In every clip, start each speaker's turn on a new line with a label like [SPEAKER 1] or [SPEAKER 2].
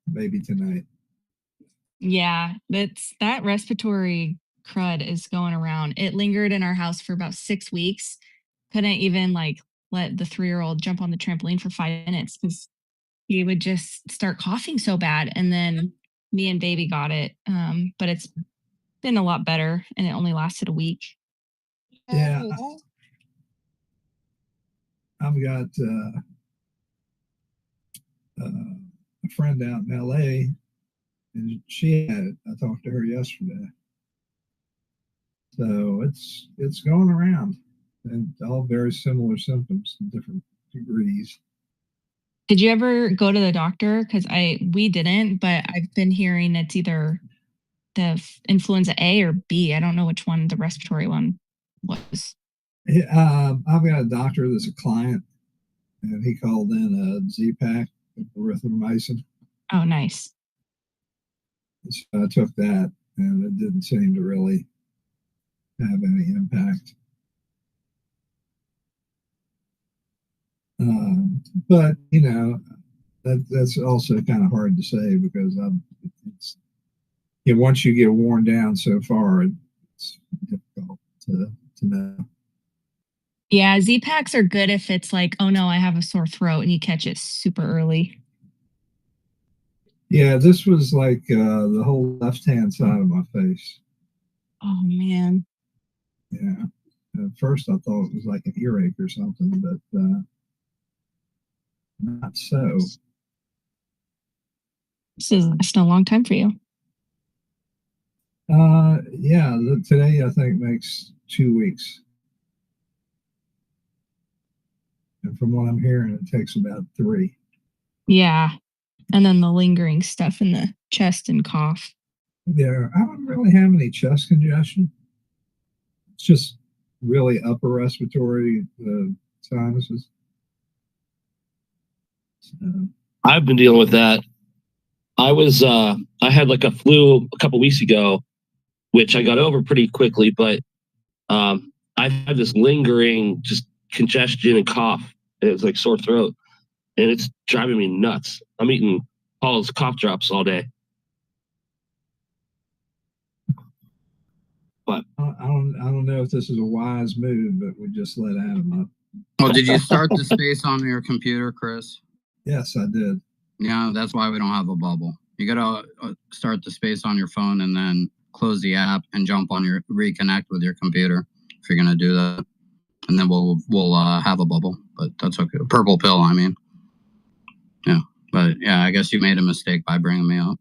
[SPEAKER 1] maybe tonight.
[SPEAKER 2] Yeah, that respiratory crud is going around. It lingered in our house for about 6 weeks. Couldn't even like let the 3-year-old jump on the trampoline for 5 minutes because he would just start coughing so bad. And then me and baby got it. But it's been a lot better and it only lasted a week.
[SPEAKER 1] Yeah. I've got a friend out in LA, and she had it. I talked to her yesterday. So it's going around, and all very similar symptoms in different degrees.
[SPEAKER 2] Did you ever go to the doctor? Because we didn't, but I've been hearing it's either the influenza A or B. I don't know which one the respiratory one was.
[SPEAKER 1] I've got a doctor that's a client, and he called in a Z-Pack, erythromycin.
[SPEAKER 2] Oh, nice.
[SPEAKER 1] So I took that, and it didn't seem to really have any impact. But you know, that's also kind of hard to say because once you get worn down so far, it's difficult to know.
[SPEAKER 2] Yeah, Z-Packs are good if it's like, oh no, I have a sore throat, and you catch it super early.
[SPEAKER 1] Yeah, this was like the whole left-hand side of my face.
[SPEAKER 2] Oh man.
[SPEAKER 1] Yeah. At first, I thought it was like an earache or something, but not so.
[SPEAKER 2] This is lasting a long time for you.
[SPEAKER 1] Yeah, today I think makes 2 weeks. And from what I'm hearing, it takes about 3.
[SPEAKER 2] Yeah. And then the lingering stuff in the chest and cough.
[SPEAKER 1] Yeah, I don't really have any chest congestion. It's just really upper respiratory sinuses. So.
[SPEAKER 3] I've been dealing with that. I had like a flu a couple weeks ago, which I got over pretty quickly, but I had this lingering just congestion and cough. And it's like sore throat, and it's driving me nuts. I'm eating Paul's cough drops all day. But
[SPEAKER 1] I don't know if this is a wise move, but we just let Adam up.
[SPEAKER 4] Oh, did you start the space on your computer, Chris?
[SPEAKER 1] Yes, I did.
[SPEAKER 4] Yeah, that's why we don't have a bubble. You gotta start the space on your phone and then close the app and jump on your reconnect with your computer if you're gonna do that, and then we'll have a bubble. But that's okay. Purple pill, I mean. Yeah, but yeah, I guess you made a mistake by bringing me up.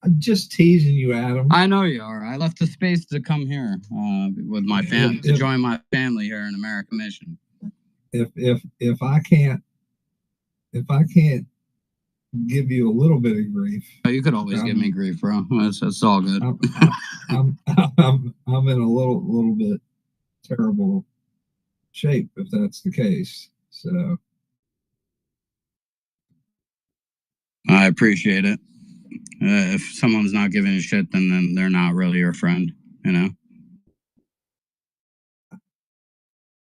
[SPEAKER 1] I'm just teasing you, Adam.
[SPEAKER 4] I know you are. I left the space to come here with my family to join my family here in American Mission.
[SPEAKER 1] If I can't give you a little bit of grief,
[SPEAKER 4] you could always give me grief, bro. It's all good.
[SPEAKER 1] I'm in a little bit terrible shape if that's the case. So
[SPEAKER 4] I appreciate it. If someone's not giving a shit, then they're not really your friend, you know?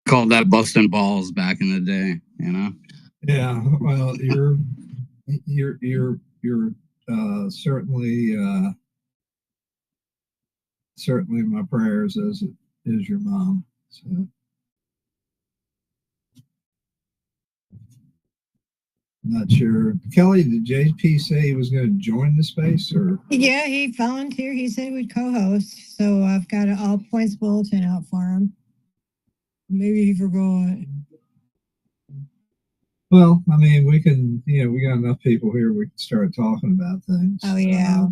[SPEAKER 4] Called that busting balls back in the day, you know?
[SPEAKER 1] Yeah, well, you're certainly my prayers as is your mom. So. Not sure. Kelly, did JP say he was going to join the space, or?
[SPEAKER 5] Yeah, he volunteered. He said he would co-host. So I've got an all points bulletin out for him. Maybe he forgot.
[SPEAKER 1] Well, I mean, we can, we got enough people here. We can start talking about things.
[SPEAKER 5] Oh yeah,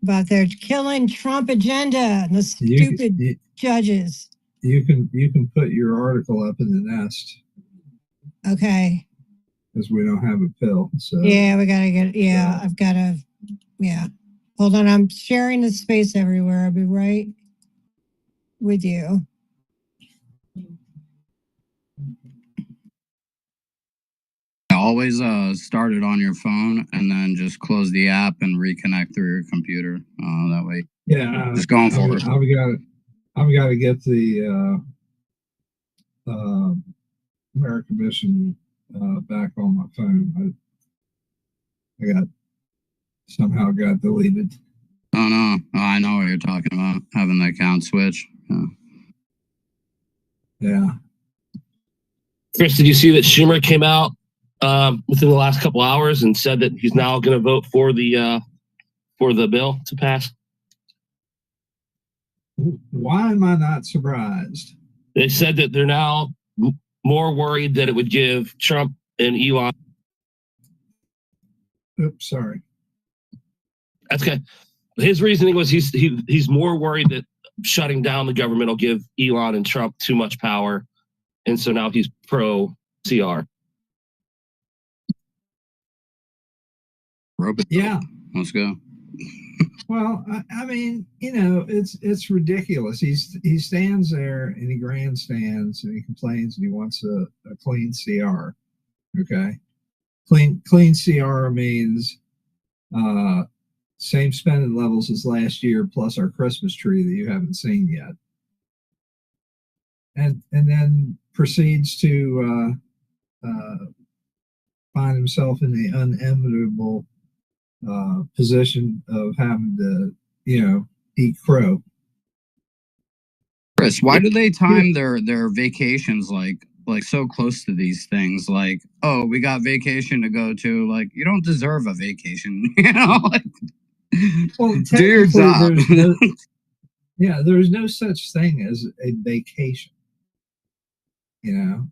[SPEAKER 5] about their killing Trump agenda and the stupid judges.
[SPEAKER 1] You can put your article up in the nest.
[SPEAKER 5] Okay.
[SPEAKER 1] Because we don't have a pill. So
[SPEAKER 5] yeah, we gotta get. Yeah, I've got to. Yeah, hold on. I'm sharing the space everywhere. I'll be right with you.
[SPEAKER 4] Always start it on your phone and then just close the app and reconnect through your computer. That way.
[SPEAKER 1] Yeah,
[SPEAKER 4] just going for it.
[SPEAKER 1] I've got to get the American Mission back on my phone. I got somehow got deleted.
[SPEAKER 4] Oh no, I know what you're talking about. Having the account switch.
[SPEAKER 1] Yeah.
[SPEAKER 3] Chris, did you see that Schumer came out within the last couple hours and said that he's now going to vote for the bill to pass?
[SPEAKER 1] Why am I not surprised?
[SPEAKER 3] They said that they're now more worried that it would give Trump and Elon.
[SPEAKER 1] Oops, sorry.
[SPEAKER 3] That's okay. His reasoning was he's more worried that shutting down the government will give Elon and Trump too much power, and so now he's pro CR.
[SPEAKER 1] Yeah,
[SPEAKER 4] let's go.
[SPEAKER 1] Well, I mean, you know, it's ridiculous. He stands there and he grandstands and he complains and he wants a clean CR. Okay, clean CR means same spending levels as last year plus our Christmas tree that you haven't seen yet, and then proceeds to find himself in the unenviable position of having to, you know, eat crow.
[SPEAKER 4] Chris, why do they time their vacations like so close to these things? Like, oh, we got vacation to go to. Like, you don't deserve a vacation, you know? Like,
[SPEAKER 1] well,
[SPEAKER 4] do your job.
[SPEAKER 1] There's no such thing as a vacation. You know,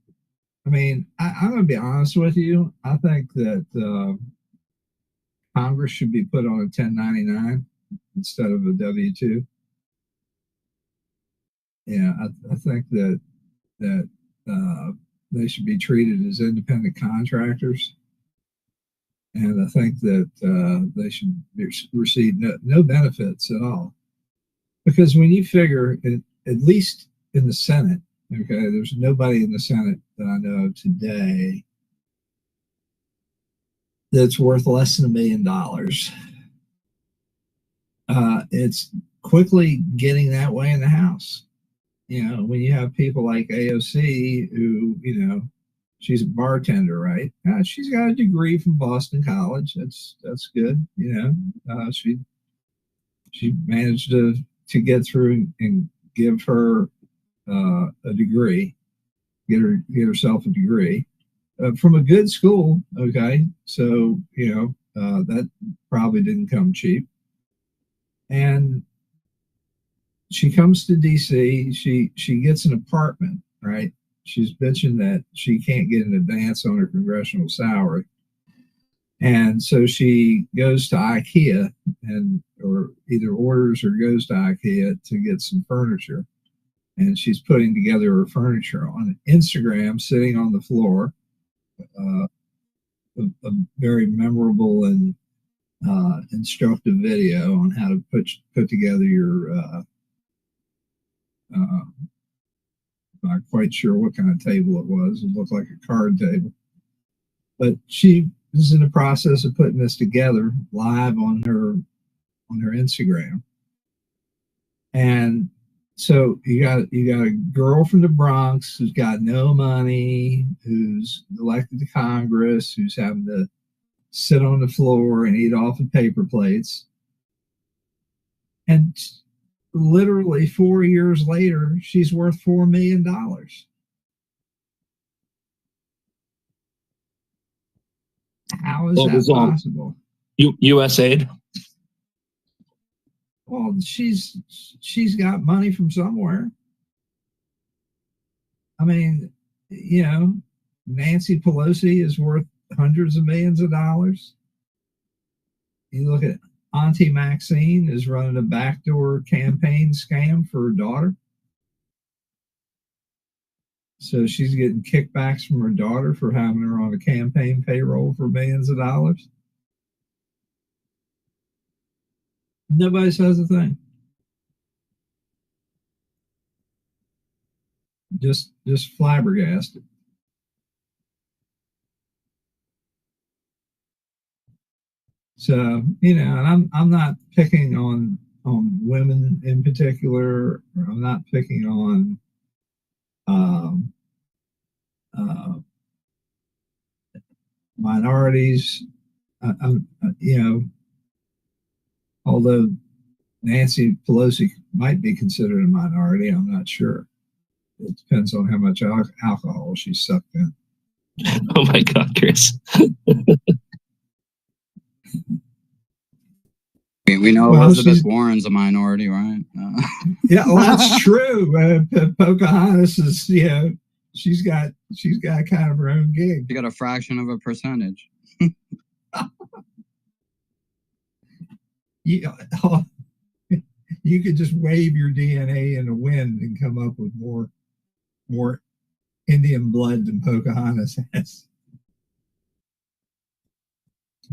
[SPEAKER 1] I mean, I'm going to be honest with you. I think that Congress should be put on a 1099 instead of a W-2. Yeah, I think that they should be treated as independent contractors, and I think that they should receive no benefits at all. Because when you figure, at least in the Senate, okay, there's nobody in the Senate that I know of today that's worth less than $1 million. It's quickly getting that way in the House. You know, when you have people like AOC, who, you know, she's a bartender, right? She's got a degree from Boston College. That's good. You know, she managed to get through and give her a degree, get herself a degree from a good school. Okay, so you know that probably didn't come cheap, and she comes to DC. She gets an apartment, right? She's bitching that she can't get an advance on her congressional salary. And so she goes to IKEA or either orders or goes to IKEA to get some furniture. And she's putting together her furniture on Instagram, sitting on the floor. A very memorable and instructive video on how to put together your not quite sure what kind of table it was. It looked like a card table. But she is in the process of putting this together live on her Instagram. And so you got a girl from the Bronx who's got no money, who's elected to Congress, who's having to sit on the floor and eat off of paper plates. And literally 4 years later, she's worth $4 million. How is that possible?
[SPEAKER 3] USAID.
[SPEAKER 1] Well, she's got money from somewhere. I mean, you know, Nancy Pelosi is worth hundreds of millions of dollars. You look at Auntie Maxine is running a backdoor campaign scam for her daughter. So she's getting kickbacks from her daughter for having her on a campaign payroll for millions of dollars. Nobody says a thing. Just flabbergasted. So, you know, and I'm not picking on women in particular, or I'm not picking on minorities. You know, although Nancy Pelosi might be considered a minority, I'm not sure. It depends on how much alcohol she's sucked in.
[SPEAKER 3] Oh my God, Chris.
[SPEAKER 4] We know
[SPEAKER 1] Well,
[SPEAKER 4] Elizabeth Warren's a minority, right?
[SPEAKER 1] Yeah, well, that's true. Pocahontas is, you know, she's got kind of her own gig.
[SPEAKER 4] You got a fraction of a percentage.
[SPEAKER 1] You could just wave your DNA in the wind and come up with more Indian blood than Pocahontas has.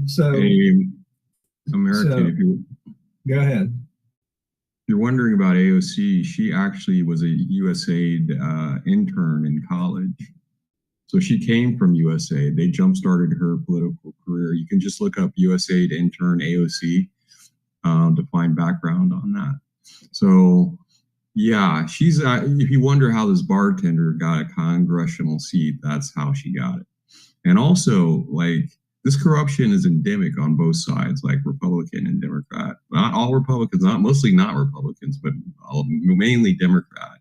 [SPEAKER 1] So,
[SPEAKER 6] American, if you
[SPEAKER 1] go ahead.
[SPEAKER 6] you're wondering about AOC, she actually was a USAID intern in college. So she came from USAID. They jump-started her political career. You can just look up USAID intern AOC to find background on that. So yeah, she's, if you wonder how this bartender got a congressional seat, that's how she got it. And also, like, this corruption is endemic on both sides, like Republican and Democrat. Not all Republicans, mostly not Republicans, but mainly Democrat.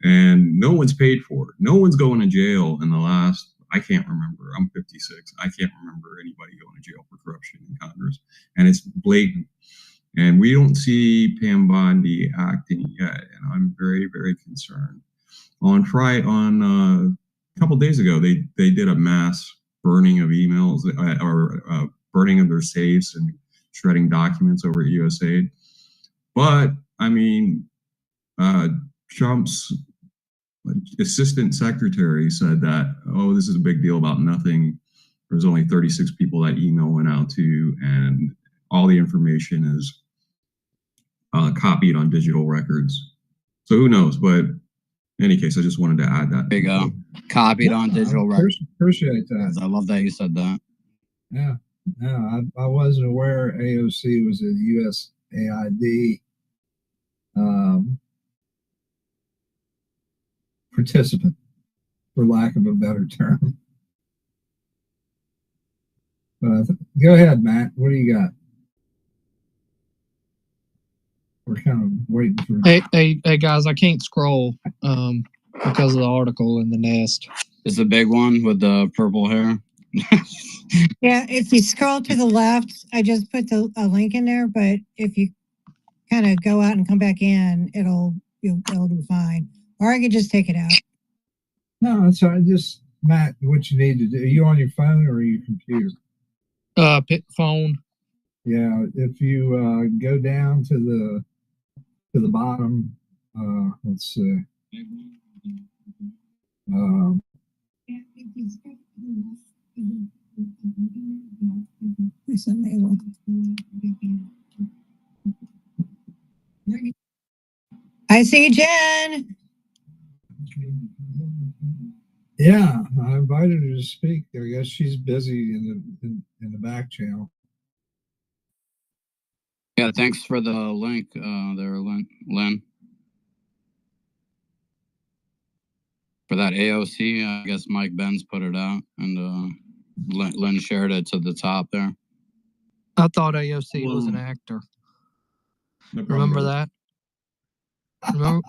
[SPEAKER 6] And no one's paid for it. No one's going to jail in the last, I can't remember. I'm 56. I can't remember anybody going to jail for corruption in Congress. And it's blatant. And we don't see Pam Bondi acting yet. And I'm very, very concerned. On Friday, a couple days ago, they did a mass burning of emails or burning of their safes and shredding documents over at USAID. But I mean, Trump's assistant secretary said that, oh, this is a big deal about nothing. There's only 36 people that email went out to, and all the information is copied on digital records. So who knows? But in any case, I just wanted to add that.
[SPEAKER 4] There you go. Copied on digital records.
[SPEAKER 1] Appreciate that.
[SPEAKER 4] I love that you said that.
[SPEAKER 1] Yeah. No, I wasn't aware AOC was a USAID participant, for lack of a better term. But go ahead, Matt. What do you got? We're kind of waiting for.
[SPEAKER 7] Hey guys, I can't scroll because of the article in the Nest.
[SPEAKER 4] It's the big one with the purple hair.
[SPEAKER 5] Yeah, if you scroll to the left, I just put a link in there, but if you kind of go out and come back in, it'll be fine. Or I could just take it out.
[SPEAKER 1] No, it's all right. Just, Matt, what you need to do. Are you on your phone or your computer?
[SPEAKER 7] Phone.
[SPEAKER 1] Yeah, if you go down to the bottom, let's see.
[SPEAKER 5] I see Jen.
[SPEAKER 1] Yeah, I invited her to speak. I guess she's busy in the back channel.
[SPEAKER 4] Yeah, thanks for the link there, Lynn. For that AOC, I guess Mike Benz put it out, and Lynn shared it to the top there.
[SPEAKER 7] I thought AOC was an actor.
[SPEAKER 6] No
[SPEAKER 7] Remember
[SPEAKER 6] problem.
[SPEAKER 7] that?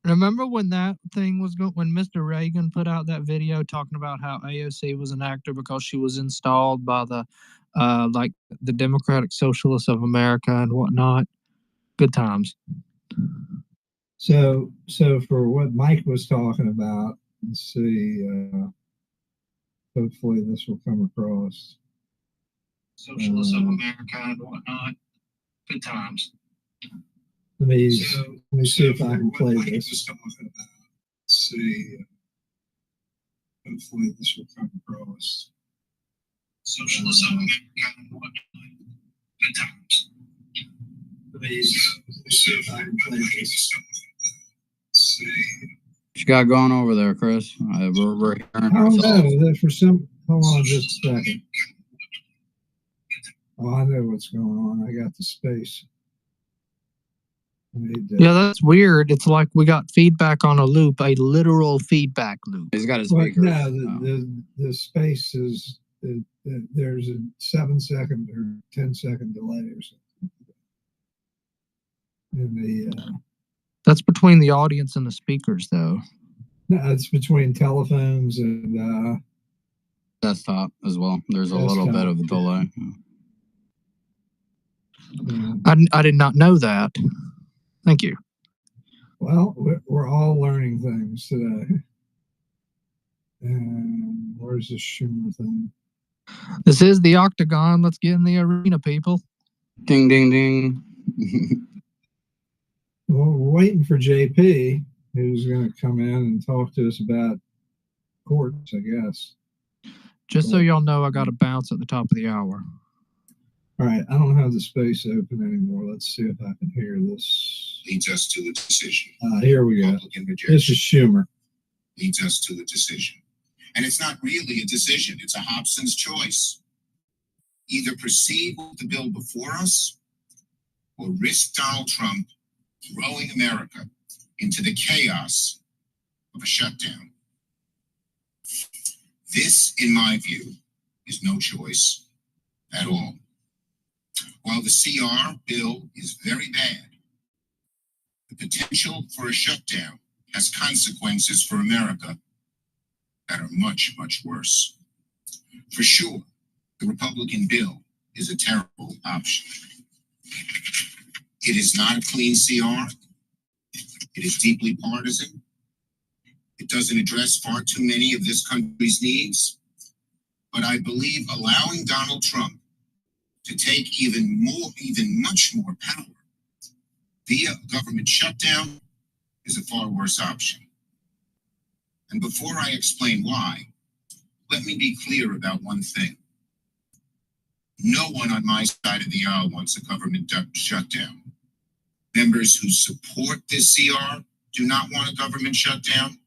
[SPEAKER 7] Remember when that thing was going? When Mr. Reagan put out that video talking about how AOC was an actor because she was installed by the like the Democratic Socialists of America and whatnot. Good times.
[SPEAKER 1] So for what Mike was talking about, let's see. Hopefully this will come across.
[SPEAKER 7] Socialists of America and whatnot. Good times.
[SPEAKER 1] Let me see if I can play this. Let's see. Hopefully this will come across.
[SPEAKER 7] Socialists of America and whatnot. Good times.
[SPEAKER 1] Let me see if I can play this. Let's see.
[SPEAKER 4] What you got going over there, Chris? We're hearing
[SPEAKER 1] Oh
[SPEAKER 4] ourselves.
[SPEAKER 1] no, for some. Hold on just a second. Oh, I know what's going on. I got the space.
[SPEAKER 7] Yeah, that's weird. It's like we got feedback on a loop, a literal feedback loop.
[SPEAKER 4] He's got his
[SPEAKER 1] Well,
[SPEAKER 4] speakers.
[SPEAKER 1] no, the space is there's a 7-second or 10-second delay or something. In the
[SPEAKER 7] That's between the audience and the speakers, though.
[SPEAKER 1] no, it's between telephones and
[SPEAKER 4] Desktop as well. There's a
[SPEAKER 1] Desktop.
[SPEAKER 4] little bit of a delay.
[SPEAKER 7] I did not know that. Thank you.
[SPEAKER 1] Well, we're all learning things today. And where's the Schumer thing?
[SPEAKER 7] This is the Octagon. Let's get in the arena, people.
[SPEAKER 4] Ding, ding, ding.
[SPEAKER 1] Well, we're waiting for JP, who's going to come in and talk to us about courts, I guess.
[SPEAKER 7] Just so y'all know, I got to bounce at the top of the hour.
[SPEAKER 1] All right, I don't have the space open anymore. Let's see if I can hear this.
[SPEAKER 8] Leads us to a decision.
[SPEAKER 1] Here we go.
[SPEAKER 8] Republican
[SPEAKER 1] This
[SPEAKER 8] rejection
[SPEAKER 1] is Schumer.
[SPEAKER 8] leads us to a decision. And it's not really a decision, it's a Hobson's choice. Either proceed with the bill before us or risk Donald Trump throwing America into the chaos of a shutdown. This, in my view, is no choice at all. While the CR bill is very bad, the potential for a shutdown has consequences for America that are much, much worse. For sure, the Republican bill is a terrible option. It is not a clean CR. It is deeply partisan. It doesn't address far too many of this country's needs. But I believe allowing Donald Trump to take even much more power via government shutdown is a far worse option. And before I explain why, let me be clear about one thing. No one on my side of the aisle wants a government shutdown. Members who support this CR do not want a government shutdown.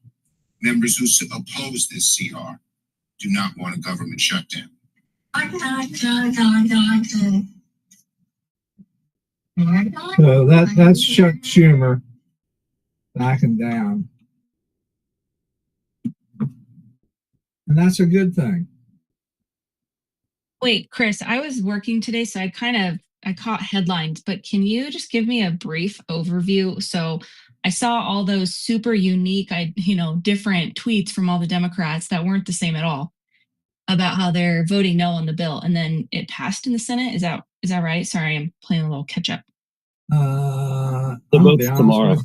[SPEAKER 8] Members who oppose this CR do not want a government shutdown.
[SPEAKER 1] So that's Chuck Schumer backing down. And that's a good thing.
[SPEAKER 2] Wait, Chris, I was working today, so I caught headlines, but can you just give me a brief overview? So I saw all those super unique, different tweets from all the Democrats that weren't the same at all about how they're voting no on the bill, and then it passed in the Senate. Is that right? Sorry, I'm playing a little catch up.
[SPEAKER 3] The vote's tomorrow.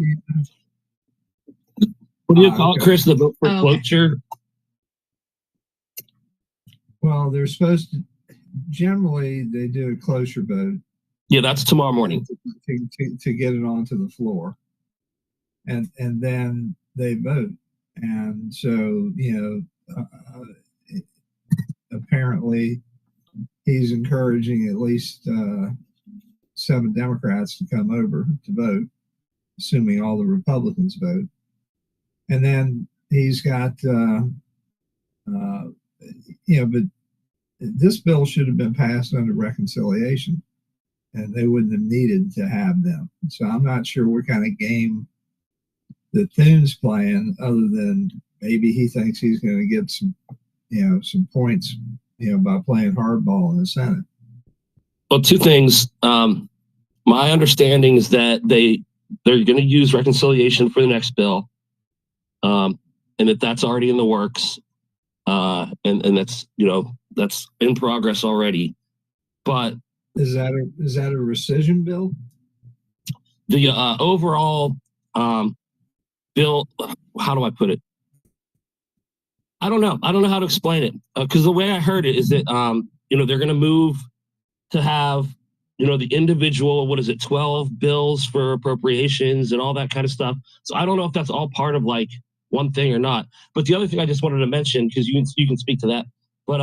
[SPEAKER 3] What do you call it, Chris? The vote for cloture?
[SPEAKER 1] Well, they're supposed to. Generally, they do a cloture vote.
[SPEAKER 3] Yeah, that's tomorrow morning
[SPEAKER 1] to get it onto the floor, and then they vote. And so, apparently, he's encouraging at least 7 Democrats to come over to vote, assuming all the Republicans vote. And then he's got, but this bill should have been passed under reconciliation, and they wouldn't have needed to have them. So I'm not sure what kind of game that Thune's playing, other than maybe he thinks he's going to get some points, by playing hardball in the Senate.
[SPEAKER 3] Well, 2 things. My understanding is that they're going to use reconciliation for the next bill, and that's already in the works, and that's in progress already. But
[SPEAKER 1] is that a rescission bill?
[SPEAKER 3] The overall bill, how do I put it? I don't know how to explain it, because the way I heard it is that they're going to move to have the individual 12 bills for appropriations and all that kind of stuff. So I don't know if that's all part of like one thing or not. But the other thing I just wanted to mention, because you can speak to that, but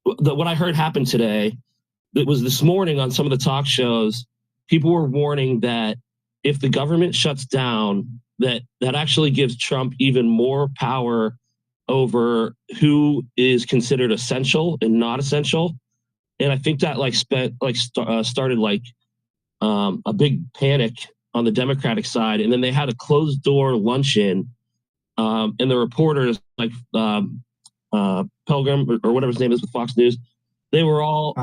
[SPEAKER 3] what I heard happen today, it was this morning on some of the talk shows, people were warning that if the government shuts down, that actually gives Trump even more power over who is considered essential and not essential. And I think that started a big panic on the Democratic side. And then they had a closed door luncheon, and the reporters Pilgrim or whatever his name is with Fox News. They were all,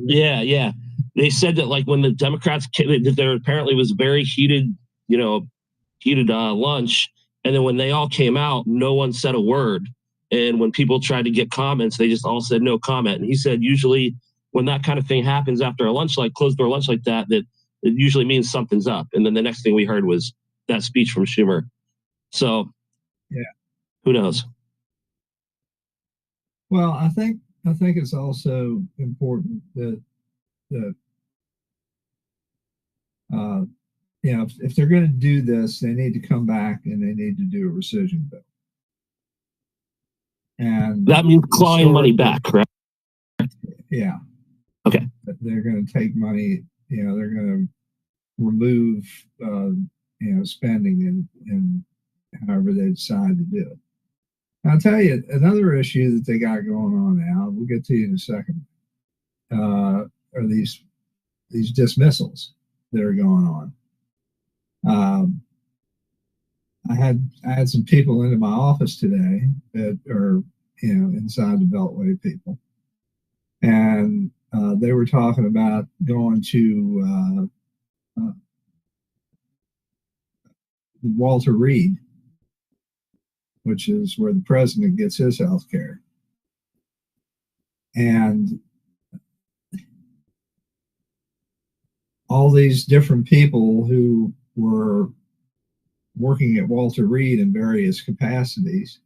[SPEAKER 3] yeah. They said that like when the Democrats came, that there apparently was very heated lunch, and then when they all came out, no one said a word. And when people tried to get comments, they just all said no comment. And he said usually when that kind of thing happens after a lunch, like closed door lunch like that, that it usually means something's up. And then the next thing we heard was that speech from Schumer. So,
[SPEAKER 1] yeah,
[SPEAKER 3] who knows?
[SPEAKER 1] Well, I think it's also important that if they're going to do this, they need to come back and they need to do a rescission bill. And
[SPEAKER 3] that means clawing money back, correct?
[SPEAKER 1] Yeah.
[SPEAKER 3] Okay.
[SPEAKER 1] They're going to take money, they're going to remove, spending and however they decide to do it. I'll tell you another issue that they got going on now. We'll get to you in a second. Are these dismissals that are going on? I had some people into my office today that are inside the Beltway people, and they were talking about going to Walter Reed, which is where the president gets his health care. And all these different people who were working at Walter Reed in various capacities,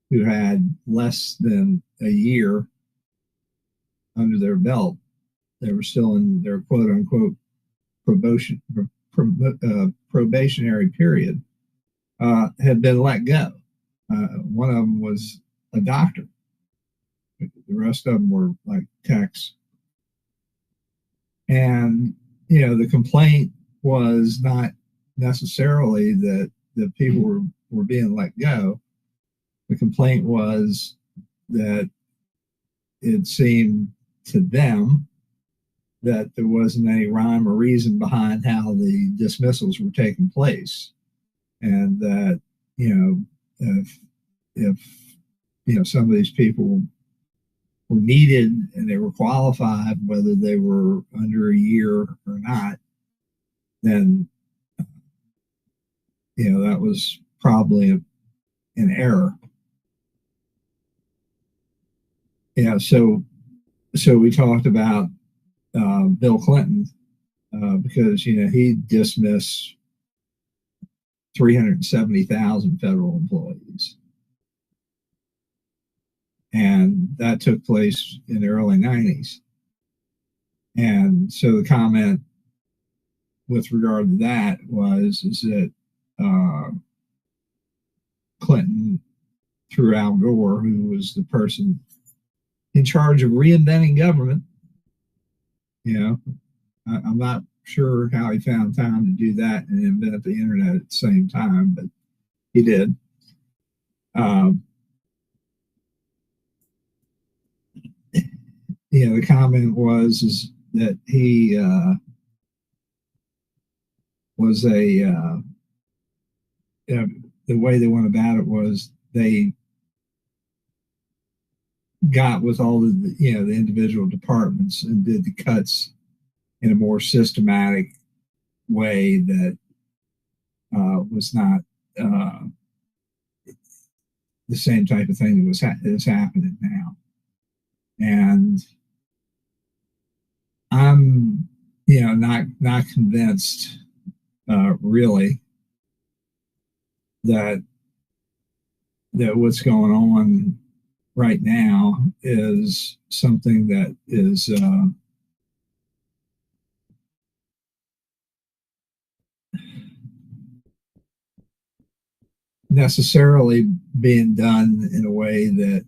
[SPEAKER 1] who had less than a year under their belt, they were still in their quote unquote probationary period, had been let go. One of them was a doctor. The rest of them were like techs. And, the complaint was not necessarily that the people were being let go. The complaint was that it seemed to them that there wasn't any rhyme or reason behind how the dismissals were taking place. And that, if some of these people were needed and they were qualified, whether they were under a year or not, then that was probably an error. So we talked about Bill Clinton because he dismissed 370,000 federal employees. And that took place in the early 90s. And so the comment with regard to that is that Clinton, through Al Gore, who was the person in charge of reinventing government, I'm not sure how he found time to do that and invent the internet at the same time, but he did. The comment was that he was the way they went about it was they got with all the individual departments and did the cuts in a more systematic way that was not the same type of thing that is happening now. And I'm not convinced really that what's going on right now is something that is necessarily being done in a way that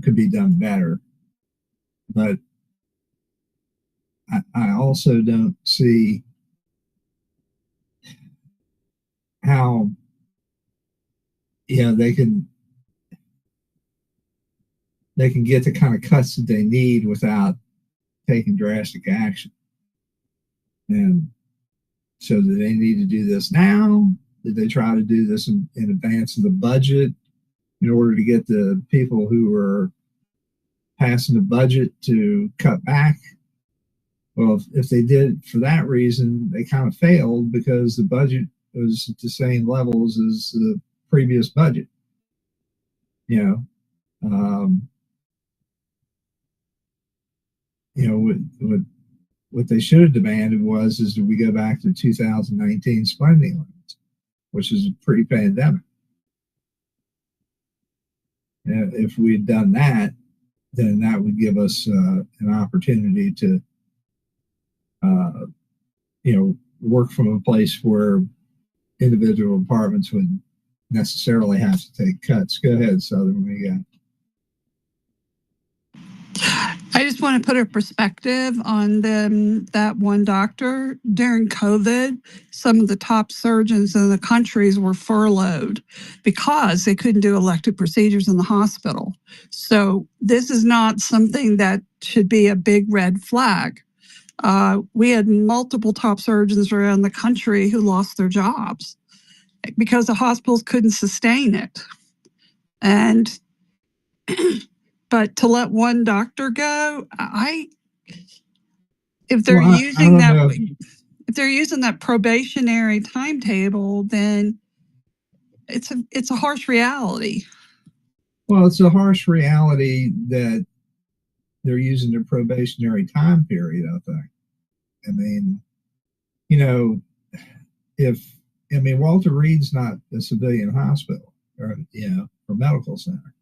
[SPEAKER 1] could be done better. But I also don't see how they can get the kind of cuts that they need without taking drastic action. And so do they need to do this now? Did they try to do this in advance of the budget? in order to get the people who were passing the budget to cut back. Well, if they did for that reason, they kind of failed because the budget was at the same levels as the previous budget. You know, what they should have demanded was that we go back to 2019 spending limits, which is pre-pandemic. If we had done that, then that would give us an opportunity to, work from a place where individual departments would necessarily have to take cuts. Go ahead, Southern. What do you got?
[SPEAKER 9] I just want to put a perspective on that one doctor. During COVID, some of the top surgeons in the countries were furloughed because they couldn't do elective procedures in the hospital. So this is not something that should be a big red flag. We had multiple top surgeons around the country who lost their jobs because the hospitals couldn't sustain it. And but to let one doctor go, if they're using that probationary timetable, then it's a harsh reality.
[SPEAKER 1] Well, it's a harsh reality that they're using their probationary time period, I think. I mean, Walter Reed's not a civilian hospital or medical center.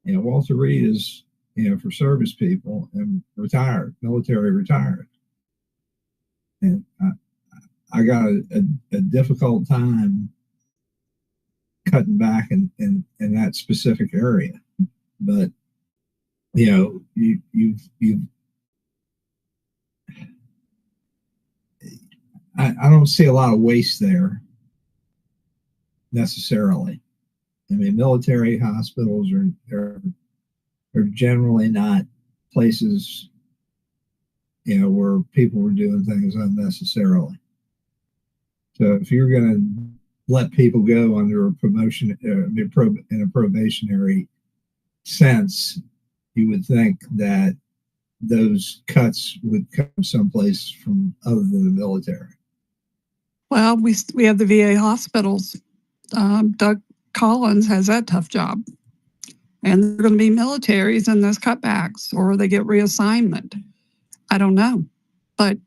[SPEAKER 1] Walter Reed is, for service people and retired, military retired. And I got a difficult time cutting back in that specific area. But, I don't see a lot of waste there necessarily. I mean, military hospitals are generally not places, where people were doing things unnecessarily. So if you're going to let people go under a promotion in a probationary sense, you would think that those cuts would come someplace from other than the military.
[SPEAKER 9] Well, we have the VA hospitals. Doug Collins has that tough job. And they're going to be militaries in those cutbacks, or they get reassignment. I don't know. But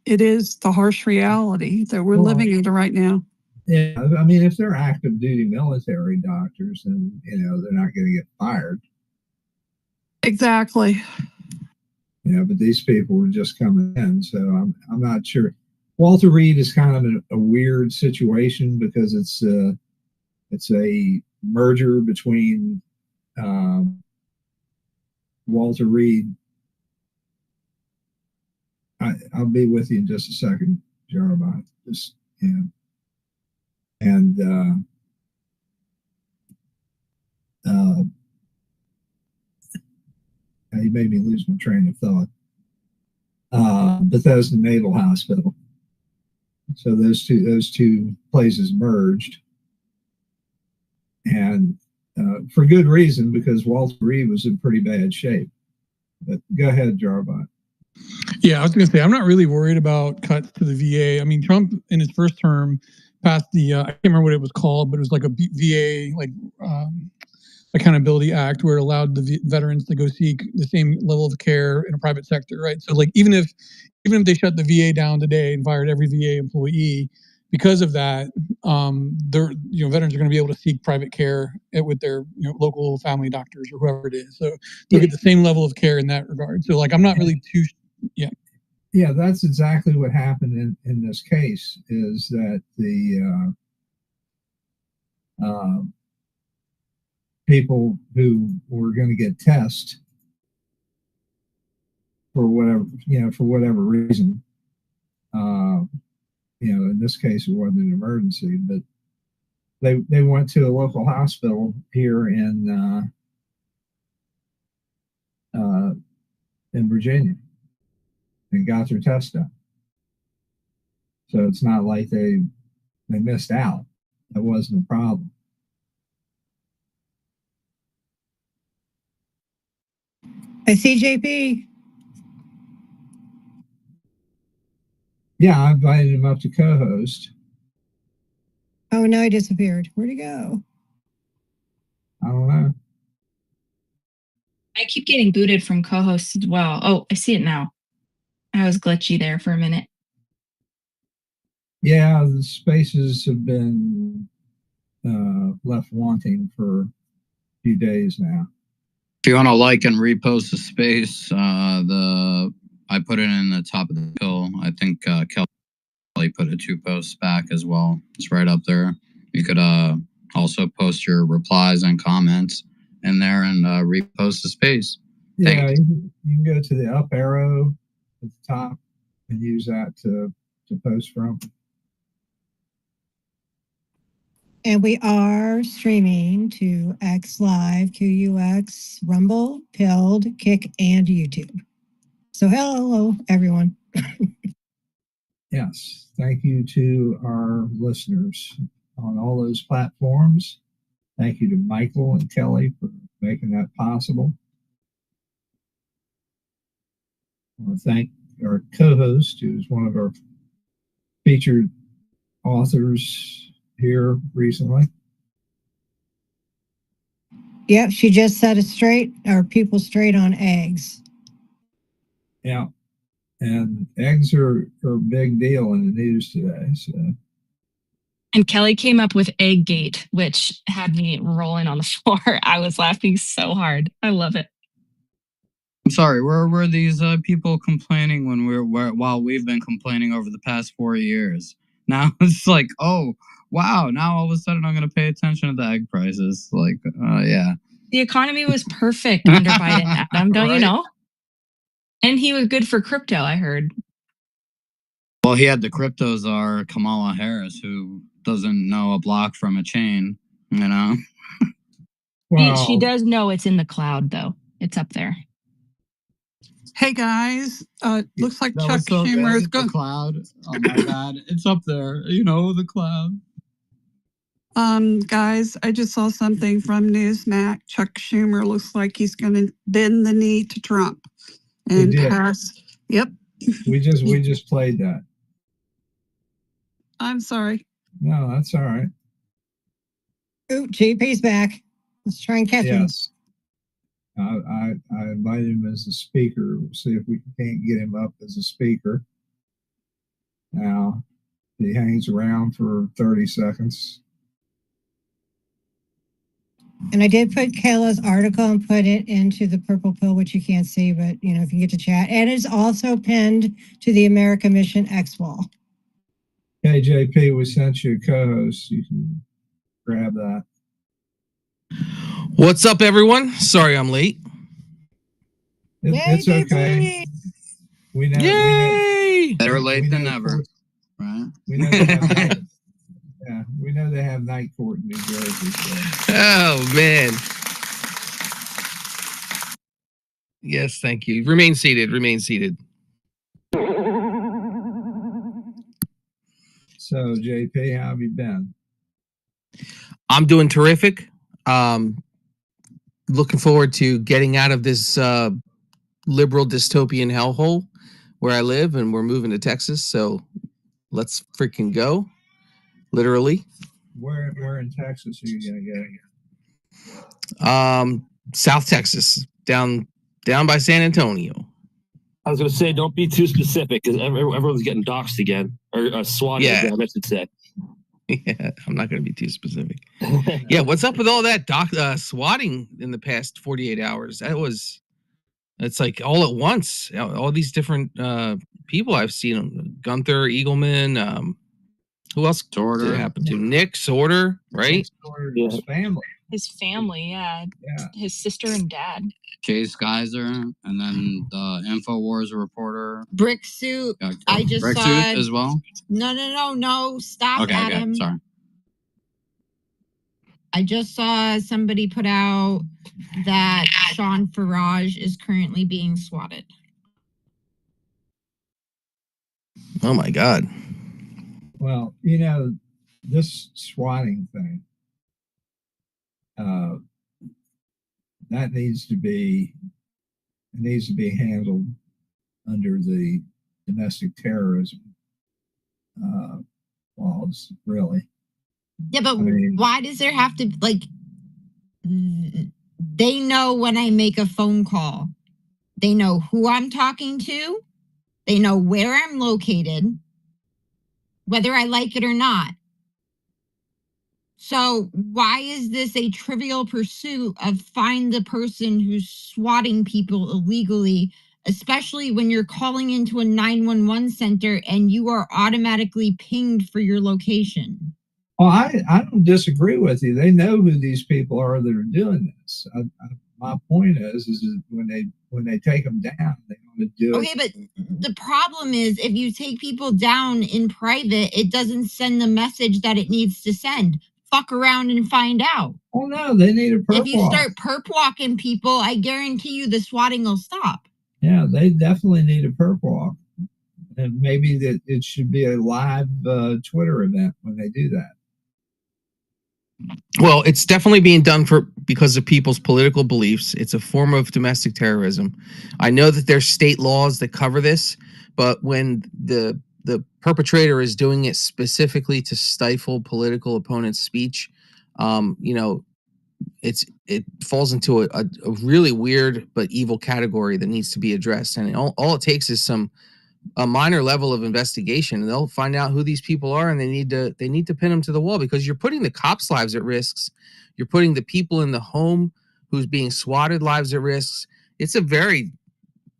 [SPEAKER 9] it is the harsh reality that we're living in right now.
[SPEAKER 1] Yeah, I mean, if they're active duty military doctors, then, they're not going to get fired.
[SPEAKER 9] Exactly.
[SPEAKER 1] But these people were just coming in, so I'm not sure. Walter Reed is kind of a weird situation because it's a merger between Walter Reed. I'll be with you in just a second, Jarabot. You made me lose my train of thought. Bethesda Naval Hospital. So those two places merged, and for good reason, because Walter Reed was in pretty bad shape. But go ahead, Jarabot.
[SPEAKER 10] Yeah, I was going to say, I'm not really worried about cuts to the VA. I mean, Trump in his first term passed the, I can't remember what it was called, but it was like a VA, Accountability Act, where it allowed the veterans to go seek the same level of care in a private sector, right? So like, even if they shut the VA down today and fired every VA employee, because of that, veterans are going to be able to seek private care with their local family doctors or whoever it is. So they'll get the same level of care in that regard. So like, I'm not really too,
[SPEAKER 1] Yeah, that's exactly what happened in this case, is that the people who were going to get tested for whatever reason, in this case it wasn't an emergency, but they went to a local hospital here in Virginia and got their test done. So it's not like they missed out. That wasn't a problem.
[SPEAKER 5] I see JP.
[SPEAKER 1] Yeah, I invited him up to co-host.
[SPEAKER 5] Oh, now he disappeared. Where'd he go?
[SPEAKER 1] I don't know.
[SPEAKER 2] I keep getting booted from co-hosts as well. Oh, I see it now. I was glitchy there for a minute.
[SPEAKER 1] Yeah, the spaces have been left wanting for a few days now.
[SPEAKER 4] If you want to like and repost the space, I put it in the top of the pill. I think Kelly put a 2 posts back as well. It's right up there. You could also post your replies and comments in there and repost the space.
[SPEAKER 1] Yeah, you can go to the up arrow at the top and use that to post from.
[SPEAKER 5] And we are streaming to X Live, QUX, Rumble, Pilled, Kick, and YouTube. So hello, everyone.
[SPEAKER 1] Yes, thank you to our listeners on all those platforms. Thank you to Michael and Kelly for making that possible. I want to thank our co-host, who's one of our featured authors here recently.
[SPEAKER 5] Yep, she just set people straight on eggs.
[SPEAKER 1] Yeah, and eggs are a big deal in the news today. So.
[SPEAKER 2] And Kelly came up with Egggate, which had me rolling on the floor. I was laughing so hard. I love it.
[SPEAKER 4] I'm sorry, where were these people complaining while we've been complaining over the past 4 years? Now it's like, oh, wow, now all of a sudden I'm going to pay attention to the egg prices. Like, yeah.
[SPEAKER 2] The economy was perfect under Biden, Adam, don't you know? And he was good for crypto, I heard.
[SPEAKER 4] Well, he had the crypto czar, Kamala Harris, who doesn't know a block from a chain, you know?
[SPEAKER 1] Well,
[SPEAKER 2] She does know it's in the cloud, though. It's up there.
[SPEAKER 9] Hey guys, looks like
[SPEAKER 4] That
[SPEAKER 9] Chuck
[SPEAKER 4] was so
[SPEAKER 9] Schumer is
[SPEAKER 4] good.
[SPEAKER 9] going.
[SPEAKER 4] The cloud. Oh my God, it's up there. You know, the cloud.
[SPEAKER 9] Guys, I just saw something from Newsmax. Chuck Schumer looks like he's going to bend the knee to Trump and pass. Yep.
[SPEAKER 1] We just played that.
[SPEAKER 9] I'm sorry.
[SPEAKER 1] No, that's all right.
[SPEAKER 5] Ooh, JP's back. Let's try and catch him.
[SPEAKER 1] Yes. I invited him as a speaker. We'll see if we can't get him up as a speaker. Now, he hangs around for 30 seconds.
[SPEAKER 5] And I did put Kayla's article and put it into the purple pill, which you can't see, but you know, if you get to chat. And it's also pinned to the America Mission X wall.
[SPEAKER 1] Hey, JP, we sent you a co-host. You can grab that.
[SPEAKER 11] What's up, everyone? Sorry I'm late.
[SPEAKER 1] It's okay. We know.
[SPEAKER 11] Yay!
[SPEAKER 4] Better late than never. Right?
[SPEAKER 1] We know they have night, yeah, we know they have night court in New Jersey. So.
[SPEAKER 11] Oh, man. Yes, thank you. Remain seated. Remain seated.
[SPEAKER 1] So, JP, how have you been?
[SPEAKER 11] I'm doing terrific. Looking forward to getting out of this liberal dystopian hellhole where I live, and we're moving to Texas. So let's freaking go. Literally.
[SPEAKER 1] Where in Texas are you gonna go?
[SPEAKER 11] South Texas, down by San Antonio.
[SPEAKER 3] I was going to say, don't be too specific because everyone's getting doxxed again, or swatted again, I should say.
[SPEAKER 11] Yeah, I'm not going to be too specific. Yeah, what's up with all that swatting in the past 48 hours? It's like all at once. All these different people I've seen. Gunther, Eagleman, who else did it happen to? Nick Sorter, right?
[SPEAKER 1] His family.
[SPEAKER 2] His family, yeah. His sister and dad.
[SPEAKER 4] Chase Geyser, and then the InfoWars reporter.
[SPEAKER 12] Brick Suit. I just
[SPEAKER 4] Brick
[SPEAKER 12] saw
[SPEAKER 4] Suit as well.
[SPEAKER 12] No. Stop,
[SPEAKER 4] okay,
[SPEAKER 12] Adam.
[SPEAKER 4] Okay, sorry.
[SPEAKER 12] I just saw somebody put out that Sean Farage is currently being swatted.
[SPEAKER 11] Oh my God.
[SPEAKER 1] Well, you know, this swatting thing, that needs to be It needs to be handled under the domestic terrorism laws, really.
[SPEAKER 12] Yeah, but
[SPEAKER 1] I mean,
[SPEAKER 12] why does there have to like? They know when I make a phone call. They know who I'm talking to. They know where I'm located, whether I like it or not. So why is this a trivial pursuit of find the person who's swatting people illegally, especially when you're calling into a 911 center and you are automatically pinged for your location?
[SPEAKER 1] well, I don't disagree with you. They know who these people are that are doing this. My point is that when they take them down, they want to do
[SPEAKER 12] Okay,
[SPEAKER 1] it.
[SPEAKER 12] but the problem is if you take people down in private, it doesn't send the message that it needs to send. Fuck around and find out.
[SPEAKER 1] Oh no, they need a perp
[SPEAKER 12] If you
[SPEAKER 1] walk.
[SPEAKER 12] start perp walking people, I guarantee you the swatting will stop.
[SPEAKER 1] Yeah, they definitely need a perp walk, and maybe that it should be a live Twitter event when they do that.
[SPEAKER 11] Well, it's definitely being done because of people's political beliefs. It's a form of domestic terrorism. I know that there's state laws that cover this, but when the perpetrator is doing it specifically to stifle political opponents' speech, you know, it falls into a really weird but evil category that needs to be addressed. And all it takes is a minor level of investigation, and they'll find out who these people are, and they need to pin them to the wall, because you're putting the cops' lives at risks. You're putting the people in the home who's being swatted lives at risks. It's a very,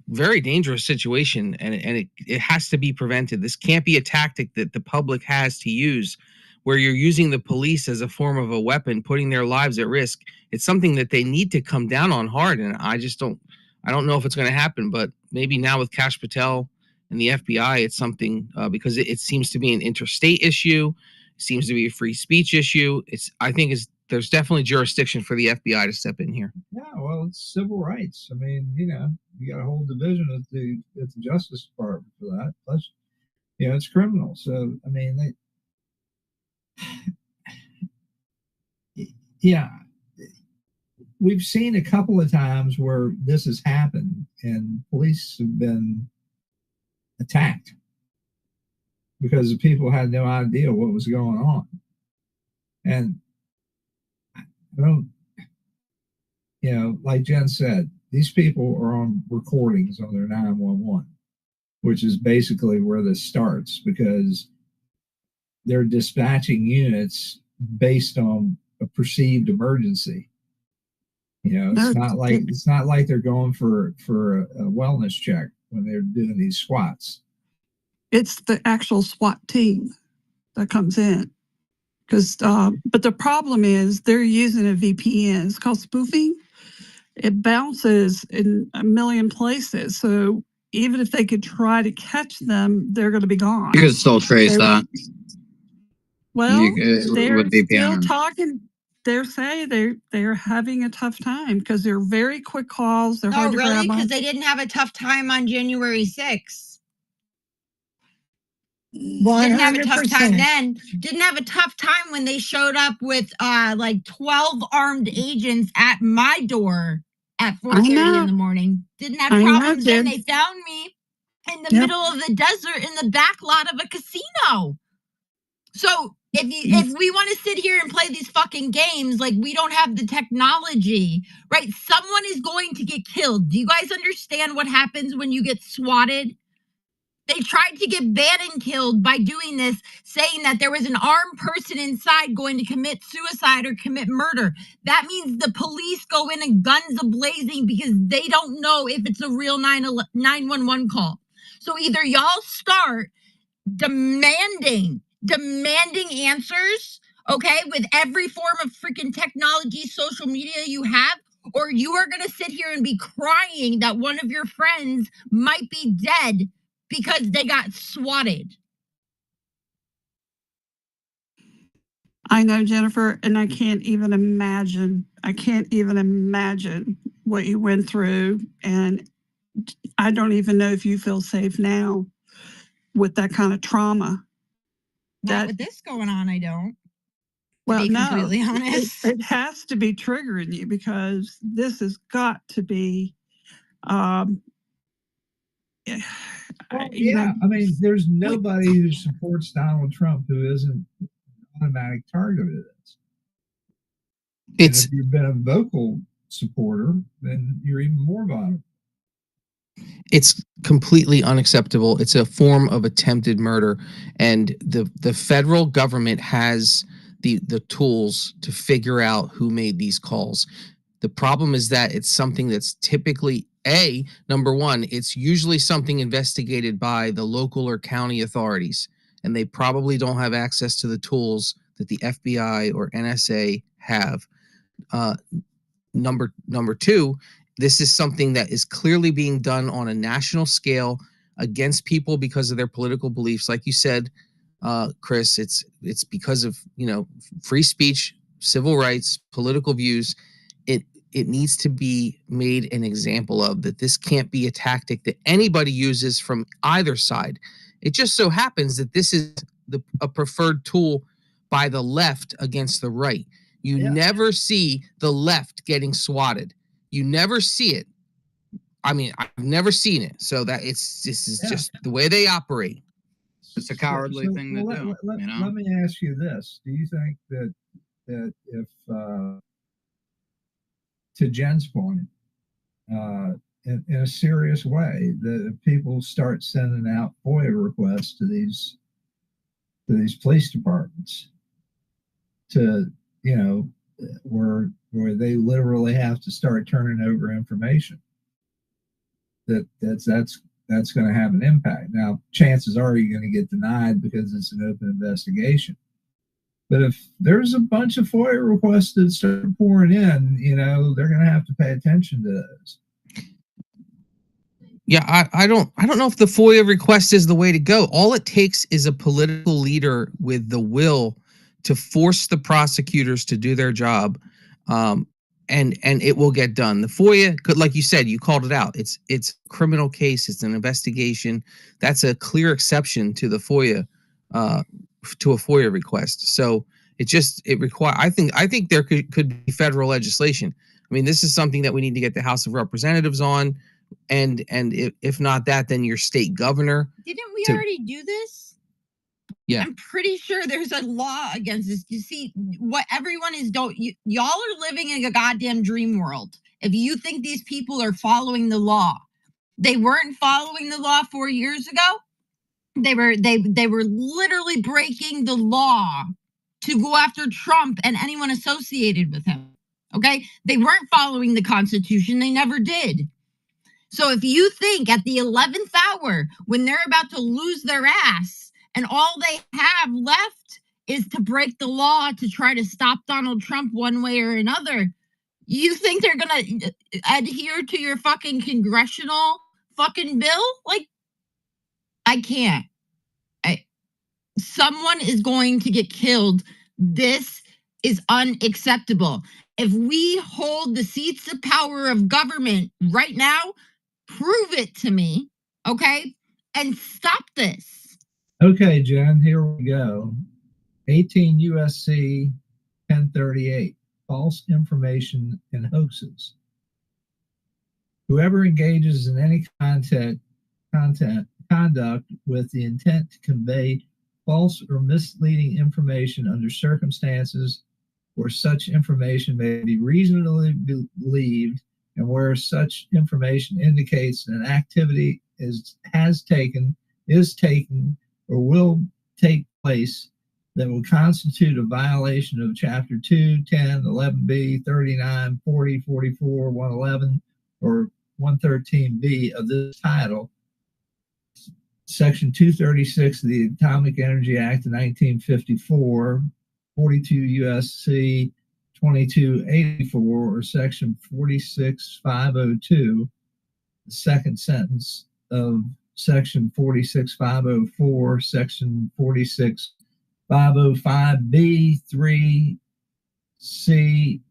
[SPEAKER 11] very dangerous situation, and it has to be prevented. This can't be a tactic that the public has to use, where you're using the police as a form of a weapon, putting their lives at risk. It's something that they need to come down on hard, and I don't know if it's going to happen, but maybe now with Kash Patel and the FBI, it's something, because it seems to be an interstate issue. It seems to be a free speech issue. There's definitely jurisdiction for the FBI to step in here.
[SPEAKER 1] Yeah, well, it's civil rights. I mean, you got a whole division at the Justice Department for that. Plus, it's criminal. So, I mean, yeah, we've seen a couple of times where this has happened, and police have been attacked because the people had no idea what was going on. And I don't, like Jen said, these people are on recordings on their 911, which is basically where this starts, because they're dispatching units based on a perceived emergency. It's not like they're going for a wellness check when they're doing these SWATs.
[SPEAKER 9] It's the actual SWAT team that comes in. But the problem is they're using a VPN. It's called spoofing. It bounces in a million places. So even if they could try to catch them, they're going to be gone.
[SPEAKER 4] You could still trace that.
[SPEAKER 9] Well, they're
[SPEAKER 4] with VPN.
[SPEAKER 9] still talking. They're saying they're having a tough time because they're very quick calls. They're hard to grab on.
[SPEAKER 12] Because they didn't have a tough time on January 6th.
[SPEAKER 5] 100%.
[SPEAKER 12] Didn't have a tough time then. Didn't have a tough time when they showed up with like 12 armed agents at my door at 4:30 in the morning. Didn't have problems then. They found me in the middle of the desert in the back lot of a casino. So if we want to sit here and play these fucking games like we don't have the technology, right? Someone is going to get killed. Do you guys understand what happens when you get swatted? They tried to get Bannon killed by doing this, saying that there was an armed person inside going to commit suicide or commit murder. That means the police go in and guns a-blazing because they don't know if it's a real 911 call. So either y'all start demanding answers, okay, with every form of freaking technology, social media you have, or you are going to sit here and be crying that one of your friends might be dead because they got swatted.
[SPEAKER 9] I know, Jennifer, and I can't even imagine what you went through. And I don't even know if you feel safe now with that kind of trauma.
[SPEAKER 12] Not with this going on, I don't.
[SPEAKER 9] Well,
[SPEAKER 12] to be completely honest.
[SPEAKER 9] It has to be triggering you, because this has got to be Um,
[SPEAKER 1] Well,
[SPEAKER 9] you know,
[SPEAKER 1] yeah, I mean, there's nobody who supports Donald Trump who isn't an automatic target of this. And
[SPEAKER 11] It's
[SPEAKER 1] if you've been a vocal supporter, then you're even more vulnerable.
[SPEAKER 11] it's completely unacceptable. It's a form of attempted murder, and the federal government has the tools to figure out who made these calls. The problem is that it's something that's typically number one, it's usually something investigated by the local or county authorities, and they probably don't have access to the tools that the FBI or NSA have. Uh, number two, this is something that is clearly being done on a national scale against people because of their political beliefs. Like you said, Chris, it's because of free speech, civil rights, political views. It needs to be made an example of that. This can't be a tactic that anybody uses from either side. It just so happens that this is a preferred tool by the left against the right. You never see the left getting swatted. You never see it. I mean, I've never seen it. So this is just the way they operate.
[SPEAKER 4] It's a cowardly thing to do.
[SPEAKER 1] Let me ask you this: do you think that if, to Jen's point, in a serious way, that if people start sending out FOIA requests to these police departments, to where they literally have to start turning over information, that's going to have an impact. Now, chances are you're going to get denied because it's an open investigation. But if there's a bunch of FOIA requests that start pouring in, they're going to have to pay attention to those.
[SPEAKER 11] Yeah, I don't know if the FOIA request is the way to go. All it takes is a political leader with the will to force the prosecutors to do their job, and it will get done. The FOIA could, like you said, you called it out. It's a criminal case. It's an investigation. That's a clear exception to the FOIA, to a FOIA request. So it requires. I think there could be federal legislation. I mean, this is something that we need to get the House of Representatives on, and if not that, then your state governor.
[SPEAKER 12] Didn't we already do this?
[SPEAKER 11] Yeah,
[SPEAKER 12] I'm pretty sure there's a law against this. You see, what everyone is y'all are living in a goddamn dream world. If you think these people are following the law, they weren't following the law 4 years ago. They were literally breaking the law to go after Trump and anyone associated with him. Okay, they weren't following the Constitution. They never did. So if you think at the 11th hour, when they're about to lose their ass and all they have left is to break the law to try to stop Donald Trump one way or another, you think they're going to adhere to your fucking congressional fucking bill? Like, I can't. Someone is going to get killed. This is unacceptable. If we hold the seats of power of government right now, prove it to me, okay? And stop this.
[SPEAKER 1] Okay, Jen, here we go. 18 USC 1038, false information and hoaxes. Whoever engages in any conduct with the intent to convey false or misleading information under circumstances where such information may be reasonably believed and where such information indicates an activity is taken, or will take place that will constitute a violation of Chapter 2, 10, 11B, 39, 40, 44, 111, or 113B of this title, Section 236 of the Atomic Energy Act of 1954, 42 U.S.C. 2284, or Section 46502, the second sentence of Section 46504, Section 46505B, 3, C,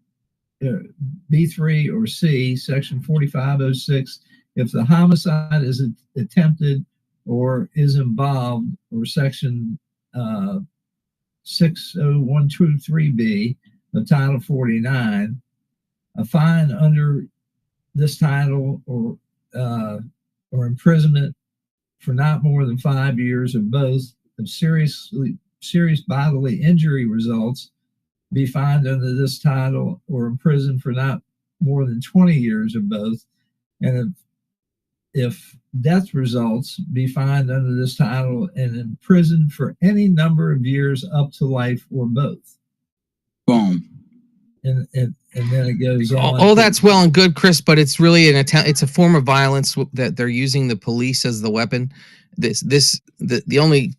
[SPEAKER 1] B3 or C, Section 4506, if the homicide is attempted or is involved, or Section 60123B of Title 49, a fine under this title or or imprisonment for not more than 5 years of both of serious bodily injury results be fined under this title, or imprisoned for not more than 20 years of both, and if death results, be fined under this title and imprisoned for any number of years up to life or both.
[SPEAKER 4] Boom.
[SPEAKER 1] And then it goes on.
[SPEAKER 11] All that's well and good, Chris, but it's really it's a form of violence that they're using the police as the weapon. The only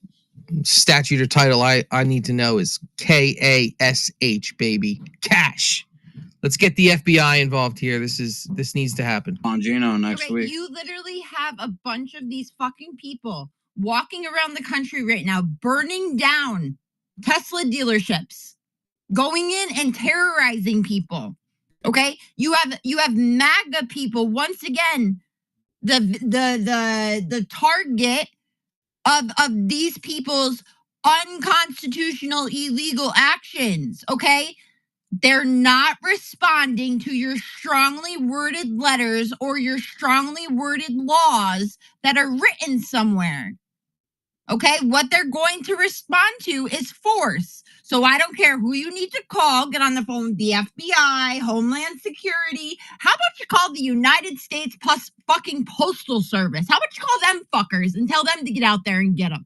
[SPEAKER 11] statute or title I need to know is KASH, baby. Cash. Let's get the FBI involved here. This needs to happen.
[SPEAKER 4] Bongino next week.
[SPEAKER 12] You literally have a bunch of these fucking people walking around the country right now, burning down Tesla dealerships, going in and terrorizing people. Okay, you have MAGA people once again, the target of these people's unconstitutional illegal actions. Okay. They're not responding to your strongly worded letters or your strongly worded laws that are written somewhere. Okay? What they're going to respond to is force. So I don't care who you need to call. Get on the phone with the FBI, Homeland Security. How about you call the United States plus fucking Postal Service? How about you call them fuckers and tell them to get out there and get them?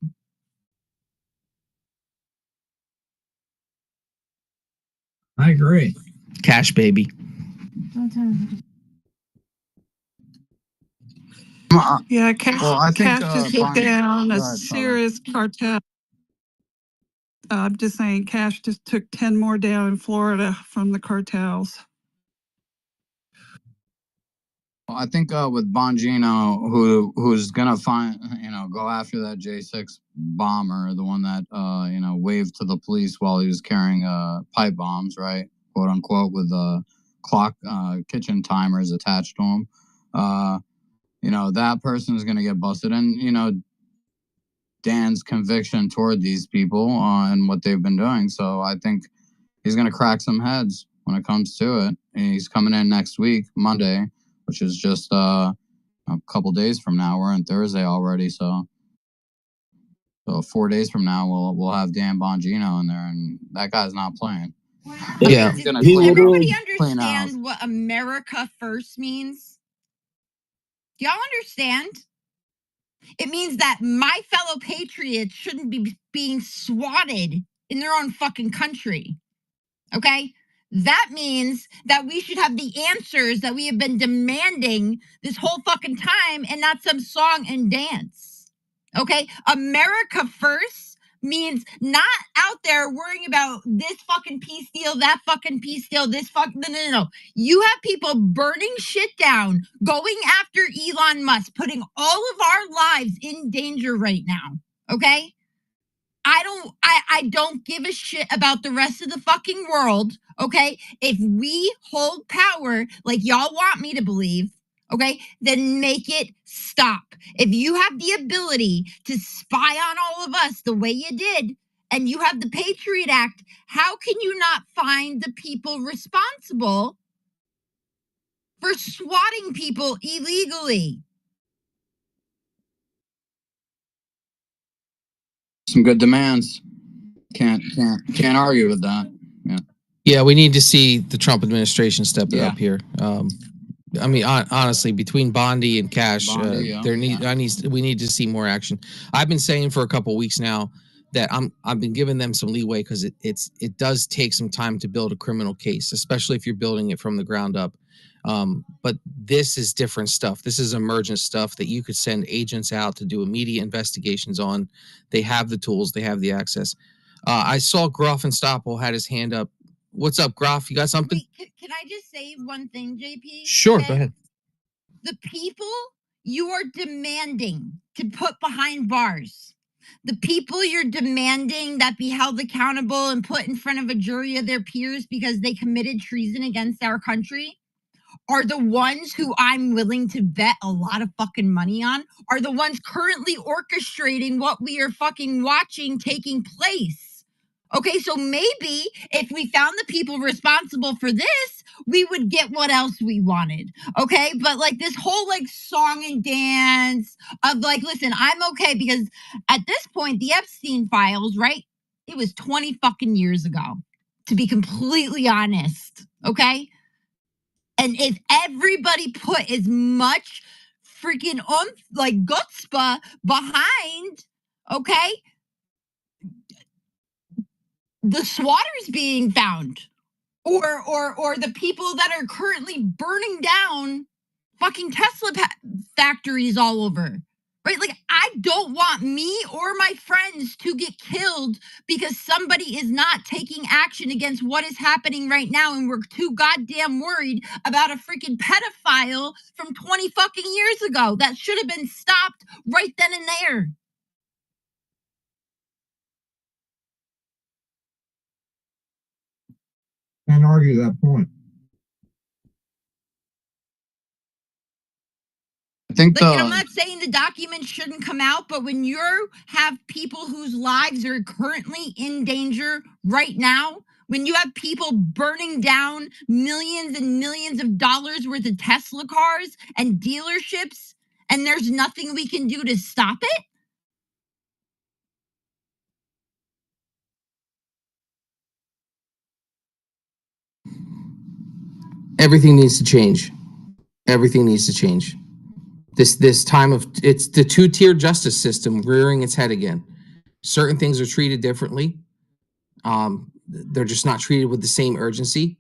[SPEAKER 1] I agree.
[SPEAKER 11] Cash, baby.
[SPEAKER 9] Yeah, cash,
[SPEAKER 4] Well, I think,
[SPEAKER 9] cash just took down a
[SPEAKER 4] go ahead,
[SPEAKER 9] serious cartel. I'm just saying, cash just took 10 more down in Florida from the cartels.
[SPEAKER 4] Well, I think with Bongino, who's gonna go after that J6 bomber, the one that waved to the police while he was carrying pipe bombs, right, quote unquote, with clock kitchen timers attached to him. That person is gonna get busted, and Dan's conviction toward these people and what they've been doing. So I think he's gonna crack some heads when it comes to it. And he's coming in next week, Monday, which is just a couple days from now. We're on Thursday already, so 4 days from now we'll have Dan Bongino in there, and that guy's not playing.
[SPEAKER 11] Yeah.
[SPEAKER 12] Does everybody understand what America First means? Do y'all understand? It means that my fellow patriots shouldn't be being swatted in their own fucking country. Okay? That means that we should have the answers that we have been demanding this whole fucking time, and not some song and dance. Okay? America First means not out there worrying about this fucking peace deal, that fucking peace deal, this fucking... No. You have people burning shit down, going after Elon Musk, putting all of our lives in danger right now. Okay? I don't give a shit about the rest of the fucking world, okay? If we hold power like y'all want me to believe, okay, then make it stop. If you have the ability to spy on all of us the way you did, and you have the Patriot Act, how can you not find the people responsible for swatting people illegally?
[SPEAKER 4] Some good demands. Can't argue with that.
[SPEAKER 11] Yeah, we need to see the Trump administration step it up here. I mean, honestly, between Bondi and Cash, we need to see more action. I've been saying for a couple of weeks now that I've been giving them some leeway, because it does take some time to build a criminal case, especially if you're building it from the ground up. But this is different stuff. This is emergent stuff that you could send agents out to do immediate investigations on. They have the tools. They have the access. I saw Groff and Stoppel had his hand up. What's up, Groff? You got something?
[SPEAKER 12] Wait, can I just say one thing, JP?
[SPEAKER 11] Sure, go ahead.
[SPEAKER 12] The people you are demanding to put behind bars, the people you're demanding that be held accountable and put in front of a jury of their peers because they committed treason against our country, are the ones who I'm willing to bet a lot of fucking money on, are the ones currently orchestrating what we are fucking watching taking place. Okay, so maybe if we found the people responsible for this, we would get what else we wanted. Okay. But like this whole like song and dance of like, listen, I'm okay because at this point, the Epstein files, right? It was 20 fucking years ago, to be completely honest. Okay. And if everybody put as much freaking like gutzpah behind, okay, the swatters being found, or the people that are currently burning down fucking Tesla factories all over. Right? Like, I don't want me or my friends to get killed because somebody is not taking action against what is happening right now. And we're too goddamn worried about a freaking pedophile from 20 fucking years ago that should have been stopped right then and there.
[SPEAKER 1] Can't argue that point.
[SPEAKER 4] I think
[SPEAKER 12] Like, and I'm not saying the document shouldn't come out, but when you have people whose lives are currently in danger right now, when you have people burning down millions and millions of dollars worth of Tesla cars and dealerships, and there's nothing we can do to stop it?
[SPEAKER 11] Everything needs to change. Everything needs to change. This time of, it's the two-tier justice system rearing its head again. Certain things are treated differently. They're just not treated with the same urgency.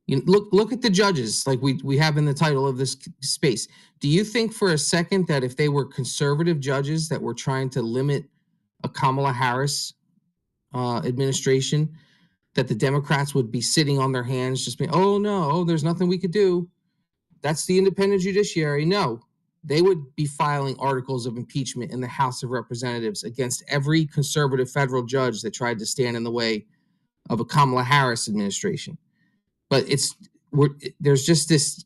[SPEAKER 11] You look at the judges, like we have in the title of this space. Do you think for a second that if they were conservative judges that were trying to limit a Kamala Harris administration, that the Democrats would be sitting on their hands just being, oh no, there's nothing we could do? That's the independent judiciary. No, they would be filing articles of impeachment in the House of Representatives against every conservative federal judge that tried to stand in the way of a Kamala Harris administration. But there's just this,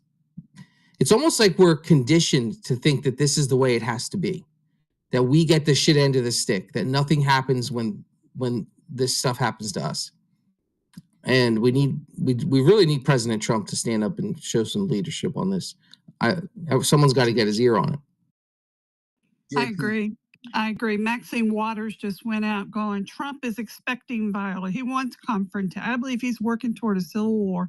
[SPEAKER 11] it's almost like we're conditioned to think that this is the way it has to be, that we get the shit end of the stick, that nothing happens when this stuff happens to us. And we really need President Trump to stand up and show some leadership on this. Someone's got to get his ear on it.
[SPEAKER 9] I agree. Maxine Waters just went out going, Trump is expecting violence. He wants confrontation. I believe he's working toward a civil war.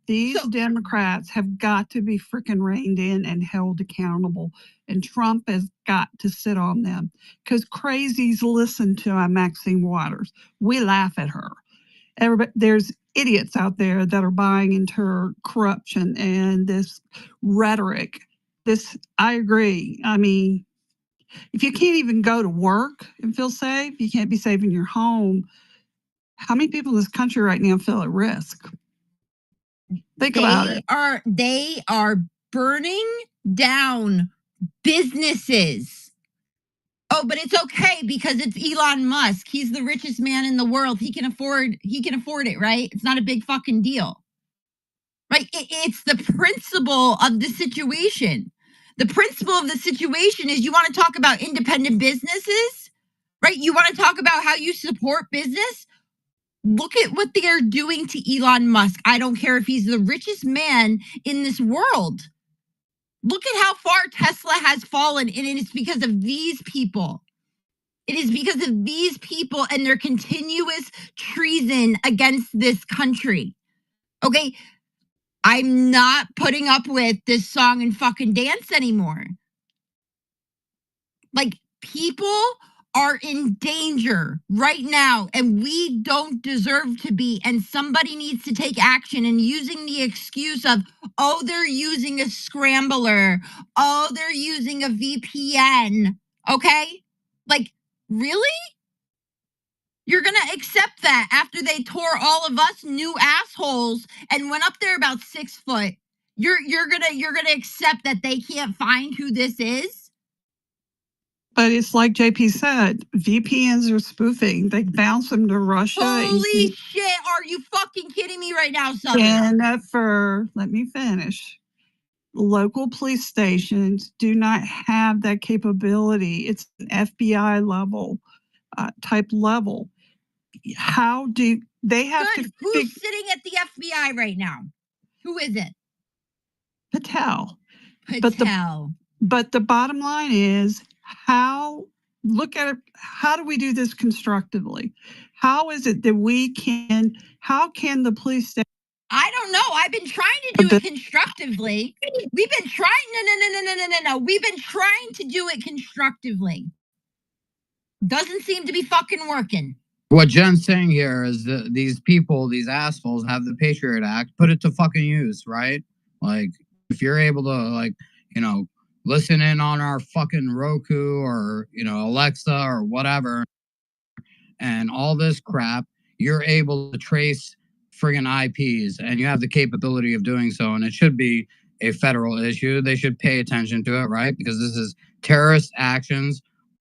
[SPEAKER 9] These Democrats have got to be freaking reined in and held accountable. And Trump has got to sit on them because crazies listen to Maxine Waters. We laugh at her. Everybody, there's idiots out there that are buying into her corruption and this rhetoric. I agree. I mean, if you can't even go to work and feel safe, you can't be safe in your home. How many people in this country right now feel at risk? Think about it.
[SPEAKER 12] They are burning down businesses. Oh, but it's okay because it's Elon Musk. He's the richest man in the world. He can afford it, right? It's not a big fucking deal. Right? It's the principle of the situation. The principle of the situation is you want to talk about independent businesses, right? You want to talk about how you support business? Look at what they are doing to Elon Musk. I don't care if he's the richest man in this world. Look at how far Tesla has fallen, and it is because of these people. It is because of these people and their continuous treason against this country. Okay? I'm not putting up with this song and fucking dance anymore. Like, people are in danger right now, and we don't deserve to be. And somebody needs to take action. And using the excuse of, oh, they're using a scrambler. Oh, they're using a VPN. Okay? Like, really? You're going to accept that after they tore all of us new assholes and went up there about 6 foot. You're going to accept that they can't find who this is?
[SPEAKER 9] But it's like JP said, VPNs are spoofing. They bounce them to Russia.
[SPEAKER 12] Holy shit. Are you fucking kidding me right now, Southern?
[SPEAKER 9] And let me finish. Local police stations do not have that capability. It's an FBI level type level. How do they have to?
[SPEAKER 12] Who's sitting at the FBI right now? Who is it?
[SPEAKER 9] Patel.
[SPEAKER 12] Patel.
[SPEAKER 9] But the bottom line is look at it. How do we do this constructively? How is it that how can the police state?
[SPEAKER 12] I don't know. I've been trying to do it constructively. We've been trying. No. We've been trying to do it constructively. Doesn't seem to be fucking working.
[SPEAKER 4] What Jen's saying here is that these people, these assholes, have the Patriot Act. Put it to fucking use, right? Like, if you're able to, like, listen in on our fucking Roku or, Alexa or whatever, and all this crap, you're able to trace friggin' IPs, and you have the capability of doing so, and it should be a federal issue. They should pay attention to it, right? Because this is terrorist actions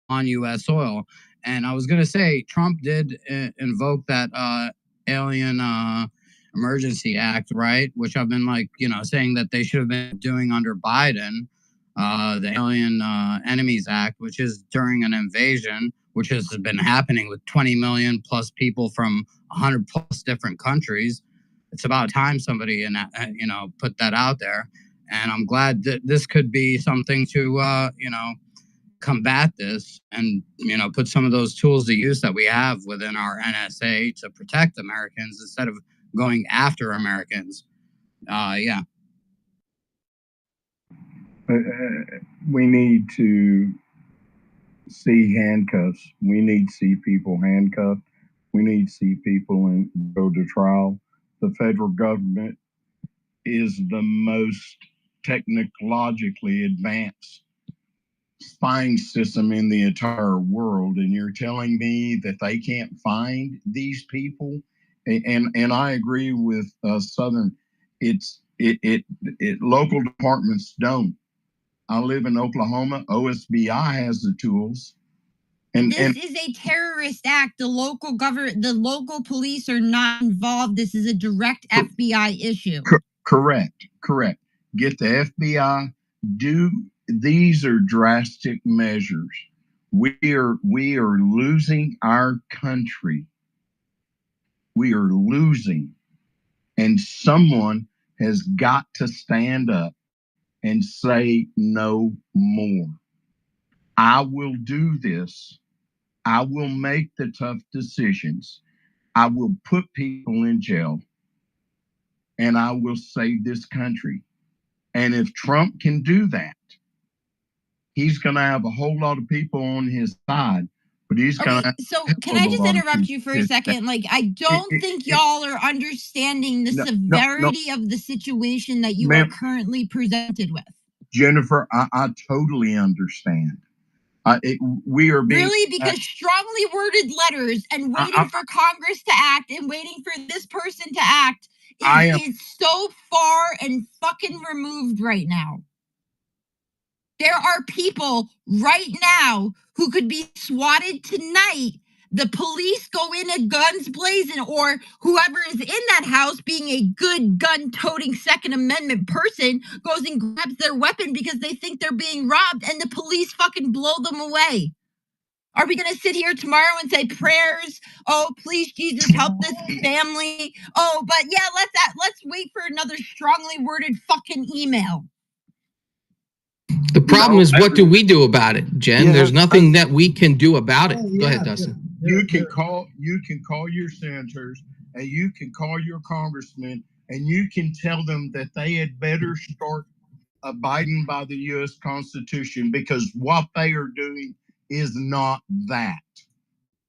[SPEAKER 4] on U.S. soil. And I was going to say, Trump did invoke that Alien Emergency Act, right? Which I've been saying that they should have been doing under Biden, the Alien Enemies Act, which is during an invasion, which has been happening with 20 million plus people from 100 plus different countries. It's about time somebody, put that out there. And I'm glad that this could be something to, combat this and, put some of those tools to use that we have within our NSA to protect Americans instead of going after Americans. Yeah.
[SPEAKER 13] We need to see handcuffs. We need to see people handcuffed. We need to see people go to trial. The federal government is the most technologically advanced spying system in the entire world, and you're telling me that they can't find these people? And I agree with Southern. Local departments don't. I live in Oklahoma. OSBI has the tools.
[SPEAKER 12] This is a terrorist act. The local police are not involved. This is a direct FBI issue.
[SPEAKER 13] Correct. Get the FBI. These are drastic measures. We are losing our country. We are losing. And someone has got to stand up and say no more. I will do this. I will make the tough decisions. I will put people in jail. And I will save this country. And if Trump can do that, he's going to have a whole lot of people on his side. But he's going to.
[SPEAKER 12] So can I just interrupt you for a second? I don't think y'all are understanding the severity of the situation that you are currently presented with.
[SPEAKER 13] Jennifer, I totally understand. We are being
[SPEAKER 12] really, because strongly worded letters and waiting for Congress to act and waiting for this person to act is so far and fucking removed right now. There are people right now who could be swatted tonight. The police go in at guns blazing, or whoever is in that house, being a good gun-toting Second Amendment person, goes and grabs their weapon because they think they're being robbed, and the police fucking blow them away. Are we going to sit here tomorrow and say prayers? Oh, please, Jesus, help this family. Oh, but yeah, let's wait for another strongly worded fucking email.
[SPEAKER 11] The problem is, what do we do about it, Jen? Yeah, there's nothing that we can do about it. Go ahead, Dustin.
[SPEAKER 13] You can call your senators, and you can call your congressmen, and you can tell them that they had better start abiding by the U.S. Constitution, because what they are doing is not that.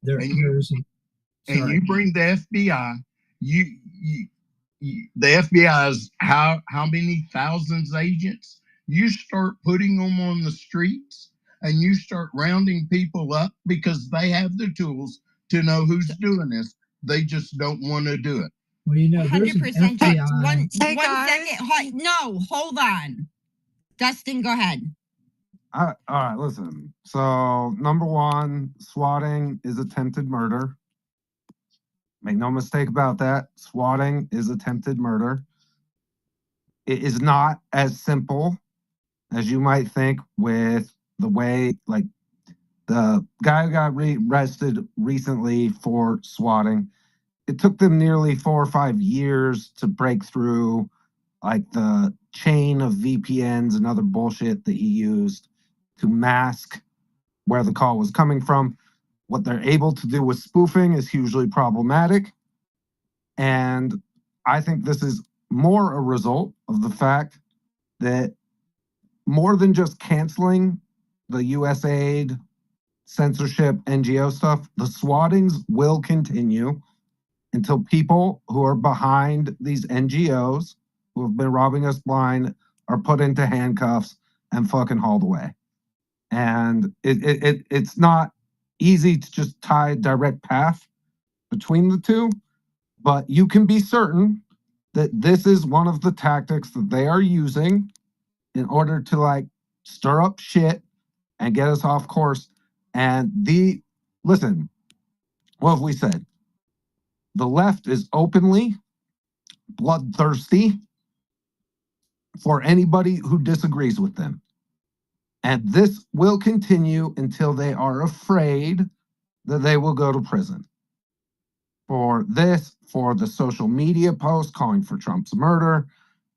[SPEAKER 13] And you bring the FBI. The FBI is how many thousands of agents? You start putting them on the streets and you start rounding people up because they have the tools to know who's doing this. They just don't want to do it.
[SPEAKER 1] Well,
[SPEAKER 12] 100%. One second. No, hold on. Dustin, go ahead.
[SPEAKER 14] All right, listen. So, number one, swatting is attempted murder. Make no mistake about that. Swatting is attempted murder. It is not as simple as you might think, with the way, the guy who got arrested recently for swatting. It took them nearly 4 or 5 years to break through like the chain of VPNs and other bullshit that he used to mask where the call was coming from. What they're able to do with spoofing is hugely problematic. And I think this is more a result of the fact that more than just canceling the USAID censorship NGO stuff, the swattings will continue until people who are behind these NGOs who have been robbing us blind are put into handcuffs and fucking hauled away. And it's not easy to just tie a direct path between the two, but you can be certain that this is one of the tactics that they are using in order to like stir up shit and get us off course. And listen, what have we said? The left is openly bloodthirsty for anybody who disagrees with them. And this will continue until they are afraid that they will go to prison. For this, for the social media post calling for Trump's murder,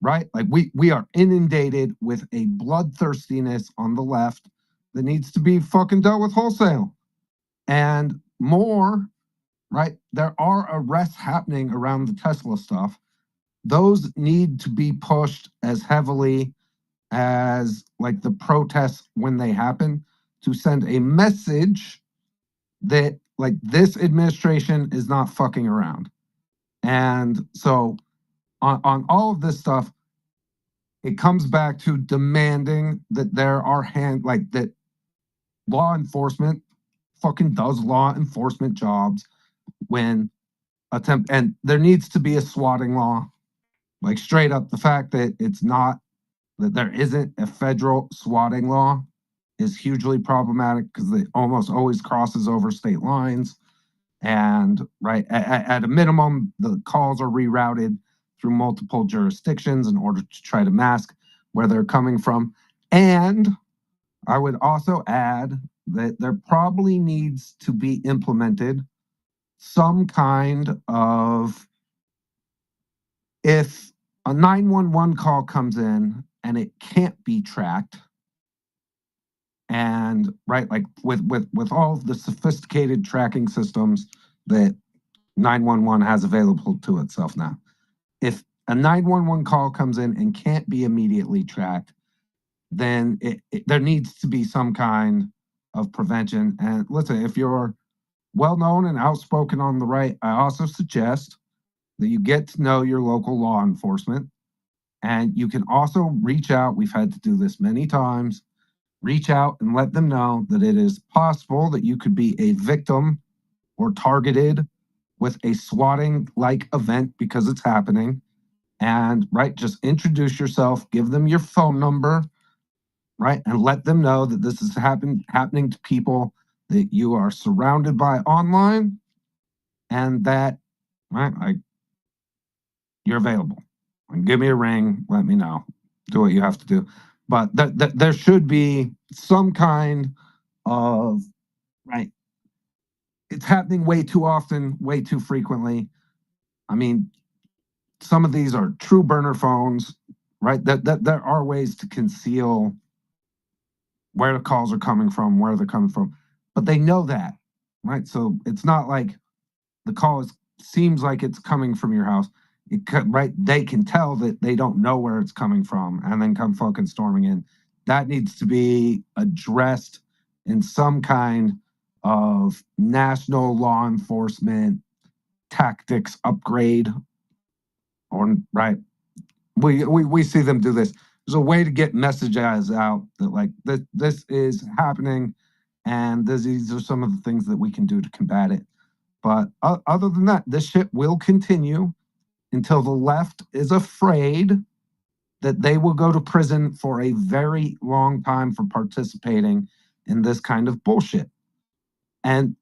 [SPEAKER 14] right? Like we are inundated with a bloodthirstiness on the left that needs to be fucking dealt with wholesale. And more, right? There are arrests happening around the Tesla stuff. Those need to be pushed as heavily as like the protests when they happen, to send a message that like this administration is not fucking around. And so on all of this stuff, it comes back to demanding that there are that law enforcement fucking does law enforcement jobs when and there needs to be a swatting law. Like straight up, the fact that that there isn't a federal swatting law is hugely problematic because it almost always crosses over state lines. And right at a minimum, the calls are rerouted through multiple jurisdictions in order to try to mask where they're coming from. And I would also add that there probably needs to be implemented some kind of, if a 911 call comes in and it can't be tracked, and right, like with all of the sophisticated tracking systems that 911 has available to itself now, if a 911 call comes in and can't be immediately tracked, then there needs to be some kind of prevention. And listen, if you're well known and outspoken on the right, I also suggest that you get to know your local law enforcement. And you can also reach out. We've had to do this many times. Reach out and let them know that it is possible that you could be a victim or targeted with a swatting like event because it's happening. And right, just introduce yourself, give them your phone number, right, and let them know that this is happening to people that you are surrounded by online, and that right, like you're available. And give me a ring, let me know, do what you have to do. But there should be some kind of right. It's happening way too often, way too frequently. I mean, some of these are true burner phones, right? That there are ways to conceal where the calls are coming from, where they're coming from, but they know that, right? So it's not like the call seems like it's coming from your house. Right? They can tell that they don't know where it's coming from and then come fucking storming in. That needs to be addressed in some kind of national law enforcement tactics upgrade. Or right, we see them do this. There's a way to get messages out that like this is happening, and these are some of the things that we can do to combat it. But other than that, this shit will continue until the left is afraid that they will go to prison for a very long time for participating in this kind of bullshit. And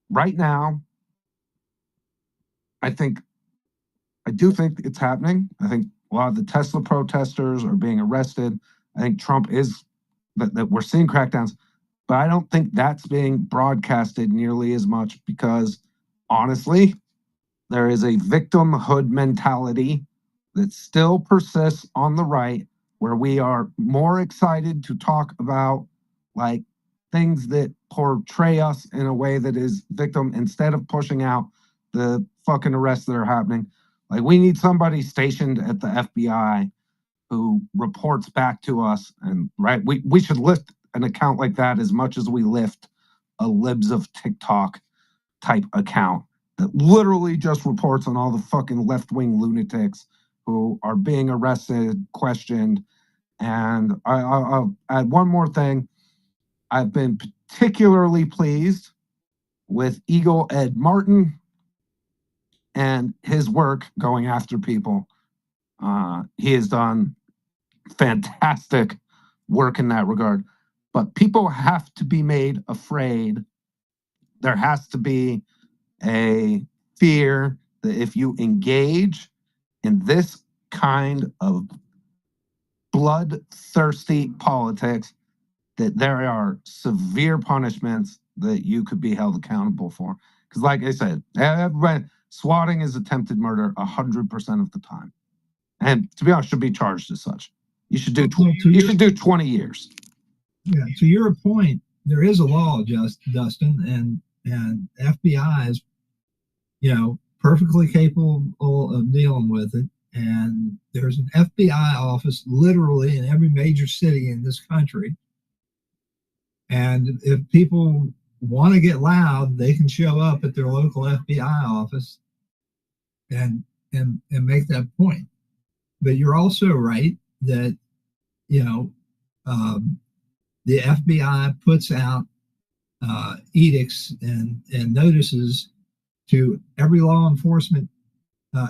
[SPEAKER 14] right now, I do think it's happening. I think a lot of the Tesla protesters are being arrested. I think Trump is, that we're seeing crackdowns, but I don't think that's being broadcasted nearly as much because honestly, there is a victimhood mentality that still persists on the right, where we are more excited to talk about like things that portray us in a way that is victim instead of pushing out the fucking arrests that are happening. Like, we need somebody stationed at the FBI who reports back to us, and right, we should lift an account like that as much as we lift a Libs of TikTok type account that literally just reports on all the fucking left-wing lunatics who are being arrested, questioned. And I'll add one more thing. I've been particularly pleased with Eagle Ed Martin and his work going after people. He has done fantastic work in that regard. But people have to be made afraid. There has to be a fear that if you engage in this kind of bloodthirsty politics, that there are severe punishments that you could be held accountable for. Because, like I said, everybody, swatting is attempted murder 100% of the time, and to be honest, should be charged as such. You should do 20 years.
[SPEAKER 1] Yeah, to your point, there is a law, Dustin, and FBI is, perfectly capable of dealing with it. And there's an FBI office literally in every major city in this country. And if people want to get loud, they can show up at their local FBI office and make that point. But you're also right that, the FBI puts out edicts and notices to every law enforcement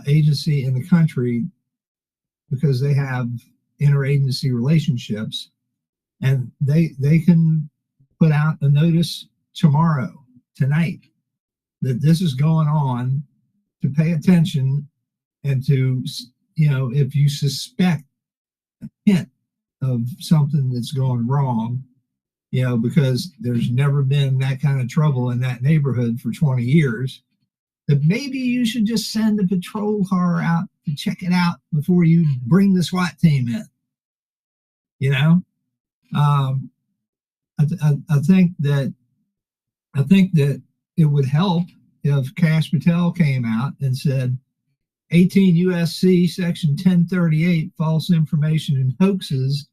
[SPEAKER 1] agency in the country because they have interagency relationships, and they can put out a notice tonight, that this is going on, to pay attention, and to, if you suspect a hint of something that's going wrong, because there's never been that kind of trouble in that neighborhood for 20 years, that maybe you should just send a patrol car out to check it out before you bring the SWAT team in. I think that it would help if Kash Patel came out and said 18 USC section 1038, false information and hoaxes,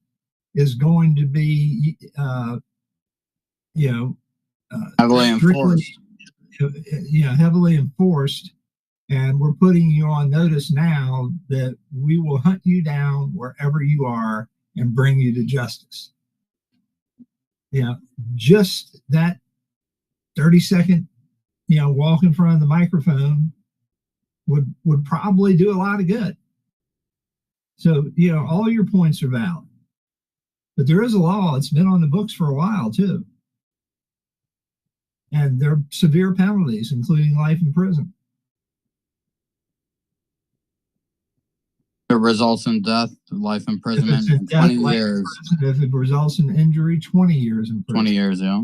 [SPEAKER 1] is going to be
[SPEAKER 4] heavily enforced.
[SPEAKER 1] Heavily enforced, and we're putting you on notice now that we will hunt you down wherever you are and bring you to justice. Just that 30-second, walk in front of the microphone would probably do a lot of good. So, all your points are valid. But there is a law. It's been on the books for a while, too. And there are severe penalties, including life in prison.
[SPEAKER 4] It results in death, life imprisonment, and 20 years.
[SPEAKER 1] If it results in injury, 20 years in prison.
[SPEAKER 4] 20 years, yeah.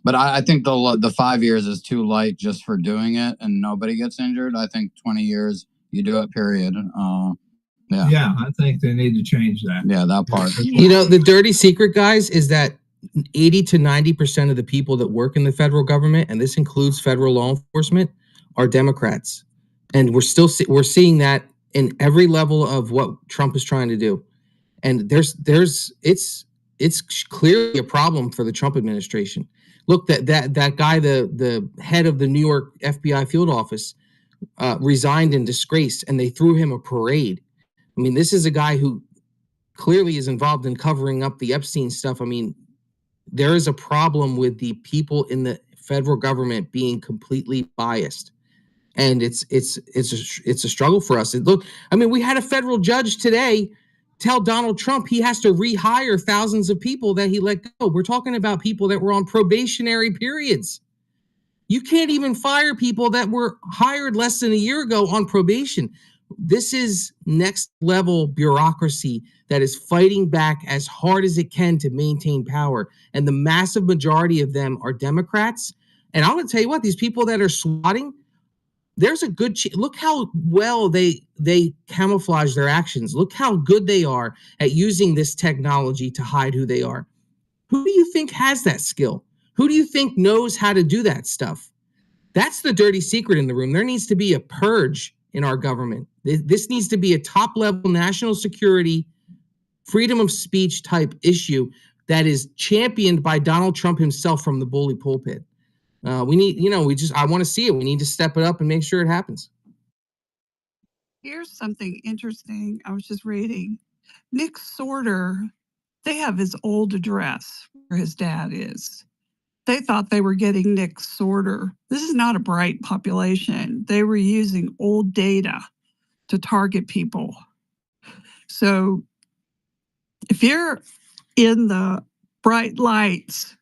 [SPEAKER 4] But I think the 5 years is too light just for doing it and nobody gets injured. I think 20 years, you do it, period.
[SPEAKER 1] Yeah, I think they need to change that.
[SPEAKER 4] Yeah, that part.
[SPEAKER 11] The dirty secret, guys, is that 80 to 90% of the people that work in the federal government, and this includes federal law enforcement, are Democrats. And we're seeing that in every level of what Trump is trying to do. And it's clearly a problem for the Trump administration. Look, that guy, the head of the New York FBI field office, resigned in disgrace, and they threw him a parade. I mean, this is a guy who clearly is involved in covering up the Epstein stuff. I mean, there is a problem with the people in the federal government being completely biased, and it's a struggle for us. Look, I mean, we had a federal judge today tell Donald Trump he has to rehire thousands of people that he let go. We're talking about people that were on probationary periods. You can't even fire people that were hired less than a year ago on probation. This is next level bureaucracy that is fighting back as hard as it can to maintain power. And the massive majority of them are Democrats. And I'm going to tell you what, these people that are swatting there's a good look how well they camouflage their actions. Look how good they are at using this technology to hide who they are. Who do you think has that skill? Who do you think knows how to do that stuff? That's the dirty secret in the room. There needs to be a purge in our government. This needs to be a top-level national security, freedom of speech type issue that is championed by Donald Trump himself from the bully pulpit. We need, I want to see it. We need to step it up and make sure it happens.
[SPEAKER 9] Here's something interesting. I was just reading. Nick Sorter, they have his old address where his dad is. They thought they were getting Nick Sorter. This is not a bright population. They were using old data to target people. So if you're in the bright lights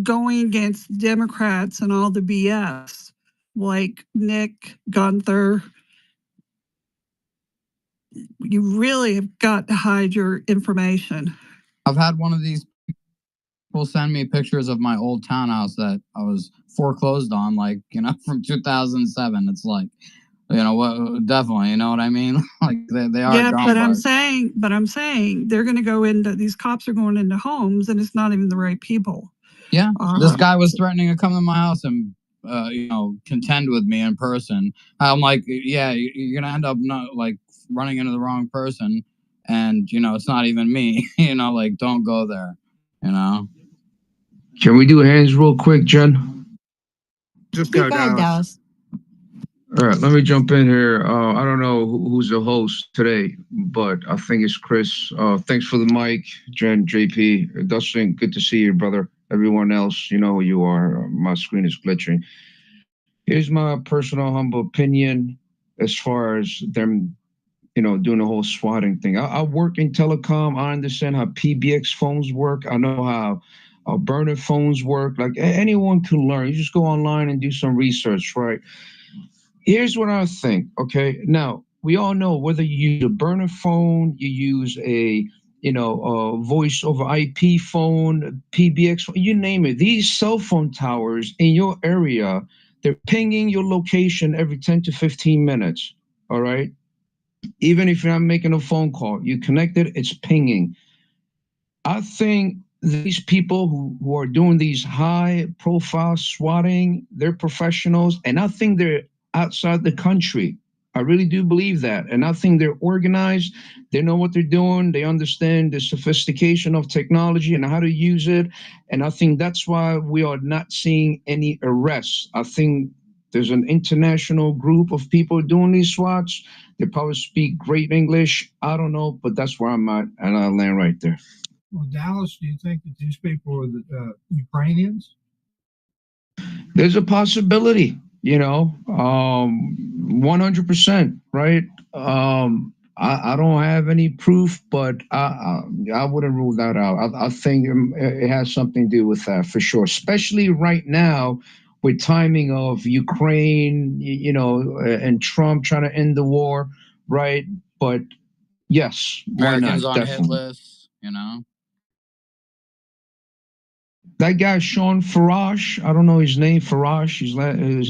[SPEAKER 9] going against Democrats and all the BS, like Nick, Gunther, you really have got to hide your information.
[SPEAKER 4] I've had one of these people send me pictures of my old townhouse that I was foreclosed on, from 2007. It's like, what? Definitely, you know what I mean? Like they are.
[SPEAKER 9] Yeah, but I'm saying they're going to go into, these cops are going into homes, and it's not even the right people.
[SPEAKER 4] Yeah, this guy was threatening to come to my house and contend with me in person. I'm like, yeah, you're gonna end up running into the wrong person, and it's not even me. Don't go there.
[SPEAKER 15] Can we do hands real quick, Jen?
[SPEAKER 12] Just go, Dallas.
[SPEAKER 15] All right, let me jump in here. I don't know who's the host today, but I think it's Chris. Thanks for the mic, Jen, JP. Dustin, good to see you, brother. Everyone else, you know who you are. My screen is glitching. Here's my personal humble opinion as far as them, doing the whole swatting thing. I work in telecom. I understand how PBX phones work. I know how burner phones work. Like anyone can learn. You just go online and do some research, right? Here's what I think, okay? Now, we all know whether you use a burner phone, you use a voice over IP phone, PBX phone, you name it. These cell phone towers in your area, they're pinging your location every 10 to 15 minutes, all right? Even if you're not making a phone call, you connected, it's pinging. I think these people who are doing these high profile swatting, they're professionals, and I think they're outside the country. I really do believe that. And I think they're organized. They know what they're doing. They understand the sophistication of technology and how to use it. And I think that's why we are not seeing any arrests. I think there's an international group of people doing these swats. They probably speak great English. I don't know, but that's where I'm at. And I'll land right there.
[SPEAKER 1] Well, Dallas, do you think that these people are the Ukrainians?
[SPEAKER 15] There's a possibility, 100%, right? I don't have any proof, but I wouldn't rule that out. I think it has something to do with that for sure, especially right now with timing of Ukraine, and Trump trying to end the war, right? But yes,
[SPEAKER 4] Americans on
[SPEAKER 15] definitely.
[SPEAKER 4] hit lists,
[SPEAKER 15] That guy, Sean Farage, I don't know his name, Farage. His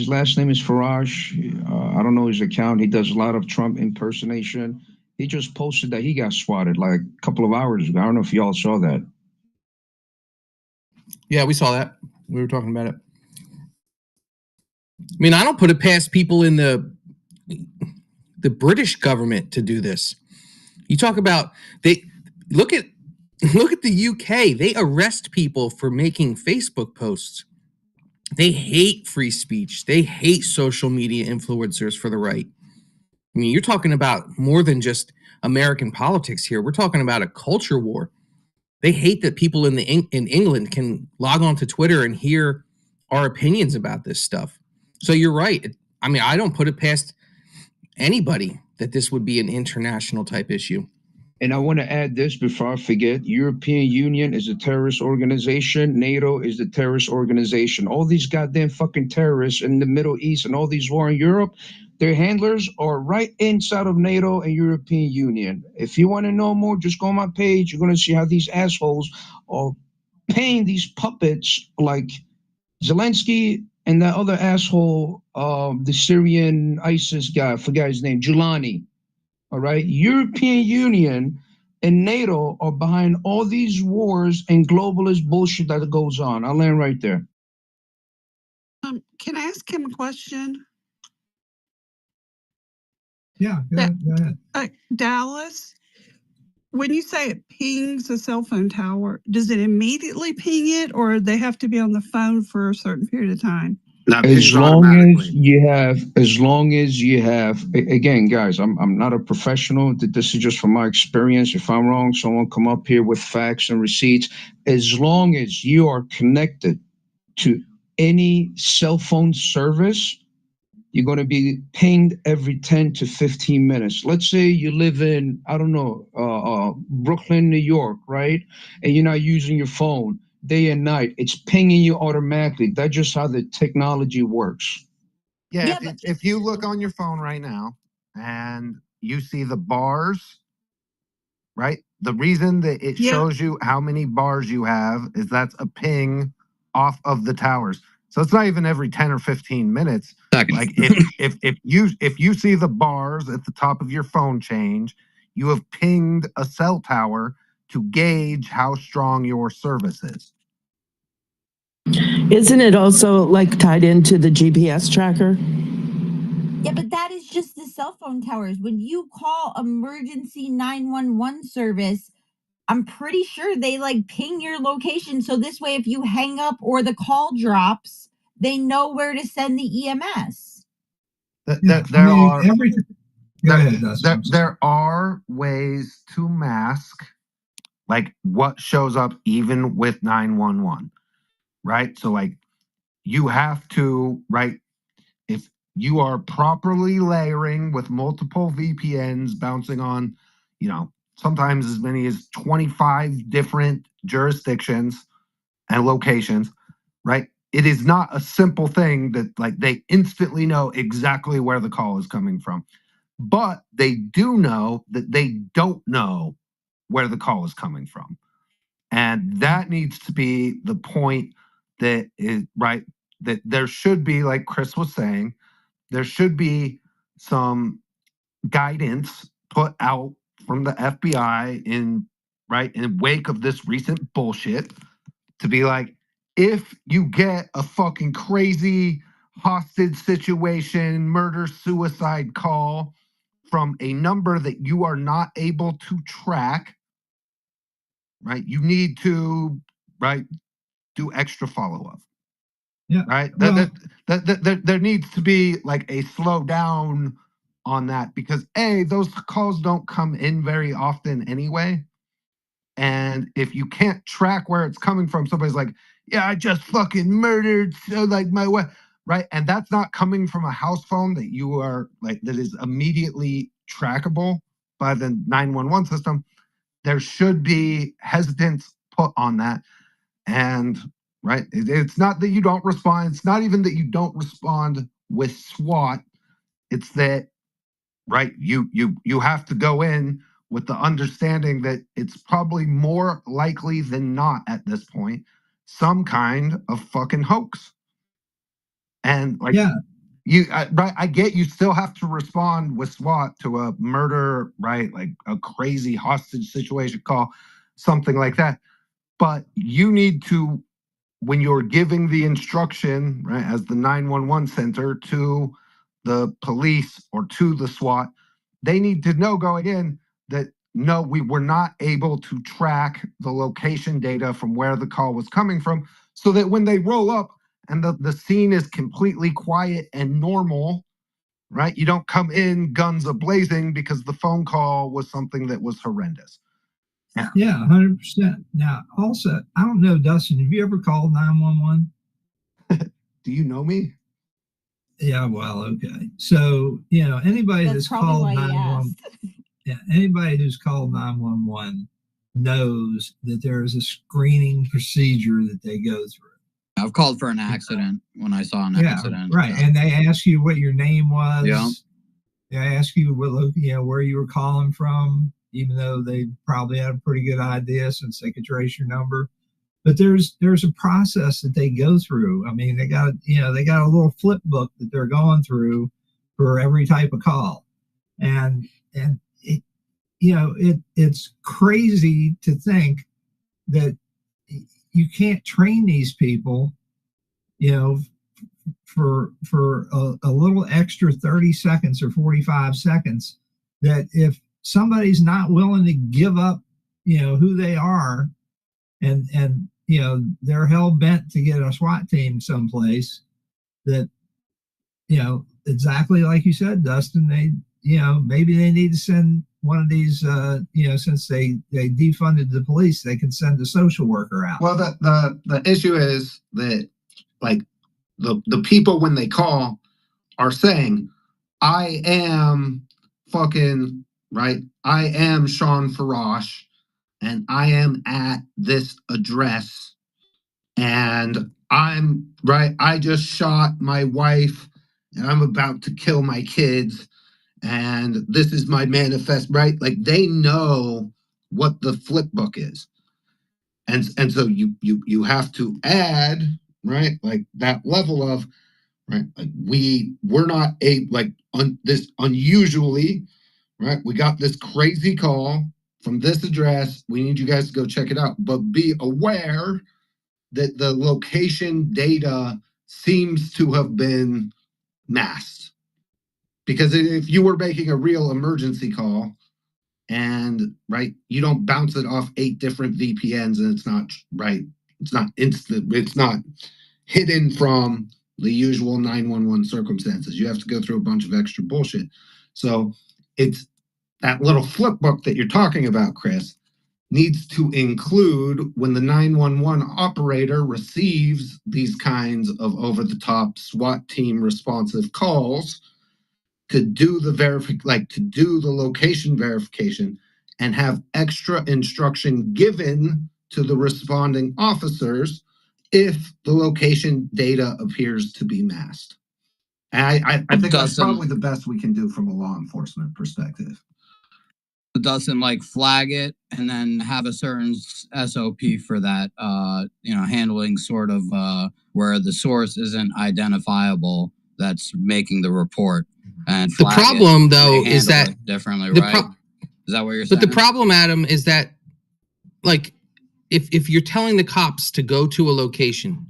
[SPEAKER 15] last name is Farage. I don't know his account. He does a lot of Trump impersonation. He just posted that he got swatted like a couple of hours ago. I don't know if y'all saw that.
[SPEAKER 11] Yeah, we saw that. We were talking about it. I mean, I don't put it past people in the British government to do this. You talk about look at the UK. They arrest people for making Facebook posts. They hate free speech. They hate social media influencers for the right. I mean, you're talking about more than just American politics here. We're talking about a culture war. They hate that people in England can log on to Twitter and hear our opinions about this stuff. So you're right. I mean, I don't put it past anybody that this would be an international type issue.
[SPEAKER 15] And I want to add this before I forget. European Union is a terrorist organization. NATO is a terrorist organization. All these goddamn fucking terrorists in the Middle East and all these war in Europe, their handlers are right inside of NATO and European Union. If you want to know more, just go on my page. You're going to see how these assholes are paying these puppets like Zelensky and that other asshole, the Syrian ISIS guy, I forgot his name, Julani. All right, European Union and NATO are behind all these wars and globalist bullshit that goes on. I'll land right there.
[SPEAKER 9] Can I ask him a question?
[SPEAKER 1] Yeah, go ahead.
[SPEAKER 9] Dallas, when you say it pings a cell phone tower, does it immediately ping it, or they have to be on the phone for a certain period of time?
[SPEAKER 15] As long as you have, again, guys, I'm not a professional. This is just from my experience. If I'm wrong, someone come up here with facts and receipts. As long as you are connected to any cell phone service, you're going to be pinged every 10 to 15 minutes. Let's say you live in, I don't know, Brooklyn, New York, right? And you're not using your phone day and night. It's pinging you automatically. That's just how the technology works.
[SPEAKER 14] Yeah, if you look on your phone right now and you see the bars, right? The reason that it shows you how many bars you have is that's a ping off of the towers. So it's not even every 10 or 15 minutes. Like if you see the bars at the top of your phone change, you have pinged a cell tower to gauge how strong your service is.
[SPEAKER 16] Isn't it also like tied into the GPS tracker?
[SPEAKER 12] Yeah, but that is just the cell phone towers. When you call emergency 911 service, I'm pretty sure they like ping your location. So this way, if you hang up or the call drops, they know where to send the EMS.
[SPEAKER 14] There are ways to mask like what shows up even with 911, right? So like you have to, right? If you are properly layering with multiple VPNs bouncing on, sometimes as many as 25 different jurisdictions and locations, right? It is not a simple thing that like they instantly know exactly where the call is coming from. But they do know that they don't know where the call is coming from. And that needs to be the point that is right, that there should be, like Chris was saying, there should be some guidance put out from the FBI in wake of this recent bullshit to be like, if you get a fucking crazy hostage situation, murder, suicide call from a number that you are not able to track, right? You need to, do extra follow-up.
[SPEAKER 1] Yeah.
[SPEAKER 14] Right. There needs to be like a slow down on that because those calls don't come in very often anyway. And if you can't track where it's coming from, somebody's like, yeah, I just fucking murdered like my wife. Right. And that's not coming from a house phone that you are like that is immediately trackable by the 911 system. There should be hesitance put on that. And right, it's not that you don't respond. It's not even that you don't respond with SWAT. It's that you have to go in with the understanding that it's probably more likely than not at this point some kind of fucking hoax. And like I get you still have to respond with SWAT to a murder, right? Like a crazy hostage situation call, something like that. But you need to, when you're giving the instruction, right, as the 911 center to the police or to the SWAT, they need to know going in that no, we were not able to track the location data from where the call was coming from, so that when they roll up and the scene is completely quiet and normal, right, you don't come in guns a-blazing because the phone call was something that was horrendous.
[SPEAKER 1] Yeah, 100%. Now, also, I don't know, Dustin, have you ever called 911?
[SPEAKER 14] Do you know me?
[SPEAKER 1] Yeah, well, okay. So, anybody that's called 911, anybody who's called 911 knows that there is a screening procedure that they go through.
[SPEAKER 4] I've called for an accident when I saw an accident.
[SPEAKER 1] Right. And they ask you what your name was.
[SPEAKER 4] Yeah.
[SPEAKER 1] They ask you where you were calling from, even though they probably had a pretty good idea since they could trace your number. but there's a process that they go through. I mean, they got a little flip book that they're going through for every type of call, and it, it's crazy to think that you can't train these people, for a little extra 30 seconds or 45 seconds, that if somebody's not willing to give up, who they are, and they're hell bent to get a SWAT team someplace, that, exactly like you said, Dustin, they, maybe they need to send one of these, since they defunded the police, they can send a social worker out.
[SPEAKER 17] Well, the issue is that, like, the people, when they call, are saying, I am fucking, right? I am Sean Farash, and I am at this address, and I'm, right, I just shot my wife, and I'm about to kill my kids, and this is my manifest, right? Like, they know what the flip book is. And so you have to add, right, like that level of, right, like we're not this unusually, right, we got this crazy call from this address, we need you guys to go check it out, but be aware that the location data seems to have been masked. Because if you were making a real emergency call, and, right, you don't bounce it off 8 different VPNs, and it's not, right, it's not instant, it's not hidden from the usual 911 circumstances. You have to go through a bunch of extra bullshit. So it's that little flip book that you're talking about, Chris, needs to include, when the 911 operator receives these kinds of over-the-top SWAT team responsive calls, to do the location verification, and have extra instruction given to the responding officers if the location data appears to be masked. And I think that's probably the best we can do from a law enforcement perspective.
[SPEAKER 4] It doesn't flag it and then have a certain SOP for that, handling sort of where the source isn't identifiable that's making the report. And
[SPEAKER 11] the problem, though, is that
[SPEAKER 4] differently, right? Is that what you're saying?
[SPEAKER 11] But the problem, Adam, is that, like, if you're telling the cops to go to a location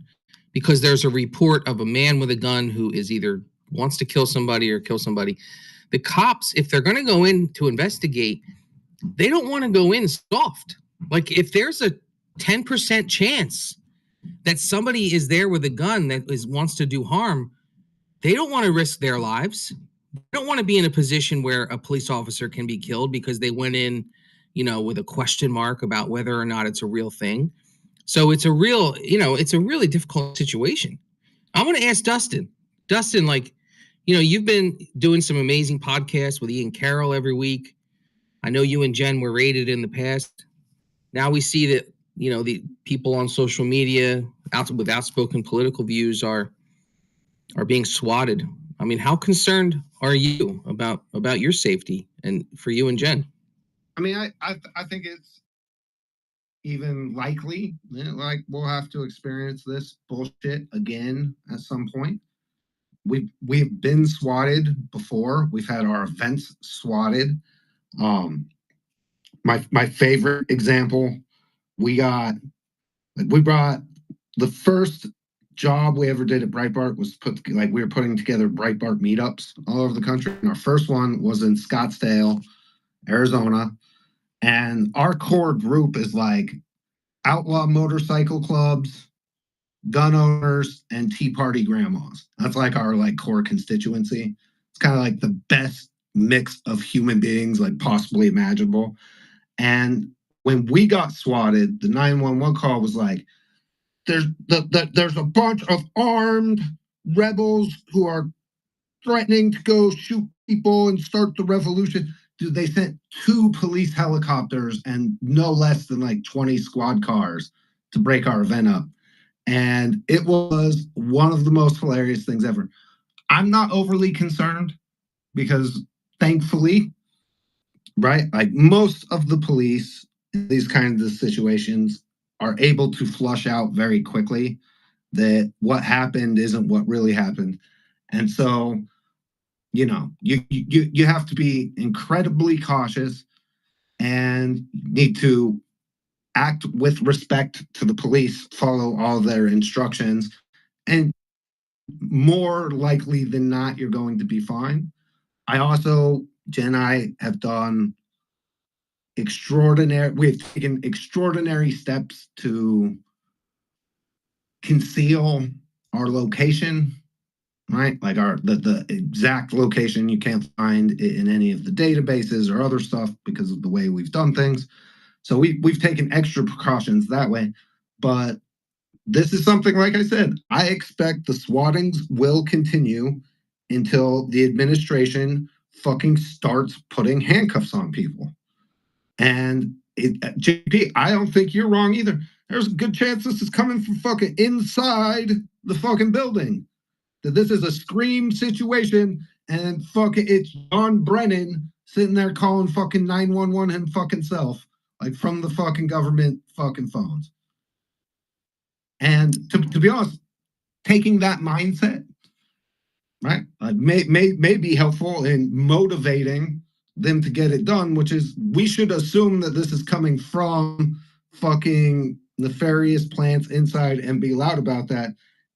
[SPEAKER 11] because there's a report of a man with a gun who is either wants to kill somebody or kill somebody, the cops, if they're going to go in to investigate, they don't want to go in soft. Like, if there's a 10% chance that somebody is there with a gun that wants to do harm, they don't want to risk their lives. They don't want to be in a position where a police officer can be killed because they went in, with a question mark about whether or not it's a real thing. So it's a real, it's a really difficult situation. I want to ask Dustin. Dustin, you've been doing some amazing podcasts with Ian Carroll every week. I know you and Jen were rated in the past. Now we see that, the people on social media with outspoken political views are being swatted. I mean, how concerned are you about your safety and for you and Jen?
[SPEAKER 17] I mean, I think it's even likely, like, we'll have to experience this bullshit again at some point. We've been swatted before. We've had our events swatted. My favorite example, we brought the first job we ever did at Breitbart was we were putting together Breitbart meetups all over the country. And our first one was in Scottsdale, Arizona. And our core group is like outlaw motorcycle clubs, gun owners, and Tea Party grandmas. That's like our core constituency. It's kind of like the best mix of human beings possibly imaginable. And when we got swatted, the 911 call was like, there's a bunch of armed rebels who are threatening to go shoot people and start the revolution. Dude, they sent 2 police helicopters and no less than 20 squad cars to break our event up. And it was one of the most hilarious things ever. I'm not overly concerned because, thankfully, right, most of the police in these kinds of situations are able to flush out very quickly that what happened isn't what really happened. And so, you know, you have to be incredibly cautious and need to act with respect to the police, follow all their instructions, and more likely than not, you're going to be fine. I also, Jen and I have done we've taken extraordinary steps to conceal our location, right? Like the exact location you can't find in any of the databases or other stuff because of the way we've done things. So we've taken extra precautions that way. But this is something, like I said, I expect the swattings will continue until the administration fucking starts putting handcuffs on people. And JP, I don't think you're wrong either. There's a good chance this is coming from fucking inside the fucking building. That this is a scream situation and fucking it's John Brennan sitting there calling fucking 911 him fucking self, like from the fucking government fucking phones. And to be honest, taking that mindset, right, may be helpful in motivating them to get it done, which is we should assume that this is coming from fucking nefarious plants inside and be loud about that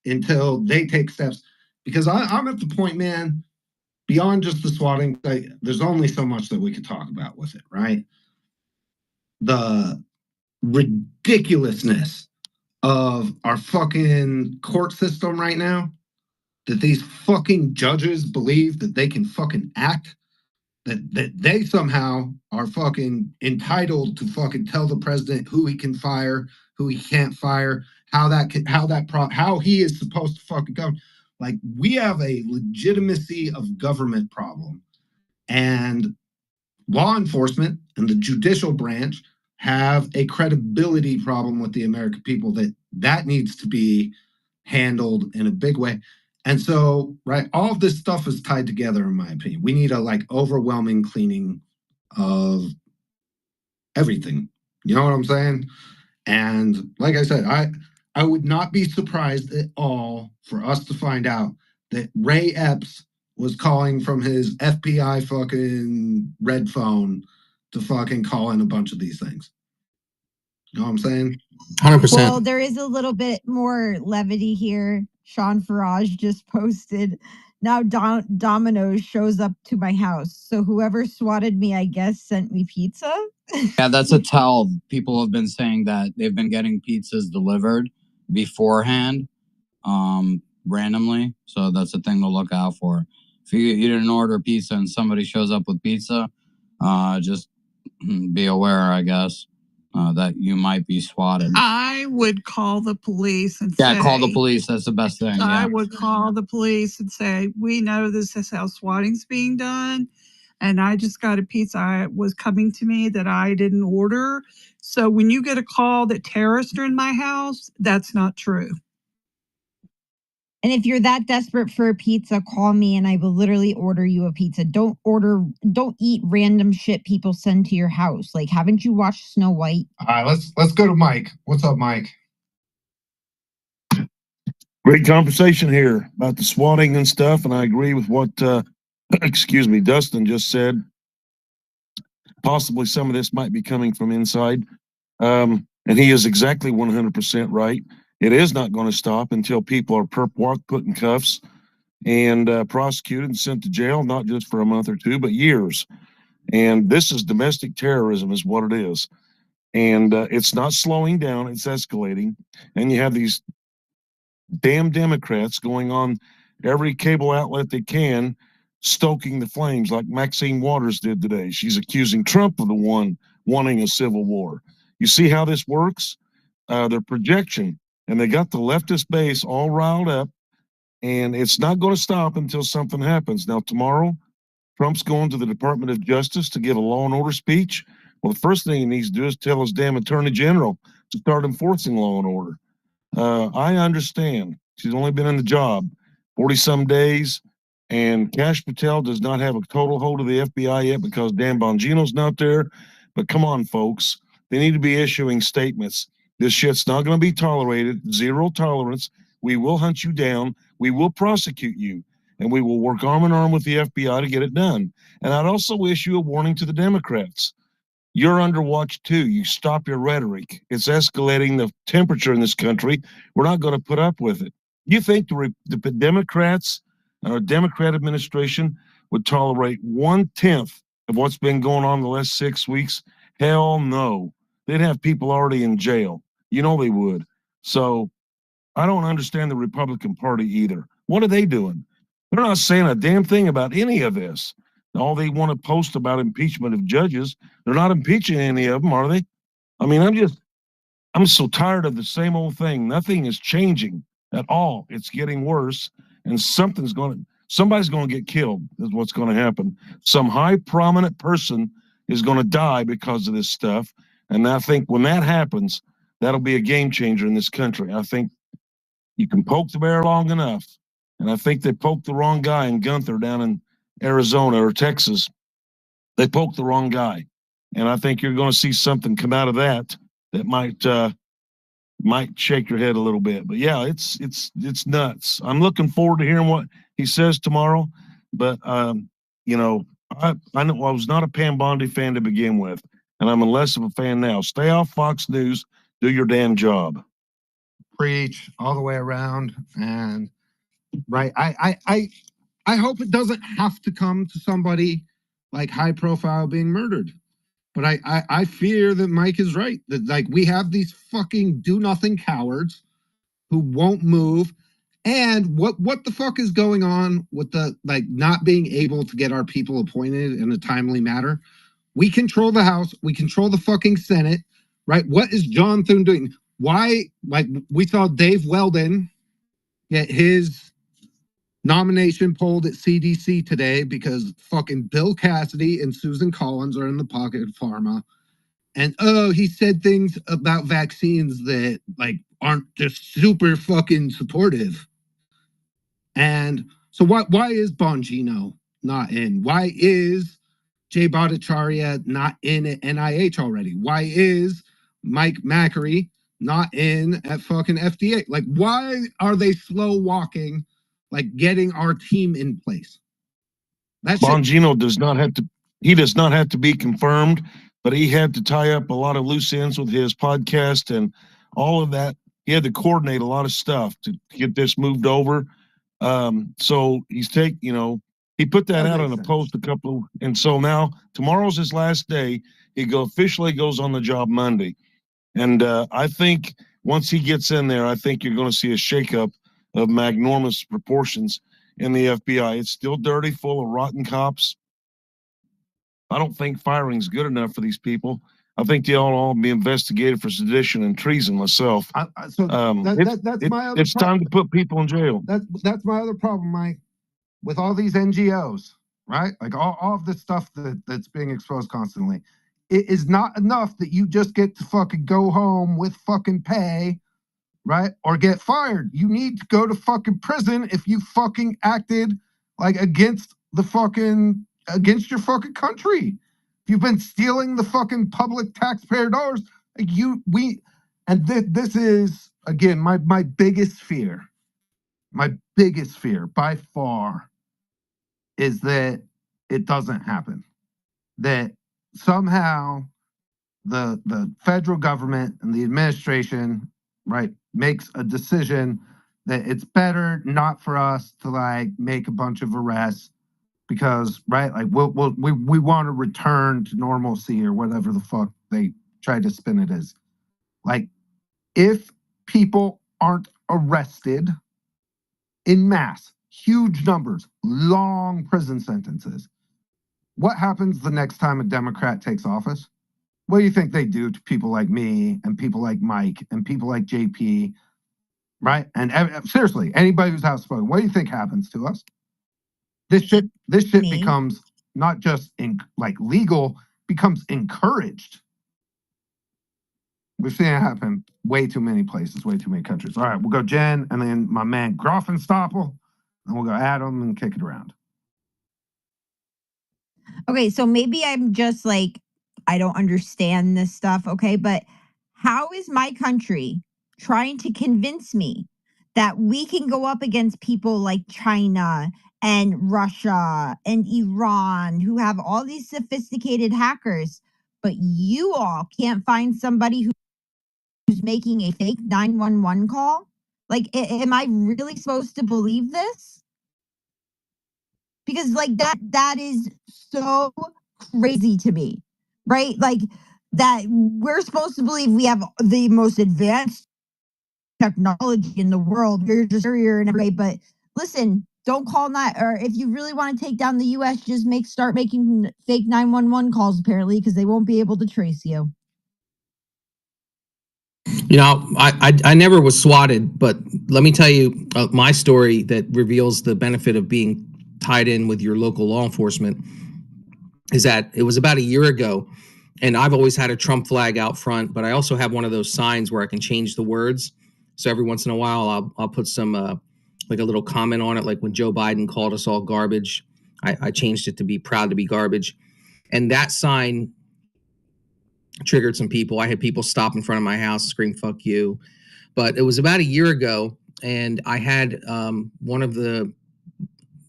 [SPEAKER 17] until they take steps. Because I'm at the point, man, beyond just the swatting, there's only so much that we could talk about with it, right? The ridiculousness of our fucking court system right now, that these fucking judges believe that they can fucking act, that they somehow are fucking entitled to fucking tell the president who he can fire, who he can't fire, how he is supposed to fucking govern. Like, we have a legitimacy of government problem, and law enforcement and the judicial branch have a credibility problem with the American people that needs to be handled in a big way. And so, right, all of this stuff is tied together, in my opinion. We need a overwhelming cleaning of everything. You know what I'm saying? And like I said, I would not be surprised at all for us to find out that Ray Epps was calling from his FBI fucking red phone to fucking call in a bunch of these things. You know what I'm saying?
[SPEAKER 11] 100%.
[SPEAKER 12] Well, there is a little bit more levity here. Sean Farage just posted, now Domino's shows up to my house. So whoever swatted me, I guess, sent me pizza.
[SPEAKER 4] Yeah, that's a tell. People have been saying that they've been getting pizzas delivered beforehand, randomly. So that's a thing to look out for. If you didn't order pizza and somebody shows up with pizza, just be aware, I guess, that you might be swatted.
[SPEAKER 9] I would call the police and say,
[SPEAKER 4] Call the police. That's the best thing.
[SPEAKER 9] I would call the police and say, we know this is how swatting's being done. And I just got a pizza. It was coming to me that I didn't order. So when you get a call that terrorists are in my house, that's not true.
[SPEAKER 12] And if you're that desperate for a pizza, call me and I will literally order you a pizza. Don't eat random shit people send to your house. Like, haven't you watched Snow White?
[SPEAKER 17] All right, let's go to Mike. What's up, Mike?
[SPEAKER 18] Great conversation here about the swatting and stuff, and I agree with what Dustin just said. Possibly some of this might be coming from inside, and he is exactly 100% right. It is not going to stop until people are put in cuffs and prosecuted and sent to jail, not just for a month or two, but years. And this is domestic terrorism is what it is. And it's not slowing down, it's escalating. And you have these damn Democrats going on every cable outlet they can, stoking the flames like Maxine Waters did today. She's accusing Trump of the one wanting a civil war. You see how this works? Their projection. And they got the leftist base all riled up, and it's not going to stop until something happens. Now, tomorrow, Trump's going to the Department of Justice to give a law and order speech. Well, the first thing he needs to do is tell his damn attorney general to start enforcing law and order. I understand. She's only been in the job 40-some days, and Kash Patel does not have a total hold of the FBI yet because Dan Bongino's not there. But come on, folks. They need to be issuing statements. This shit's not going to be tolerated. Zero tolerance. We will hunt you down. We will prosecute you. And we will work arm in arm with the FBI to get it done. And I'd also issue a warning to the Democrats. You're under watch too. You stop your rhetoric. It's escalating the temperature in this country. We're not going to put up with it. You think the Democrats or Democrat administration would tolerate 1/10 of what's been going on the last 6 weeks? Hell no. They'd have people already in jail. You know they would. So I don't understand the Republican Party either. What are they doing? They're not saying a damn thing about any of this. All they want to post about impeachment of judges, they're not impeaching any of them, are they? I mean, I'm so tired of the same old thing. Nothing is changing at all. It's getting worse, and somebody's going to get killed is what's going to happen. Some high prominent person is going to die because of this stuff. And I think when that happens, that'll be a game changer in this country. I think you can poke the bear long enough. And I think they poked the wrong guy in Gunther down in Arizona or Texas. They poked the wrong guy. And I think you're going to see something come out of that might shake your head a little bit. But yeah, it's nuts. I'm looking forward to hearing what he says tomorrow. But you know, I was not a Pam Bondi fan to begin with, and I'm less of a fan now. Stay off Fox News. Do your damn job.
[SPEAKER 14] Preach all the way around. And right, I hope it doesn't have to come to somebody like high profile being murdered. But I fear that Mike is right. That like we have these fucking do nothing cowards who won't move. And what the fuck is going on with the like not being able to get our people appointed in a timely manner? We control the House, we control the fucking Senate, right? What is John Thune doing? Why, like we saw Dave Weldon get his nomination polled at CDC today because fucking Bill Cassidy and Susan Collins are in the pocket of pharma. And he said things about vaccines that like aren't just super fucking supportive. And so why is Bongino not in? Why is Jay Bhattacharya not in at NIH already? Why is Mike Macri not in at fucking FDA? Like, why are they slow walking, like getting our team in place?
[SPEAKER 18] Bongino does not have to be confirmed, but he had to tie up a lot of loose ends with his podcast and all of that. He had to coordinate a lot of stuff to get this moved over. So he put that out on a post and so now tomorrow's his last day. He officially goes on the job Monday. And I think once he gets in there, I think you're going to see a shakeup of magnormous proportions in the FBI. It's still dirty, full of rotten cops. I don't think firing's good enough for these people. I think they ought to all be investigated for sedition and treason myself.
[SPEAKER 14] That's my other
[SPEAKER 18] it's time to put people in jail.
[SPEAKER 14] That's my other problem, Mike, with all these NGOs, right? Like all of this stuff that's being exposed constantly. It is not enough that you just get to fucking go home with fucking pay, right? Or get fired. You need to go to fucking prison if you fucking acted like against your fucking country. If you've been stealing the fucking public taxpayer dollars, like this is again my biggest fear. My biggest fear by far is that it doesn't happen. That somehow the federal government and the administration, right, makes a decision that it's better not for us to like make a bunch of arrests because, right, like we want to return to normalcy or whatever the fuck they try to spin it as. Like, if people aren't arrested in mass, huge numbers, long prison sentences, what happens the next time a Democrat takes office? What do you think they do to people like me and people like Mike and people like JP, right? And seriously, anybody who's outspoken, what do you think happens to us? This shit becomes not just legal, becomes encouraged. We've seen it happen way too many places, way too many countries. All right, we'll go Jen and then my man Grofenstoppel, and we'll go Adam and kick it around.
[SPEAKER 12] Okay, so maybe I'm just like, I don't understand this stuff, okay? But How is my country trying to convince me that we can go up against people like China and Russia and Iran who have all these sophisticated hackers, but you all can't find somebody who's making a fake 911 call? Like, am I really supposed to believe this? Because like that is so crazy to me, right? Like that we're supposed to believe we have the most advanced technology in the world. We're just superior in every way. But listen, don't call that. Or if you really want to take down the U.S., just start making fake 911 calls. Apparently, because they won't be able to trace you.
[SPEAKER 11] You know, I never was swatted, but let me tell you my story that reveals the benefit of being tied in with your local law enforcement is that it was about a year ago, and I've always had a Trump flag out front, but I also have one of those signs where I can change the words. So every once in a while, I'll put some like a little comment on it, like when Joe Biden called us all garbage. I changed it to be proud to be garbage, and that sign triggered some people. I had people stop in front of my house, scream "fuck you," but it was about a year ago, and I had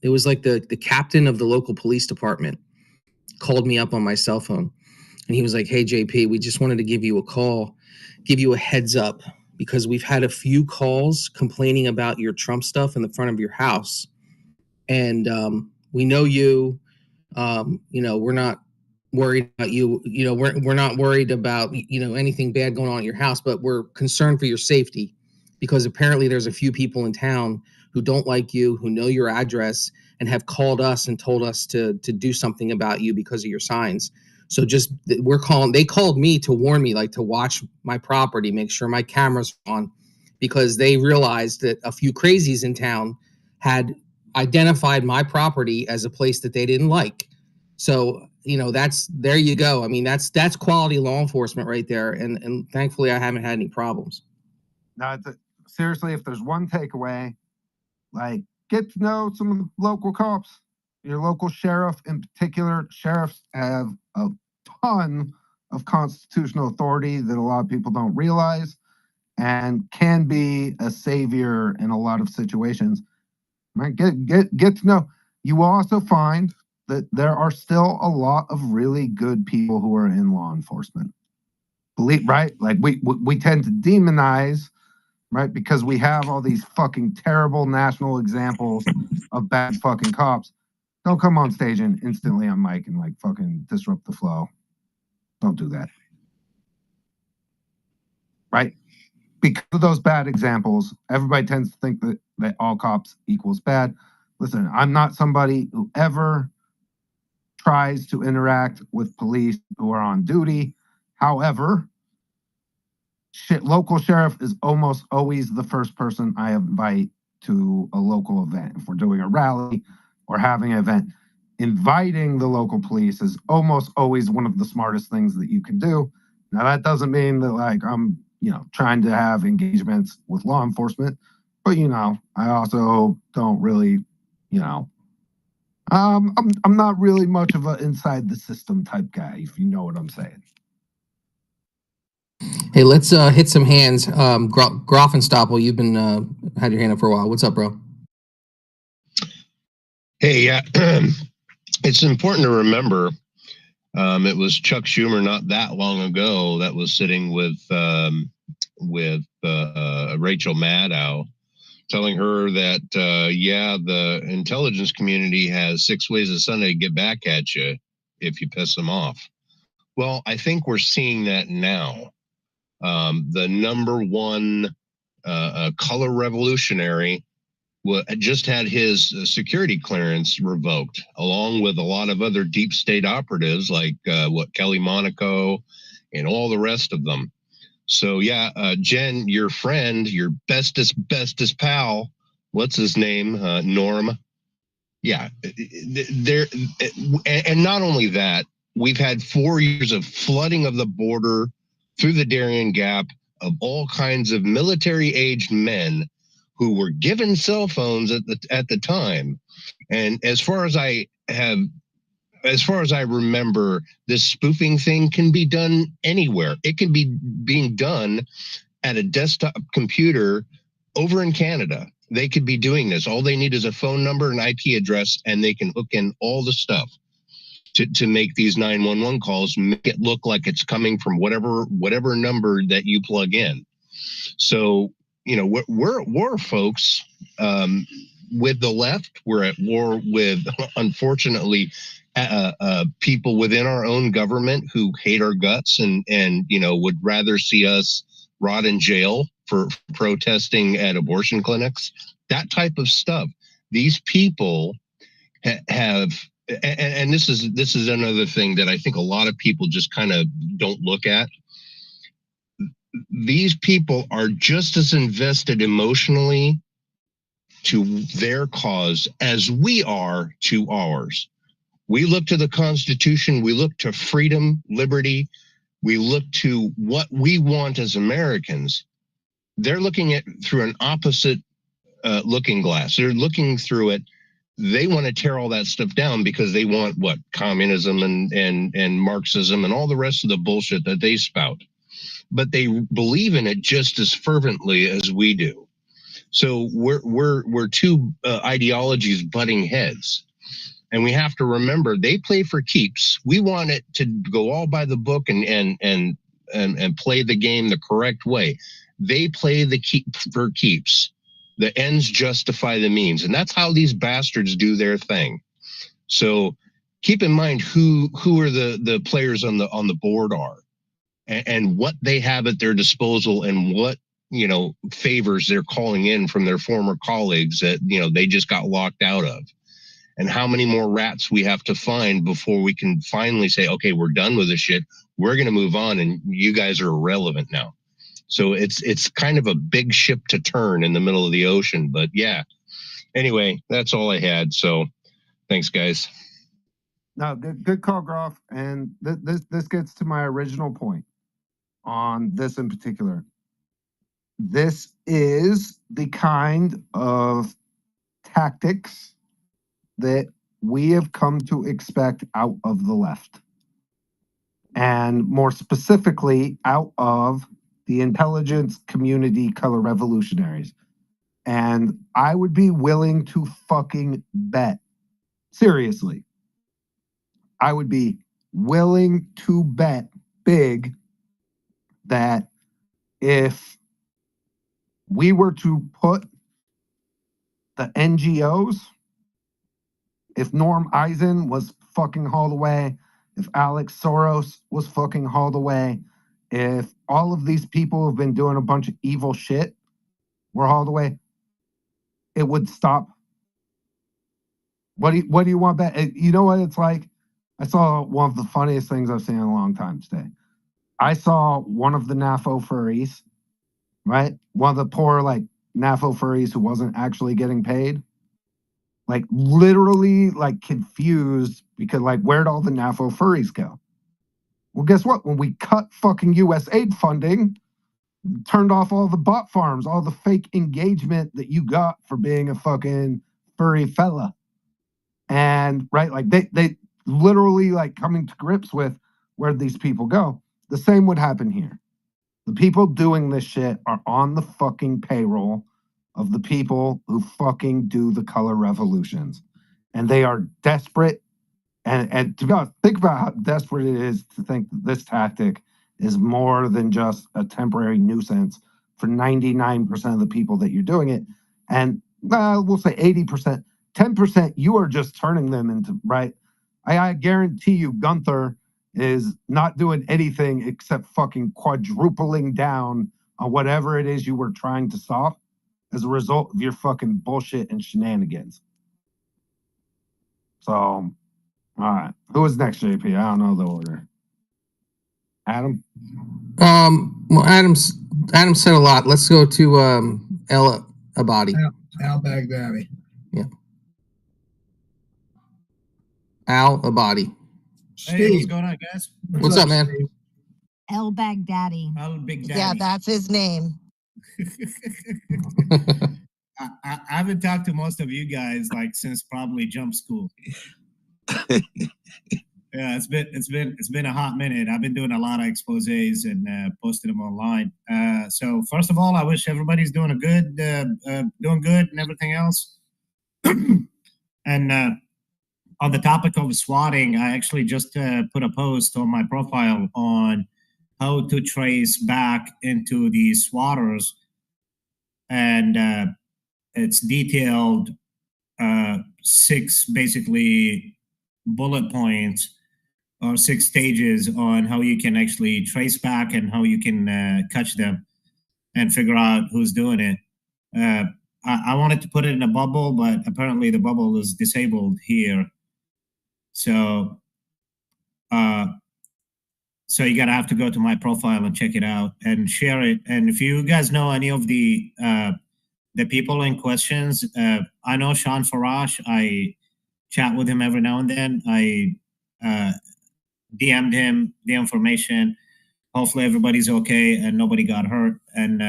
[SPEAKER 11] it was like the captain of the local police department called me up on my cell phone, and he was like, "Hey JP, we just wanted to give you a call, give you a heads up, because we've had a few calls complaining about your Trump stuff in the front of your house, and we know you. You know, we're not worried about you. You know, we're not worried about anything bad going on at your house, but we're concerned for your safety, because apparently there's a few people in town who don't like you, who know your address, and have called us and told us to do something about you because of your signs. So they called me to warn me, like, to watch my property, make sure my camera's on, because they realized that a few crazies in town had identified my property as a place that they didn't like. So, there you go. I mean, that's quality law enforcement right there. And thankfully I haven't had any problems.
[SPEAKER 14] Now, seriously, if there's one takeaway, like, get to know some of the local cops, your local sheriff in particular. Sheriffs have a ton of constitutional authority that a lot of people don't realize and can be a savior in a lot of situations. Right? Get to know. You will also find that there are still a lot of really good people who are in law enforcement. Right? Like we tend to demonize, right? Because we have all these fucking terrible national examples of bad fucking cops. Don't come on stage and instantly on mic and like fucking disrupt the flow. Don't do that. Right? Because of those bad examples, everybody tends to think that all cops equals bad. Listen, I'm not somebody who ever tries to interact with police who are on duty. However, local sheriff is almost always the first person I invite to a local event. If we're doing a rally or having an event, inviting the local police is almost always one of the smartest things that you can do. Now, that doesn't mean that like I'm, trying to have engagements with law enforcement, but I also don't really, I'm not really much of an inside the system type guy, if you know what I'm saying.
[SPEAKER 11] Hey, let's hit some hands. Grofenstoppel, you've been had your hand up for a while. What's up, bro?
[SPEAKER 19] Hey, yeah, it's important to remember it was Chuck Schumer not that long ago that was sitting with Rachel Maddow, telling her that the intelligence community has 6 ways a Sunday to get back at you if you piss them off. Well, I think we're seeing that now. The number one color revolutionary just had his security clearance revoked, along with a lot of other deep state operatives like Kelly Monaco and all the rest of them. So yeah, Jen, your friend, your bestest pal, what's his name? Norm. Yeah, there, and not only that, we've had 4 years of flooding of the border through the Darien Gap of all kinds of military-aged men who were given cell phones at the time. And as far as I have as far as I remember, this spoofing thing can be done anywhere. It can be being done at a desktop computer over in Canada. They could be doing this. All they need is a phone number, an IP address, and they can hook in all the stuff to make these 911 calls, make it look like it's coming from whatever number that you plug in. So, you know, we're at war, folks. With the left, we're at war with, unfortunately, people within our own government who hate our guts and you know, would rather see us rot in jail for protesting at abortion clinics. That type of stuff. These people have, and this is another thing that I think a lot of people just kind of don't look at. These people are just as invested emotionally to their cause as we are to ours. We look to the Constitution, we look to freedom, liberty, we look to what we want as Americans. They're looking at through an opposite looking glass. They're looking through it. They want to tear all that stuff down because they want what? Communism and Marxism and all the rest of the bullshit that they spout. But they believe in it just as fervently as we do. So we're two ideologies butting heads. And we have to remember they play for keeps. We want it to go all by the book and play the game the correct way. They play for keeps. The ends justify the means, and that's how these bastards do their thing. So keep in mind who are the players on the board are, and what they have at their disposal, and what, you know, favors they're calling in from their former colleagues that, you know, they just got locked out of, and how many more rats we have to find before we can finally say, okay, we're done with this shit. We're going to move on, and you guys are irrelevant now. So it's kind of a big ship to turn in the middle of the ocean. But yeah, anyway, that's all I had. So thanks, guys.
[SPEAKER 14] No, good call, Groff. And this gets to my original point on this in particular. This is the kind of tactics that we have come to expect out of the left. And more specifically, out of the intelligence community color revolutionaries. And I would be willing to fucking bet, seriously, I would be willing to bet big that if we were to put the NGOs, if Norm Eisen was fucking hauled away, if Alex Soros was fucking hauled away, if all of these people who've been doing a bunch of evil shit were hauled away, it would stop. What do you want back? You know what it's like? I saw one of the funniest things I've seen in a long time today. I saw one of the NAFO furries, right? One of the poor, like, NAFO furries who wasn't actually getting paid. Like, literally, like, confused because, like, where'd all the NAFO furries go? Well, guess what? When we cut fucking US aid funding, turned off all the bot farms, all the fake engagement that you got for being a fucking furry fella. And, right, like, they literally, like, coming to grips with where these people go. The same would happen here. The people doing this shit are on the fucking payroll of the people who fucking do the color revolutions. And they are desperate. And to be honest, think about how desperate it is to think that this tactic is more than just a temporary nuisance for 99% of the people that you're doing it. And we'll say 80%, 10%, you are just turning them into, right? I guarantee you Gunther is not doing anything except fucking quadrupling down on whatever it is you were trying to stop as a result of your fucking bullshit and shenanigans. So, all right. Who was next, JP? I don't know the order. Adam?
[SPEAKER 11] Well, Adam said a lot. Let's go to El Abadi.
[SPEAKER 1] Al Baghdadi.
[SPEAKER 11] Yeah. Al Abadi.
[SPEAKER 20] Hey, what's going on, guys?
[SPEAKER 11] What's up, man?
[SPEAKER 12] El Baghdadi.
[SPEAKER 20] El Big Daddy.
[SPEAKER 12] Yeah, that's his name.
[SPEAKER 20] I haven't talked to most of you guys like since probably jump school. Yeah, it's been a hot minute. I've been doing a lot of exposés and posting them online. So first of all, I wish everybody's doing good and everything else. And on the topic of swatting, I actually just put a post on my profile on how to trace back into the swatters, and it's detailed 6 basically bullet points or 6 stages on how you can actually trace back and how you can catch them and figure out who's doing it. I wanted to put it in a bubble, but apparently the bubble is disabled here. So you gotta have to go to my profile and check it out and share it. And if you guys know any of the people in questions, I know Sean Farash. I chat with him every now and then. I DM'd him the information. Hopefully everybody's okay and nobody got hurt. And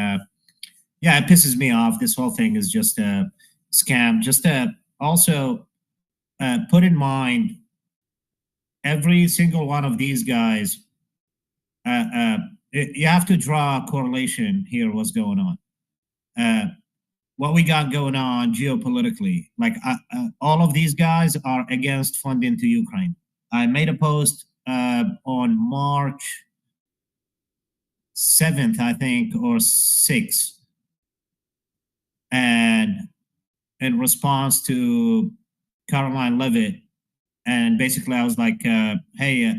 [SPEAKER 20] yeah, it pisses me off. This whole thing is just a scam. Just also put in mind, every single one of these guys, you have to draw a correlation here, what's going on. What we got going on geopolitically, like all of these guys are against funding to Ukraine. I made a post on March 7th, I think, or 6th. And in response to Caroline Levitt, and basically I was like, hey,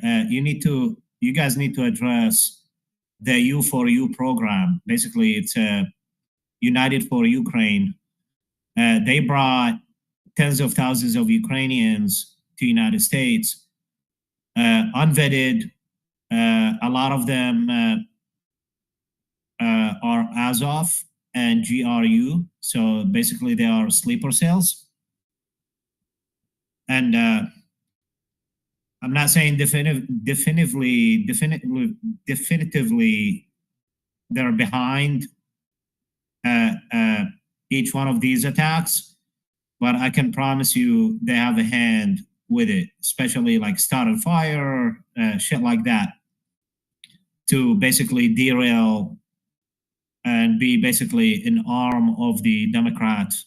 [SPEAKER 20] you guys need to address the U4U program. Basically, it's United for Ukraine. They brought tens of thousands of Ukrainians to the United States, unvetted. A lot of them are Azov and GRU. So basically they are sleeper cells. And I'm not saying definitively they're behind each one of these attacks, but I can promise you they have a hand with it, especially like starting fire, shit like that, to basically derail and be basically an arm of the Democrats.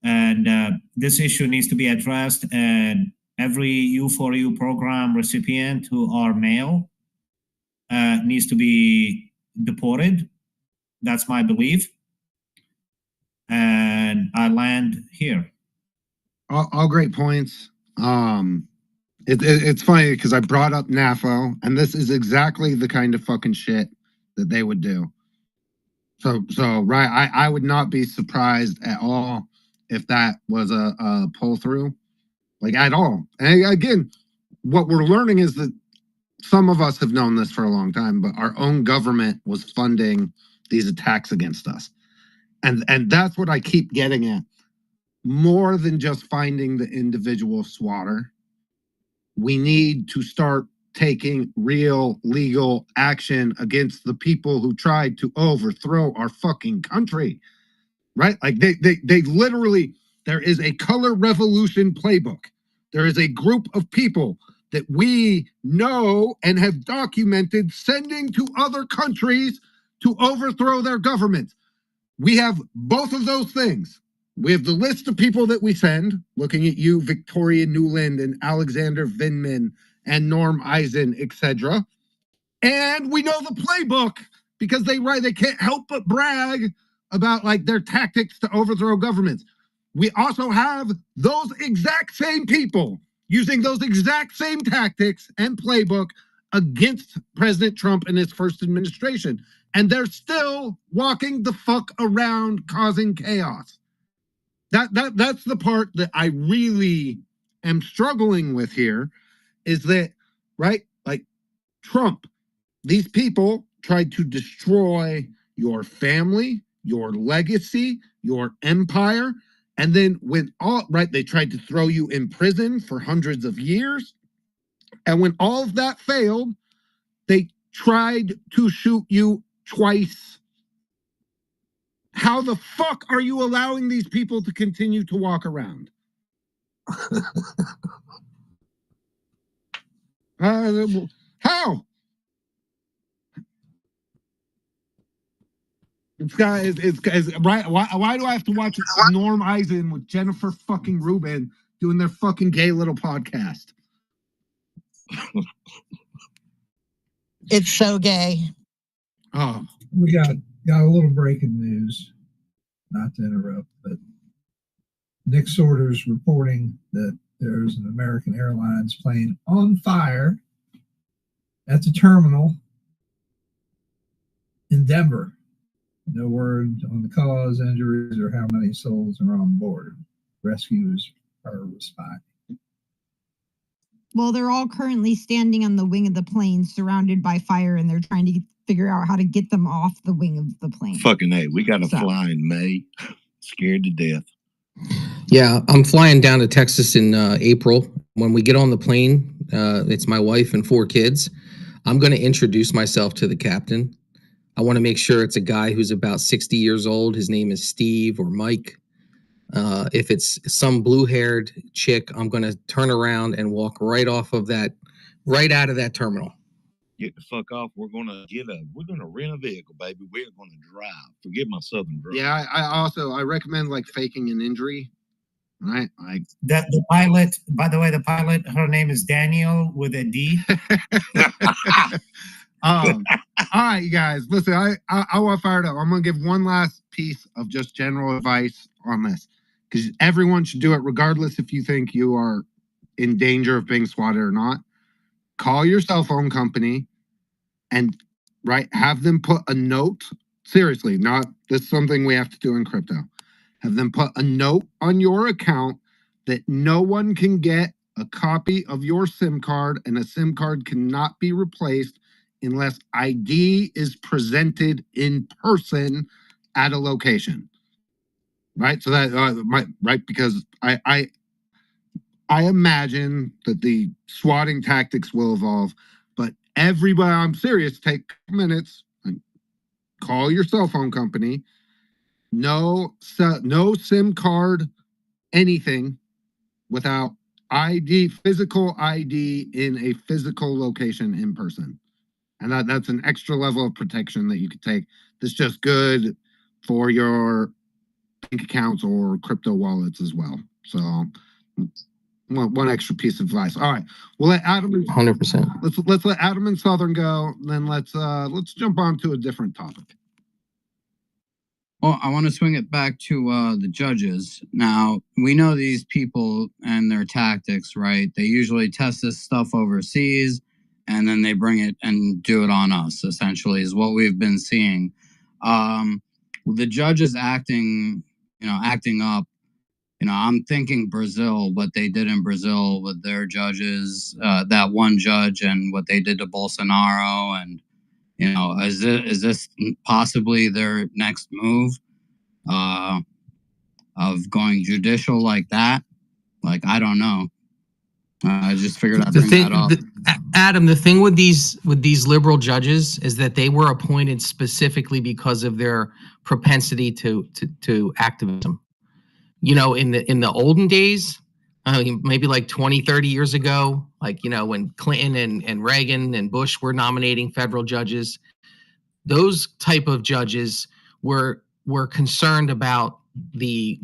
[SPEAKER 20] And this issue needs to be addressed, and every U4U program recipient who are male needs to be deported. That's my belief. And I land here.
[SPEAKER 17] All great points. It's funny because I brought up NAFO, and this is exactly the kind of fucking shit that they would do. So right, I would not be surprised at all if that was a pull through, like at all. And again, what we're learning is that some of us have known this for a long time, but our own government was funding these attacks against us. And that's what I keep getting at. More than just finding the individual swatter, we need to start taking real legal action against the people who tried to overthrow our fucking country, right? Like they literally, there is a color revolution playbook. There is a group of people that we know and have documented sending to other countries to overthrow their government. We have both of those things. We have the list of people that we send, looking at you, Victoria Newland and Alexander Vindman and Norm Eisen, etc. And we know the playbook because they can't help but brag about like their tactics to overthrow governments. We also have those exact same people using those exact same tactics and playbook against President Trump and his first administration. And they're still walking the fuck around causing chaos. That's the part that I really am struggling with here, is that, right? Like Trump, these people tried to destroy your family, your legacy, your empire. And then they tried to throw you in prison for hundreds of years. And when all of that failed, they tried to shoot you twice. How the fuck are you allowing these people to continue to walk around?
[SPEAKER 14] How? It's right. Why do I have to watch Norm Eisen with Jennifer fucking Rubin doing their fucking gay little podcast?
[SPEAKER 12] It's so gay.
[SPEAKER 14] Oh,
[SPEAKER 1] we got a little breaking news. Not to interrupt, but Nick Sorter's reporting that there's an American Airlines plane on fire at the terminal in Denver. No word on the cause, injuries, or how many souls are on board. Rescuers are responding.
[SPEAKER 12] Well, they're all currently standing on the wing of the plane surrounded by fire, and they're trying to figure out how to get them off the wing of the plane.
[SPEAKER 21] Fucking A. We got to fly in May. Scared to death.
[SPEAKER 11] Yeah, I'm flying down to Texas in April. When we get on the plane, it's my wife and 4 kids. I'm going to introduce myself to the captain. I want to make sure it's a guy who's about 60 years old. His name is Steve or Mike. If it's some blue-haired chick, I'm going to turn around and walk right out of that terminal.
[SPEAKER 21] Get the fuck off. We're gonna rent a vehicle, baby. We're gonna drive. Forget my southern drive.
[SPEAKER 14] yeah. I recommend like faking an injury. Right, like
[SPEAKER 20] The pilot. By the way, the pilot. Her name is Daniel with a D.
[SPEAKER 14] all right, you guys. Listen, I want fired up. I'm gonna give one last piece of just general advice on this, because everyone should do it, regardless if you think you are in danger of being swatted or not. Call your cell phone company and have them put a note. Seriously, not this is something we have to do in crypto. Have them put a note on your account that no one can get a copy of your SIM card, and a SIM card cannot be replaced unless ID is presented in person at a location. Right? So that because I imagine that the swatting tactics will evolve, but everybody, I'm serious, take minutes and call your cell phone company. No SIM card, anything without ID, physical ID in a physical location in person. And that's an extra level of protection that you could take. That's just good for your bank accounts or crypto wallets as well. So one extra piece of advice. All right, we'll let Adam.
[SPEAKER 11] 100%.
[SPEAKER 14] Let's let Adam and Southern go. Then let's jump on to a different topic.
[SPEAKER 4] Well, I want to swing it back to the judges. Now, we know these people and their tactics, right? They usually test this stuff overseas, and then they bring it and do it on us, essentially, is what we've been seeing. The judges acting up, I'm thinking Brazil, what they did in Brazil with their judges, that one judge, and what they did to Bolsonaro, and is this possibly their next move of going judicial like that? Like, I don't know. I just figured I'd bring that up.
[SPEAKER 11] Adam, the thing with these liberal judges is that they were appointed specifically because of their propensity to activism. In the olden days, maybe like 20, 30 years ago, when Clinton and Reagan and Bush were nominating federal judges, those type of judges were concerned about the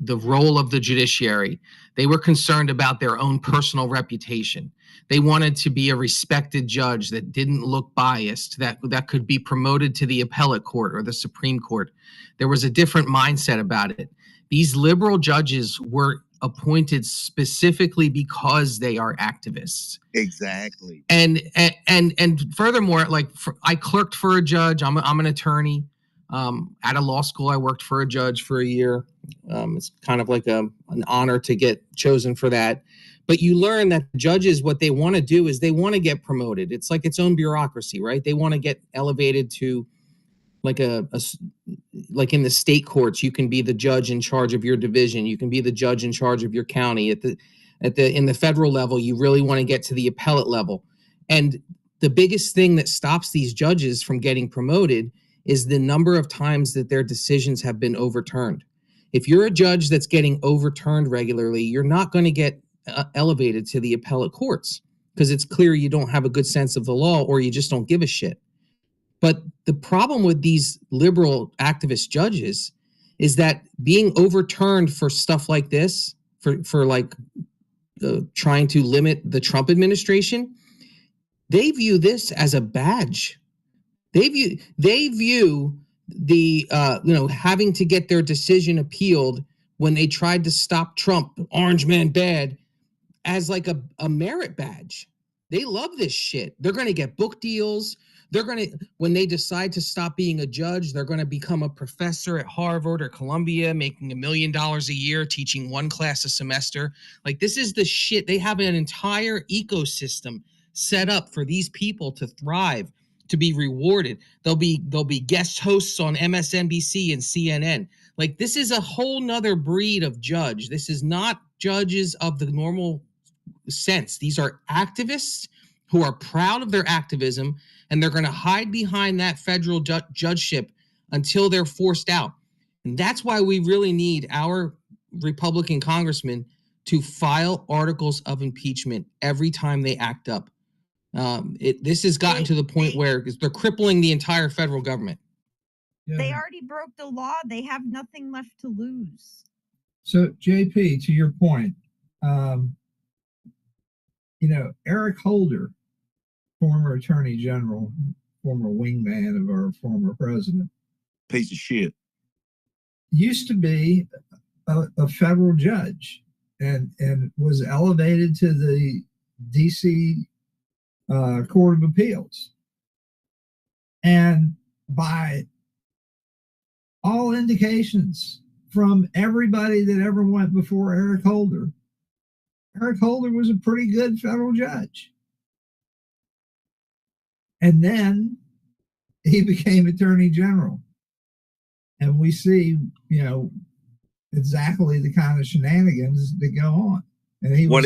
[SPEAKER 11] role of the judiciary. They were concerned about their own personal reputation. They wanted to be a respected judge that didn't look biased, that could be promoted to the appellate court or the Supreme Court. There was a different mindset about it. These liberal judges were appointed specifically because they are activists.
[SPEAKER 21] Exactly.
[SPEAKER 11] And furthermore, I clerked for a judge. I'm an attorney. At a law school, I worked for a judge for a year. It's kind of like an honor to get chosen for that. But you learn that judges, what they want to do is they want to get promoted. It's like its own bureaucracy, right? They want to get elevated to like like in the state courts, you can be the judge in charge of your division. You can be the judge in charge of your county. In the federal level, you really want to get to the appellate level. And the biggest thing that stops these judges from getting promoted is the number of times that their decisions have been overturned. If you're a judge that's getting overturned regularly, you're not going to get elevated to the appellate courts because it's clear you don't have a good sense of the law or you just don't give a shit. But the problem with these liberal activist judges is that being overturned for stuff like this, for like trying to limit the Trump administration, they view this as a badge. They view the having to get their decision appealed when they tried to stop Trump, Orange Man bad, as like a merit badge. They love this shit. They're going to get book deals. They're going to, when they decide to stop being a judge, they're going to become a professor at Harvard or Columbia, making $1 million a year, teaching one class a semester. Like, this is the shit. They have an entire ecosystem set up for these people to thrive, to be rewarded. They'll be guest hosts on MSNBC and CNN. Like, this is a whole nother breed of judge. This is not judges of the normal sense. These are activists who are proud of their activism, and they're going to hide behind that federal judgeship until they're forced out. And that's why we really need our Republican congressmen to file articles of impeachment every time they act up. This has gotten to the point where they're crippling the entire federal government.
[SPEAKER 12] They already broke the law. They have nothing left to lose.
[SPEAKER 1] So, JP, to your point, Eric Holder, former Attorney General, former wingman of our former president,
[SPEAKER 21] piece of shit,
[SPEAKER 1] used to be a federal judge and was elevated to the DC Court of Appeals. And by all indications from everybody that ever went before Eric Holder was a pretty good federal judge. And then he became Attorney General. And we see, exactly the kind of shenanigans that go on. And he was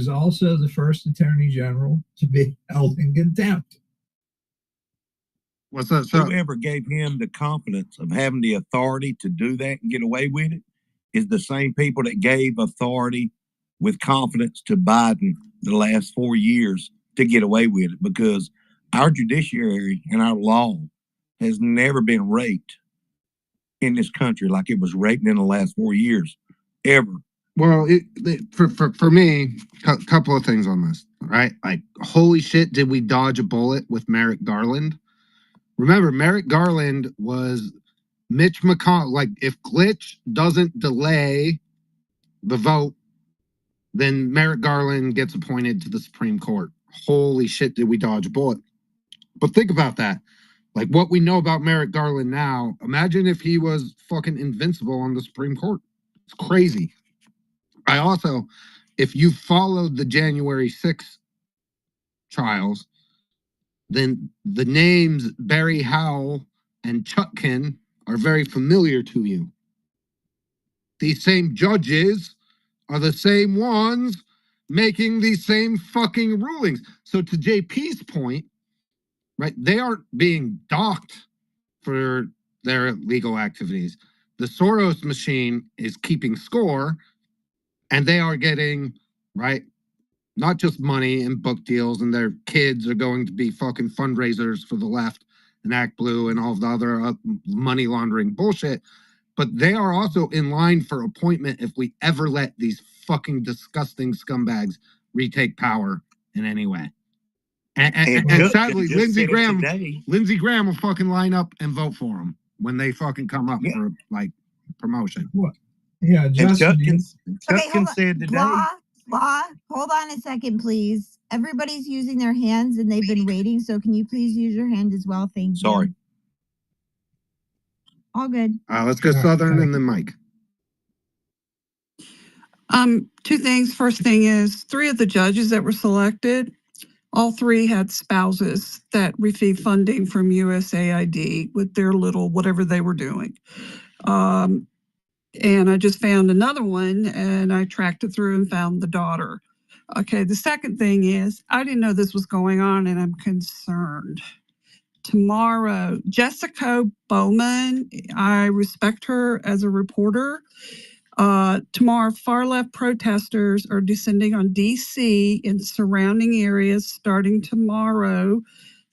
[SPEAKER 1] also the first Attorney General to be held in contempt.
[SPEAKER 21] What's that? Whoever gave him the confidence of having the authority to do that and get away with it is the same people that gave authority with confidence to Biden the last 4 years to get away with it, because our judiciary and our law has never been raped in this country like it was raped in the last 4 years, ever.
[SPEAKER 17] Well, for me, a couple of things on this, right? Like, holy shit, did we dodge a bullet with Merrick Garland? Remember, Merrick Garland was Mitch McConnell. Like, if Glitch doesn't delay the vote, then Merrick Garland gets appointed to the Supreme Court. Holy shit, did we dodge a bullet? But think about that. Like, what we know about Merrick Garland now, imagine if he was fucking invincible on the Supreme Court. It's crazy. I also, if you followed the January 6th trials, then the names Barry Howell and Chutkin are very familiar to you. These same judges are the same ones making these same fucking rulings. So to JP's point, right, they aren't being docked for their legal activities. The Soros machine is keeping score, and they are getting, right, not just money and book deals, and their kids are going to be fucking fundraisers for the left and Act Blue and all of the other money laundering bullshit, but they are also in line for appointment if we ever let these fucking disgusting scumbags retake power in any way. And sadly, Lindsey Graham will fucking line up and vote for them when they fucking come up for like promotion.
[SPEAKER 1] What? Yeah, Justin
[SPEAKER 12] said today. Law, hold on a second, please. Everybody's using their hands and they've been waiting, so can you please use your hand as well? Thank you.
[SPEAKER 21] Sorry.
[SPEAKER 12] All good.
[SPEAKER 17] Let's go Southern and then Mike.
[SPEAKER 9] Two things. First thing is 3 of the judges that were selected, all 3 had spouses that received funding from USAID with their little whatever they were doing. And I just found another one and I tracked it through and found the daughter. Okay, the second thing is I didn't know this was going on and I'm concerned. tomorrow. Jessica Bowman, I respect her as a reporter. Tomorrow, far left protesters are descending on DC and surrounding areas starting tomorrow,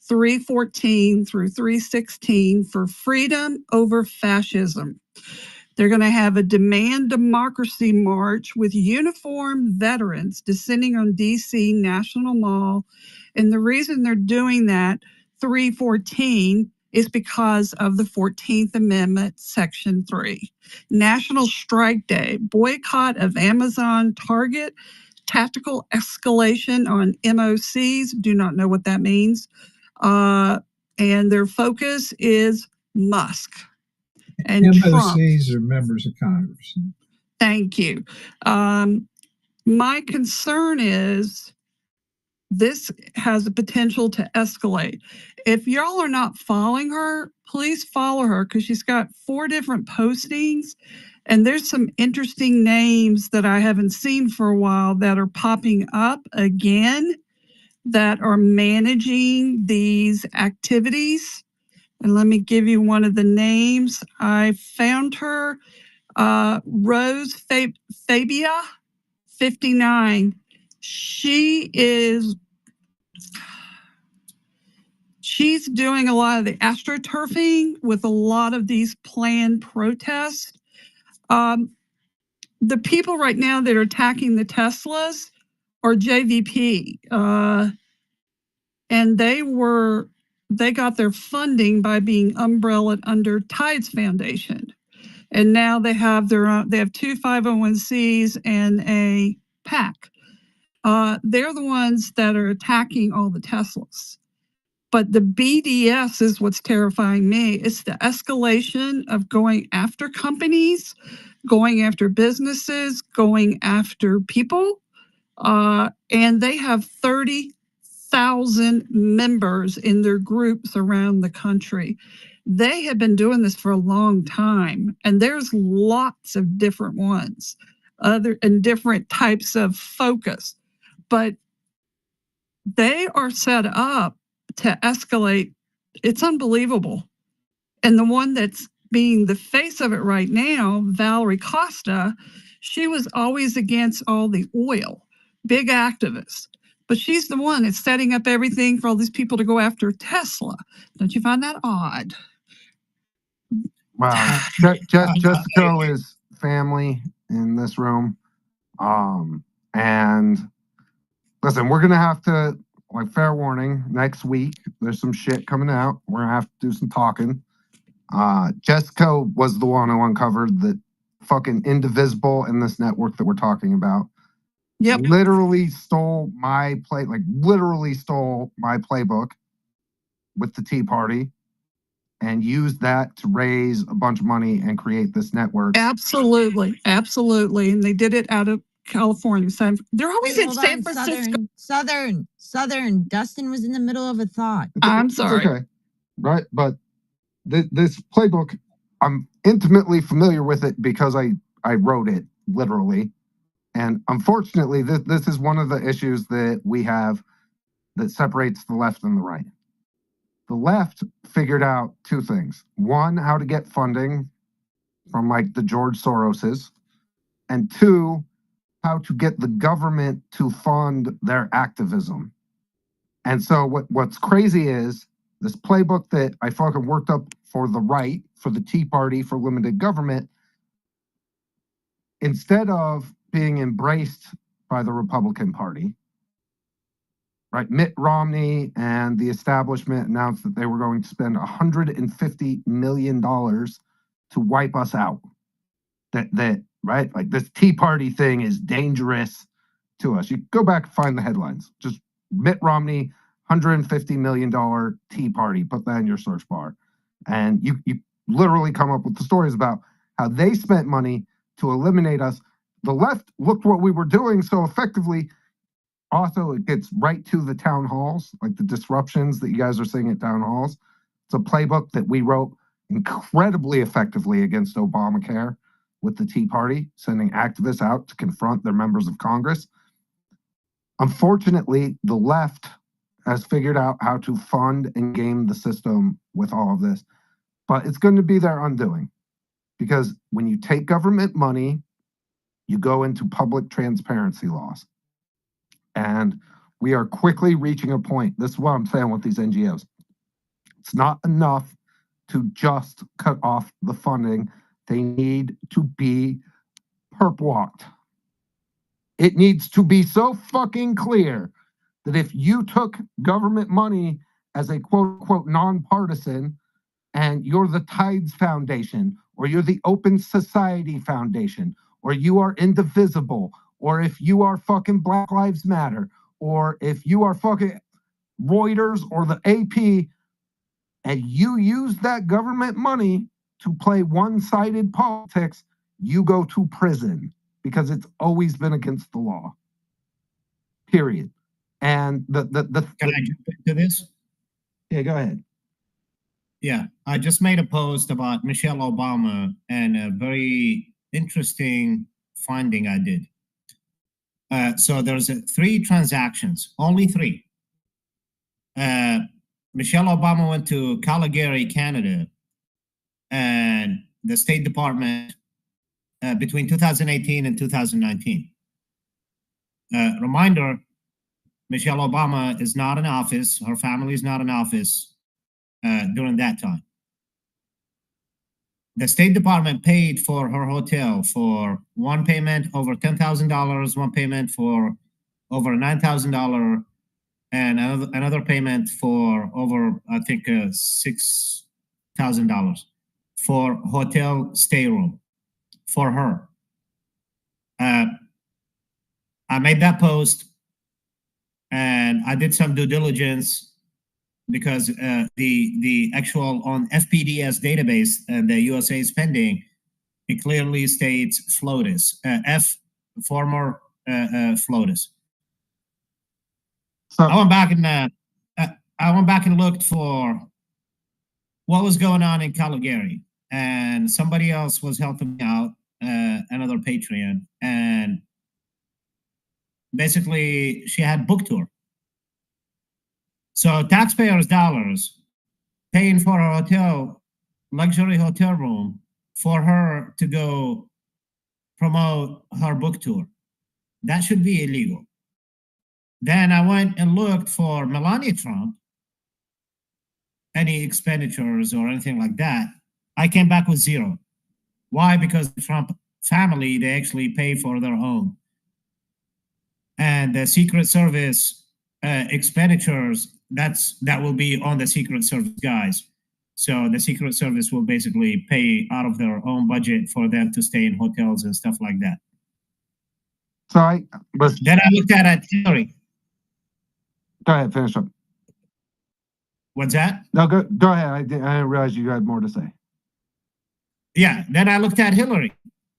[SPEAKER 9] 3/14 through 3/16, for freedom over fascism. They're going to have a demand democracy march with uniformed veterans descending on DC National Mall. And the reason they're doing that, 3/14, is because of the 14th Amendment, Section 3. National Strike Day, boycott of Amazon, Target, tactical escalation on MOCs. Do not know what that means. And their focus is Musk and Trump.
[SPEAKER 1] MOCs are members of Congress.
[SPEAKER 9] Thank you. My concern is this has the potential to escalate. If y'all are not following her, please follow her because she's got 4 different postings. And there's some interesting names that I haven't seen for a while that are popping up again that are managing these activities. And let me give you one of the names. I found her, Rose Fabia, 59. She's doing a lot of the astroturfing with a lot of these planned protests. The people right now that are attacking the Teslas are JVP, and they got their funding by being umbrellaed under Tides Foundation. And now they have they have 2 501c and a PAC. They're the ones that are attacking all the Teslas. But the BDS is what's terrifying me. It's the escalation of going after companies, going after businesses, going after people. And they have 30,000 members in their groups around the country. They have been doing this for a long time, and there's lots of different ones, and different types of focus. But they are set up to escalate. It's unbelievable. And the one that's being the face of it right now, Valerie Costa, she was always against all the oil, big activist. But she's the one that's setting up everything for all these people to go after Tesla. Don't you find that odd?
[SPEAKER 14] Wow. Jessica is family in this room. And listen, we're going to have to, like, fair warning, next week, there's some shit coming out. We're going to have to do some talking. Jessica was the one who uncovered the fucking indivisible in this network that we're talking about.
[SPEAKER 9] Yep.
[SPEAKER 14] Literally stole my playbook with the Tea Party and used that to raise a bunch of money and create this network.
[SPEAKER 9] Absolutely. Absolutely. And they did it out of California. So they're always in San Francisco.
[SPEAKER 12] Southern. Dustin was in the middle of a thought.
[SPEAKER 9] I'm sorry.
[SPEAKER 14] It's okay. Right. But this playbook, I'm intimately familiar with it because I wrote it literally. And unfortunately, this is one of the issues that we have that separates the left and the right. The left figured out 2 things. One, how to get funding from like the George Soroses. And 2, how to get the government to fund their activism. And so what's crazy is this playbook that I fucking worked up for the right, for the Tea Party, for limited government, instead of being embraced by the Republican Party, right? Mitt Romney and the establishment announced that they were going to spend $150 million to wipe us out. That right? Like, this Tea Party thing is dangerous to us. You go back and find the headlines. Just Mitt Romney, $150 million Tea Party. Put that in your search bar. And you literally come up with the stories about how they spent money to eliminate us. The left looked what we were doing so effectively. Also, it gets right to the town halls, like the disruptions that you guys are seeing at town halls. It's a playbook that we wrote incredibly effectively against Obamacare with the Tea Party, sending activists out to confront their members of Congress. Unfortunately, the left has figured out how to fund and game the system with all of this. But it's going to be their undoing. Because when you take government money, you go into public transparency laws. And we are quickly reaching a point. This is what I'm saying with these NGOs. It's not enough to just cut off the funding. They need to be perp walked. It needs to be so fucking clear that if you took government money as a quote unquote nonpartisan and you're the Tides Foundation or you're the Open Society Foundation or you are indivisible or if you are fucking Black Lives Matter or if you are fucking Reuters or the AP and you use that government money to play one-sided politics, you go to prison because it's always been against the law. Period. And
[SPEAKER 20] Can I jump into this?
[SPEAKER 14] Yeah, go ahead.
[SPEAKER 20] Yeah, I just made a post about Michelle Obama and a very interesting finding I did. So there's 3 transactions, only 3. Michelle Obama went to Calgary, Canada, and the State Department between 2018 and 2019. Reminder, Michelle Obama is not in office. Her family is not in office during that time. The State Department paid for her hotel for one payment over $10,000, one payment for over $9,000, and another payment for over, I think, $6,000 for hotel stay room for her. I made that post and I did some due diligence because the actual on FPDS database, the USA spending, it clearly states FLOTUS, former FLOTUS. I went back and looked for what was going on in Calgary, and somebody else was helping me out, another Patreon, and basically she had book tour. So taxpayers' dollars paying for a hotel, luxury hotel room for her to go promote her book tour. That should be illegal. Then I went and looked for Melania Trump, any expenditures or anything like that. I came back with 0. Why? Because the Trump family, they actually pay for their own. And the Secret Service expenditures, that will be on the Secret Service guys. So the Secret Service will basically pay out of their own budget for them to stay in hotels and stuff like that.
[SPEAKER 14] So
[SPEAKER 20] then I looked at Hillary.
[SPEAKER 14] Go ahead, finish up.
[SPEAKER 20] What's that?
[SPEAKER 14] No, go ahead. I didn't realize you had more to say.
[SPEAKER 20] Yeah, then I looked at Hillary,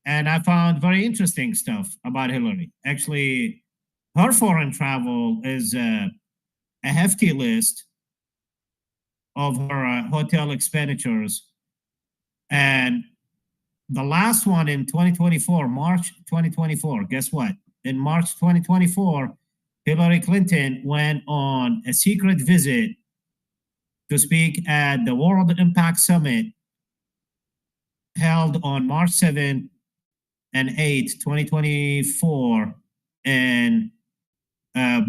[SPEAKER 20] and I found very interesting stuff about Hillary. Actually, her foreign travel is a hefty list of her hotel expenditures. And the last one in 2024, March 2024, guess what? In March 2024, Hillary Clinton went on a secret visit to speak at the World Impact Summit held on March 7th and 8th, 2024 in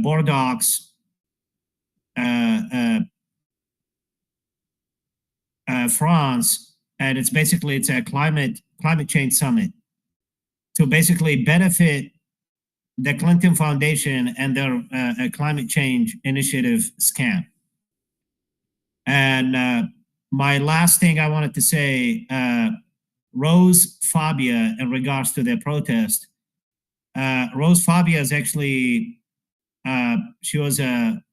[SPEAKER 20] Bordeaux, France, and it's a climate change summit to basically benefit the Clinton Foundation and their climate change initiative scam. And my last thing I wanted to say, Rose Fabia, in regards to the protest, Rose Fabia is actually, she was a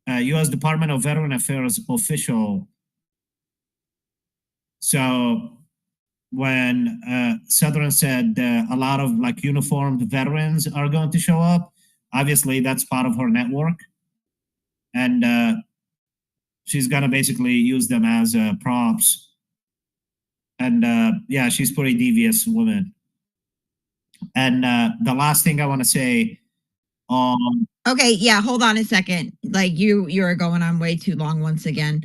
[SPEAKER 20] U.S. Department of Veteran Affairs official. So when Southern said a lot of uniformed veterans are going to show up, obviously that's part of her network. And she's going to basically use them as props. And yeah, she's a pretty devious woman. And the last thing I want to say,
[SPEAKER 12] Okay, yeah, hold on a second. Like you're going on way too long once again.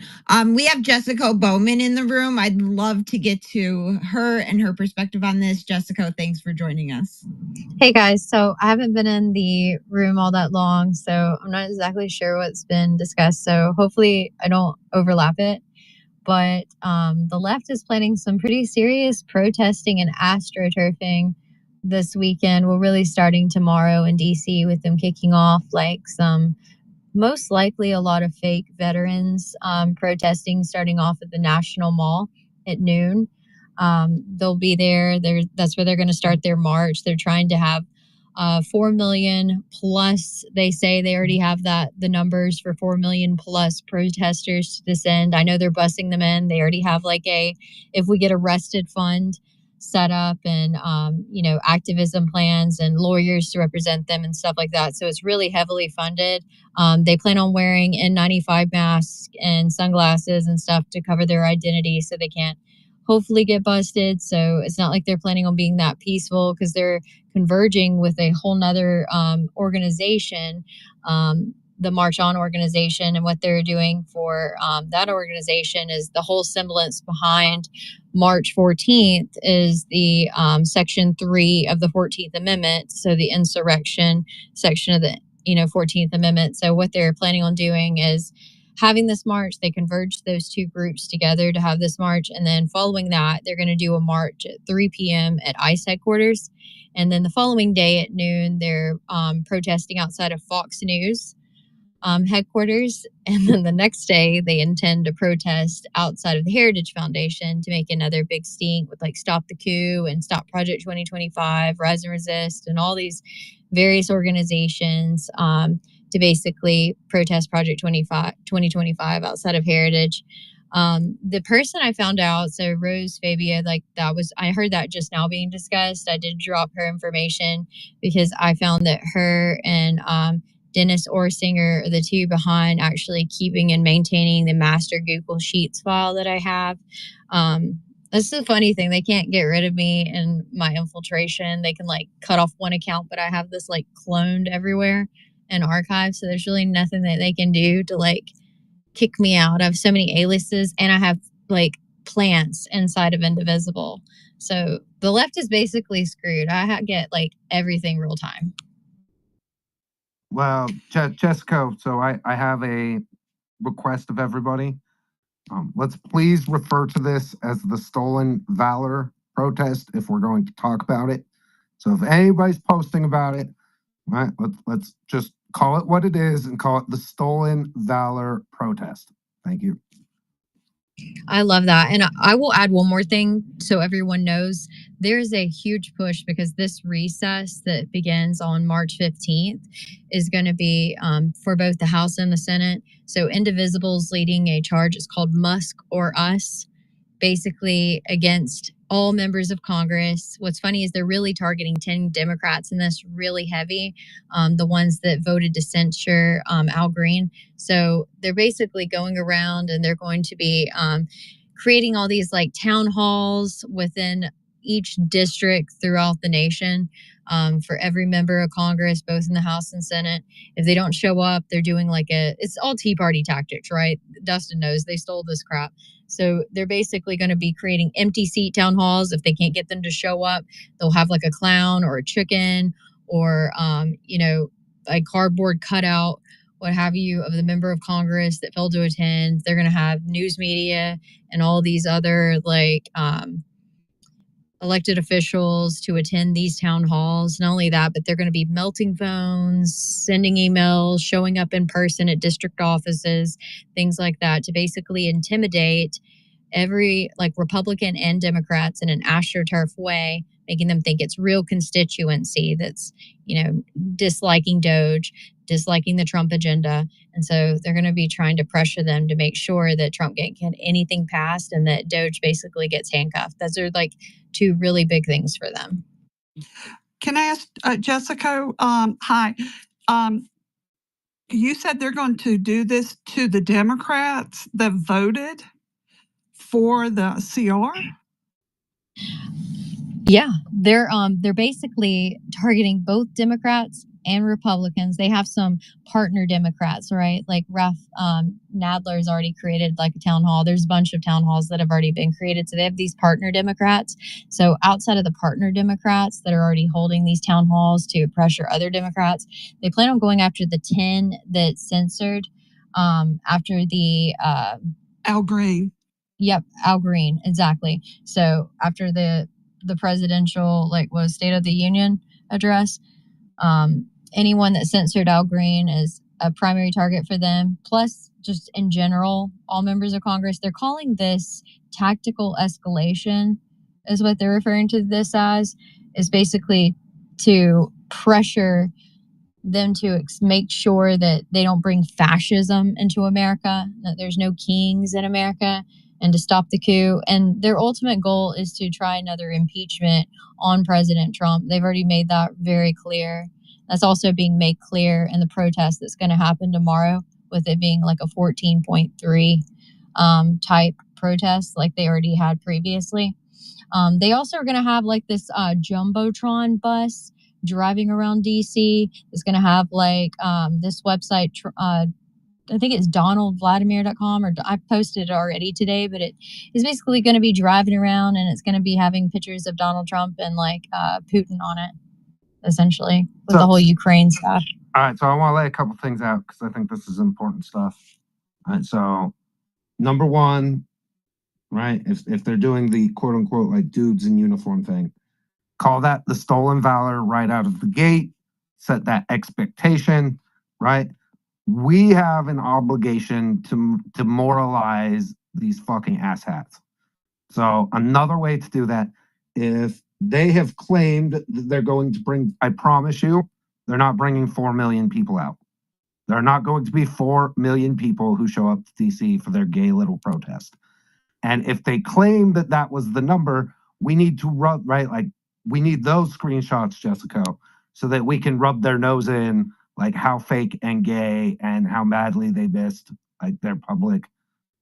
[SPEAKER 12] We have Jessica Bowman in the room. I'd love to get to her and her perspective on this. Jessica, thanks for joining us.
[SPEAKER 6] Hey guys, so I haven't been in the room all that long, so I'm not exactly sure what's been discussed. So hopefully I don't overlap it. But the left is planning some pretty serious protesting and astroturfing this weekend. We're really starting tomorrow in DC with them kicking off like some, most likely a lot of fake veterans protesting, starting off at the National Mall at noon. They'll be there. That's where they're going to start their march. They're trying to have 4 million plus. They say they already have the numbers for 4 million plus protesters to descend. I know they're busing them in. They already have like if we get arrested fund set up, and activism plans and lawyers to represent them and stuff like that. So it's really heavily funded. They plan on wearing N95 masks and sunglasses and stuff to cover their identity so they can't hopefully get busted. So it's not like they're planning on being that peaceful, because they're converging with a whole nother organization, the March On organization. And what they're doing for that organization is the whole semblance behind March 14th is the Section 3 of the 14th Amendment. So the insurrection section of the 14th Amendment. So what they're planning on doing is having this march. They converged those two groups together to have this march. And then following that, they're going to do a march at 3 p.m. at ICE headquarters. And then the following day at noon, they're protesting outside of Fox News headquarters. And then the next day, they intend to protest outside of the Heritage Foundation to make another big stink with like Stop the Coup and Stop Project 2025, Rise and Resist, and all these various organizations to basically protest Project 2025 outside of Heritage. The person I found out, so Rose Fabia, I heard that just now being discussed. I did drop her information because I found that her and Dennis Orsinger are the two behind actually keeping and maintaining the master Google Sheets file that I have. That's the funny thing. They can't get rid of me and my infiltration. They can like cut off one account, but I have this like cloned everywhere and archived. So there's really nothing that they can do to like kick me out. I have so many aliases, and I have like plants inside of Indivisible. So the left is basically screwed. I get like everything real time.
[SPEAKER 14] Well, Jessica, so I have a request of everybody. Let's please refer to this as the Stolen Valor protest if we're going to talk about it. So if anybody's posting about it, right, let's just call it what it is and call it the Stolen Valor protest. Thank you.
[SPEAKER 6] I love that. And I will add one more thing so everyone knows. There's a huge push because this recess that begins on March 15th is going to be for both the House and the Senate. So Indivisible's leading a charge. It's called Musk or Us, basically against all members of Congress. What's funny is they're really targeting 10 Democrats in this really heavy, the ones that voted to censure Al Green. So they're basically going around and they're going to be creating all these like town halls within each district throughout the nation for every member of Congress, both in the House and Senate. If they don't show up, they're doing it's all Tea Party tactics, right? Dustin knows they stole this crap. So they're basically going to be creating empty seat town halls. If they can't get them to show up, they'll have like a clown or a chicken or, a cardboard cutout, what have you, of the member of Congress that failed to attend. They're going to have news media and all these other elected officials to attend these town halls. Not only that, but they're going to be melting phones, sending emails, showing up in person at district offices, things like that, to basically intimidate every Republican and Democrats in an astroturf way, making them think it's real constituency that's, disliking Doge, disliking the Trump agenda. And so they're going to be trying to pressure them to make sure that Trump can't get anything passed and that Doge basically gets handcuffed. Those are two really big things for them.
[SPEAKER 9] Can I ask Jessica? Hi. You said they're going to do this to the Democrats that voted for the CR?
[SPEAKER 6] Yeah, they're basically targeting both Democrats and Republicans. They have some partner Democrats, right? Like Nadler's already created like a town hall. There's a bunch of town halls that have already been created. So they have these partner Democrats. So outside of the partner Democrats that are already holding these town halls to pressure other Democrats, they plan on going after the 10 that censored after the
[SPEAKER 9] Al Green.
[SPEAKER 6] Yep, Al Green, exactly. So after the presidential State of the Union address, anyone that censored Al Green is a primary target for them. Plus, just in general, all members of Congress, they're calling this tactical escalation, is what they're referring to this as, is basically to pressure them to make sure that they don't bring fascism into America, that there's no kings in America, and to stop the coup. And their ultimate goal is to try another impeachment on President Trump. They've already made that very clear. That's also being made clear in the protest that's going to happen tomorrow, with it being like a 14.3 type protest like they already had previously. They also are going to have like this Jumbotron bus driving around DC. It's going to have this website, I think it's donaldvladimir.com, or I posted it already today, but it is basically going to be driving around, and it's going to be having pictures of Donald Trump and Putin on it, essentially, with the whole Ukraine stuff.
[SPEAKER 14] All right, so I want to lay a couple things out because I think this is important stuff. All right, so number one, right, if they're doing the quote unquote like dudes in uniform thing, call that the stolen valor right out of the gate, set that expectation, right? We have an obligation to demoralize these fucking asshats. So another way to do that, if they have claimed that they're going to bring, I promise you, they're not bringing 4 million people out. There are not going to be 4 million people who show up to DC for their gay little protest. And if they claim that that was the number, we need to rub, right? Like, we need those screenshots, Jessica, so that we can rub their nose in like how fake and gay and how badly they missed like their public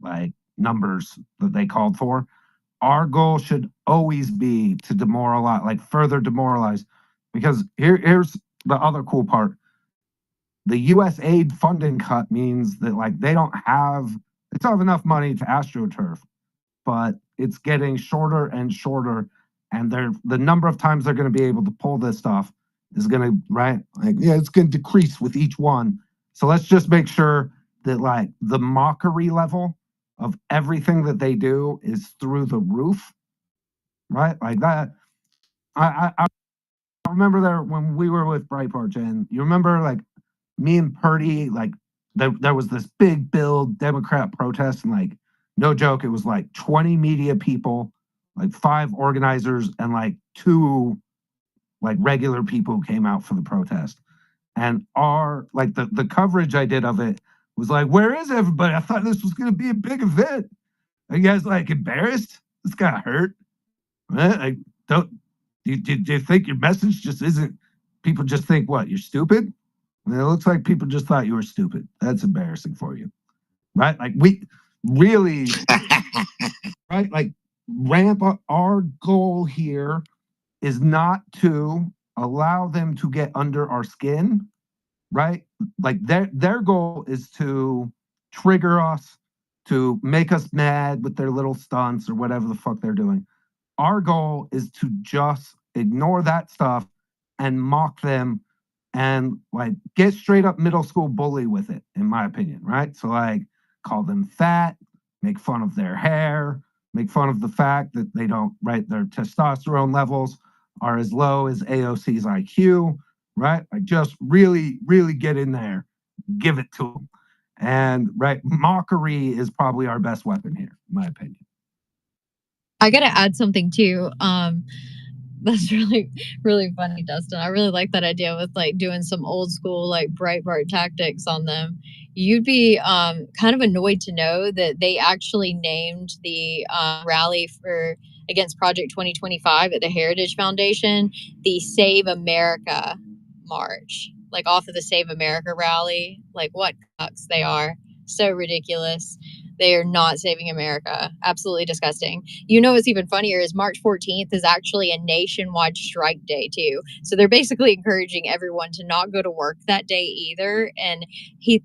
[SPEAKER 14] like numbers that they called for. Our goal should always be to demoralize, like further demoralize, because here's the other cool part. The US aid funding cut means that like they don't have enough money to AstroTurf, but it's getting shorter and shorter, and the number of times they're going to be able to pull this stuff is going to, right? Like, yeah, it's going to decrease with each one. So let's just make sure that like the mockery level of everything that they do is through the roof, right? Like that. I remember there when we were with Breitbart, Jen, you remember like me and Purdy, like there was this big build Democrat protest, and like, no joke, it was like 20 media people, like 5 organizers, and like 2 like regular people who came out for the protest. And our like the coverage I did of it was like, where is everybody? I thought this was going to be a big event. Are you guys like embarrassed? This got hurt. Right? Like, do you think your message just isn't? People just think what? You're stupid. I mean, it looks like people just thought you were stupid. That's embarrassing for you, right? Like we really, right? Like ramp up. Our goal here is not to allow them to get under our skin, right? Like their goal is to trigger us, to make us mad with their little stunts or whatever the fuck they're doing. Our goal is to just ignore that stuff and mock them and like get straight up middle school bully with it, in my opinion, right? So like call them fat, make fun of their hair, make fun of the fact that they don't, right? Their testosterone levels are as low as AOC's IQ, right? Like just really, really get in there, give it to them. And right, mockery is probably our best weapon here, in my opinion.
[SPEAKER 6] I gotta add something too. That's really, really funny, Dustin. I really like that idea with like doing some old school like Breitbart tactics on them. You'd be kind of annoyed to know that they actually named the rally against Project 2025 at the Heritage Foundation the Save America March, like off of the Save America rally. Like what cucks they are. So ridiculous. They are not saving America. Absolutely disgusting. You know what's even funnier is March 14th is actually a nationwide strike day too. So they're basically encouraging everyone to not go to work that day either. And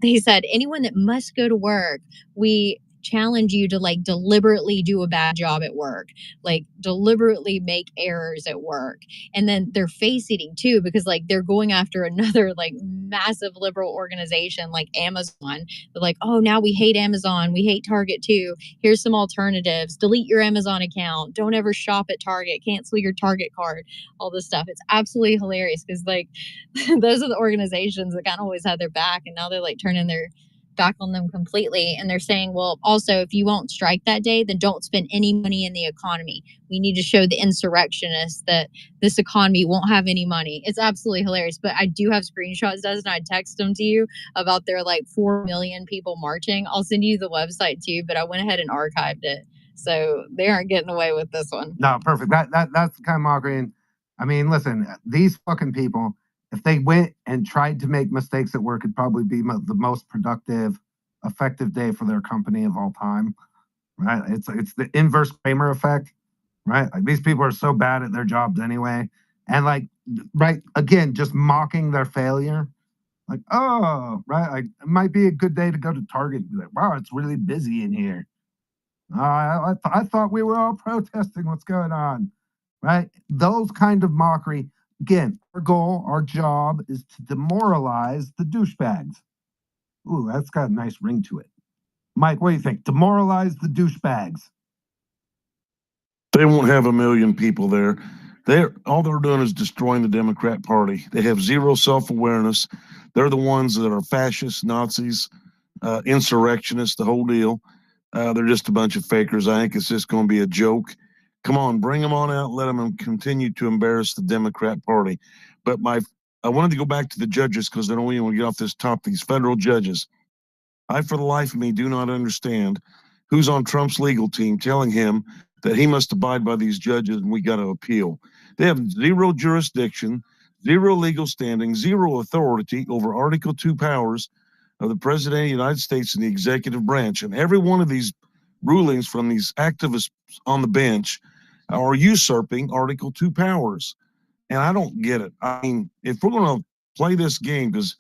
[SPEAKER 6] they said anyone that must go to work, we challenge you to like deliberately do a bad job at work, like deliberately make errors at work. And then they're face eating too, because like they're going after another like massive liberal organization like Amazon. They're like, oh, now we hate Amazon, we hate Target too, here's some alternatives, delete your Amazon account, don't ever shop at Target, cancel your Target card, all this stuff. It's absolutely hilarious because like those are the organizations that kind of always had their back, and now they're like turning their back on them completely. And they're saying, well, also, if you won't strike that day, then don't spend any money in the economy. We need to show the insurrectionists that this economy won't have any money. It's absolutely hilarious. But I do have screenshots, Destin. I'd text them to you about their like 4 million people marching. I'll send you the website too, but I went ahead and archived it. So they aren't getting away with this one.
[SPEAKER 14] No, perfect. That's the kind of mockery. And I mean, listen, these fucking people, if they went and tried to make mistakes at work, it'd probably be the most productive, effective day for their company of all time. Right? It's the inverse Kramer effect, right? Like these people are so bad at their jobs anyway, and like, right, again, just mocking their failure. Like, oh, right, like it might be a good day to go to Target. And be like, wow, it's really busy in here. I thought we were all protesting. What's going on? Right? Those kind of mockery. Again, our goal, our job is to demoralize the douchebags. Ooh, that's got a nice ring to it. Mike, what do you think? Demoralize the douchebags.
[SPEAKER 18] They won't have a million people there. All they're doing is destroying the Democrat Party. They have zero self-awareness. They're the ones that are fascists, Nazis, insurrectionists, the whole deal. They're just a bunch of fakers. I think it's just going to be a joke. Come on, bring them on out. Let them continue to embarrass the Democrat Party. But I wanted to go back to the judges because I don't even want to get off this top. These federal judges. I, for the life of me, do not understand who's on Trump's legal team telling him that he must abide by these judges and we got to appeal. They have zero jurisdiction, zero legal standing, zero authority over Article 2 powers of the President of the United States and the executive branch. And every one of these rulings from these activists on the bench are usurping Article 2 powers. And I don't get it. I mean, if we're going to play this game, because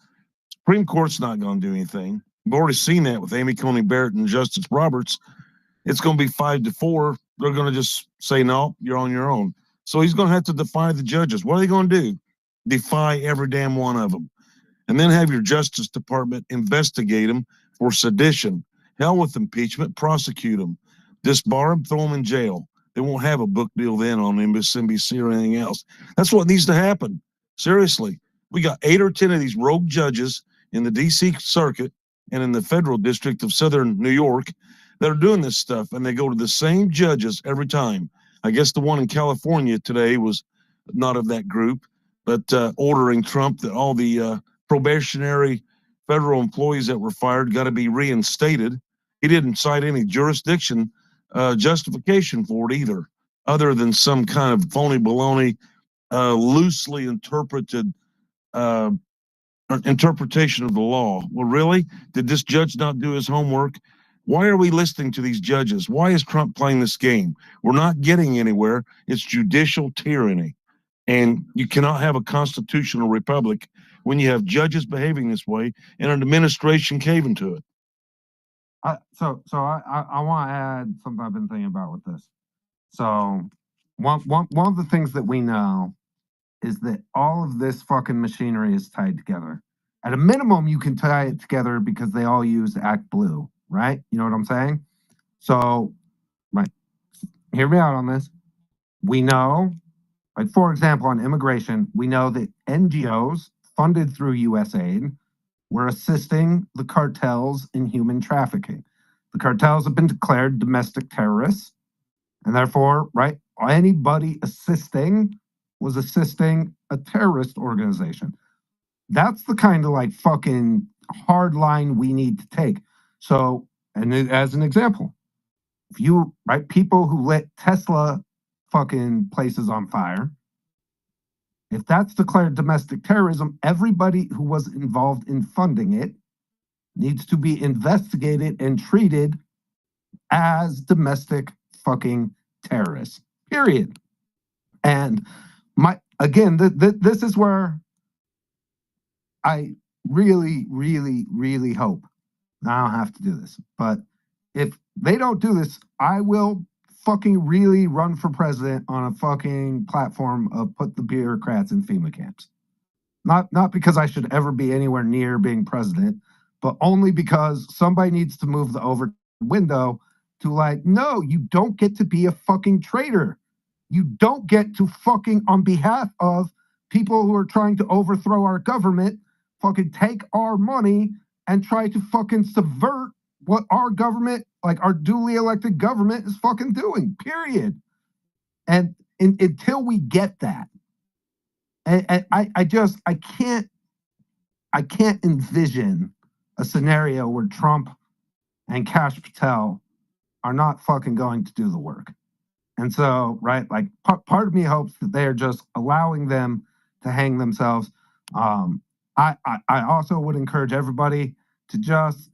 [SPEAKER 18] Supreme Court's not going to do anything. We've already seen that with Amy Coney Barrett and Justice Roberts. It's going to be 5-4. They're going to just say, no, you're on your own. So he's going to have to defy the judges. What are they going to do? Defy every damn one of them. And then have your Justice Department investigate them for sedition. Hell with impeachment, prosecute them. Disbar them, throw them in jail. They won't have a book deal then on MSNBC or anything else. That's what needs to happen. Seriously. We got 8 or 10 of these rogue judges in the D.C. Circuit and in the Federal District of Southern New York that are doing this stuff, and they go to the same judges every time. I guess the one in California today was not of that group, but ordering Trump that all the probationary federal employees that were fired got to be reinstated. He didn't cite any jurisdiction justification for it either, other than some kind of phony baloney, loosely interpreted interpretation of the law. Well, really? Did this judge not do his homework? Why are we listening to these judges? Why is Trump playing this game? We're not getting anywhere. It's judicial tyranny. And you cannot have a constitutional republic when you have judges behaving this way and an administration caving to it.
[SPEAKER 14] So I want to add something I've been thinking about with this. So one of the things that we know is that all of this fucking machinery is tied together. At a minimum, you can tie it together because they all use Act Blue, right? You know what I'm saying? So, right, hear me out on this. We know, like for example, on immigration, we know that NGOs funded through USAID were assisting the cartels in human trafficking. The cartels have been declared domestic terrorists, and therefore, right, anybody assisting was assisting a terrorist organization. That's the kind of like fucking hard line we need to take. So, and as an example, if you, right, people who lit Tesla fucking places on fire, if that's declared domestic terrorism, everybody who was involved in funding it needs to be investigated and treated as domestic fucking terrorists. Period. And this is where I really, really, really hope. I don't have to do this, but if they don't do this, I will fucking really run for president on a fucking platform of put the bureaucrats in FEMA camps. Not because I should ever be anywhere near being president, but only because somebody needs to move the over window to like, no, you don't get to be a fucking traitor. You don't get to fucking, on behalf of people who are trying to overthrow our government, fucking take our money and try to fucking subvert what our government, like our duly elected government, is fucking doing, period. And until we get that, and I can't envision a scenario where Trump and Kash Patel are not fucking going to do the work. And so, right, like part of me hopes that they are just allowing them to hang themselves. I also would encourage everybody to just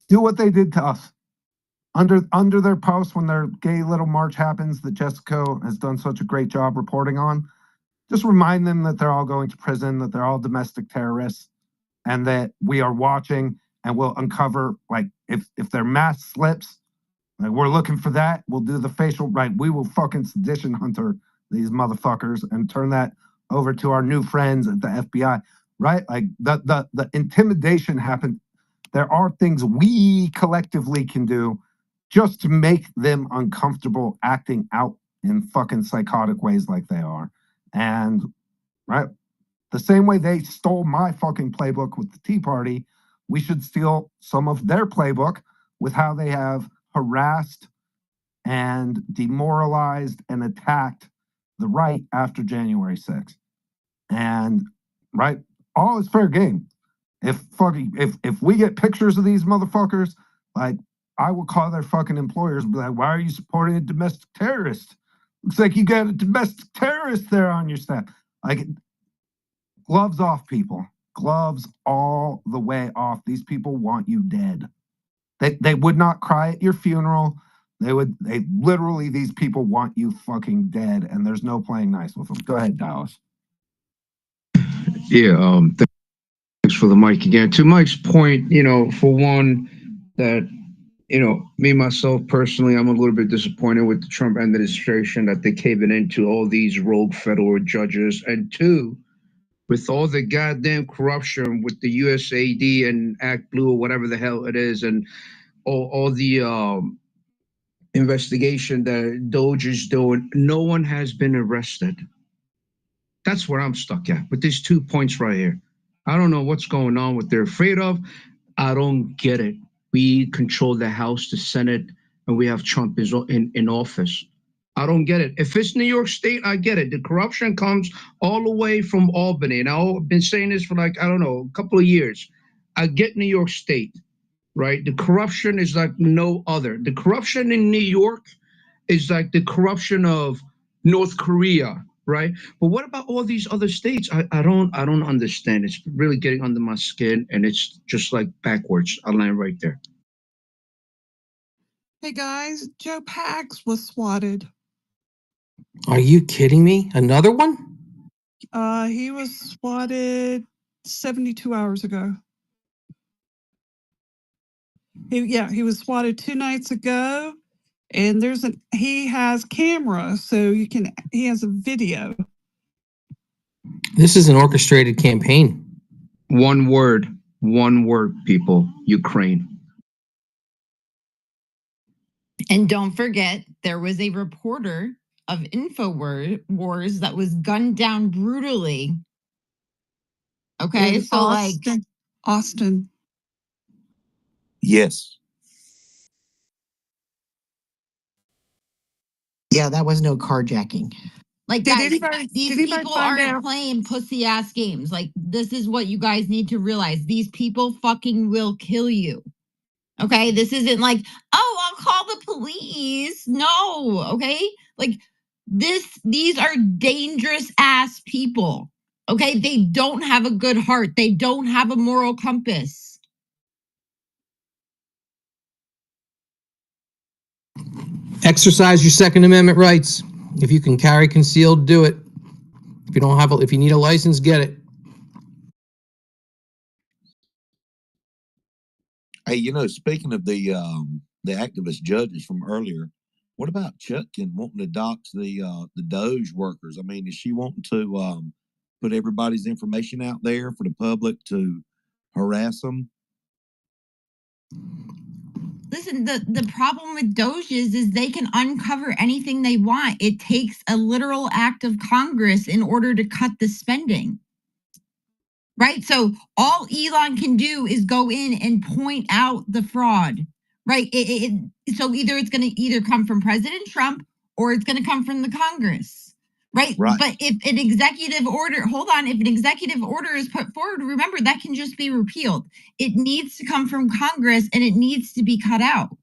[SPEAKER 14] do what they did to us. Under their post when their gay little march happens that Jessica has done such a great job reporting on, just remind them that they're all going to prison, that they're all domestic terrorists, and that we are watching and we'll uncover, like, if their mask slips, like, we're looking for that. We'll do the facial, right? We will fucking sedition hunter these motherfuckers and turn that over to our new friends at the FBI, right? Like, the intimidation happened. There are things we collectively can do just to make them uncomfortable acting out in fucking psychotic ways like they are. And, right, the same way they stole my fucking playbook with the Tea Party, we should steal some of their playbook with how they have harassed and demoralized and attacked the right after January 6th. And, right, all is fair game. If we get pictures of these motherfuckers, like, I will call their fucking employers and be like, why are you supporting a domestic terrorist? Looks like you got a domestic terrorist there on your staff. Like, gloves off, people. Gloves all the way off. These people want you dead. They would not cry at your funeral. They literally, these people want you fucking dead, and there's no playing nice with them. Go ahead, Dallas.
[SPEAKER 15] Yeah, thanks for the mic again. To Mike's point, for one, that, me, myself, personally, I'm a little bit disappointed with the Trump administration that they caving into all these rogue federal judges. And two, with all the goddamn corruption with the USAID and Act Blue or whatever the hell it is, and all the investigation that Doge is doing, no one has been arrested. That's where I'm stuck at with these 2 points right here. I don't know what's going on, what they're afraid of. I don't get it. We control the House, the Senate, and we have Trump in office. I don't get it. If it's New York State, I get it. The corruption comes all the way from Albany. And I've been saying this for a couple of years. I get New York State, right? The corruption is like no other. The corruption in New York is like the corruption of North Korea, right? But what about all these other states? I don't understand. It's really getting under my skin, and it's just like backwards. I'll land right there.
[SPEAKER 9] Hey guys, Joe Pags was swatted.
[SPEAKER 11] Are you kidding me? Another one?
[SPEAKER 9] He was swatted 72 hours ago. He was swatted 2 nights ago, and he has camera, so he has a video.
[SPEAKER 11] This is an orchestrated campaign.
[SPEAKER 15] One word, people, Ukraine.
[SPEAKER 12] And don't forget, there was a reporter of InfoWars that was gunned down brutally. Okay, so
[SPEAKER 9] Austin.
[SPEAKER 21] Yes.
[SPEAKER 7] Yeah, that was no carjacking.
[SPEAKER 12] Like, guys, these people aren't playing pussy ass games. Like, this is what you guys need to realize. These people fucking will kill you. Okay, this isn't like, oh, I'll call the police. No, okay, like these are dangerous ass people. Okay, they don't have a good heart. They don't have a moral compass.
[SPEAKER 11] Exercise your Second Amendment rights. If you can carry concealed, do it. If you don't have, if you need a license, get it.
[SPEAKER 21] Hey, you know, speaking of the activist judges from earlier, what about Chutkin wanting to dox the Doge workers? I mean, is she wanting to put everybody's information out there for the public to harass them?
[SPEAKER 12] Listen, the problem with Doges is they can uncover anything they want. It takes a literal act of Congress in order to cut the spending. Right? So all Elon can do is go in and point out the fraud. Right? So either it's going to either come from President Trump or it's going to come from the Congress. Right? But if an executive order, if an executive order is put forward, remember that can just be repealed. It needs to come from Congress and it needs to be cut out.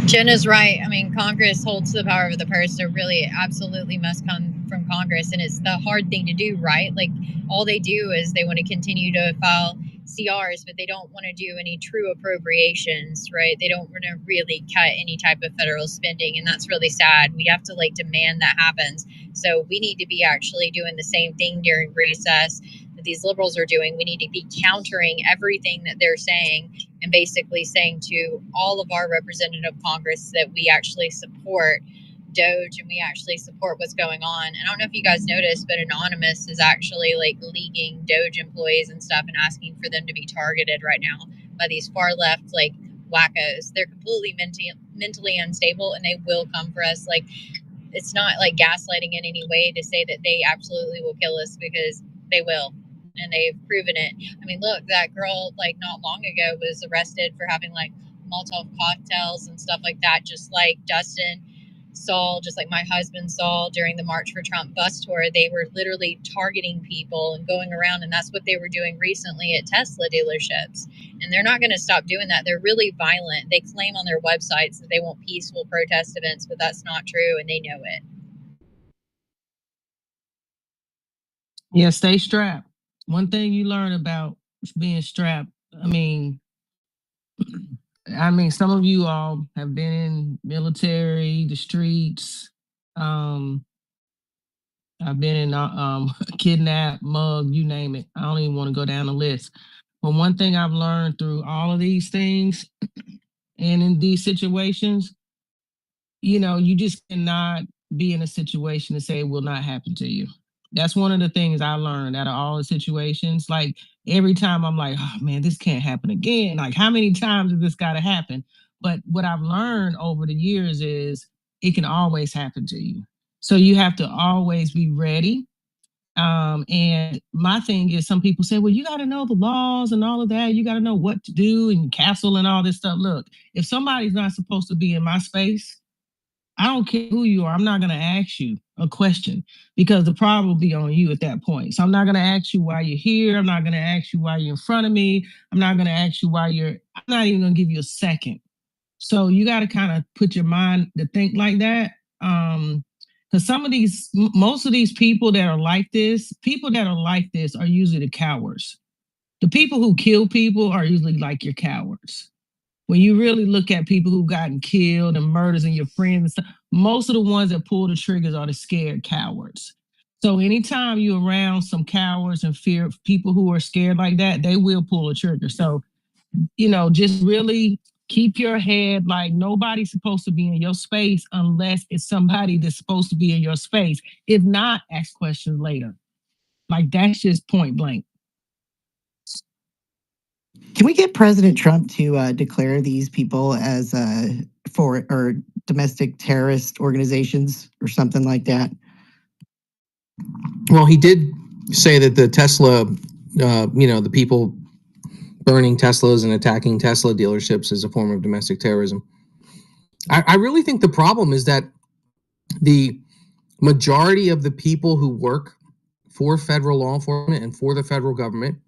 [SPEAKER 6] Jenna's right. I mean, Congress holds the power of the purse, so really absolutely must come from Congress. And it's the hard thing to do, right? Like, all they do is they want to continue to file CRs, but they don't want to do any true appropriations, right? They don't want to really cut any type of federal spending, and that's really sad. We have to, like, demand that happens. So we need to be actually doing the same thing during recess that these liberals are doing. We need to be countering everything that they're saying and basically saying to all of our representative Congress that we actually support Doge and we actually support what's going on. And I don't know if you guys noticed, but Anonymous is actually like leaguing Doge employees and stuff and asking for them to be targeted right now by these far left like wackos. They're completely mentally unstable and they will come for us. Like, it's not like gaslighting in any way to say that they absolutely will kill us, because they will. And they've proven it. I mean, look, that girl, like, not long ago was arrested for having, like, Molotov cocktails and stuff like that, just like Dustin saw, just like my husband saw during the March for Trump bus tour. They were literally targeting people and going around, and that's what they were doing recently at Tesla dealerships. And they're not going to stop doing that. They're really violent. They claim on their websites that they want peaceful protest events, but that's not true, and they know it.
[SPEAKER 8] Yeah, stay strapped. One thing you learn about being strapped, I mean, some of you all have been in military, the streets. I've been in kidnapped, mugged, you name it. I don't even want to go down the list. But one thing I've learned through all of these things and in these situations, you know, you just cannot be in a situation to say it will not happen to you. That's one of the things I learned out of all the situations. Like, every time I'm like, oh man, this can't happen again. Like, how many times has this got to happen? But what I've learned over the years is it can always happen to you. So you have to always be ready. And my thing is, some people say, well, you got to know the laws and all of that. You got to know what to do and castle and all this stuff. Look, if somebody's not supposed to be in my space, I don't care who you are. I'm not going to ask you a question, because the problem will be on you at that point. So I'm not going to ask you why you're here. I'm not going to ask you why you're in front of me. I'm not going to ask you why I'm not even going to give you a second. So you got to kind of put your mind to think like that. Because most of these people that are like this are usually the cowards. The people who kill people are usually like your cowards. When you really look at people who've gotten killed and murders and your friends and stuff, most of the ones that pull the triggers are the scared cowards. So anytime you're around some cowards and fear people who are scared like that, they will pull a trigger. So, you know, just really keep your head, like, nobody's supposed to be in your space unless it's somebody that's supposed to be in your space. If not, ask questions later. Like, that's just point blank.
[SPEAKER 7] Can we get President Trump to declare these people as or domestic terrorist organizations or something like that?
[SPEAKER 11] Well, he did say that the Tesla, the people burning Teslas and attacking Tesla dealerships is a form of domestic terrorism. I really think the problem is that the majority of the people who work for federal law enforcement and for the federal government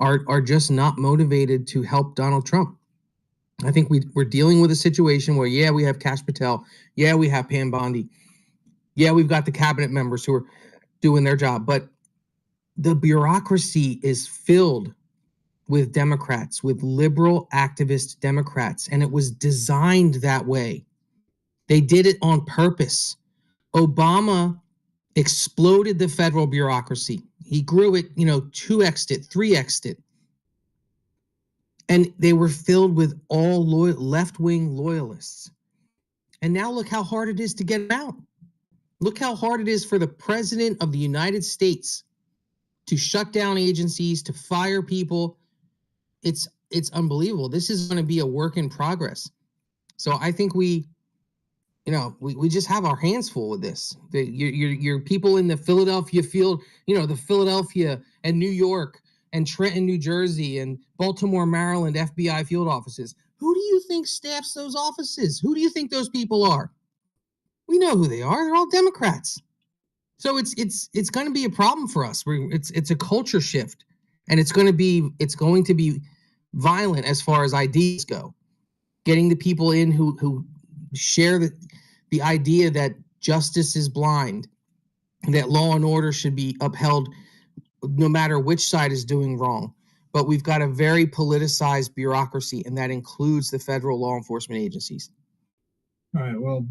[SPEAKER 11] are just not motivated to help Donald Trump. I think we're dealing with a situation where, yeah, we have Kash Patel, yeah, we have Pam Bondi, yeah, we've got the cabinet members who are doing their job, but the bureaucracy is filled
[SPEAKER 10] with Democrats, with liberal activist Democrats, and it was designed that way. They did it on purpose. Obama exploded the federal bureaucracy. He grew it, 2x'd it, 3x'd it. And they were filled with all left-wing loyalists. And now look how hard it is to get out. Look how hard it is for the president of the United States to shut down agencies, to fire people. It's unbelievable. This is going to be a work in progress. So I think we just have our hands full with this. Your people in the Philadelphia field, the Philadelphia and New York and Trenton, New Jersey and Baltimore, Maryland FBI field offices. Who do you think staffs those offices? Who do you think those people are? We know who they are. They're all Democrats. So it's going to be a problem for us. It's a culture shift, and it's going to be violent as far as ideas go. Getting the people in who share the idea that justice is blind, that law and order should be upheld no matter which side is doing wrong. But we've got a very politicized bureaucracy, and that includes the federal law enforcement agencies.
[SPEAKER 1] All right. Well,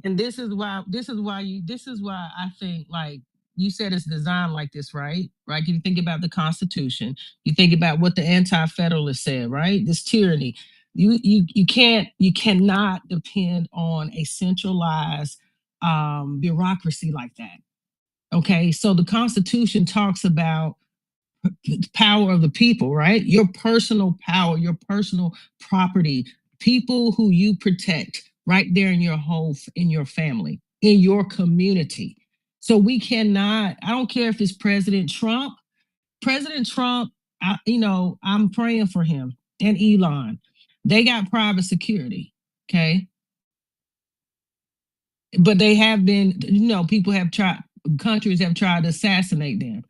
[SPEAKER 8] and this is why I think, like you said, it's designed like this, right? Right. You think about the Constitution, you think about what the Anti-Federalists said, right? This tyranny. You cannot depend on a centralized bureaucracy like that. Okay, so the Constitution talks about the power of the people, right? Your personal power, your personal property, people who you protect right there in your home, in your family, in your community. So we cannot, I don't care if it's President Trump, I'm praying for him and Elon. They got private security, okay? But they have been, countries have tried to assassinate them.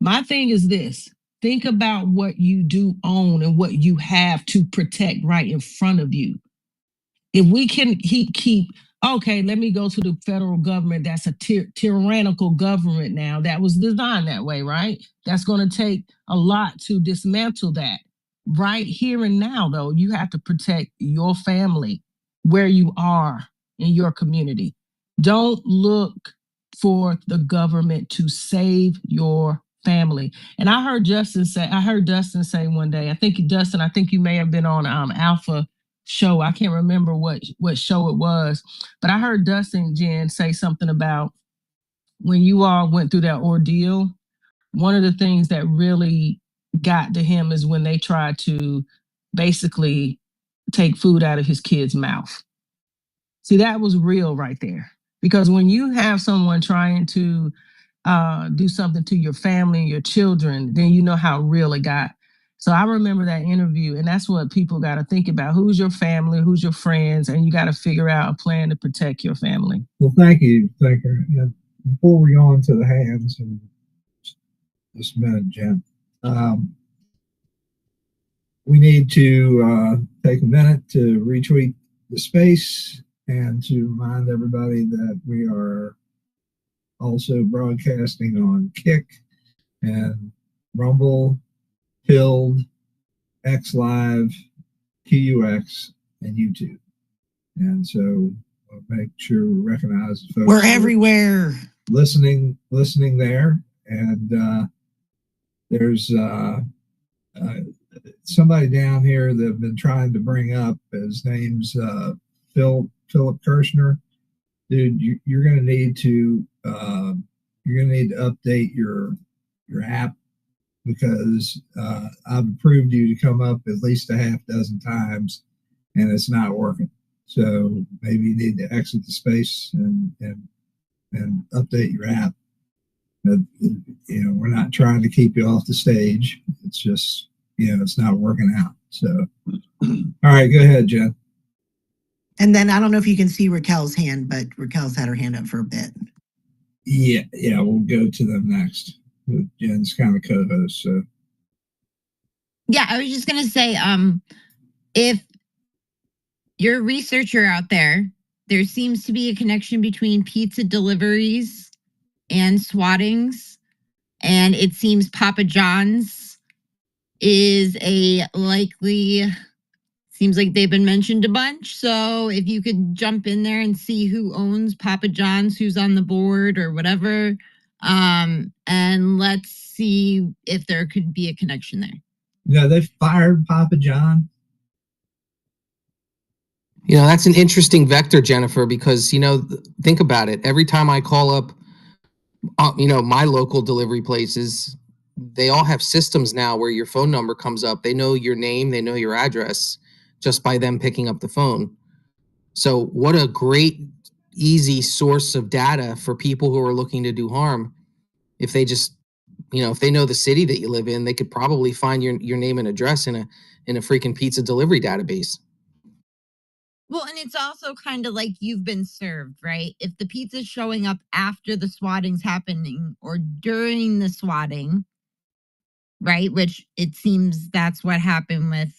[SPEAKER 8] My thing is this: think about what you do own and what you have to protect right in front of you. If we can keep, okay, let me go to the federal government. That's a tyrannical government now. That was designed that way, right? That's going to take a lot to dismantle that. Right here and now, though, you have to protect your family, where you are in your community. Don't look for the government to save your family. And I heard Dustin say one day, I think you may have been on Alpha show. I can't remember what show it was, but I heard Dustin, Jen, say something about when you all went through that ordeal, one of the things that really got to him is when they tried to basically take food out of his kid's mouth. See, that was real right there. Because when you have someone trying to do something to your family and your children, then you know how real it got. So I remember that interview, and that's what people got to think about. Who's your family? Who's your friends? And you got to figure out a plan to protect your family.
[SPEAKER 1] Well, thank you. Thank you. Before we go on to the hands, and just a minute, Jen, we need to take a minute to retweet the space and to remind everybody that we are also broadcasting on Kick and Rumble, Pilled, X Live, QUX, and YouTube. And so make sure we recognize the folks.
[SPEAKER 7] We're everywhere.
[SPEAKER 1] Listening there. And there's somebody down here that I've been trying to bring up. His name's Philip Kirshner. Dude, you're going to need to update your app, because I've approved you to come up at least a half dozen times and it's not working. So maybe you need to exit the space and update your app. But, we're not trying to keep you off the stage. It's just, it's not working out. So, all right, go ahead, Jen.
[SPEAKER 7] And then I don't know if you can see Raquel's hand, but Raquel's had her hand up for a bit.
[SPEAKER 1] Yeah, we'll go to them next. Jen's kind of co-host, so.
[SPEAKER 12] Yeah, I was just gonna say, if you're a researcher out there seems to be a connection between pizza deliveries and swattings, and it seems Papa John's is a likely. Seems like they've been mentioned a bunch. So if you could jump in there and see who owns Papa John's, who's on the board or whatever. And let's see if there could be a connection there.
[SPEAKER 1] Yeah, they fired Papa John.
[SPEAKER 10] You know, that's an interesting vector, Jennifer, because, you know, think about it. Every time I call up, you know, my local delivery places, they all have systems now where your phone number comes up. They know your name, they know your address just by them picking up the phone. So what a great, easy source of data for people who are looking to do harm. If they just, you know, if they know the city that you live in, they could probably find your name and address in a freaking pizza delivery database.
[SPEAKER 12] Well, and it's also kind of like you've been served, right? If the pizza's showing up after the swatting's happening or during the swatting, right? Which it seems that's what happened with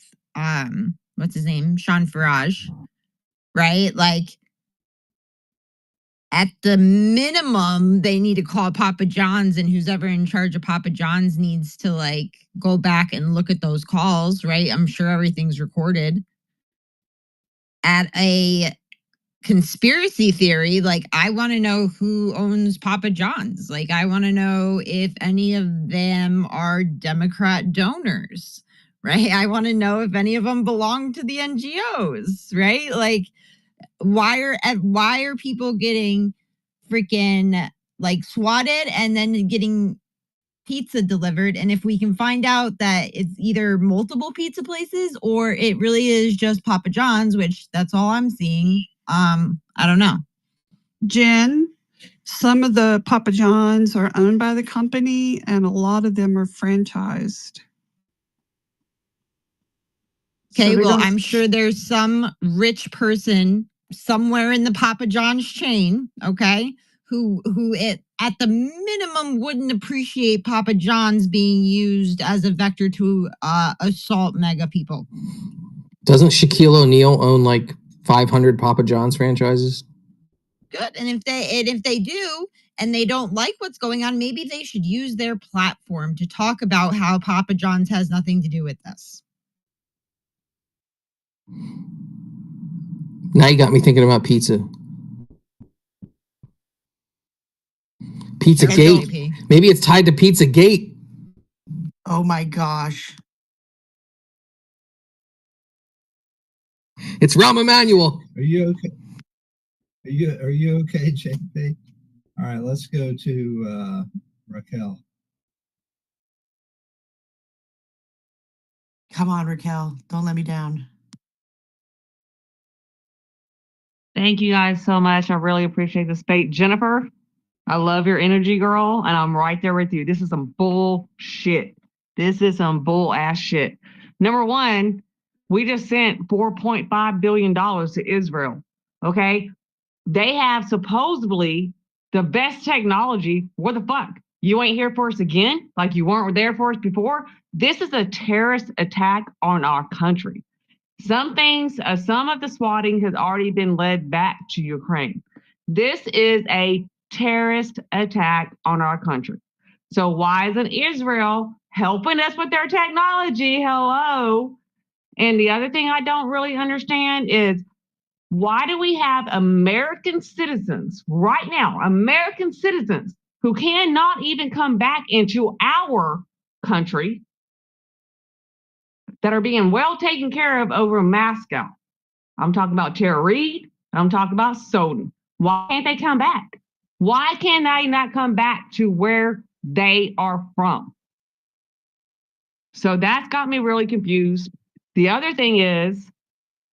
[SPEAKER 12] what's his name? Sean Farage, right? Like at the minimum, they need to call Papa John's, and who's ever in charge of Papa John's needs to like go back and look at those calls, right? I'm sure everything's recorded. At a conspiracy theory, like I want to know who owns Papa John's. Like I want to know if any of them are Democrat donors, right? I want to know if any of them belong to the NGOs, right? Like why are people getting freaking like swatted and then getting pizza delivered? And if we can find out that it's either multiple pizza places or it really is just Papa John's, which that's all I'm seeing, I don't know.
[SPEAKER 9] Jen, some of the Papa John's are owned by the company and a lot of them are franchised.
[SPEAKER 12] Okay, so well, I'm sure there's some rich person somewhere in the Papa John's chain, okay, who it at the minimum wouldn't appreciate Papa John's being used as a vector to assault mega people.
[SPEAKER 10] Doesn't Shaquille O'Neal own like 500 Papa John's franchises?
[SPEAKER 12] Good. And if they do and they don't like what's going on, maybe they should use their platform to talk about how Papa John's has nothing to do with this.
[SPEAKER 10] Now you got me thinking about pizza. Pizza Gate. Maybe it's tied to Pizza Gate.
[SPEAKER 7] Oh my gosh.
[SPEAKER 10] It's Rahm Emanuel.
[SPEAKER 1] Are you okay? Are you okay, JP? All right, let's go to Raquel.
[SPEAKER 7] Come on, Raquel. Don't let me down.
[SPEAKER 3] Thank you guys so much. I really appreciate the space. Jennifer, I love your energy, girl, and I'm right there with you. This is some bullshit. This is some bull ass shit. Number one, we just sent $4.5 billion to Israel. Okay. They have supposedly the best technology. What the fuck? You ain't here for us again? Like you weren't there for us before? This is a terrorist attack on our country. Some things, some of the swatting has already been led back to Ukraine. This is a terrorist attack on our country. So why isn't Israel helping us with their technology? Hello. And the other thing I don't really understand is why do we have American citizens right now, American citizens who cannot even come back into our country that are being well taken care of over in Moscow? I'm talking about Tara Reid. I'm talking about Snowden. Why can't they come back? Why can they not come back to where they are from? So that's got me really confused. The other thing is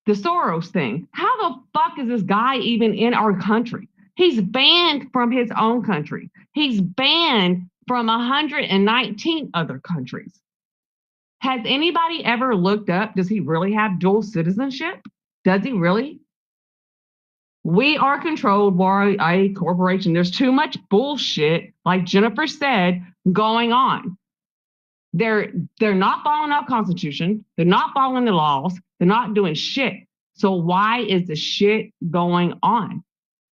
[SPEAKER 3] the Soros thing. How the fuck is this guy even in our country? He's banned from his own country. He's banned from 119 other countries. Has anybody ever looked up, does he really have dual citizenship? Does he really? We are controlled by a corporation. There's too much bullshit, like Jennifer said, going on. They're not following our Constitution. They're not following the laws. They're not doing shit. So why is the shit going on?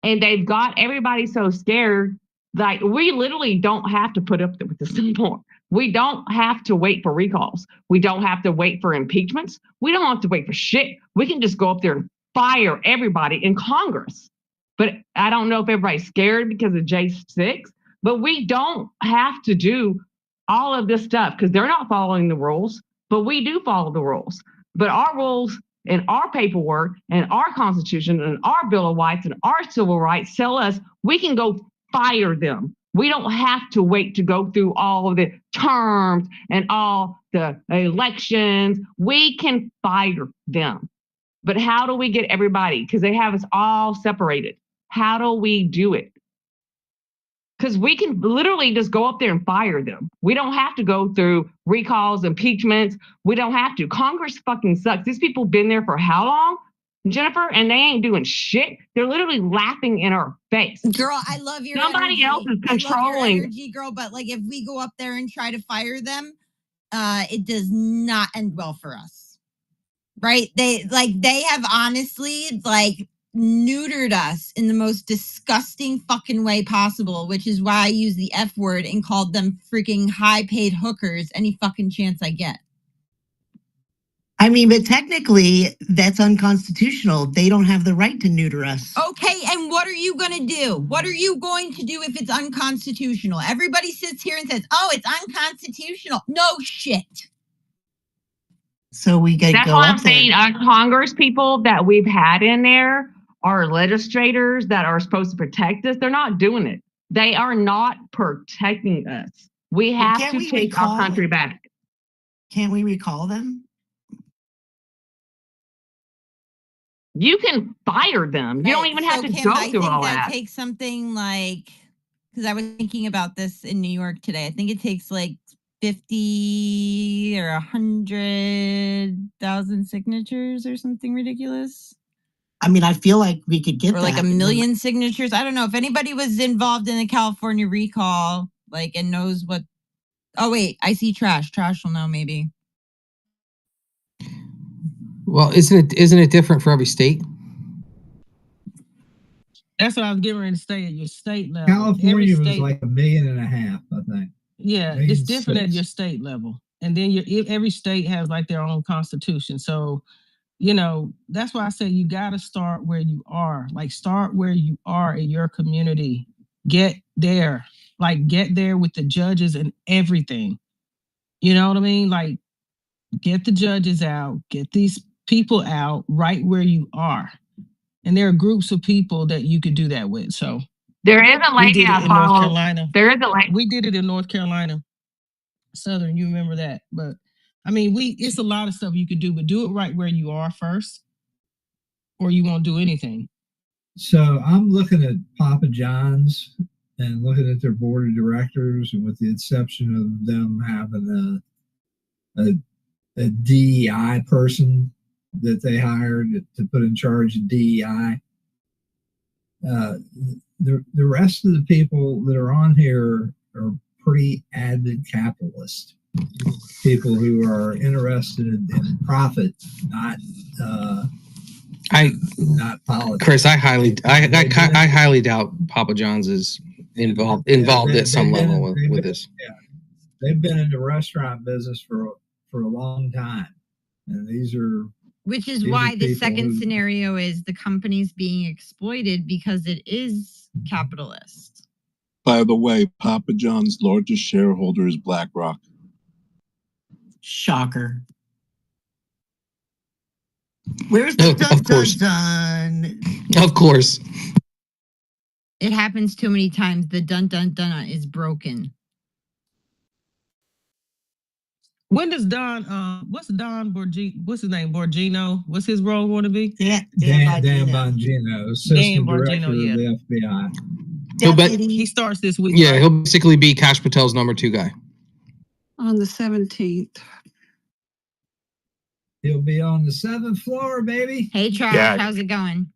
[SPEAKER 3] And they've got everybody so scared. Like we literally don't have to put up with this anymore. We don't have to wait for recalls. We don't have to wait for impeachments. We don't have to wait for shit. We can just go up there and fire everybody in Congress. But I don't know if everybody's scared because of J6, but we don't have to do all of this stuff because they're not following the rules, but we do follow the rules. But our rules and our paperwork and our Constitution and our Bill of Rights and our civil rights tell us we can go fire them. We don't have to wait to go through all of the terms and all the elections. We can fire them. But how do we get everybody? Because they have us all separated. How do we do it? Because we can literally just go up there and fire them. We don't have to go through recalls, impeachments. We don't have to. Congress fucking sucks. These people been there for how long, Jennifer? And they ain't doing shit. They're literally laughing in our face.
[SPEAKER 12] Girl, I love your
[SPEAKER 3] Somebody
[SPEAKER 12] energy.
[SPEAKER 3] else is
[SPEAKER 12] I love your
[SPEAKER 3] controlling.
[SPEAKER 12] energy, girl, but like if we go up there and try to fire them, it does not end well for us. Right? They have honestly neutered us in the most disgusting fucking way possible, which is why I use the F word and called them freaking high paid hookers any fucking chance I get.
[SPEAKER 7] I mean, but technically, that's unconstitutional. They don't have the right to neuter us.
[SPEAKER 12] Okay, and what are you going to do? What are you going to do if it's unconstitutional? Everybody sits here and says, oh, it's unconstitutional. No shit.
[SPEAKER 7] So we get
[SPEAKER 3] That's
[SPEAKER 7] go
[SPEAKER 3] why
[SPEAKER 7] up
[SPEAKER 3] I'm saying our Congress people that we've had in there, our legislators that are supposed to protect us, they're not doing it. They are not protecting us. We have
[SPEAKER 7] can't
[SPEAKER 3] to
[SPEAKER 7] we
[SPEAKER 3] take our
[SPEAKER 7] recall-
[SPEAKER 3] country back.
[SPEAKER 7] Can't we recall them?
[SPEAKER 3] You can fire them. You don't even have to
[SPEAKER 12] Kim,
[SPEAKER 3] go
[SPEAKER 12] I
[SPEAKER 3] through
[SPEAKER 12] think
[SPEAKER 3] all
[SPEAKER 12] that
[SPEAKER 3] that.
[SPEAKER 12] takes something like, because I was thinking about this in New York today. I think it takes like 50 or 100,000 signatures or something ridiculous.
[SPEAKER 7] I mean, I feel like we could get
[SPEAKER 12] Or like
[SPEAKER 7] that.
[SPEAKER 12] 1 million signatures. I don't know if anybody was involved in the California recall, and knows what. Oh wait, I see Trash. Trash will know maybe.
[SPEAKER 10] Well, isn't it different for every state?
[SPEAKER 8] That's what I was getting ready to say at your state level.
[SPEAKER 1] California was
[SPEAKER 8] state,
[SPEAKER 1] like 1.5 million, I think.
[SPEAKER 8] yeah, it's different at your state level. And then every state has like their own constitution. So, that's why I say you got to start where you are. Like start where you are in your community. Get there. Get there with the judges and everything. You know what I mean? Like get the judges out, get these people out right where you are. And there are groups of people that you could do that with. So
[SPEAKER 3] there is a lady I
[SPEAKER 8] in North
[SPEAKER 3] follow.
[SPEAKER 8] Carolina.
[SPEAKER 3] There is a lady.
[SPEAKER 8] We did it in North Carolina. Southern, you remember that. But I mean, it's a lot of stuff you could do, but do it right where you are first, or you won't do anything.
[SPEAKER 1] So I'm looking at Papa John's and looking at their board of directors, and with the exception of them having a DEI person that they hired to put in charge of DEI. The rest of the people that are on here are pretty avid capitalists, people who are interested in profit, not politics.
[SPEAKER 10] Chris, I highly doubt Papa John's is involved at some level with this.
[SPEAKER 1] Yeah, they've been in the restaurant business for a long time, and
[SPEAKER 12] Which is why the second scenario is the companies being exploited because it is capitalist.
[SPEAKER 2] By the way, Papa John's largest shareholder is BlackRock.
[SPEAKER 7] Shocker. Where's the dun?
[SPEAKER 10] Of course.
[SPEAKER 12] It happens too many times. The dun is broken.
[SPEAKER 8] When does Don, what's Don Borgino, what's his name, Borgino? What's his role going to be?
[SPEAKER 1] Dan Bongino, assistant director of the FBI.
[SPEAKER 8] He starts this week.
[SPEAKER 10] Yeah,
[SPEAKER 8] right?
[SPEAKER 10] he'll basically be Kash Patel's number 2 guy.
[SPEAKER 9] On the 17th.
[SPEAKER 1] He'll be on the 7th floor, baby.
[SPEAKER 12] Hey, Trash, how's it going?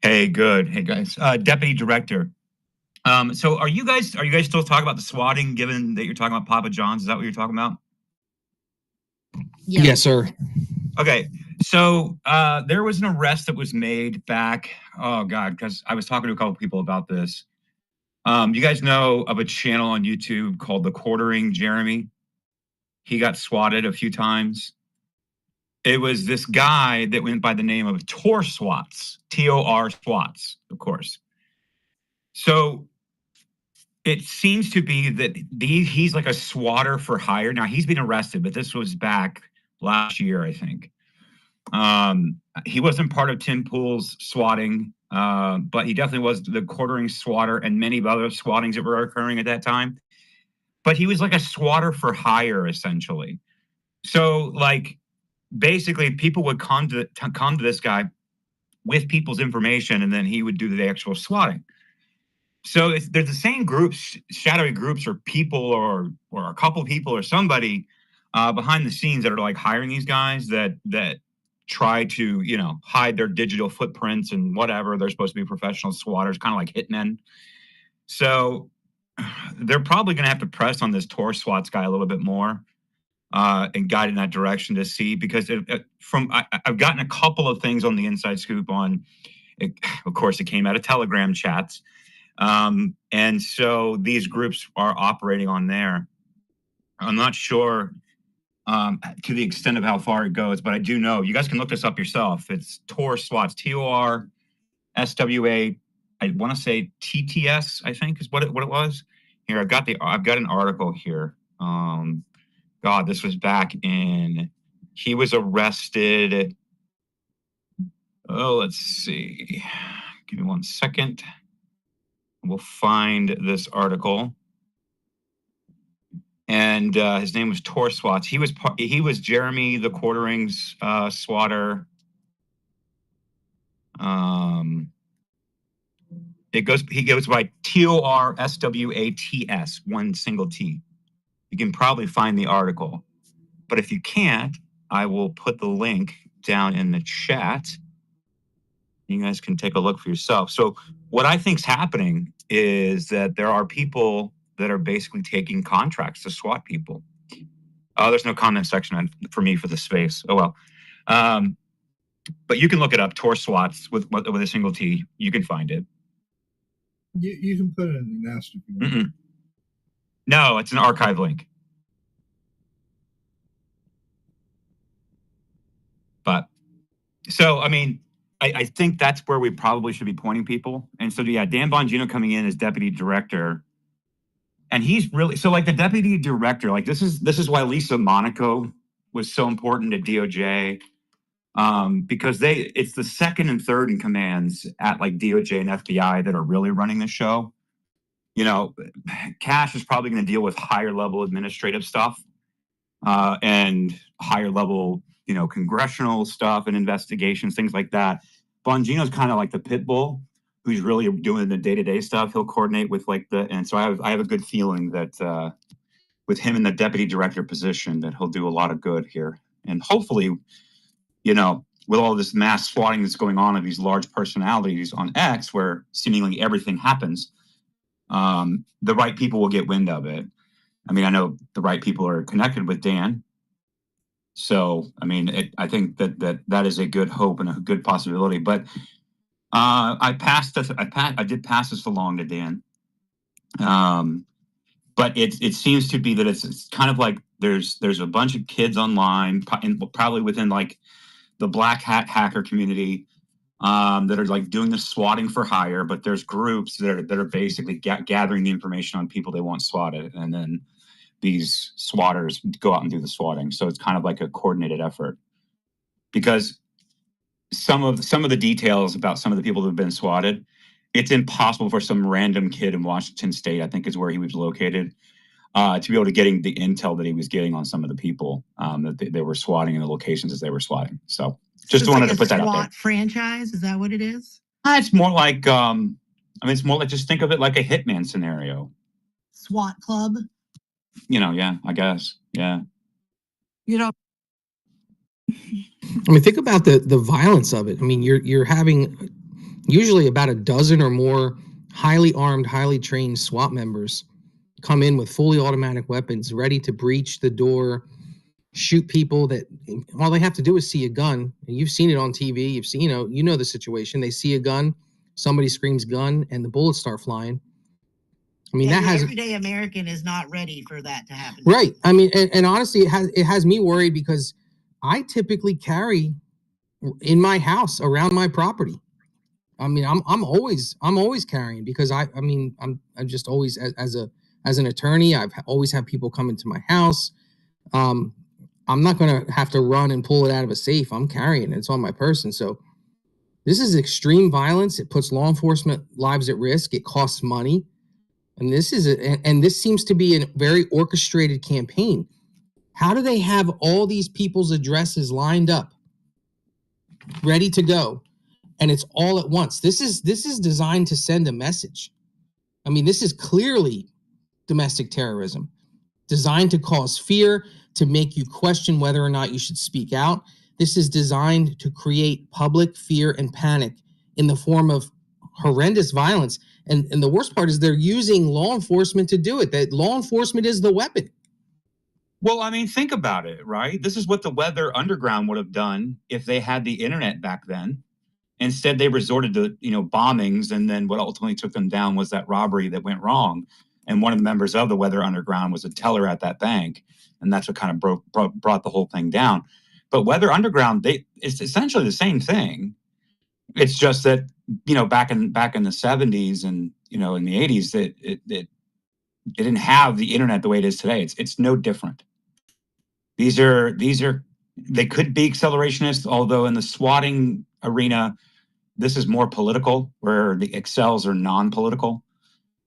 [SPEAKER 22] Hey, good. Hey, guys. Deputy Director. So are you guys still talking about the swatting, given that you're talking about Papa John's? Is that what you're talking about?
[SPEAKER 12] Yeah.
[SPEAKER 10] Yes, sir.
[SPEAKER 22] Okay. So there was an arrest that was made back, oh God, because I was talking to a couple people about this. You guys know of a channel on YouTube called The Quartering Jeremy? He got swatted a few times. It was this guy that went by the name of Tor Swats, T-O-R Swats, of course. So it seems to be that he's like a swatter for hire. Now, he's been arrested, but this was back last year, I think. He wasn't part of Tim Pool's swatting, but he definitely was the quartering swatter and many other swattings that were occurring at that time. But he was like a swatter for hire, essentially. So, like, basically, people would come to this guy with people's information, and then he would do the actual swatting. So there's the same groups, shadowy groups, or people, or a couple people, or somebody behind the scenes that are like hiring these guys that try to, you know, hide their digital footprints and whatever. They're supposed to be professional swatters, kind of like hitmen. So they're probably going to have to press on this Tor Swats guy a little bit more and guide in that direction to see, because I've gotten a couple of things on the inside scoop on it. Of course, it came out of Telegram chats. And so these groups are operating on there. I'm not sure to the extent of how far it goes, but I do know, you guys can look this up yourself. It's Tor Swats, T-O-R-S-W-A, I want to say TTS, I think is what it was. Here, I've got an article here. God, this was back in, he was arrested. Oh, let's see. Give me 1 second. We'll find this article. And his name was Tor Swats. He was Jeremy the Quartering's swatter. He goes by T-O-R-S-W-A-T-S, one single T. You can probably find the article. But if you can't, I will put the link down in the chat. You guys can take a look for yourself. So what I think is happening is that there are people that are basically taking contracts to SWAT people. Oh, there's no comment section for me for the space. Oh, well. But you can look it up, Tor Swats with a single T. You can find it.
[SPEAKER 1] You can put it in the nest if you want.
[SPEAKER 22] Mm-mm. No, it's an archive link. But, so, I mean, I think that's where we probably should be pointing people. And so, yeah, Dan Bongino coming in as deputy director. And he's really, so like the deputy director, like this is why Lisa Monaco was so important to DOJ. Because it's the second and third in commands at like DOJ and FBI that are really running the show. You know, Cash is probably going to deal with higher level administrative stuff and higher level, you know, congressional stuff and investigations, things like that. Bongino's kind of like the pit bull who's really doing the day-to-day stuff. He'll coordinate with like and so I have a good feeling that with him in the deputy director position that he'll do a lot of good here. And hopefully, you know, with all this mass swatting that's going on of these large personalities on X, where seemingly everything happens, the right people will get wind of it. I mean, I know the right people are connected with Dan. So, I mean, I think that is a good hope and a good possibility. But I did pass this along to Dan. But it seems to be that it's kind of like there's a bunch of kids online, probably within like the black hat hacker community that are like doing the swatting for hire, but there's groups that are basically gathering the information on people they want swatted, and then these swatters go out and do the swatting. So it's kind of like a coordinated effort, because some of the details about some of the people that have been swatted, it's impossible for some random kid in Washington State, I think is where he was located, to be able to getting the intel that he was getting on some of the people that they were swatting in the locations as they were swatting. So just wanted to put that out there.
[SPEAKER 5] SWAT franchise, is that what it is?
[SPEAKER 22] It's more like, I mean, it's more like, just think of it like a hitman scenario.
[SPEAKER 5] SWAT club?
[SPEAKER 22] You know, yeah, I guess, yeah.
[SPEAKER 9] You know,
[SPEAKER 10] I mean, think about the violence of it. I mean, you're having usually about a dozen or more highly armed, highly trained SWAT members come in with fully automatic weapons, ready to breach the door, shoot people that all they have to do is see a gun. And you've seen it on TV. You've seen, you know the situation. They see a gun, somebody screams gun, and the bullets start flying. I mean,
[SPEAKER 5] Yeah,
[SPEAKER 10] that
[SPEAKER 5] your
[SPEAKER 10] has
[SPEAKER 5] everyday American is not ready for that to happen.
[SPEAKER 10] right. I mean, and honestly, it has me worried because I typically carry in my house around my property. I mean, I'm always carrying because I'm just always as an attorney, I've always had people come into my house. I'm not going to have to run and pull it out of a safe. I'm carrying it. It's on my person. So this is extreme violence. It puts law enforcement lives at risk. It costs money. And this seems to be a very orchestrated campaign. How do they have all these people's addresses lined up, ready to go, and it's all at once? This is designed to send a message. I mean, this is clearly domestic terrorism, designed to cause fear, to make you question whether or not you should speak out. This is designed to create public fear and panic in the form of horrendous violence. And the worst part is they're using law enforcement to do it. That law enforcement is the weapon.
[SPEAKER 22] Well, I mean, think about it, right? This is what the Weather Underground would have done if they had the internet back then. Instead, they resorted to, bombings, and then what ultimately took them down was that robbery that went wrong. And one of the members of the Weather Underground was a teller at that bank, and that's what kind of brought the whole thing down. But Weather Underground, it's essentially the same thing. It's just that back in the 70s and in the 80s, that it didn't have the internet the way it is today. It's no different. These are they could be accelerationists, although in the swatting arena, this is more political, where the excels are non-political.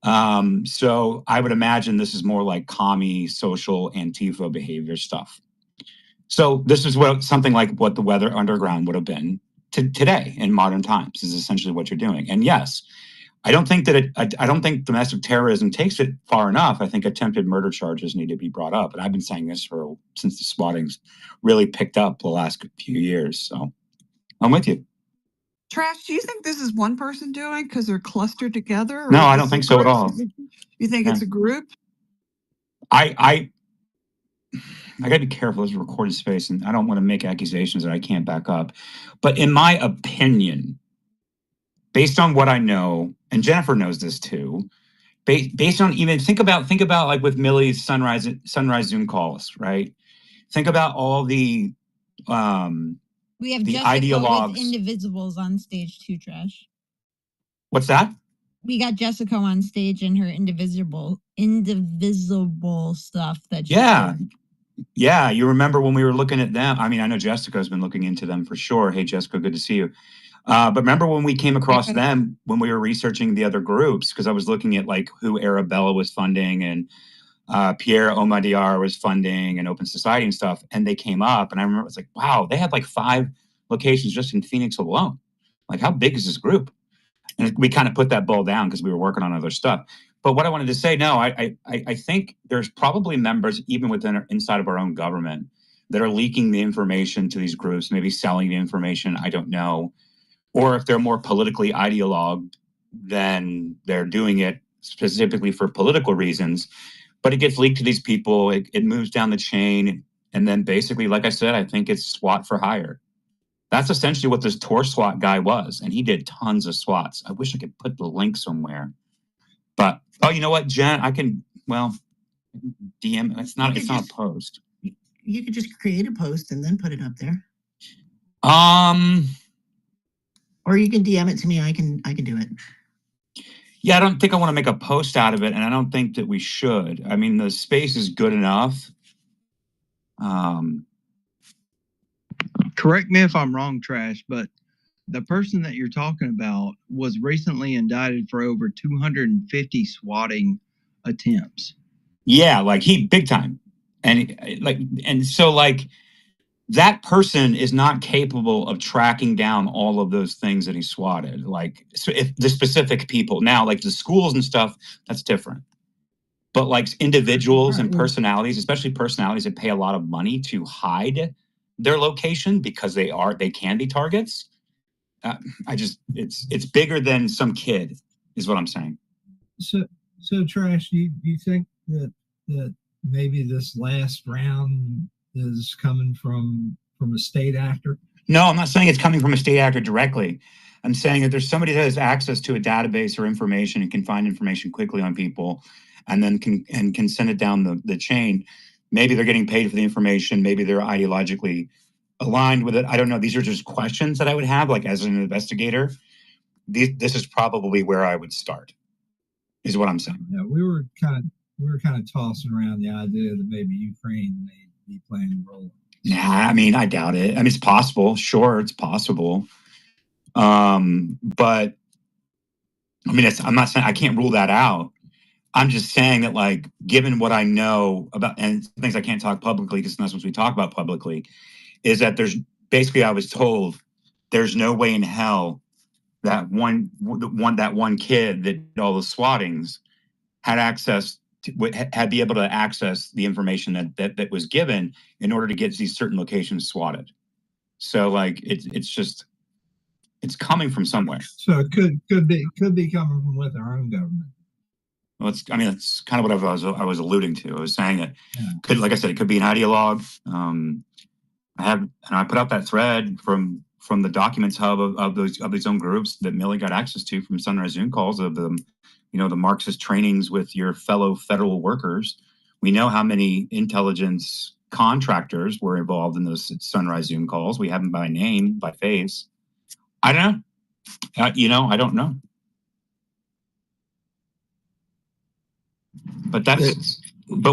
[SPEAKER 22] So I would imagine this is more like commie, social, Antifa behavior stuff. So this is something like what the Weather Underground would have been today in modern times, is essentially what you're doing. And yes, I don't think domestic terrorism takes it far enough. I think attempted murder charges need to be brought up. And I've been saying this since the swatting's really picked up the last few years. So I'm with you.
[SPEAKER 9] Trash, do you think this is one person doing because they're clustered together?
[SPEAKER 22] No, I don't think so at all.
[SPEAKER 9] You think it's a group?
[SPEAKER 22] I got to be careful. This is a recorded space, and I don't want to make accusations that I can't back up. But in my opinion, based on what I know, and Jennifer knows this too, based on even think about like with Millie's sunrise Zoom calls, right? Think about all the
[SPEAKER 12] We have
[SPEAKER 22] the
[SPEAKER 12] Jessica
[SPEAKER 22] ideologues.
[SPEAKER 12] with Indivisibles on stage too, Trash.
[SPEAKER 22] What's that?
[SPEAKER 12] We got Jessica on stage and her indivisible stuff that she's
[SPEAKER 22] Yeah.
[SPEAKER 12] doing.
[SPEAKER 22] Yeah, you remember when we were looking at them? I mean, I know Jessica's been looking into them for sure. Hey, Jessica, good to see you. But remember when we came across them when we were researching the other groups, because I was looking at like who Arabella was funding and Pierre Omidyar was funding and Open Society and stuff, and they came up, and I remember it's like, wow, they had like 5 locations just in Phoenix alone. Like, how big is this group? And we kind of put that ball down because we were working on other stuff. But what I wanted to say, no, I think there's probably members even inside of our own government that are leaking the information to these groups, maybe selling the information. I don't know. Or if they're more politically ideologued, then they're doing it specifically for political reasons. But it gets leaked to these people. It moves down the chain. And then basically, like I said, I think it's SWAT for hire. That's essentially what this Tor SWAT guy was. And he did tons of SWATs. I wish I could put the link somewhere. But, oh, you know what, Jen? I can, DM. It's not a post.
[SPEAKER 5] You could just create a post and then put it up there. Or you can DM it to me. I can do it.
[SPEAKER 22] Yeah, I don't think I want to make a post out of it, and I don't think that we should. I mean, the space is good enough.
[SPEAKER 13] Correct me if I'm wrong, Trash, but the person that you're talking about was recently indicted for over 250 swatting attempts.
[SPEAKER 22] Yeah, like he big time. And so that person is not capable of tracking down all of those things that he swatted. Like, so if the specific people now, like the schools and stuff, that's different. But like individuals and personalities, especially personalities that pay a lot of money to hide their location because they can be targets. It's bigger than some kid, is what I'm saying.
[SPEAKER 1] So Trash, do you think that maybe this last round is coming from a state actor?
[SPEAKER 22] No, I'm not saying it's coming from a state actor directly. I'm saying that there's somebody that has access to a database or information and can find information quickly on people, and then can send it down the chain. Maybe they're getting paid for the information. Maybe they're ideologically aligned with it. I don't know. These are just questions that I would have, like as an investigator. This is probably where I would start, is what I'm saying.
[SPEAKER 1] Yeah, we were kind of tossing around the idea that maybe Ukraine may be playing a role.
[SPEAKER 22] Nah, I mean, I doubt it. I mean, it's possible. Sure, it's possible. But I mean, I'm not saying I can't rule that out. I'm just saying that, like, given what I know about, and things I can't talk publicly because that's what we talk about publicly, is that there's basically, I was told there's no way in hell that one kid that did all the swottings had access to, had be able to access the information that was given in order to get these certain locations swatted. So like it's coming from somewhere.
[SPEAKER 1] So it could be coming from with our own government.
[SPEAKER 22] Well, that's kind of what I was alluding to. I was saying that could, like I said, it could be an ideologue. I put out that thread from the documents hub of these own groups that Millie got access to from Sunrise Zoom calls of the Marxist trainings with your fellow federal workers. We know how many intelligence contractors were involved in those Sunrise Zoom calls. We have them by name, by face. I don't know. I don't know. But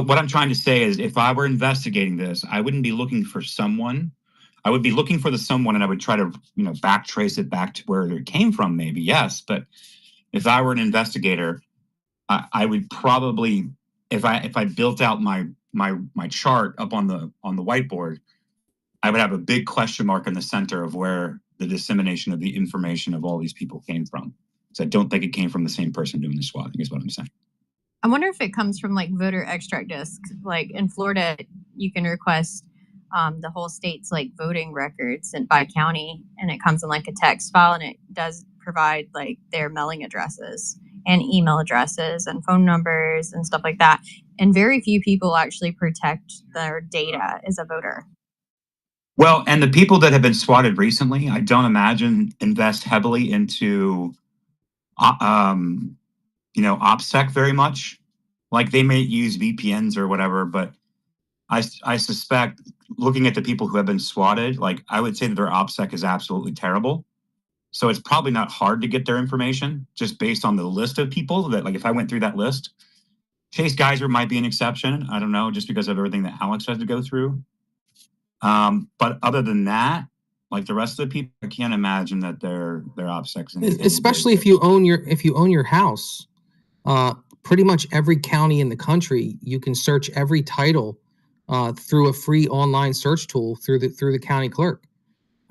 [SPEAKER 22] what I'm trying to say is, if I were investigating this, I wouldn't be looking for someone. I would be looking for the someone, and I would try to, back trace it back to where it came from, maybe, yes. But if I were an investigator, I would probably, if I built out my chart up on the whiteboard, I would have a big question mark in the center of where the dissemination of the information of all these people came from. So I don't think it came from the same person doing the swatting, is what I'm saying.
[SPEAKER 6] I wonder if it comes from like voter extract discs. Like in Florida, you can request the whole state's like voting records and by county, and it comes in like a text file, and it does provide like their mailing addresses and email addresses and phone numbers and stuff like that. And very few people actually protect their data as a voter.
[SPEAKER 22] Well, and the people that have been swatted recently, I don't imagine invest heavily into OPSEC very much. Like they may use VPNs or whatever, but I suspect, looking at the people who have been swatted, like I would say that their OPSEC is absolutely terrible. So it's probably not hard to get their information just based on the list of people that, like, if I went through that list, Chase Geyser might be an exception. I don't know, just because of everything that Alex has to go through. But other than that, like the rest of the people, I can't imagine that their OPSECs.
[SPEAKER 10] Especially if you own your house. Pretty much every county in the country, you can search every title through a free online search tool through the county clerk.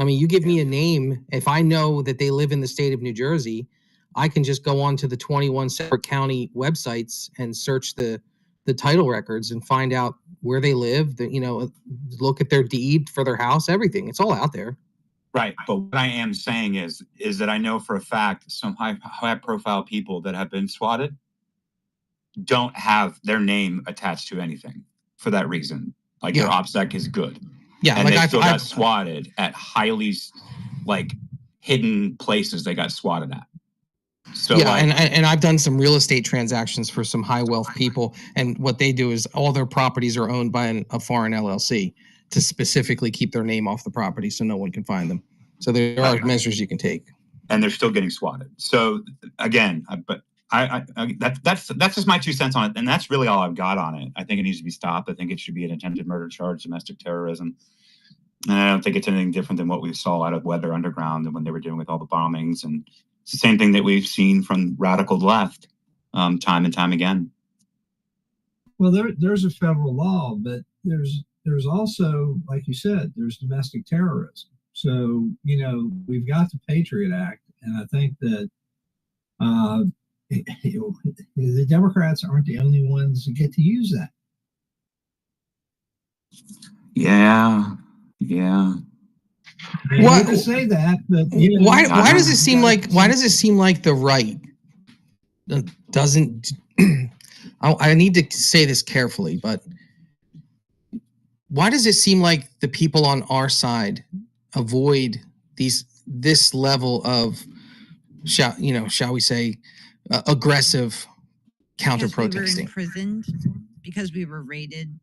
[SPEAKER 10] I mean, you give me a name, if I know that they live in the state of New Jersey, I can just go on to the 21 separate county websites and search the title records and find out where they live, look at their deed for their house, everything. It's all out there.
[SPEAKER 22] Right. But what I am saying is that I know for a fact some high profile people that have been swatted don't have their name attached to anything for that reason. Like their OPSEC is good.
[SPEAKER 10] Yeah,
[SPEAKER 22] and
[SPEAKER 10] like
[SPEAKER 22] they still got swatted at highly like hidden places they got swatted at. So
[SPEAKER 10] yeah,
[SPEAKER 22] like,
[SPEAKER 10] and I've done some real estate transactions for some high wealth people, and what they do is all their properties are owned by a foreign LLC to specifically keep their name off the property so no one can find them. So there are measures you can take.
[SPEAKER 22] And they're still getting swatted. So again, that's just my 2 cents on it, and that's really all I've got on it. I think it needs to be stopped. I think it should be an attempted murder charge, domestic terrorism. And I don't think it's anything different than what we saw out of Weather Underground and when they were dealing with all the bombings. And it's the same thing that we've seen from radical left time and time again.
[SPEAKER 1] Well, there's a federal law, but there's also, like you said, there's domestic terrorism. So, we've got the Patriot Act, and I think that the Democrats aren't the only ones that get to use that.
[SPEAKER 22] Yeah.
[SPEAKER 1] I hate to say that, but
[SPEAKER 10] why does it seem like the right doesn't? I need to say this carefully, but why does it seem like the people on our side avoid this level of
[SPEAKER 16] shall we say, aggressive counter
[SPEAKER 12] Because we were
[SPEAKER 16] protesting.
[SPEAKER 12] imprisoned, because we were raided,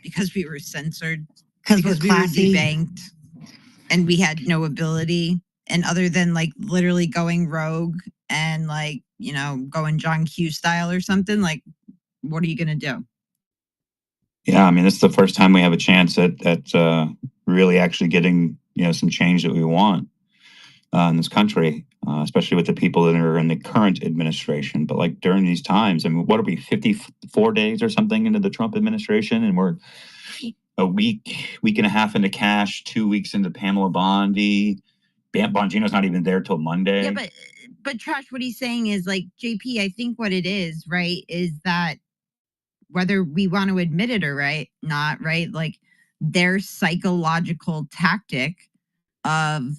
[SPEAKER 12] because we were censored,
[SPEAKER 5] 'Cause we're
[SPEAKER 12] because we were
[SPEAKER 5] classy.
[SPEAKER 12] debanked, and we had no ability. And other than like literally going rogue and like, going John Q style or something, like, what are you going to do?
[SPEAKER 22] Yeah, I mean, this is the first time we have a chance at really actually getting, some change that we want in this country, especially with the people that are in the current administration. But like during these times, I mean, what are we, 54 days or something into the Trump administration? And we're a week and a half into Cash, 2 weeks into Pamela Bondi. Bongino's not even there till Monday.
[SPEAKER 12] Yeah, but Trash, what he's saying is like, JP, I think what it is, right, is that whether we want to admit it or not, right, like their psychological tactic of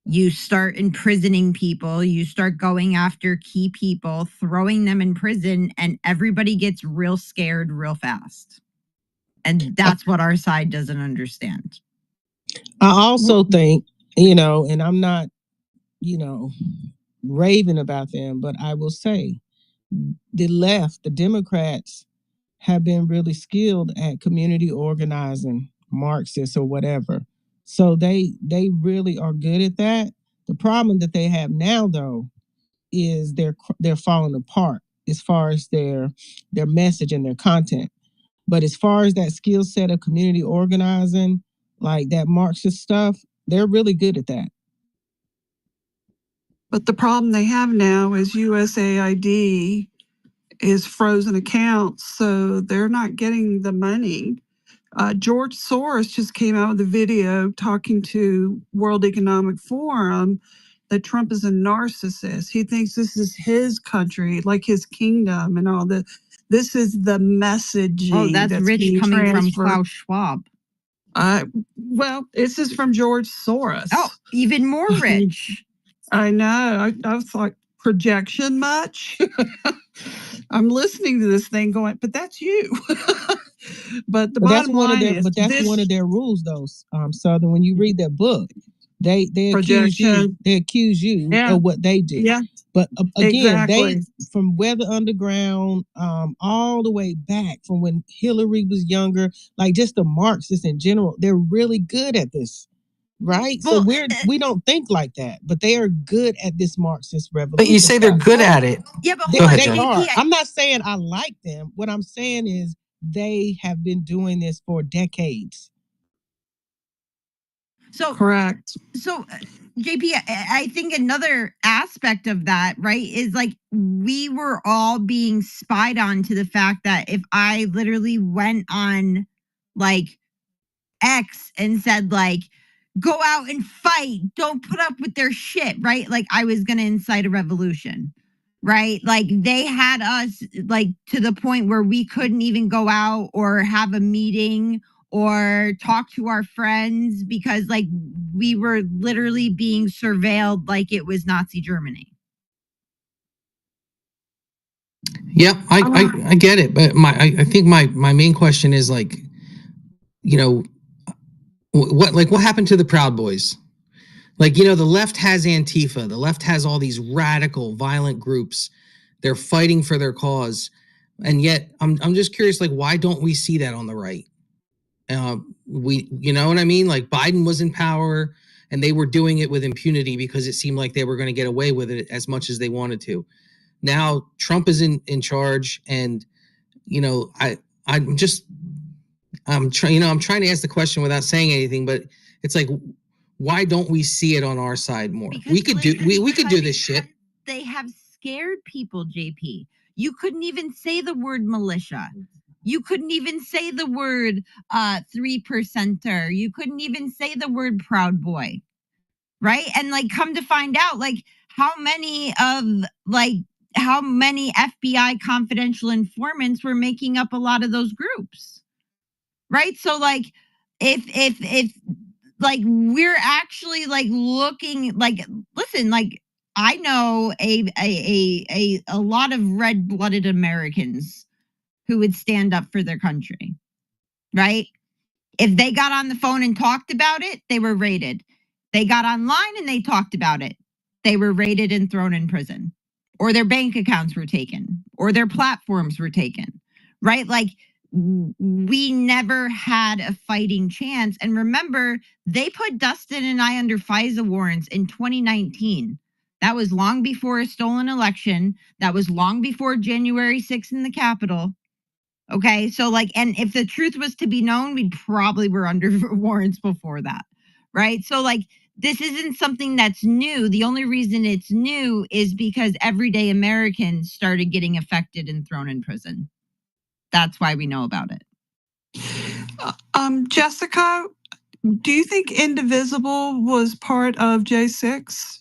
[SPEAKER 12] you start imprisoning people, you start going after key people, throwing them in prison, and everybody gets real scared real fast. And that's what our side doesn't understand.
[SPEAKER 8] I also think, and I'm not, raving about them, but I will say the left, the Democrats, have been really skilled at community organizing, Marxists or whatever. So they really are good at that. The problem that they have now, though, is they're falling apart as far as their message and their content. But as far as that skill set of community organizing, like that Marxist stuff, they're really good at that.
[SPEAKER 9] But the problem they have now is USAID is frozen accounts, so they're not getting the money. George Soros just came out with a video talking to World Economic Forum that Trump is a narcissist. He thinks this is his country, like his kingdom and all that. This is the messaging
[SPEAKER 12] that's rich coming from Klaus Schwab.
[SPEAKER 9] Well, this is from George Soros.
[SPEAKER 12] Oh, even more rich.
[SPEAKER 9] I know. I was like, projection much? I'm listening to this thing going, but that's you. But the bottom line is,
[SPEAKER 8] that's one of their rules, though, Southern. When you read that book, they accuse you of what they do.
[SPEAKER 9] Yeah.
[SPEAKER 8] But again,
[SPEAKER 9] Exactly.
[SPEAKER 8] they from Weather Underground, all the way back from when Hillary was younger, like just the Marxists in general, they're really good at this. Right?
[SPEAKER 12] Well,
[SPEAKER 8] so we don't think like that, but they are good at this Marxist revolution.
[SPEAKER 16] But you say they're good at it.
[SPEAKER 12] Yeah, but
[SPEAKER 16] Go ahead,
[SPEAKER 8] They
[SPEAKER 16] John.
[SPEAKER 8] are. I'm not saying I like them. What I'm saying is they have been doing this for decades.
[SPEAKER 12] So
[SPEAKER 9] correct.
[SPEAKER 12] So JP, I think another aspect of that, right, is like we were all being spied on to the fact that if I literally went on like X and said like, go out and fight, don't put up with their shit, right? Like I was going to incite a revolution, right? Like they had us like to the point where we couldn't even go out or have a meeting or talk to our friends because like we were literally being surveilled like it was Nazi Germany.
[SPEAKER 16] Yep, I get it, but I think my main question is like, what happened to the Proud Boys? Like, the left has Antifa, the left has all these radical, violent groups. They're fighting for their cause, and yet I'm just curious, like, why don't we see that on the right? You know what I mean? Like Biden was in power, and they were doing it with impunity because it seemed like they were going to get away with it as much as they wanted to. Now Trump is in charge, and I'm trying to ask the question without saying anything, but it's like, why don't we see it on our side more?
[SPEAKER 12] Because
[SPEAKER 16] we could do this shit.
[SPEAKER 12] They have scared people, JP. You couldn't even say the word militia. You couldn't even say the word 3%er. You couldn't even say the word Proud Boy. Right? And like come to find out, like how many FBI confidential informants were making up a lot of those groups. Right? So like if like we're actually like looking like listen, like I know a lot of red-blooded Americans who would stand up for their country. Right? If they got on the phone and talked about it, they were raided. They got online and they talked about it. they were raided and thrown in prison, or their bank accounts were taken, or their platforms were taken, right? Like, we never had a fighting chance. And remember, they put Dustin and I under FISA warrants in 2019. That was long before a stolen election. That was long before January 6th in the Capitol. Okay, so like, and if the truth was to be known, we probably were under warrants before that, right? So like, this isn't something that's new. The only reason it's new is because everyday Americans started getting affected and thrown in prison. That's why we know about it.
[SPEAKER 9] Jessica, do you think Indivisible was part of J6?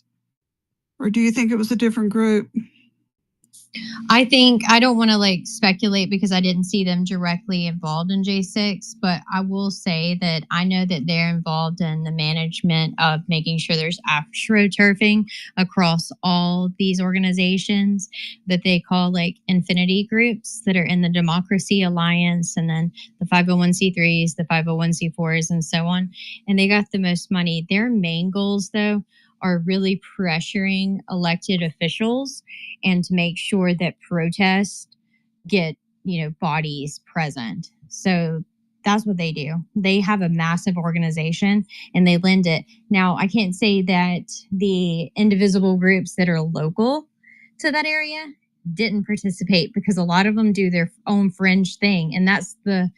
[SPEAKER 9] Or do you think it was a different group?
[SPEAKER 6] I think I don't want to like speculate because I didn't see them directly involved in J6, but I will say that I know that they're involved in the management of making sure there's astroturfing across all these organizations that they call like infinity groups that are in the Democracy Alliance, and then the 501c3s, the 501c4s, and so on. And they got the most money. Their main goals, though, are really pressuring elected officials and to make sure that protests get, bodies present. So that's what they do. They have a massive organization and they lend it. Now, I can't say that the indivisible groups that are local to that area didn't participate, because a lot of them do their own fringe thing. And that's the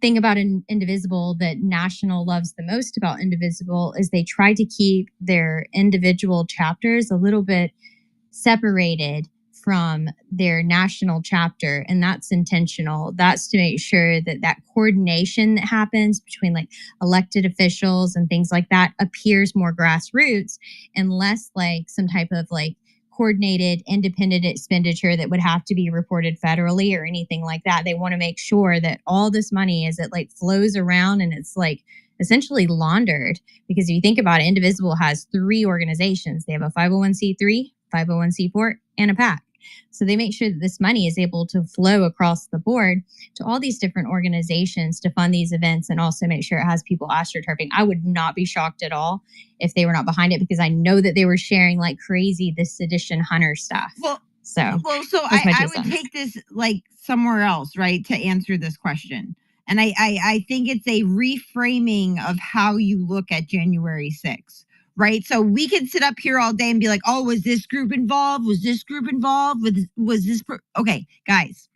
[SPEAKER 6] thing about Indivisible that National loves the most about Indivisible, is they try to keep their individual chapters a little bit separated from their national chapter, and that's intentional. That's to make sure that that coordination that happens between like elected officials and things like that appears more grassroots and less like some type of like coordinated independent expenditure that would have to be reported federally or anything like that. They want to make sure that all this money, as it like flows around and it's like essentially laundered, because if you think about it, Indivisible has 3 organizations. They have a 501c3, 501c4, and a PAC. So they make sure that this money is able to flow across the board to all these different organizations to fund these events, and also make sure it has people astroturfing. I would not be shocked at all if they were not behind it, because I know that they were sharing like crazy this sedition hunter stuff. So
[SPEAKER 12] I would take this like somewhere else, right, to answer this question. And I think it's a reframing of how you look at January 6th. Right. So we could sit up here all day and be like, oh, was this group involved? Was this group involved? Was this? Okay, guys,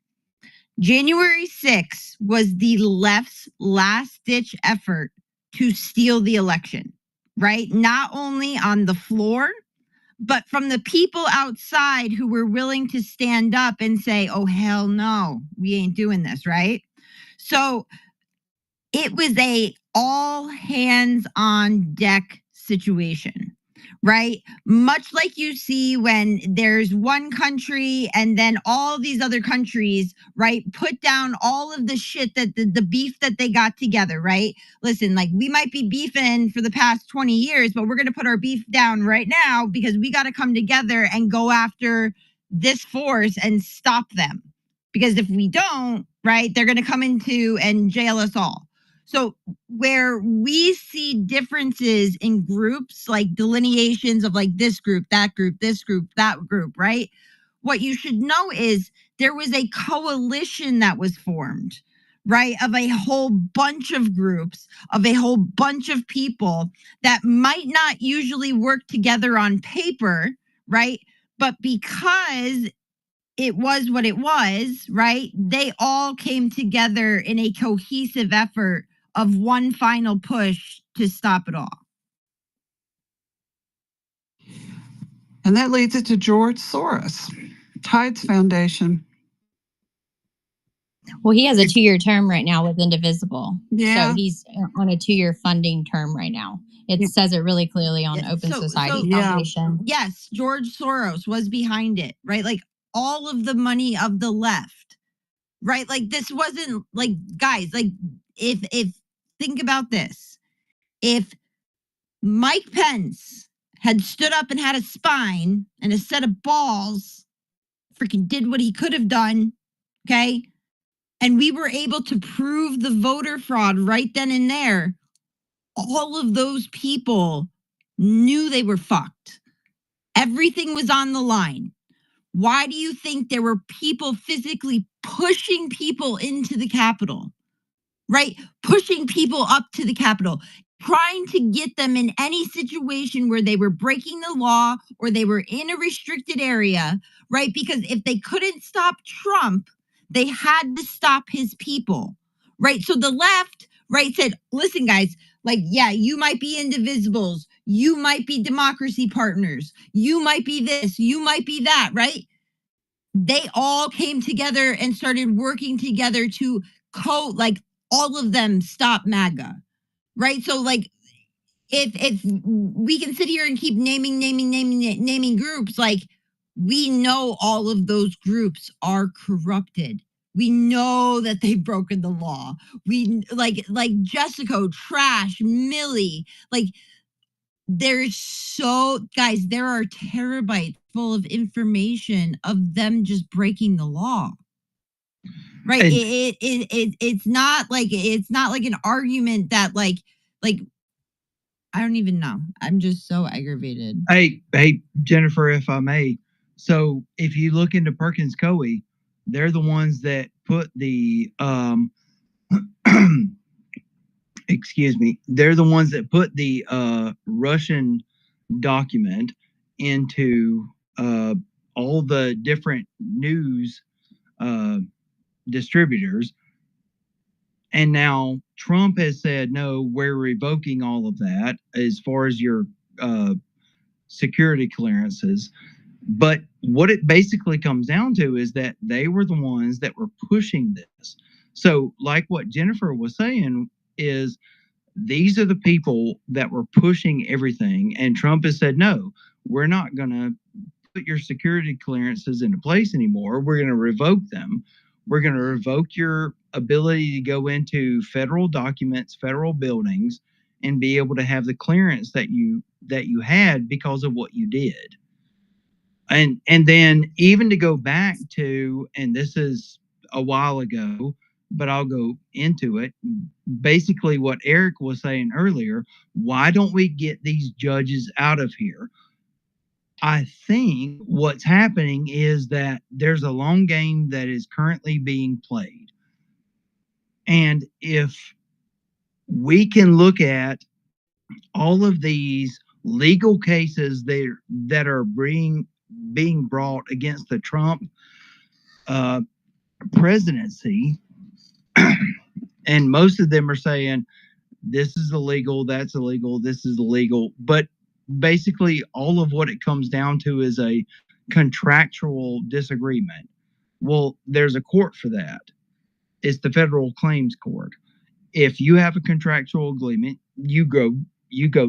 [SPEAKER 12] January 6th was the left's last ditch effort to steal the election. Right. Not only on the floor, but from the people outside who were willing to stand up and say, oh, hell no, we ain't doing this. Right. So it was a all hands on deck situation, right? Much like you see when there's one country and then all these other countries, right, put down all of the shit that the beef that they got together, right? Listen, like, we might be beefing for the past 20 years, but we're going to put our beef down right now because we got to come together and go after this force and stop them. Because if we don't, right, they're going to come into and jail us all. So where we see differences in groups, like delineations of like this group, that group, this group, that group, right? What you should know is there was a coalition that was formed, right? Of a whole bunch of groups, of a whole bunch of people that might not usually work together on paper, right? But because it was what it was, right? They all came together in a cohesive effort of one final push to stop it all.
[SPEAKER 9] And that leads it to George Soros, Tides Foundation.
[SPEAKER 6] Well, he has a 2-year term right now with Indivisible.
[SPEAKER 9] Yeah.
[SPEAKER 6] So he's on a 2-year funding term right now. It says it really clearly on Open Society Foundation.
[SPEAKER 12] Yes, George Soros was behind it, right? Like all of the money of the left, right? Like this wasn't like, guys, like if think about this. If Mike Pence had stood up and had a spine and a set of balls, freaking did what he could have done, okay? And we were able to prove the voter fraud right then and there, all of those people knew they were fucked. Everything was on the line. Why do you think there were people physically pushing people into the Capitol? Right? Pushing people up to the Capitol, trying to get them in any situation where they were breaking the law or they were in a restricted area, right? Because if they couldn't stop Trump, they had to stop his people, right? So the left, right, said, listen, guys, like, yeah, you might be indivisibles, you might be democracy partners, you might be this, you might be that, right? They all came together and started working together to like all of them stop MAGA, right? So like if we can sit here and keep naming groups, like we know all of those groups are corrupted. We know that they've broken the law. We like Jessica, Trash, Millie, like there's guys, there are terabytes full of information of them just breaking the law. Right.
[SPEAKER 13] And-
[SPEAKER 12] It's not like an argument that like I don't even know. I'm just so aggravated.
[SPEAKER 13] Hey, Jennifer, if I may. So if you look into Perkins Coie, they're the ones that put the excuse me, they're the ones that put the Russian document into all the different news distributors. And now Trump has said, no, we're revoking all of that as far as your security clearances. But what it basically comes down to is that they were the ones that were pushing this. So, like what Jennifer was saying, is these are the people that were pushing everything. And Trump has said, no, we're not going to put your security clearances into place anymore. We're going to revoke them. We're going to revoke your ability to go into federal documents, federal buildings, and be able to have the clearance that you had because of what you did. And then even to go back to, and this is a while ago, but I'll go into it. Basically, what Eric was saying earlier, why don't we get these judges out of here? I think what's happening is that there's a long game that is currently being played. And if we can look at all of these legal cases that are being brought against the Trump presidency, and most of them are saying this is illegal, that's illegal, this is illegal. But basically, all of what it comes down to is a contractual disagreement. Well, there's a court for that. It's the Federal Claims Court. If you have a contractual agreement, you go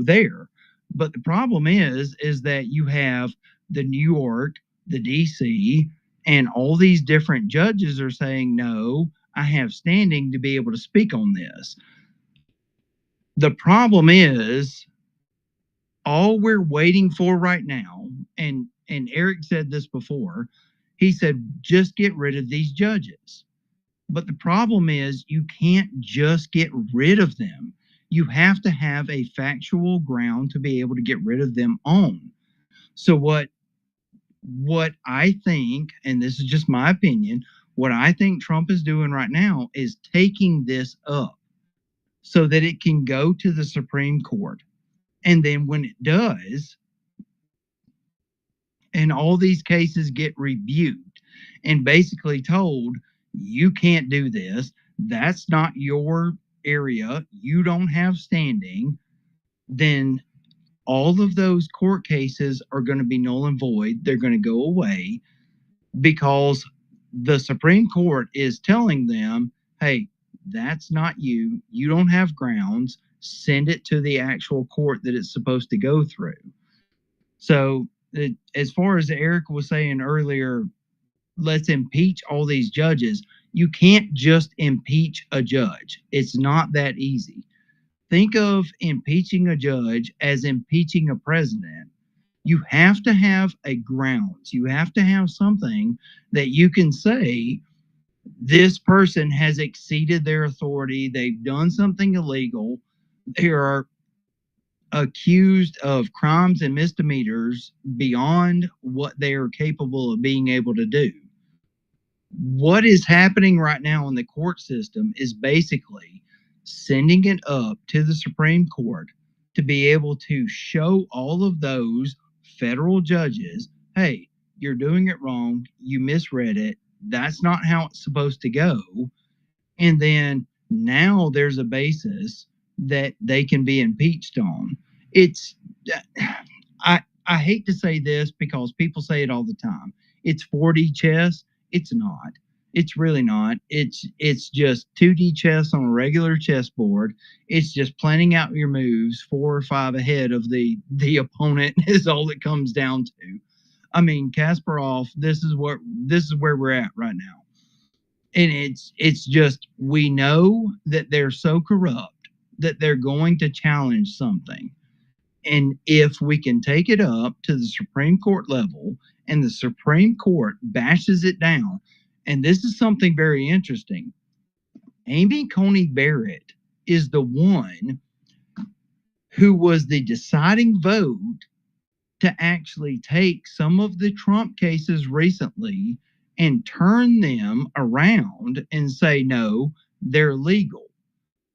[SPEAKER 13] there. But the problem is that you have the New York, the DC, and all these different judges are saying, no, I have standing to be able to speak on this. The problem is all we're waiting for right now, and Eric said this before, he said, just get rid of these judges. But the problem is you can't just get rid of them. You have to have a factual ground to be able to get rid of them on. So what I think, and this is just my opinion, what I think Trump is doing right now is taking this up so that it can go to the Supreme Court. And then when it does, and all these cases get reviewed and basically told, you can't do this, that's not your area, you don't have standing, then all of those court cases are going to be null and void. They're going to go away because the Supreme Court is telling them, hey, that's not you. You don't have grounds. Send it to the actual court that it's supposed to go through. So, as far as Eric was saying earlier, let's impeach all these judges. You can't just impeach a judge. It's not that easy. Think of impeaching a judge as impeaching a president. You have to have a grounds. You have to have something that you can say, this person has exceeded their authority. They've done something illegal. There are accused of crimes and misdemeanors beyond what they are capable of being able to do. What is happening right now in the court system is basically sending it up to the Supreme Court to be able to show all of those federal judges, hey, you're doing it wrong, you misread it, that's not how it's supposed to go. And then now there's a basis that they can be impeached on. It's I hate to say this because people say it all the time. It's 4D chess. It's not. It's really not. It's just 2D chess on a regular chessboard. It's just planning out your moves 4 or 5 ahead of the opponent is all it comes down to. I mean, Kasparov, this is where we're at right now. And it's just, we know that they're so corrupt that they're going to challenge something. And if we can take it up to the Supreme Court level and the Supreme Court bashes it down, and this is something very interesting, Amy Coney Barrett is the one who was the deciding vote to actually take some of the Trump cases recently and turn them around and say, no, they're legal.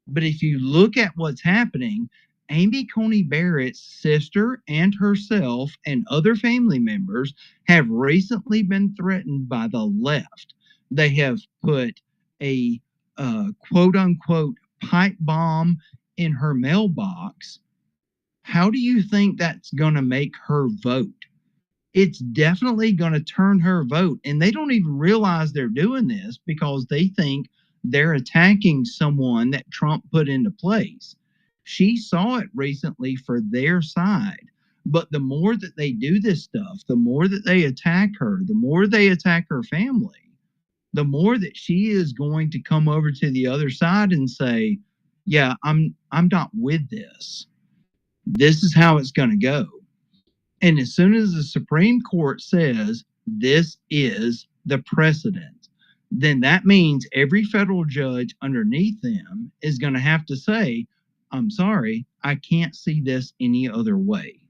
[SPEAKER 13] But if you look at what's happening, Amy Coney Barrett's sister and herself and other family members have recently been threatened by the left. They have put a quote unquote pipe bomb in her mailbox. How do you think that's going to make her vote? It's definitely going to turn her vote. And they don't even realize they're doing this because they think they're attacking someone that Trump put into place. She saw it recently for their side. But the more that they do this stuff, the more that they attack her, the more they attack her family, the more that she is going to come over to the other side and say, yeah, I'm not with this. This is how it's going to go. And as soon as the Supreme Court says this is the precedent, then that means every federal judge underneath them is going to have to say, I'm sorry, I can't see this any other way.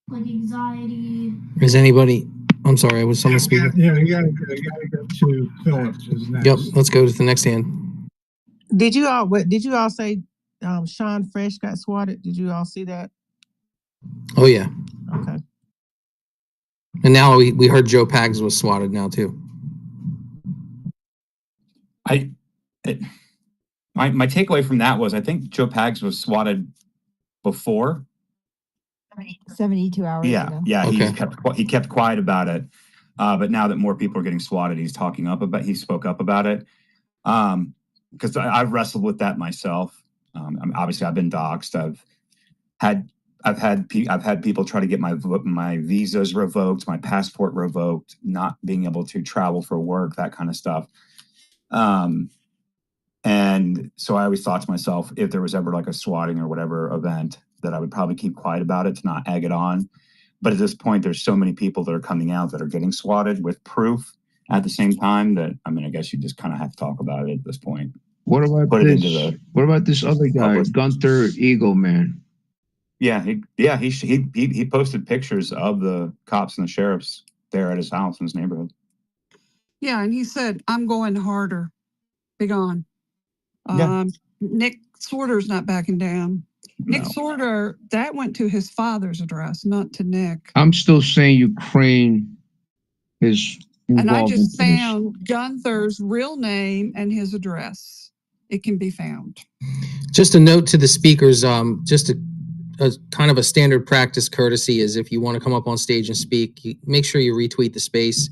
[SPEAKER 4] Like anxiety.
[SPEAKER 16] Is anybody? I'm sorry, was someone speaking?
[SPEAKER 1] Yeah, we gotta go to Philip. Who's next?
[SPEAKER 16] Yep, let's go to the next hand.
[SPEAKER 8] Did you all say Sean Fresh got swatted? Did you all see that?
[SPEAKER 16] Oh yeah.
[SPEAKER 8] Okay.
[SPEAKER 16] And now we heard Joe Pags was swatted now too.
[SPEAKER 22] My takeaway from that was I think Joe Pags was swatted before.
[SPEAKER 6] 72 hours ago.
[SPEAKER 22] Yeah,
[SPEAKER 16] Okay.
[SPEAKER 22] he kept quiet about it. But now that more people are getting swatted, he spoke up about it. Because I've wrestled with that myself. Obviously, I've been doxxed. I've had people try to get my visas revoked, my passport revoked, not being able to travel for work, that kind of stuff. And so I always thought to myself, if there was ever like a swatting or whatever event, that I would probably keep quiet about it to not egg it on. But at this point, there's so many people that are coming out that are getting swatted with proof at the same time that, I mean, I guess you just kind of have to talk about it at this point.
[SPEAKER 15] What about this other guy, Gunther Eagle, man?
[SPEAKER 22] Yeah, he posted pictures of the cops and the sheriffs there at his house in his neighborhood.
[SPEAKER 9] Yeah, and he said, I'm going harder. Be gone.
[SPEAKER 22] Yeah.
[SPEAKER 9] Nick Sorter's not backing down. Nick Sorter, that went to his father's address, not to Nick.
[SPEAKER 15] I'm still saying Ukraine is involved.
[SPEAKER 9] And I just
[SPEAKER 15] in this.
[SPEAKER 9] found Gunther's real name and his address. It can be found.
[SPEAKER 16] Just a note to the speakers, just a kind of a standard practice courtesy is if you want to come up on stage and speak, make sure you retweet the space,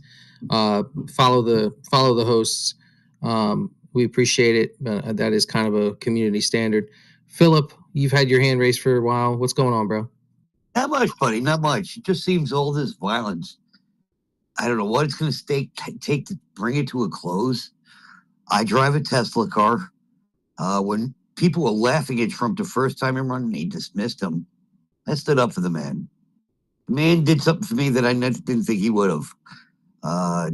[SPEAKER 16] follow the hosts. We appreciate it. That is kind of a community standard. Philip, you've had your hand raised for a while. What's going on, bro?
[SPEAKER 19] Not much, buddy. Not much. It just seems all this violence. I don't know what it's going to take to bring it to a close. I drive a Tesla car. When people were laughing at Trump the first time he ran, they dismissed him. I stood up for the man. The man did something for me that I didn't think he would have.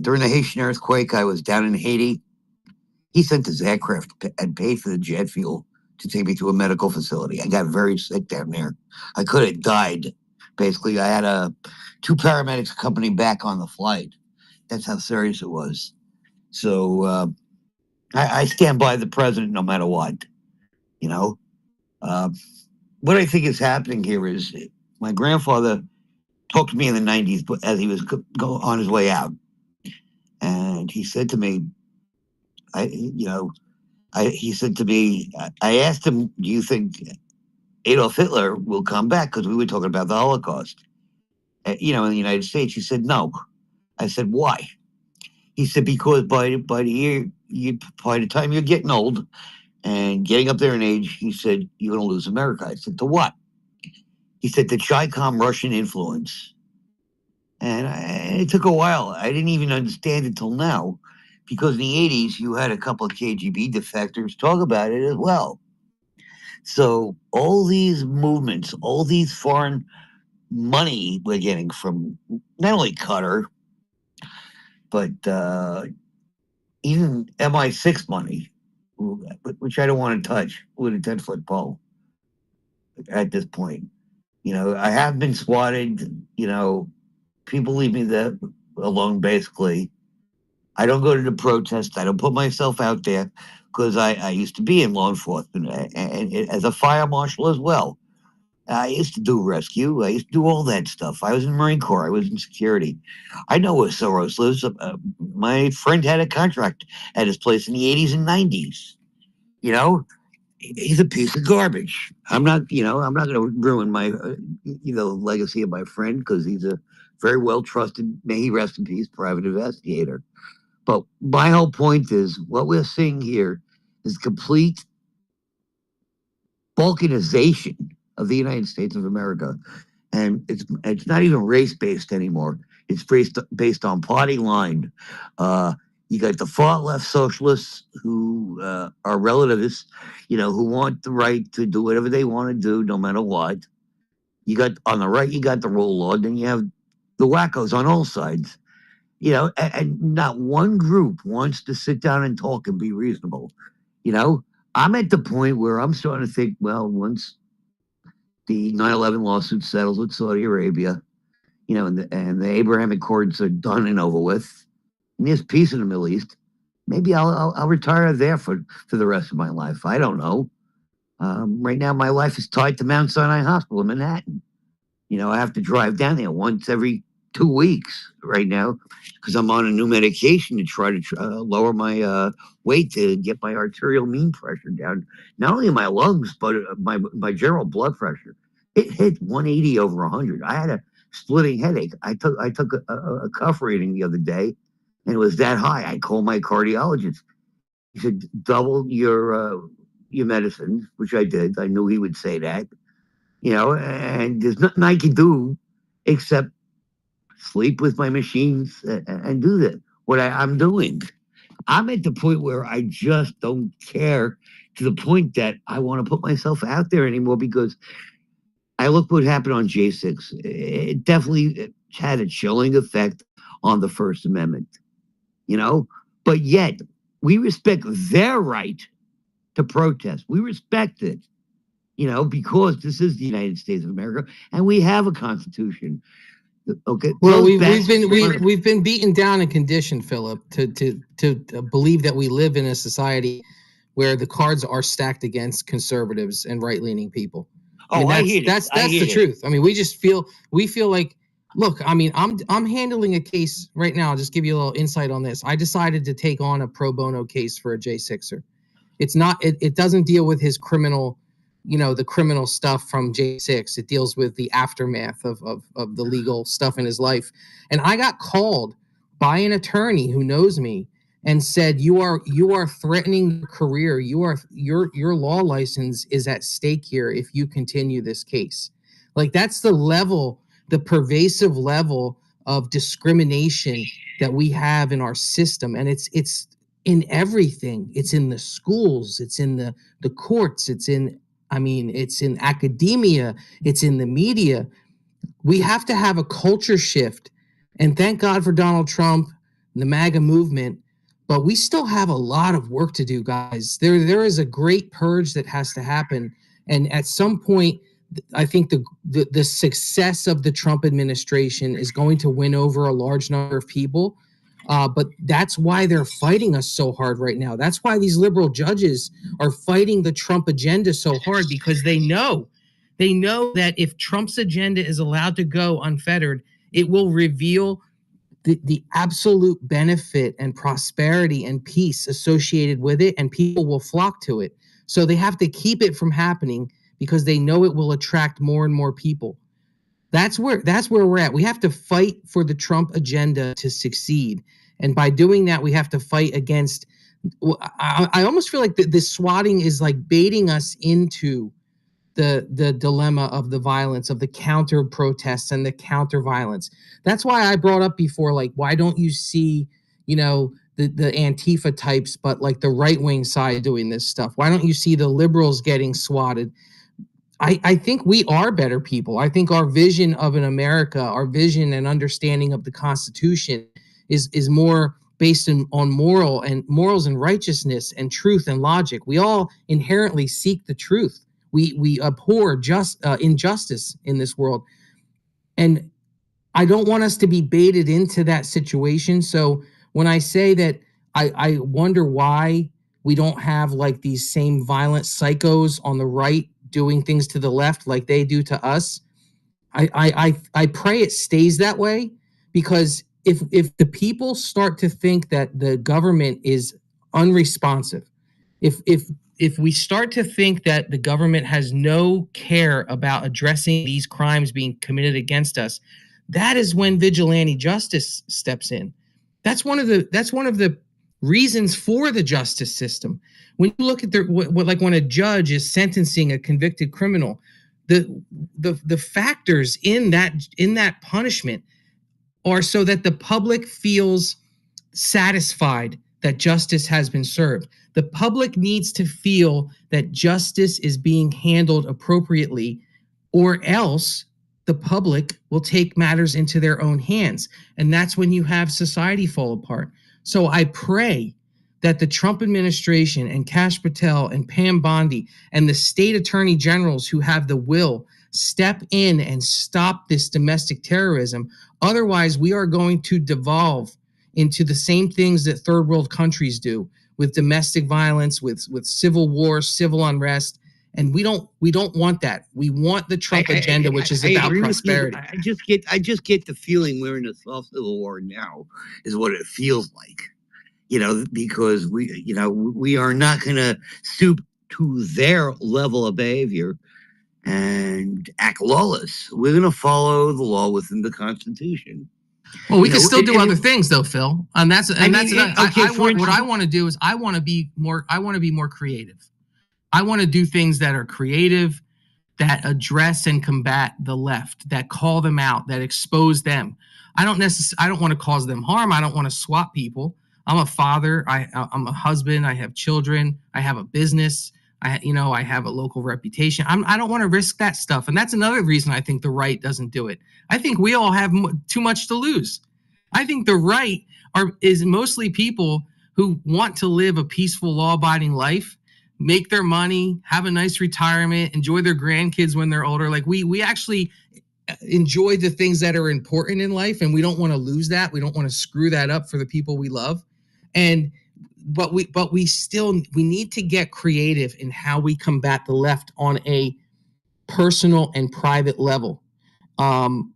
[SPEAKER 19] During the Haitian earthquake, I was down in Haiti. He sent his aircraft and paid for the jet fuel to take me to a medical facility. I got very sick down there. I could have died. Basically, I had two paramedics accompany back on the flight. That's how serious it was. So I stand by the president no matter what. You know, what I think is happening here is my grandfather talked to me in the 90s as he was on his way out. And he said to me, he said to me, I asked him, do you think Adolf Hitler will come back? Because we were talking about the Holocaust, in the United States. He said, no. I said, why? He said, because by the time you're getting old and getting up there in age, he said, you're going to lose America. I said, to what? He said, the Chi-Com Russian influence. And it took a while. I didn't even understand it till now, because in the 80s, you had a couple of KGB defectors talk about it as well. So all these movements, all these foreign money we're getting from not only Qatar, but even MI6 money, which I don't want to touch with a 10-foot pole at this point. I have been swatted. People leave me alone, basically. I don't go to the protests. I don't put myself out there because I used to be in law enforcement and as a fire marshal as well. I used to do rescue. I used to do all that stuff. I was in the Marine Corps. I was in security. I know where Soros lives. My friend had a contract at his place in the 80s and 90s. He's a piece of garbage. I'm not going to ruin my, legacy of my friend, because he's a very well trusted, may he rest in peace, private investigator. But my whole point is, what we're seeing here is complete balkanization of the United States of America. And it's not even race-based anymore. It's based on party line. You got the far left socialists who are relativists, who want the right to do whatever they want to do, no matter what. You got on the right, you got the rule law. Then you have the wackos on all sides. And not one group wants to sit down and talk and be reasonable. I'm at the point where I'm starting to think, well, once the 9/11 lawsuit settles with Saudi Arabia, and the Abraham Accords are done and over with, and there's peace in the Middle East, maybe I'll retire there for the rest of my life. I don't know. Right now, my life is tied to Mount Sinai Hospital in Manhattan. I have to drive down there once every 2 weeks right now, because I'm on a new medication to try to lower my weight to get my arterial mean pressure down. Not only in my lungs, but my general blood pressure. It hit 180 over 100. I had a splitting headache. I took a cuff reading the other day, and it was that high. I called my cardiologist. He said, double your medicine, which I did. I knew he would say that. And there's nothing I can do except sleep with my machines and do that. What I'm doing. I'm at the point where I just don't care, to the point that I want to put myself out there anymore, because I look what happened on J6. It definitely had a chilling effect on the First Amendment, but yet we respect their right to protest. We respect it. Because this is the United States of America, and we have a constitution. Okay.
[SPEAKER 16] Well, we've been beaten down and conditioned, Philip, to believe that we live in a society where the cards are stacked against conservatives and right-leaning people. That's the truth. I mean, we feel like, look, I mean, I'm handling a case right now. I'll just give you a little insight on this. I decided to take on a pro bono case for a J6er. It's not. It doesn't deal with his criminal, the criminal stuff from J6. It deals with the aftermath of the legal stuff in his life. And I got called by an attorney who knows me and said, you are threatening your career. Your law license is at stake here if you continue this case. Like, that's the pervasive level of discrimination that we have in our system. And it's in everything. It's in the schools, it's in the courts, it's in academia, it's in the media. We have to have a culture shift. And thank God for Donald Trump and the MAGA movement. But we still have a lot of work to do, guys. There is a great purge that has to happen. And at some point, I think the success of the Trump administration is going to win over a large number of people. But that's why they're fighting us so hard right now. That's why these liberal judges are fighting the Trump agenda so hard, because they know that if Trump's agenda is allowed to go unfettered, it will reveal the absolute benefit and prosperity and peace associated with it, and people will flock to it. So they have to keep it from happening because they know it will attract more and more people. That's where we're at. We have to fight for the Trump agenda to succeed. And by doing that, we have to fight against, I almost feel like this swatting is like baiting us into the dilemma of the violence, of the counter protests and the counter violence. That's why I brought up before, like, why don't you see, the Antifa types, but like the right-wing side doing this stuff? Why don't you see the liberals getting swatted? I think we are better people. I think our vision of an America, our vision and understanding of the Constitution is more based on morals and righteousness and truth and logic. We all inherently seek the truth. We abhor injustice in this world. And I don't want us to be baited into that situation. So when I say that I wonder why we don't have like these same violent psychos on the right doing things to the left like they do to us, I pray it stays that way, because if the people start to think that the government is unresponsive, if we start to think that the government has no care about addressing these crimes being committed against us, that is when vigilante justice steps in. That's one of the reasons for the justice system. When you look at like when a judge is sentencing a convicted criminal, the factors in that punishment are so that the public feels satisfied that justice has been served. The public needs to feel that justice is being handled appropriately, or else the public will take matters into their own hands. And that's when you have society fall apart. So I pray that the Trump administration and Kash Patel and Pam Bondi and the state attorney generals who have the will step in and stop this domestic terrorism. Otherwise, we are going to devolve into the same things that third world countries do, with domestic violence, with civil war, civil unrest. And we don't want that. We want the Trump agenda, which is about prosperity.
[SPEAKER 19] I just get the feeling we're in a soft civil war now, is what it feels like. Because we are not going to stoop to their level of behavior and act lawless. We're going to follow the law within the Constitution.
[SPEAKER 16] Well, we can still do other things, though, Phil. And what I want to do is I want to be more creative. I want to do things that are creative, that address and combat the left, that call them out, that expose them. I don't want to cause them harm. I don't want to swat people. I'm a father. I'm a husband. I have children. I have a business. I have a local reputation. I don't want to risk that stuff. And that's another reason I think the right doesn't do it. I think we all have too much to lose. I think the right is mostly people who want to live a peaceful, law-abiding life, make their money, have a nice retirement, enjoy their grandkids when they're older. Like we actually enjoy the things that are important in life, and we don't want to lose that. We don't want to screw that up for the people we love. But we need to get creative in how we combat the left on a personal and private level.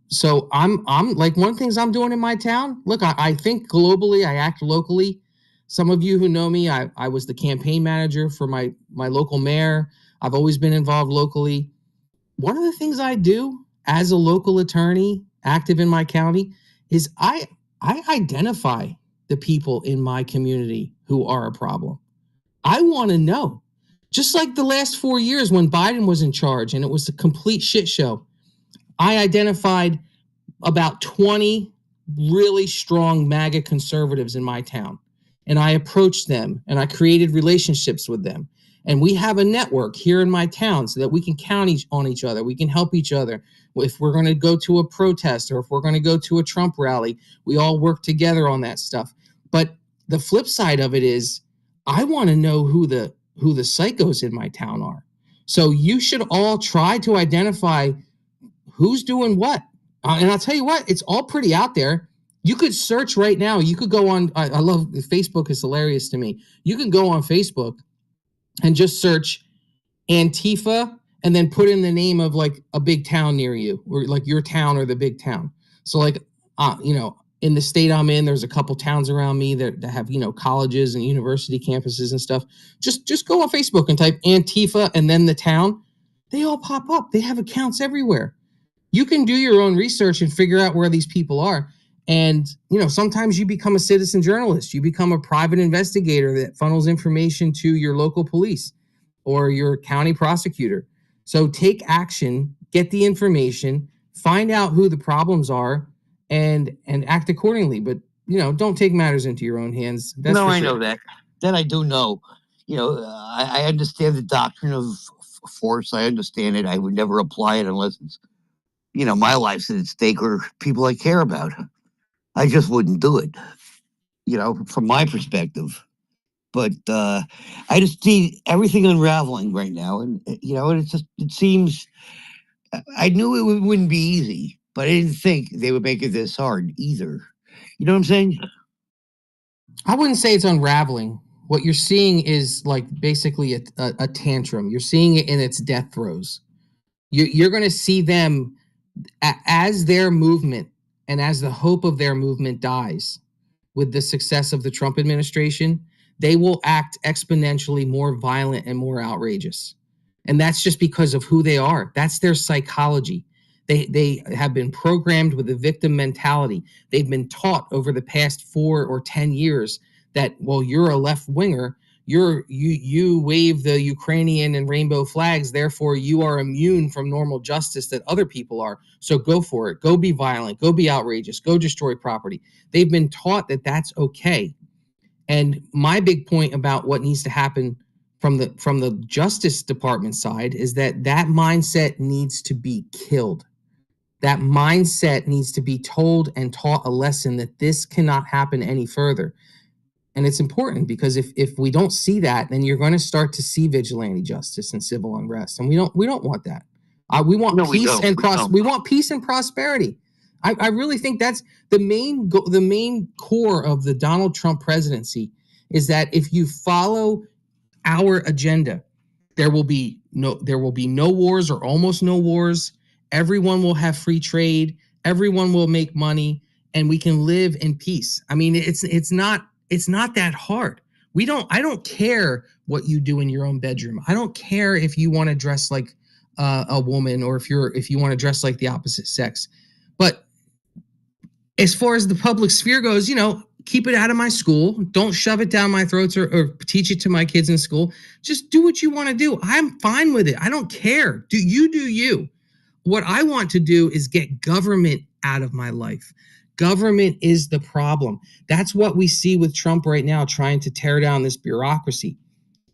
[SPEAKER 16] So I'm like, one of the things I'm doing in my town, look, I think globally, I act locally. Some of you who know me, I was the campaign manager for my local mayor. I've always been involved locally. One of the things I do as a local attorney active in my county is I identify the people in my community who are a problem. I want to know. Just like the last 4 years when Biden was in charge and it was a complete shit show, I identified about 20 really strong MAGA conservatives in my town. And I approached them and I created relationships with them. And we have a network here in my town so that we can count on each other. We can help each other. If we're going to go to a protest or if we're going to go to a Trump rally, we all work together on that stuff. But the flip side of it is I want to know who the psychos in my town are. So you should all try to identify who's doing what. And I'll tell you what, it's all pretty out there. You could search right now. You could go on, I love Facebook, is hilarious to me. You can go on Facebook and just search Antifa and then put in the name of like a big town near you or like your town or the big town. So like, in the state I'm in, there's a couple towns around me that have, colleges and university campuses and stuff. Just go on Facebook and type Antifa and then the town. They all pop up. They have accounts everywhere. You can do your own research and figure out where these people are. And, sometimes you become a citizen journalist. You become a private investigator that funnels information to your local police or your county prosecutor. So take action, get the information, find out who the problems are, and act accordingly. But, don't take matters into your own hands. That's
[SPEAKER 19] No,
[SPEAKER 16] for
[SPEAKER 19] I
[SPEAKER 16] sure.
[SPEAKER 19] know that. That I do know. I understand the doctrine of force. I understand it. I would never apply it unless it's, my life's at stake or people I care about. I just wouldn't do it, from my perspective. But I just see everything unraveling right now. And, it seems, I knew it wouldn't be easy, but I didn't think they would make it this hard either. You know what I'm saying?
[SPEAKER 16] I wouldn't say it's unraveling. What you're seeing is like basically a tantrum. You're seeing it in its death throes. You're going to see them as their movement and as the hope of their movement dies with the success of the Trump administration, they will act exponentially more violent and more outrageous. And that's just because of who they are. That's their psychology. They have been programmed with a victim mentality. They've been taught over the past 4 or 10 years that, well, you're a left winger. You wave the Ukrainian and rainbow flags, therefore you are immune from normal justice that other people are. So go for it. Go be violent. Go be outrageous. Go destroy property. They've been taught that that's okay. And my big point about what needs to happen from the Justice Department side is that mindset needs to be killed. That mindset needs to be told and taught a lesson that this cannot happen any further. And it's important because if we don't see that, then you're going to start to see vigilante justice and civil unrest, and we don't want that. We want peace and we want peace and prosperity. I really think that's the main core of the Donald Trump presidency is that if you follow our agenda, there will be no wars or almost no wars. Everyone will have free trade. Everyone will make money, and we can live in peace. I mean, it's not that hard. I don't care what you do in your own bedroom. I don't care if you want to dress like a woman or if you want to dress like the opposite sex. But as far as the public sphere goes, keep it out of my school. Don't shove it down my throats or teach it to my kids in school. Just do what you want to do. I'm fine with it. I don't care. Do you. What I want to do is get government out of my life. Government is the problem. That's what we see with Trump right now, trying to tear down this bureaucracy.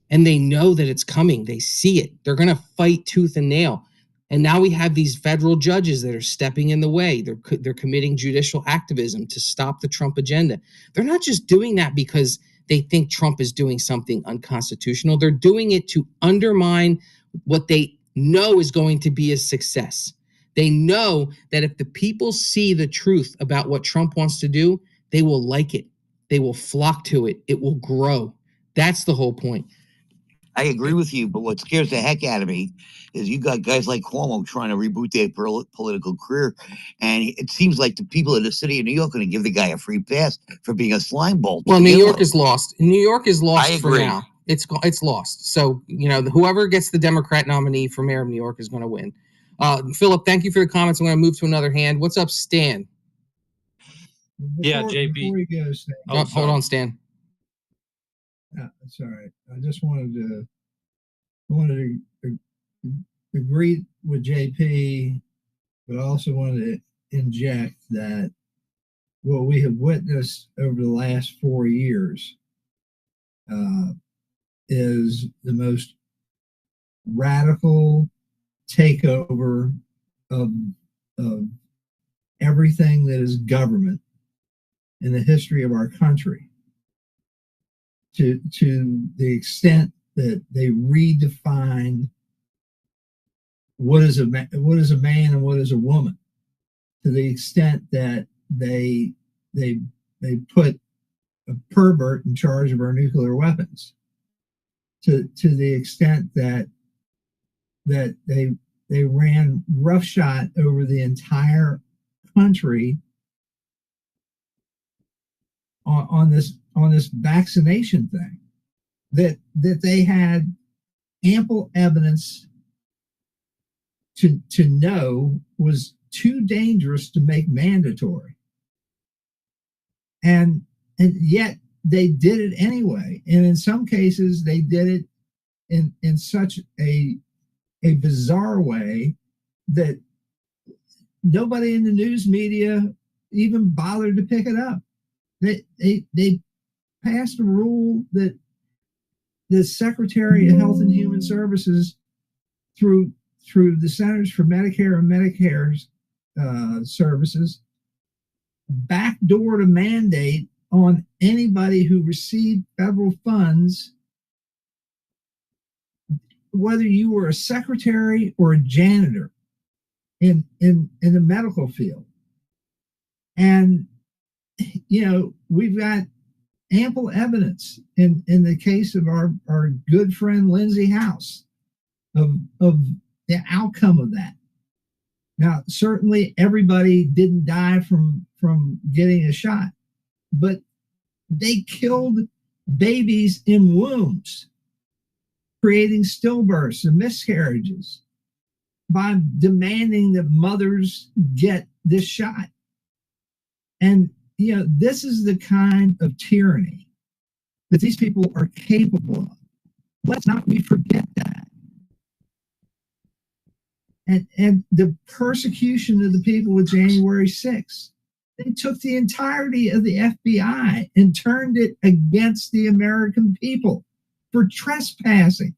[SPEAKER 16] And they know that it's coming. They see it. They're going to fight tooth and nail. And now we have these federal judges that are stepping in the way. They're committing judicial activism to stop the Trump agenda. They're not just doing that because they think Trump is doing something unconstitutional. They're doing it to undermine what they know is going to be a success. They know that if the people see the truth about what Trump wants to do, they will like it. They will flock to it. It will grow. That's the whole point.
[SPEAKER 19] I agree with you, but what scares the heck out of me is you got guys like Cuomo trying to reboot their political career, and it seems like the people in the city of New York are going to give the guy a free pass for being a slime ball.
[SPEAKER 16] Well, New York is lost. New York is lost
[SPEAKER 19] I
[SPEAKER 16] for
[SPEAKER 19] agree.
[SPEAKER 16] now. It's lost. So, whoever gets the Democrat nominee for mayor of New York is going to win. Philip, thank you for the comments. I'm going to move to another hand. What's up, Stan?
[SPEAKER 1] Before you go, Stan.
[SPEAKER 16] Hold on, Stan.
[SPEAKER 1] That's all right. I just wanted to agree with JP, but I also wanted to inject that what we have witnessed over the last 4 years is the most radical takeover of, of everything that is government in the history of our country, to the extent that they redefine what is a man and what is a woman, to the extent that they put a pervert in charge of our nuclear weapons, to the extent that they ran roughshod over the entire country on this vaccination thing, that they had ample evidence to know was too dangerous to make mandatory, and yet they did it anyway. And in some cases they did it in such a bizarre way that nobody in the news media even bothered to pick it up. They passed a rule that the Secretary of Health and Human Services, through the Centers for Medicare and Medicaid Services, backdoored a mandate on anybody who received federal funds, whether you were a secretary or a janitor in the medical field. And we've got ample evidence in the case of our good friend Lindsay House of the outcome of that. Now, certainly everybody didn't die from getting a shot, but they killed babies in wombs, creating stillbirths and miscarriages by demanding that mothers get this shot. And this is the kind of tyranny that these people are capable of. Let's not forget that. And the persecution of the people with January 6th, they took the entirety of the FBI and turned it against the American people for trespassing.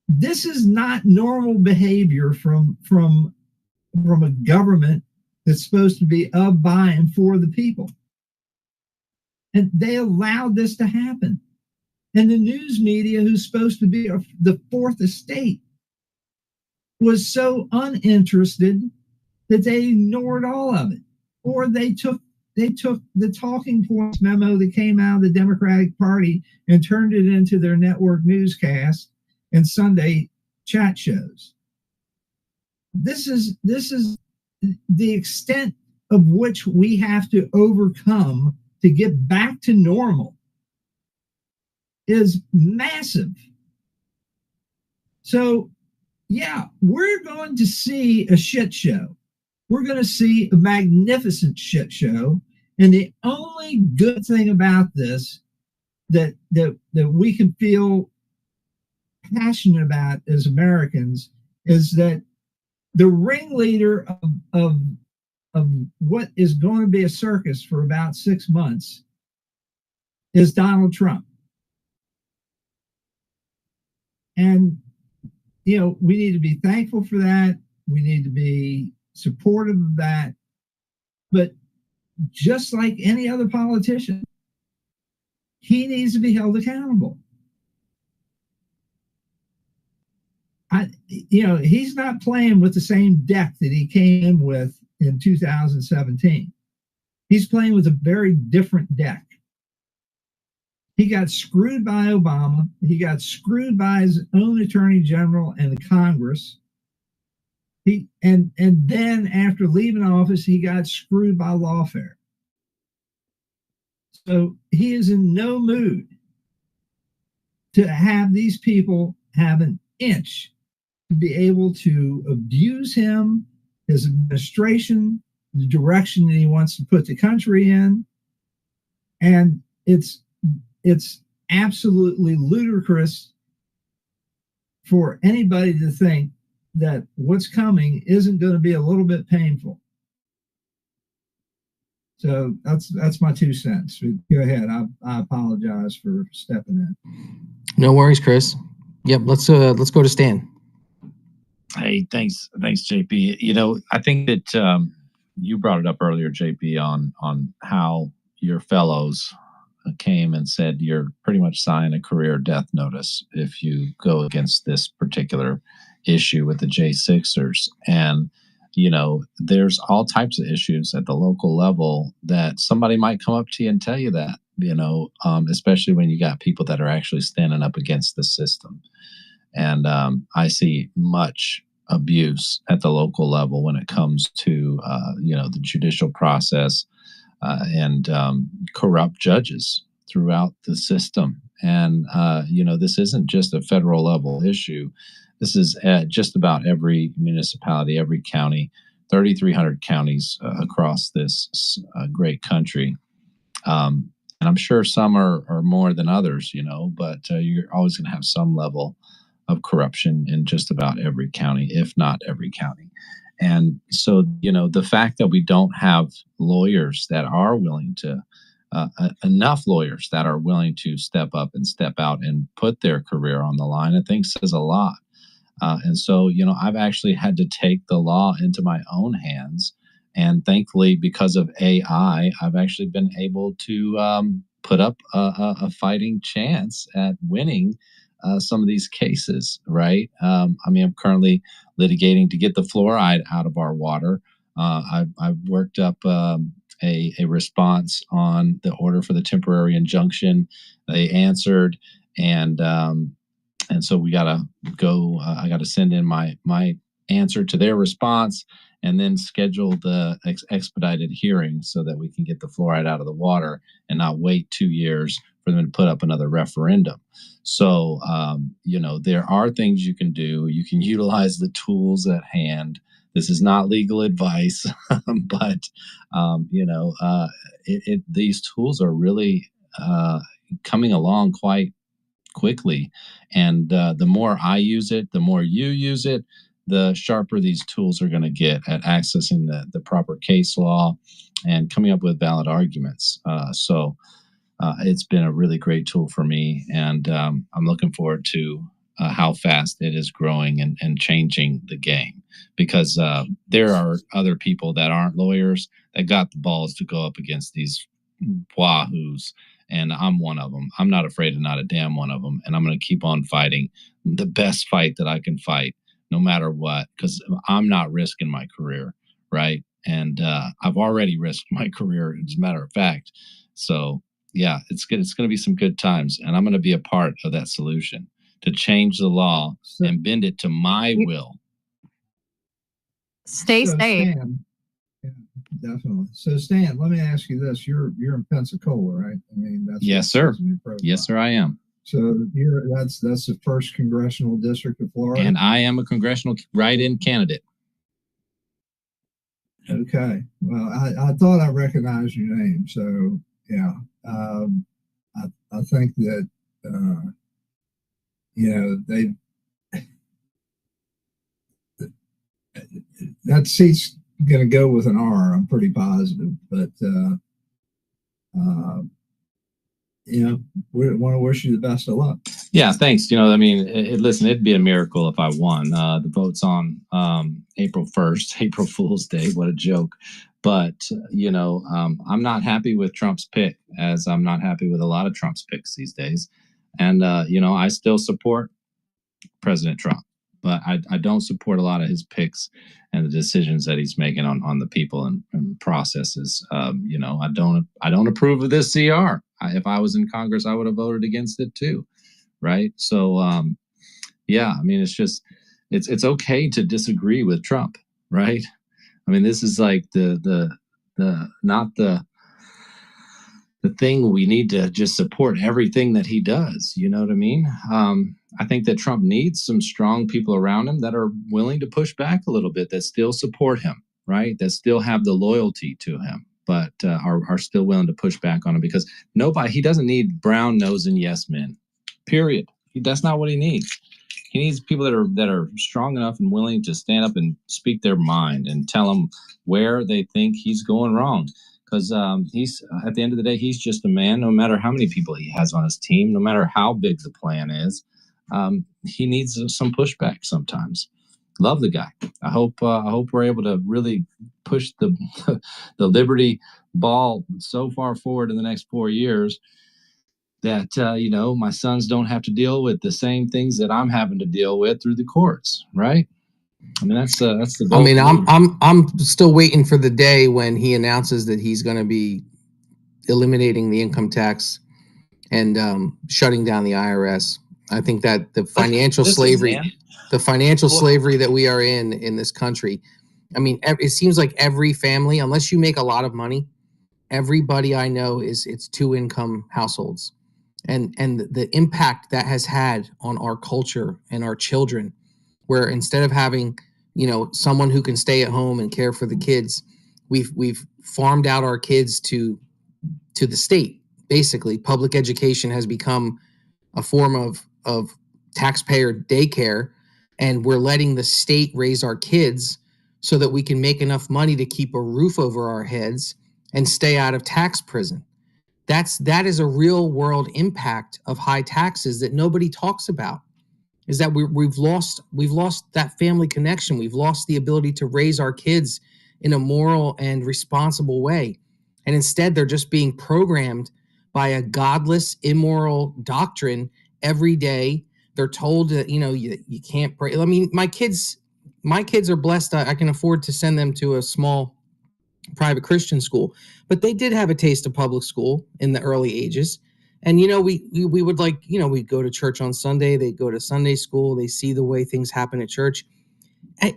[SPEAKER 1] This is not normal behavior from a government that's supposed to be of, by, and for the people. And they allowed this to happen. And the news media, who's supposed to be the fourth estate, was so uninterested that they ignored all of it. Or they took the talking points memo that came out of the Democratic Party and turned it into their network newscast and Sunday chat shows. This is the extent of which we have to overcome to get back to normal is massive. So, yeah, we're going to see a shit show. We're going to see a magnificent shit show. And the only good thing about this that we can feel passionate about as Americans is that the ringleader of what is going to be a circus for about 6 months is Donald Trump. And, we need to be thankful for that. We need to be supportive of that. But just like any other politician, he needs to be held accountable. He's not playing with the same deck that he came in with in 2017. He's playing with a very different deck. He got screwed by Obama. He got screwed by his own attorney general and the Congress. And then after leaving office, he got screwed by lawfare. So he is in no mood to have these people have an inch to be able to abuse him, his administration, the direction that he wants to put the country in. And it's absolutely ludicrous for anybody to think that what's coming isn't going to be a little bit painful. So that's my 2 cents. Go ahead. I apologize for stepping in.
[SPEAKER 16] No worries, Chris. Yep. Let's go to Stan.
[SPEAKER 17] Hey, thanks, JP. You know, I think that you brought it up earlier, JP, on how your fellows came and said you're pretty much signing a career death notice if you go against this particular issue with the J6ers. And you know, there's all types of issues at the local level that somebody might come up to you and tell you that. You know, especially when you got people that are actually standing up against the system. And I see much abuse at the local level when it comes to you know, the judicial process and corrupt judges throughout the system. And you know, this isn't just a federal level issue. This is at just about every municipality, every county, 3,300 counties across this great country. And I'm sure some are more than others, you know, but you're always going to have some level of corruption in just about every county, if not every county. And so, you know, the fact that we don't have lawyers that are willing to, enough lawyers that are willing to step up and step out and put their career on the line, I think says a lot. And so, you know, I've actually had to take the law into my own hands. And thankfully, because of AI, I've actually been able to put up a fighting chance at winning some of these cases, right? I mean, I'm currently litigating to get the fluoride out of our water. I've worked up a response on the order for the temporary injunction. They answered, and so we gotta go. I gotta send in my answer to their response, and then schedule the expedited hearing so that we can get the fluoride out of the water and not wait 2 years for them to put up another referendum. So, you know, there are things you can do. You can utilize the tools at hand. This is not legal advice, but, you know, these tools are really coming along quite quickly. And the more I use it, the more you use it, the sharper these tools are going to get at accessing the proper case law and coming up with valid arguments. So it's been a really great tool for me. And I'm looking forward to how fast it is growing and changing the game, because there are other people that aren't lawyers that got the balls to go up against these wahoos. And I'm one of them. I'm not afraid of not a damn one of them. And I'm going to keep on fighting the best fight that I can fight, no matter what, because I'm not risking my career, right? And I've already risked my career, as a matter of fact. So, yeah, it's good. It's going to be some good times. And I'm going to be a part of that solution to change the law and bend it to my will.
[SPEAKER 6] Stay
[SPEAKER 1] So,
[SPEAKER 6] safe.
[SPEAKER 1] Stan, yeah, definitely. So, Stan, let me ask you this: you're in Pensacola, right? I mean, that's
[SPEAKER 17] Yes, sir. Yes, sir, I am.
[SPEAKER 1] So that's the first congressional district of Florida.
[SPEAKER 17] And I am a congressional write-in candidate.
[SPEAKER 1] Okay. Well, I thought I recognized your name. So yeah, I think that you know that seat's going to go with an R. I'm pretty positive, but you know, we want to wish you the best of luck.
[SPEAKER 17] Yeah, thanks. You know, I mean, listen, it'd be a miracle if I won. The vote's on April 1st, April Fool's Day. What a joke. But, you know, I'm not happy with Trump's pick, as I'm not happy with a lot of Trump's picks these days. And, you know, I still support President Trump, but I don't support a lot of his picks and the decisions that he's making on the people and processes. You know, I don't approve of this CR. If I was in Congress, I would have voted against it too, right? So, yeah, I mean, it's just it's okay to disagree with Trump, right? I mean, this is like the not the thing. We need to just support everything that he does. You know what I mean? I think that Trump needs some strong people around him that are willing to push back a little bit, that still support him, right? That still have the loyalty to him, but are still willing to push back on him, because he doesn't need brown nosing yes men, period. That's not what he needs. He needs people that are strong enough and willing to stand up and speak their mind and tell him where they think he's going wrong. Because he's, at the end of the day, he's just a man. No matter how many people he has on his team, no matter how big the plan is, he needs some pushback sometimes. Love the guy. I hope we're able to really push the the liberty ball so far forward in the next 4 years that my sons don't have to deal with the same things that I'm having to deal with through the courts, right? I mean, that's the goal.
[SPEAKER 16] I mean, I'm still waiting for the day when he announces that he's going to be eliminating the income tax and shutting down the IRS. I think that the financial slavery that we are in this country. I mean, it seems like every family, unless you make a lot of money, everybody I know it's 2-income households, and the impact that has had on our culture and our children, where instead of having someone who can stay at home and care for the kids, we've farmed out our kids to the state. Basically, public education has become a form of taxpayer daycare, and we're letting the state raise our kids so that we can make enough money to keep a roof over our heads and stay out of tax prison. That is a real world impact of high taxes that nobody talks about. Is that we've lost that family connection. We've lost the ability to raise our kids in a moral and responsible way. And instead, they're just being programmed by a godless, immoral doctrine every day. They're told that, you can't pray. I mean, my kids are blessed. I can afford to send them to a small private Christian school, but they did have a taste of public school in the early ages. And, we would we'd go to church on Sunday. They go to Sunday school. They see the way things happen at church.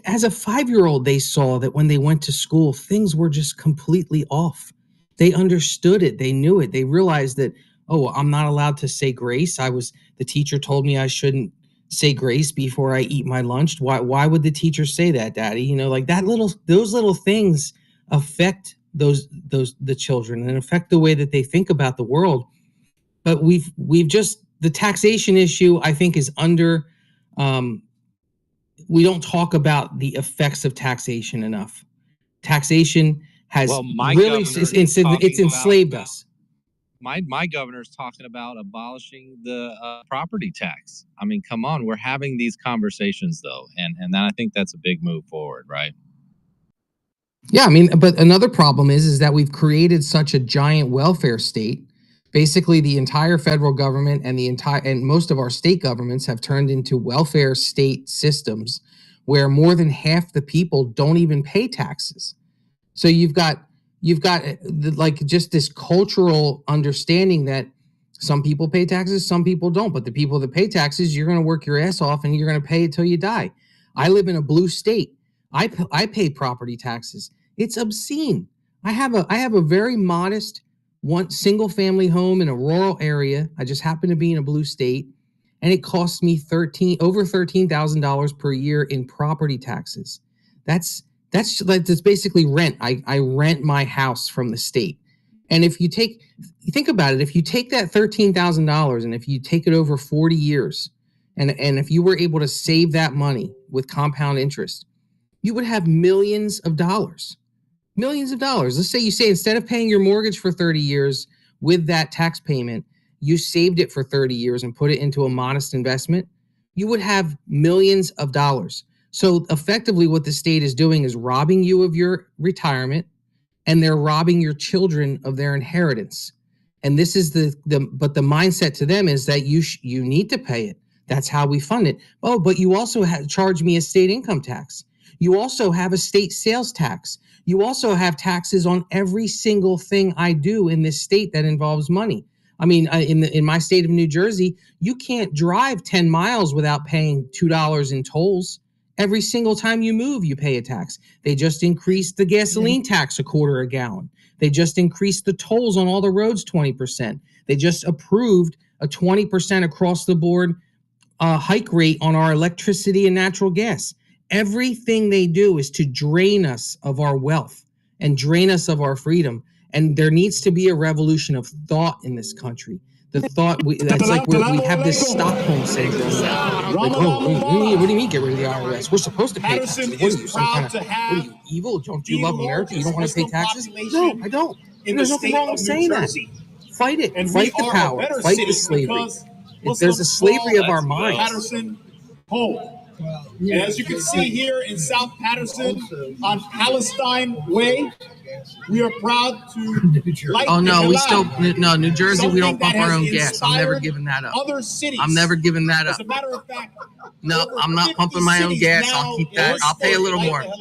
[SPEAKER 16] As a 5-year-old, they saw that when they went to school, things were just completely off. They understood it. They knew it. They realized that, oh, I'm not allowed to say grace. The teacher told me I shouldn't say grace before I eat my lunch. Why would the teacher say that, Daddy? Those little things affect the children and affect the way that they think about the world. But the taxation issue, I think, is under. We don't talk about the effects of taxation enough. Taxation has it's enslaved us.
[SPEAKER 17] My governor's talking about abolishing the property tax. I mean, come on, we're having these conversations though, and I think that's a big move forward, right?
[SPEAKER 16] Yeah, I mean, but another problem is that we've created such a giant welfare state. Basically, the entire federal government and most of our state governments have turned into welfare state systems where more than half the people don't even pay taxes. So you've got just this cultural understanding that some people pay taxes, some people don't. But the people that pay taxes, you're going to work your ass off and you're going to pay it till you die. I live in a blue state. I pay property taxes. It's obscene. I have a very modest single family home in a rural area. I just happen to be in a blue state, and it costs me over $13,000 per year in property taxes. That's basically rent. I rent my house from the state. And if you think about it, if you take that $13,000 and if you take it over 40 years, and if you were able to save that money with compound interest, you would have millions of dollars. Millions of dollars. Let's say instead of paying your mortgage for 30 years with that tax payment, you saved it for 30 years and put it into a modest investment, you would have millions of dollars. So effectively what the state is doing is robbing you of your retirement, and they're robbing your children of their inheritance. And this is but the mindset to them is that you need to pay it. That's how we fund it. Oh, but you also charge me a state income tax. You also have a state sales tax. You also have taxes on every single thing I do in this state that involves money. I mean, in my state of New Jersey, you can't drive 10 miles without paying $2 in tolls. Every single time you move, you pay a tax. They just increased the gasoline tax $0.25 a gallon. They just increased the tolls on all the roads 20%. They just approved a 20% across the board hike rate on our electricity and natural gas. Everything they do is to drain us of our wealth and drain us of our freedom. And there needs to be a revolution of thought in this country. The thought, we have this Stockholm syndrome. Like, what do you mean get rid of the IRS? We're supposed to pay taxes. What are you, what are you, evil? Don't you love America? You don't want to pay taxes? No, I don't. There's nothing wrong with saying that. Fight it. Fight the power. Fight the slavery. There's a slavery of our minds.
[SPEAKER 18] Patterson home. And as you can see here in South Patterson on Palestine Way, we are proud to light
[SPEAKER 16] Oh no,
[SPEAKER 18] the
[SPEAKER 16] we
[SPEAKER 18] halal,
[SPEAKER 16] still no New Jersey. We don't
[SPEAKER 18] something that
[SPEAKER 16] pump our
[SPEAKER 18] has
[SPEAKER 16] own gas. I'm never
[SPEAKER 18] inspired
[SPEAKER 16] giving that up.
[SPEAKER 18] Other cities.
[SPEAKER 16] I'm never giving that
[SPEAKER 18] As
[SPEAKER 16] up.
[SPEAKER 18] a matter of fact,
[SPEAKER 16] No, I'm not pumping my own gas. I'll keep that. I'll pay a little more.
[SPEAKER 18] And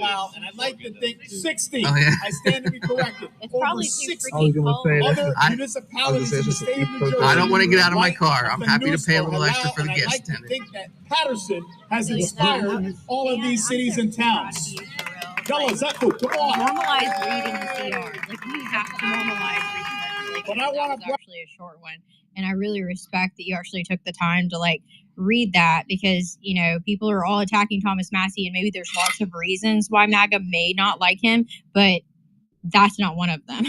[SPEAKER 18] I'd like to think 60.
[SPEAKER 16] Oh, yeah.
[SPEAKER 18] I stand to be corrected. Over 60
[SPEAKER 16] that.
[SPEAKER 18] other municipalities in the state of New Jersey.
[SPEAKER 16] I don't want to get out of my
[SPEAKER 18] light
[SPEAKER 16] car.
[SPEAKER 18] up
[SPEAKER 16] I'm
[SPEAKER 18] the
[SPEAKER 16] happy to
[SPEAKER 18] noose
[SPEAKER 16] pay a
[SPEAKER 18] for
[SPEAKER 16] little extra
[SPEAKER 18] halal,
[SPEAKER 16] for the
[SPEAKER 18] and I'd
[SPEAKER 16] gas
[SPEAKER 18] like to
[SPEAKER 16] attendant.
[SPEAKER 18] think that Patterson has inspired all of these cities and towns. Fellas, that's cool. Come on.
[SPEAKER 6] Normalize reading the CR. Like, we have to normalize reading this. Like,
[SPEAKER 18] But I
[SPEAKER 6] that
[SPEAKER 18] want
[SPEAKER 6] was
[SPEAKER 18] to.
[SPEAKER 6] actually a short one. And I really respect that you actually took the time to, like, read that, because, you know, people are all attacking Thomas Massey, and maybe there's lots of reasons why MAGA may not like him, but that's not one of them.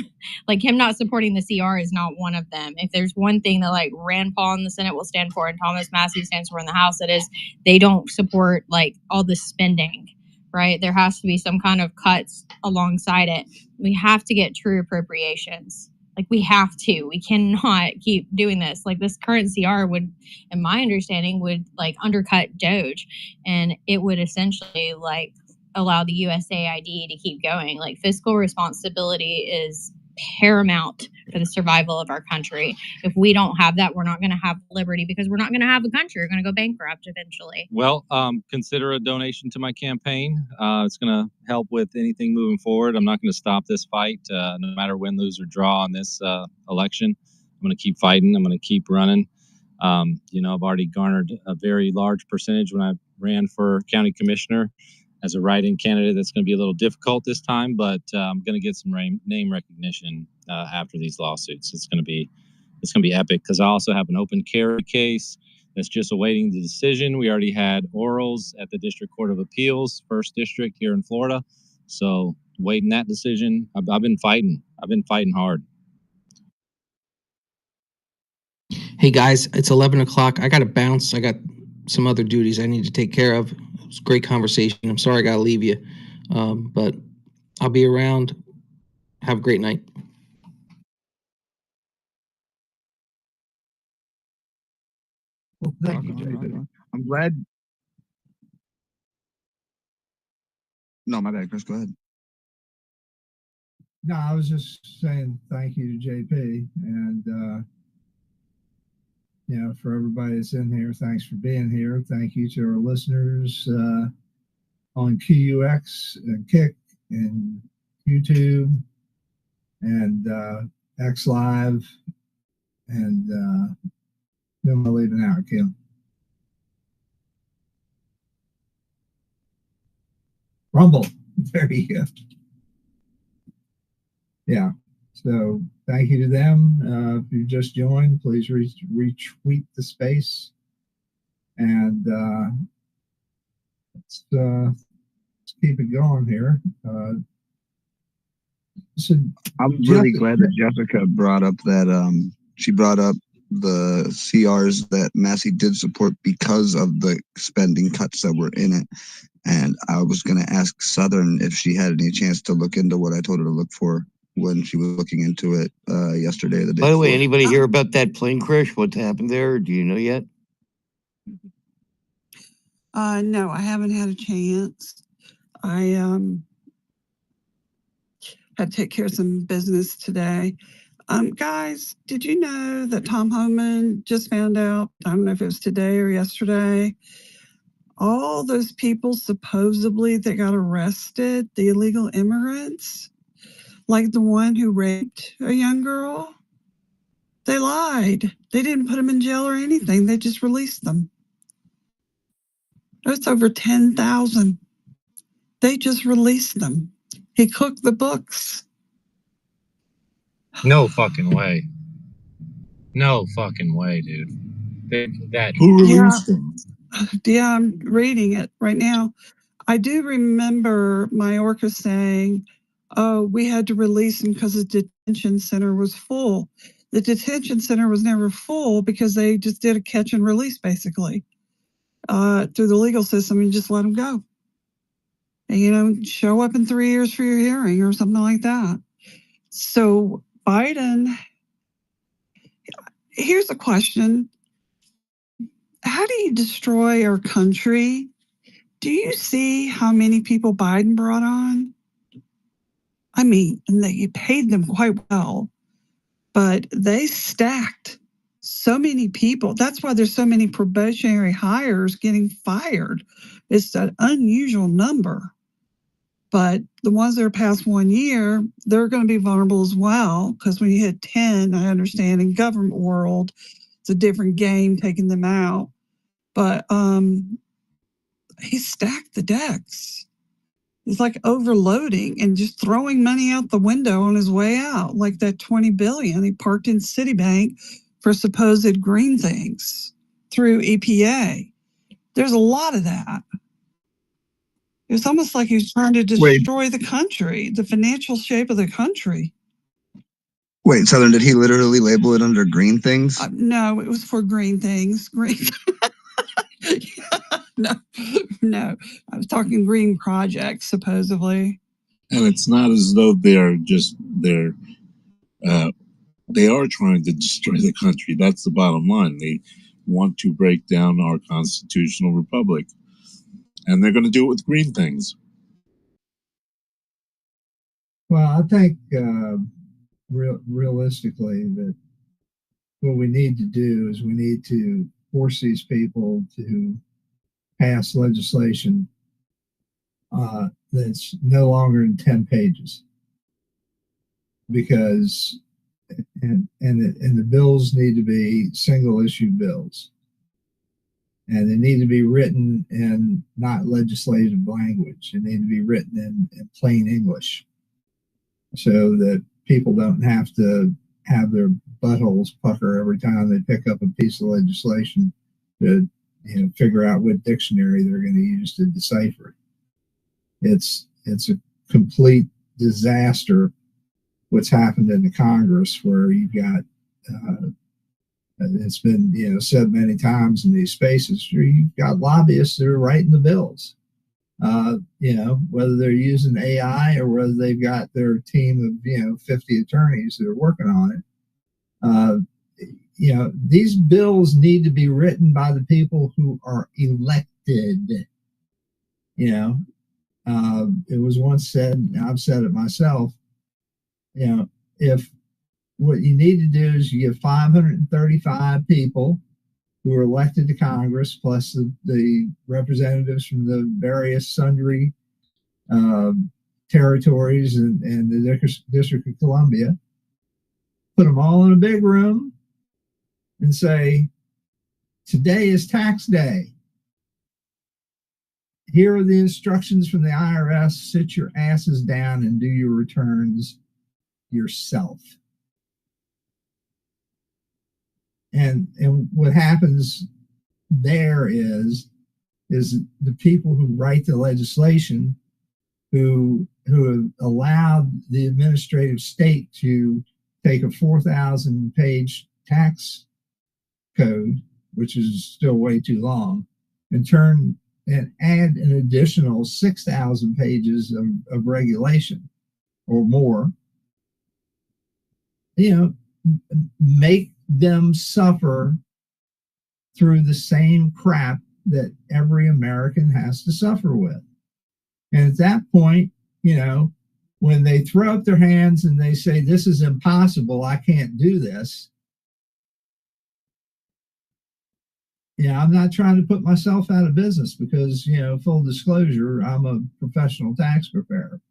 [SPEAKER 6] Like, him not supporting the CR is not one of them. If there's one thing that, like, Rand Paul in the Senate will stand for and Thomas Massey stands for in the House, it is they don't support, like, all the spending, right? There has to be some kind of cuts alongside it. We have to get true appropriations. Like, we have to. We cannot keep doing this. Like, this current CR would, in my understanding, would, like, undercut Doge, and it would essentially, like, allow the USAID to keep going. Like, fiscal responsibility is paramount for the survival of our country. If we don't have that, we're not going to have liberty, because we're not going to have a country. We're going to go bankrupt eventually.
[SPEAKER 20] Well, consider a donation to my campaign. It's going to help with anything moving forward. I'm not going to stop this fight, no matter win, lose, or draw on this election. I'm going to keep fighting. I'm going to keep running. You know, I've already garnered a very large percentage when I ran for county commissioner as a write-in candidate. That's going to be a little difficult this time, but I'm going to get some name recognition after these lawsuits. It's going to be epic, because I also have an open carry case that's just awaiting the decision. We already had orals at the District Court of Appeals, First District here in Florida. So waiting that decision. I've been fighting. I've been fighting hard.
[SPEAKER 16] Hey guys, it's 11 o'clock. I got to bounce. I got some other duties I need to take care of. It was a great conversation. I'm sorry I got to leave you, but I'll be around. Have a great night.
[SPEAKER 1] Well, thank you, JP.
[SPEAKER 23] I'm glad. No, my bad, Chris. Go ahead.
[SPEAKER 1] No, I was just saying thank you to JP, and you know, for everybody that's in here, thanks for being here. Thank you to our listeners on QUX and Kick and YouTube and X Live, and who am I leaving out, Kim? Rumble. There you go. Yeah. So thank you to them. If you just joined, please retweet the space, and let's keep it going here. So
[SPEAKER 23] I'm really glad that Jessica brought up that she brought up the CRs that Massey did support because of the spending cuts that were in it. And I was going to ask Southern if she had any chance to look into what I told her to look for when she was looking into it yesterday. The day
[SPEAKER 19] By the way,
[SPEAKER 23] before.
[SPEAKER 19] anybody hear about that plane crash? What's happened there? Do you know yet?
[SPEAKER 9] No, I haven't had a chance. I had to take care of some business today. Guys, did you know that Tom Homan just found out, I don't know if it was today or yesterday, all those people supposedly that got arrested, the illegal immigrants, like the one who raped a young girl, they lied. They didn't put them in jail or anything. They just released them. That's over 10,000. They just released them. He cooked the books.
[SPEAKER 20] No fucking way. No fucking way, dude.
[SPEAKER 9] Who released them? Yeah, I'm reading it right now. I do remember Mayorkas saying, oh, we had to release him because the detention center was full. The detention center was never full because they just did a catch and release, basically, through the legal system, and just let him go. And, you know, show up in 3 years for your hearing or something like that. So Biden, here's a question. how do you destroy our country? Do you see how many people Biden brought on? I mean, and they paid them quite well, but they stacked so many people. That's why there's so many probationary hires getting fired. It's an unusual number. But the ones that are past 1 year, they're going to be vulnerable as well. Because when you hit 10, I understand in government world, it's a different game taking them out. But he stacked the decks. It's like overloading and just throwing money out the window on his way out, like that $20 billion he parked in Citibank for supposed green things through EPA. There's a lot of that. It's almost like he was trying to destroy the country, the financial shape of the country.
[SPEAKER 23] Wait, Southern, did he literally label it under green things?
[SPEAKER 9] No, it was for green things. Green. No. I was talking green projects, supposedly.
[SPEAKER 2] And it's not as though they are trying to destroy the country. That's the bottom line. They want to break down our constitutional republic. And they're going to do it with green things.
[SPEAKER 1] Well, I think realistically that what we need to do is we need to force these people to pass legislation that's no longer than 10 pages, because and the bills need to be single issue bills, and they need to be written in not legislative language. They need to be written in plain English, so that people don't have to have their buttholes pucker every time they pick up a piece of legislation to figure out what dictionary they're going to use to decipher it. It's a complete disaster what's happened in the Congress, where you've got it's been said many times in these spaces, you've got lobbyists that are writing the bills. Whether they're using AI or whether they've got their team of 50 attorneys that are working on it. These bills need to be written by the people who are elected. It was once said, and I've said it myself, if what you need to do is you get 535 people who are elected to Congress, plus the representatives from the various sundry territories and the District of Columbia, put them all in a big room and say, today is tax day. Here are the instructions from the IRS. Sit your asses down and do your returns yourself. And what happens there is the people who write the legislation, who have allowed the administrative state to take a 4,000 page tax code, which is still way too long, and add an additional 6,000 pages of regulation or more, make them suffer through the same crap that every American has to suffer with. And at that point, when they throw up their hands and they say, this is impossible, I can't do this. I'm not trying to put myself out of business because, full disclosure, I'm a professional tax preparer.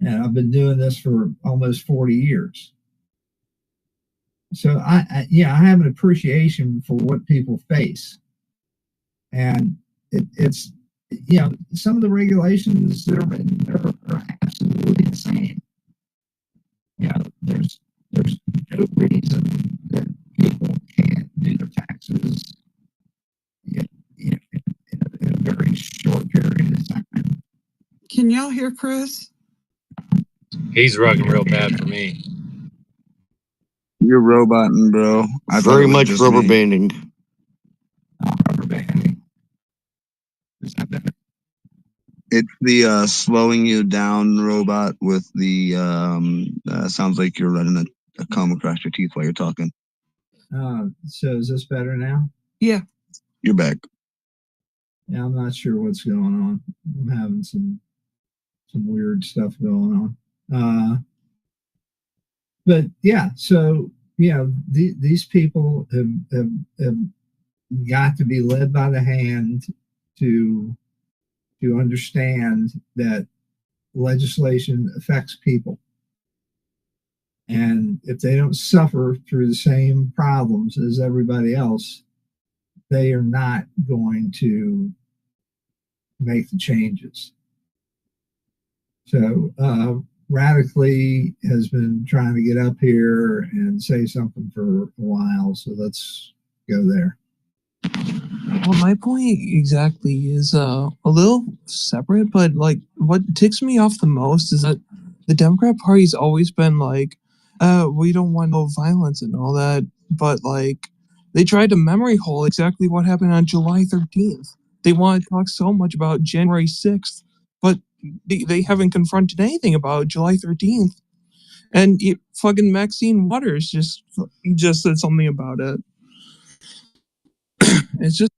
[SPEAKER 1] And I've been doing this for almost 40 years. So I have an appreciation for what people face. And it's some of the regulations that are written are absolutely insane. There's no reason that people can't do their taxes in a very short period of time.
[SPEAKER 9] Can y'all hear Chris?
[SPEAKER 20] He's rugging real bad for me.
[SPEAKER 23] You're roboting, bro.
[SPEAKER 19] Very much rubber banding.
[SPEAKER 1] Rubber banding. Is that better?
[SPEAKER 23] It's the slowing you down robot with the sounds like you're running a comb across your teeth while you're talking.
[SPEAKER 1] So is this better now?
[SPEAKER 9] Yeah.
[SPEAKER 23] You're back.
[SPEAKER 1] Yeah, I'm not sure what's going on. I'm having some weird stuff going on. But yeah, so these people have got to be led by the hand to understand that legislation affects people. And if they don't suffer through the same problems as everybody else, they are not going to make the changes. So Radically has been trying to get up here and say something for a while. So let's go there.
[SPEAKER 11] Well, my point exactly is a little separate, but like what ticks me off the most is that the Democrat Party's always been like, we don't want no violence and all that, but like they tried to memory hole exactly what happened on July 13th. They want to talk so much about January 6th, but they haven't confronted anything about July 13th. And fucking Maxine Waters just said something about it. It's just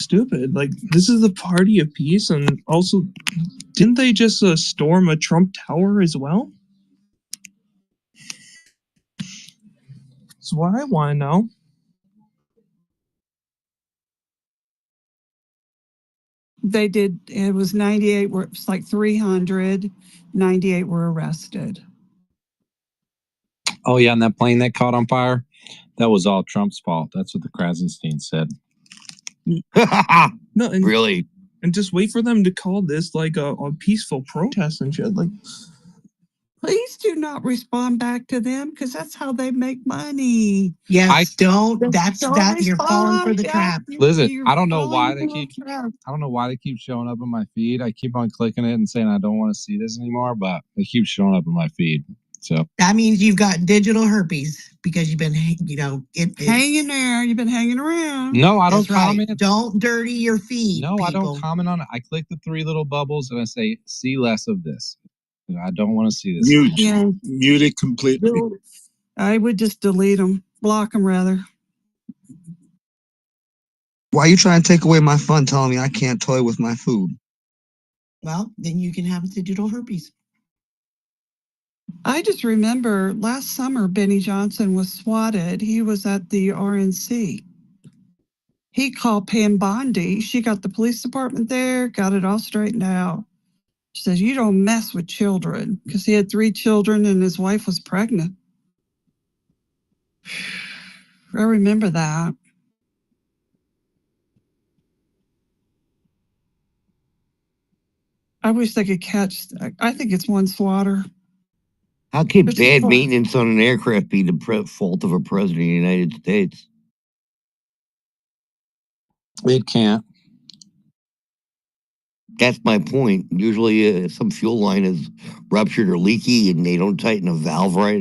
[SPEAKER 11] stupid. Like, this is the party of peace, and also, didn't they just storm a Trump Tower as well? That's what I want to know.
[SPEAKER 9] They did. It was 98. It's like 300. 98 were arrested.
[SPEAKER 17] Oh yeah, and that plane that caught on fire, that was all Trump's fault. That's what the Krasenstein said.
[SPEAKER 11] No, and,
[SPEAKER 19] really?
[SPEAKER 11] And just wait for them to call this like a peaceful protest and shit. Like,
[SPEAKER 9] please do not respond back to them because that's how they make money.
[SPEAKER 5] Yes, don't. That's
[SPEAKER 9] Don't
[SPEAKER 5] that. You're falling for the
[SPEAKER 9] respond,
[SPEAKER 5] trap.
[SPEAKER 17] Listen, I don't know
[SPEAKER 9] falling
[SPEAKER 17] why they
[SPEAKER 9] for the
[SPEAKER 17] keep.
[SPEAKER 9] trap.
[SPEAKER 17] I don't know why they keep showing up in my feed. I keep on clicking it and saying I don't want to see this anymore, but they keep showing up in my feed. So
[SPEAKER 5] that means you've got digital herpes because you've been,
[SPEAKER 9] hanging there. You've been hanging around.
[SPEAKER 17] No, I don't
[SPEAKER 5] That's right.
[SPEAKER 17] comment.
[SPEAKER 5] Don't dirty your feed.
[SPEAKER 17] No,
[SPEAKER 5] people.
[SPEAKER 17] I don't comment on it. I click the three little bubbles and I say, "See less of this." I don't want to see this.
[SPEAKER 2] Mute it completely.
[SPEAKER 9] I would just delete them, block them rather.
[SPEAKER 23] Why are you trying to take away my fun telling me I can't toy with my food?
[SPEAKER 5] Well, then you can have digital herpes.
[SPEAKER 9] I just remember last summer, Benny Johnson was swatted. He was at the RNC. He called Pam Bondi. She got the police department there, got it all straightened out. She says, you don't mess with children, because he had 3 children and his wife was pregnant. I remember that. I wish they could catch, I think it's one swatter.
[SPEAKER 19] How can bad maintenance on an aircraft be the fault of a president of the United States?
[SPEAKER 17] It can't.
[SPEAKER 19] That's my point. Usually some fuel line is ruptured or leaky and they don't tighten a valve right.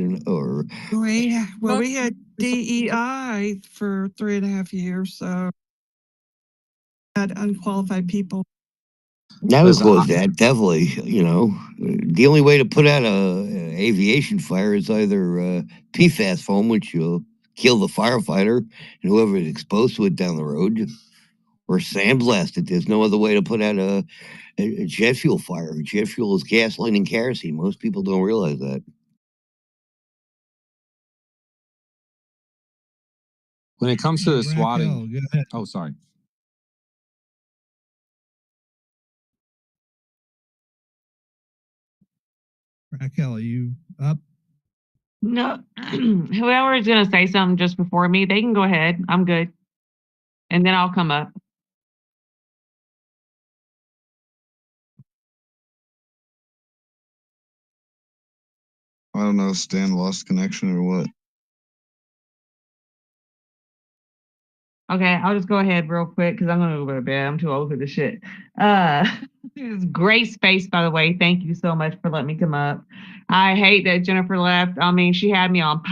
[SPEAKER 9] We had DEI for 3.5 years, so had unqualified people.
[SPEAKER 19] That would cause that, definitely. The only way to put out a aviation fire is either PFAS foam, which will kill the firefighter and whoever is exposed to it down the road, or sandblast it. There's no other way to put out a jet fuel fire. Jet fuel is gasoline and kerosene. Most people don't realize that.
[SPEAKER 17] When it comes to the
[SPEAKER 1] Raquel,
[SPEAKER 17] swatting,
[SPEAKER 1] go ahead.
[SPEAKER 17] oh, sorry.
[SPEAKER 1] Raquel, are you up?
[SPEAKER 3] No, whoever is going to say something just before me, they can go ahead. I'm good. And then I'll come up.
[SPEAKER 23] I don't know, Stan lost connection or what?
[SPEAKER 3] Okay, I'll just go ahead real quick because I'm going to go to bed. I'm too old for this shit. This is great space, by the way. Thank you so much for letting me come up. I hate that Jennifer left. I mean, she had me on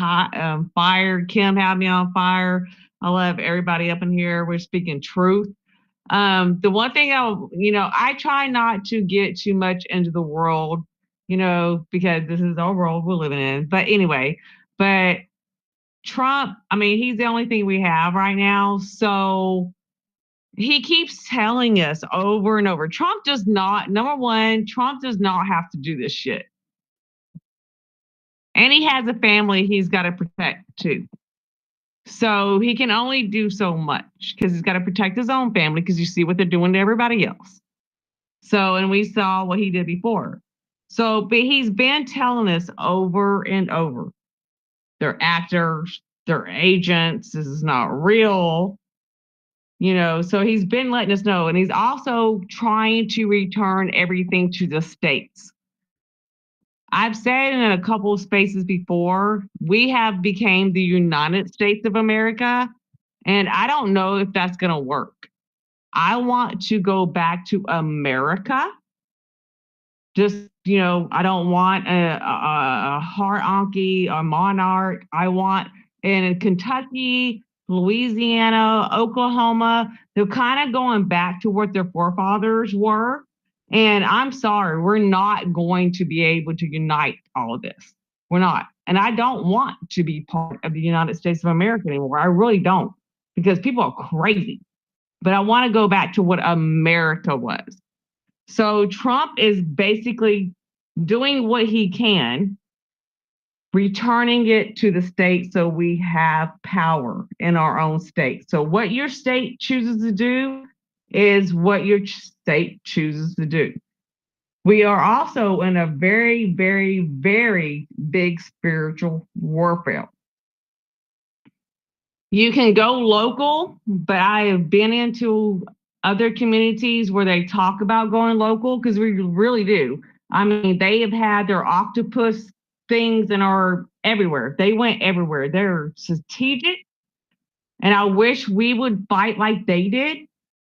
[SPEAKER 3] fire. Kim had me on fire. I love everybody up in here. We're speaking truth. The one thing I try not to get too much into the world, because this is our world we're living in. But anyway, Trump, I mean, he's the only thing we have right now. So he keeps telling us over and over, Trump does not, number one, Trump does not have to do this shit. And he has a family he's got to protect too. So he can only do so much because he's got to protect his own family because you see what they're doing to everybody else. So, and we saw what he did before. So, but he's been telling us over and over, they're actors, they're agents, this is not real. You know, so he's been letting us know, and he's also trying to return everything to the states. I've said in a couple of spaces before, we have became the United States of America, and I don't know if that's going to work. I want to go back to America. Just, you know, I don't want a hierarchy, a monarch. I want in Kentucky, Louisiana, Oklahoma, they're kind of going back to what their forefathers were. And I'm sorry, we're not going to be able to unite all of this. We're not. And I don't want to be part of the United States of America anymore. I really don't, because people are crazy. But I want to go back to what America was. So Trump is basically doing what he can, returning it to the state so we have power in our own state. So what your state chooses to do is what your state chooses to do. We are also in a very, very, very big spiritual warfare. You can go local, but I have been into other communities where they talk about going local because we really do. I mean, they have had their octopus things and are everywhere. They went everywhere. They're strategic. And I wish we would fight like they did.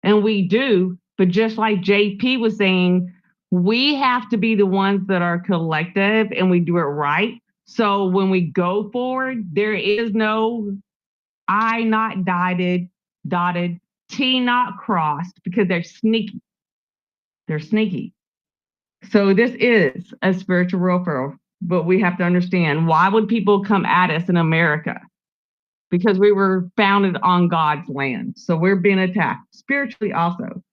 [SPEAKER 3] And we do. But just like JP was saying, we have to be the ones that are collective and we do it right. So when we go forward, there is no I not dotted, T not crossed, because they're sneaky. They're sneaky. So this is a spiritual warfare, but we have to understand, why would people come at us in America? Because we were founded on God's land. So we're being attacked spiritually also.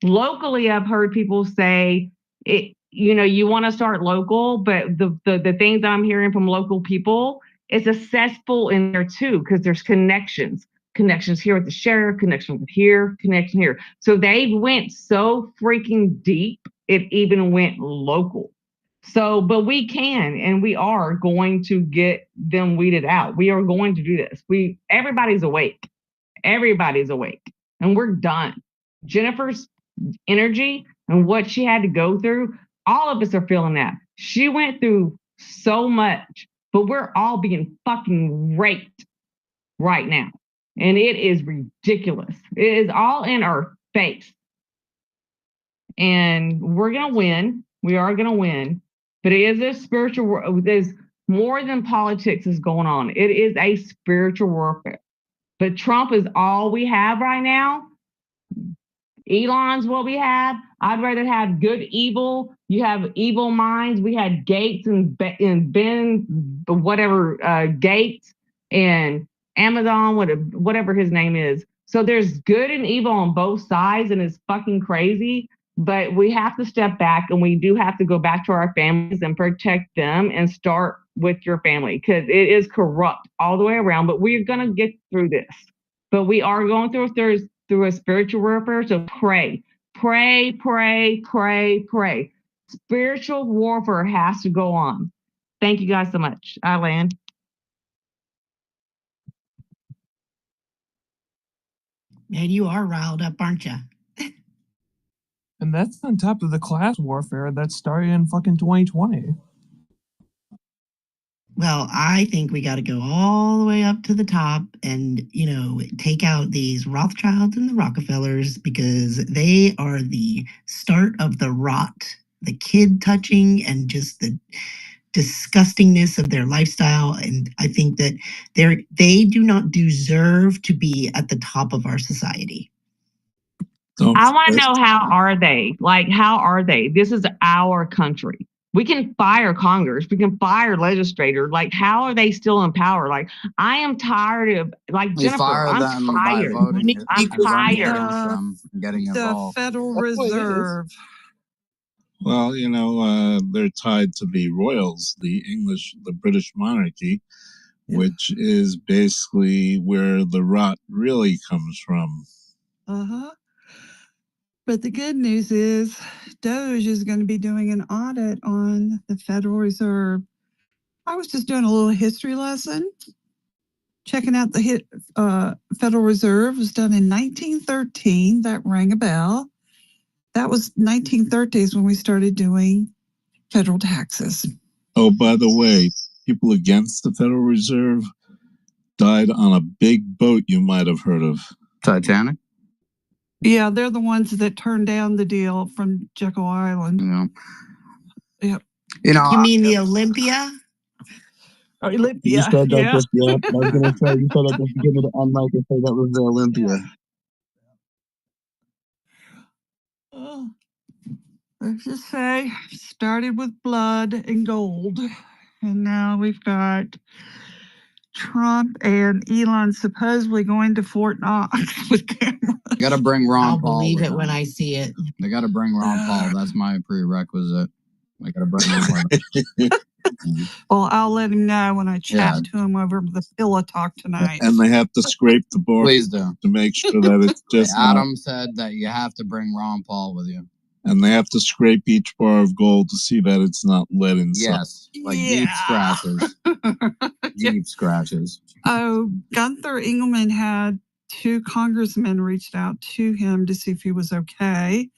[SPEAKER 3] Locally, I've heard people say, it, you know, you want to start local, but the things I'm hearing from local people, it's a cesspool in there too, because there's connections here with the sheriff, connection with here, connection here. So they went so freaking deep, it even went local. So, but we can, and we are going to get them weeded out. We are going to do this. Everybody's awake. Everybody's awake, and we're done. Jennifer's energy and what she had to go through, all of us are feeling that. She went through so much, but we're all being fucking raped right now. And it is ridiculous. It is all in our face. And we're going to win. We are going to win. But it is a spiritual war. There's more than politics is going on. It is a spiritual warfare. But Trump is all we have right now. Elon's what we have. I'd rather have good evil. You have evil minds. We had Gates and Ben, whatever, Gates and Amazon, whatever his name is. So there's good and evil on both sides, and it's fucking crazy. But we have to step back, and we do have to go back to our families and protect them and start with your family, because it is corrupt all the way around. But we're going to get through this. But we are going through a spiritual warfare. So pray, pray, pray, pray, pray. Spiritual warfare has to go on. Thank you guys so much. I land.
[SPEAKER 5] Man, you are riled up, aren't you?
[SPEAKER 11] And that's on top of the class warfare that started in fucking 2020.
[SPEAKER 5] Well, I think we got to go all the way up to the top and, you know, take out these Rothschilds and the Rockefellers, because they are the start of the rot, the kid touching, and just the disgustingness of their lifestyle. And I think that they do not deserve to be at the top of our society.
[SPEAKER 3] I want to know, how are they? Like, how are they? This is our country. We can fire Congress. We can fire legislators. Like, how are they still in power? Like, I am tired of, like,
[SPEAKER 7] We
[SPEAKER 3] Jennifer,
[SPEAKER 7] fire
[SPEAKER 3] I'm
[SPEAKER 7] them by
[SPEAKER 3] tired.
[SPEAKER 7] voting
[SPEAKER 3] I'm
[SPEAKER 7] and running
[SPEAKER 3] tired.
[SPEAKER 7] against them and getting
[SPEAKER 9] The
[SPEAKER 7] involved.
[SPEAKER 9] Federal
[SPEAKER 2] That's what it is.
[SPEAKER 9] Reserve.
[SPEAKER 2] Well, they're tied to the royals, the British monarchy, which is basically where the rot really comes from.
[SPEAKER 9] Uh-huh. But the good news is Doge is going to be doing an audit on the Federal Reserve. I was just doing a little history lesson, checking out the Federal Reserve. It was done in 1913. That rang a bell. That was 1930s when we started doing federal taxes.
[SPEAKER 2] Oh, by the way, people against the Federal Reserve died on a big boat you might have heard of.
[SPEAKER 7] Titanic?
[SPEAKER 9] Yeah, they're the ones that turned down the deal from Jekyll Island.
[SPEAKER 7] Yeah.
[SPEAKER 9] Yep.
[SPEAKER 5] You mean the Olympia?
[SPEAKER 9] Olympia.
[SPEAKER 23] You said that
[SPEAKER 9] Yeah.
[SPEAKER 23] just, yeah. I was going to say, you said that just to give me the unmic and say that was the Olympia.
[SPEAKER 9] Oh, let's just say, started with blood and gold. And now we've got Trump and Elon supposedly going to Fort Knox with cameras.
[SPEAKER 7] Got to bring Ron
[SPEAKER 5] I'll
[SPEAKER 7] Paul.
[SPEAKER 5] believe
[SPEAKER 7] with
[SPEAKER 5] it
[SPEAKER 7] them.
[SPEAKER 5] when I see it.
[SPEAKER 7] They got to bring Ron Paul. That's my prerequisite. They got to bring him with them.
[SPEAKER 9] Well, I'll let him know when I chat to him over the pillow talk tonight.
[SPEAKER 2] And they have to scrape the board
[SPEAKER 7] Please do.
[SPEAKER 2] to make sure that it's just
[SPEAKER 7] Adam said that you have to bring Ron Paul with you.
[SPEAKER 2] And they have to scrape each bar of gold to see that it's not lead inside.
[SPEAKER 7] Yes, like deep scratches. Deep scratches.
[SPEAKER 9] Oh, Gunther Engelman had 2 congressmen reached out to him to see if he was okay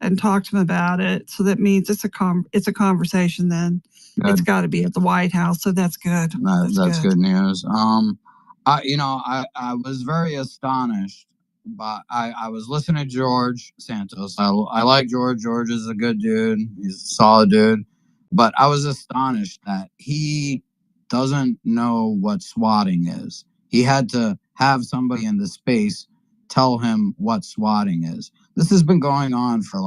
[SPEAKER 9] and talked to him about it. So that means it's a conversation then.
[SPEAKER 7] Good.
[SPEAKER 9] It's got to be at the White House. So that's good.
[SPEAKER 7] That's good news. I was very astonished, but I was listening to George Santos. I like George. George is a good dude. He's a solid dude. But I was astonished that he doesn't know what swatting is. He had to have somebody in the space tell him what swatting is. This has been going on for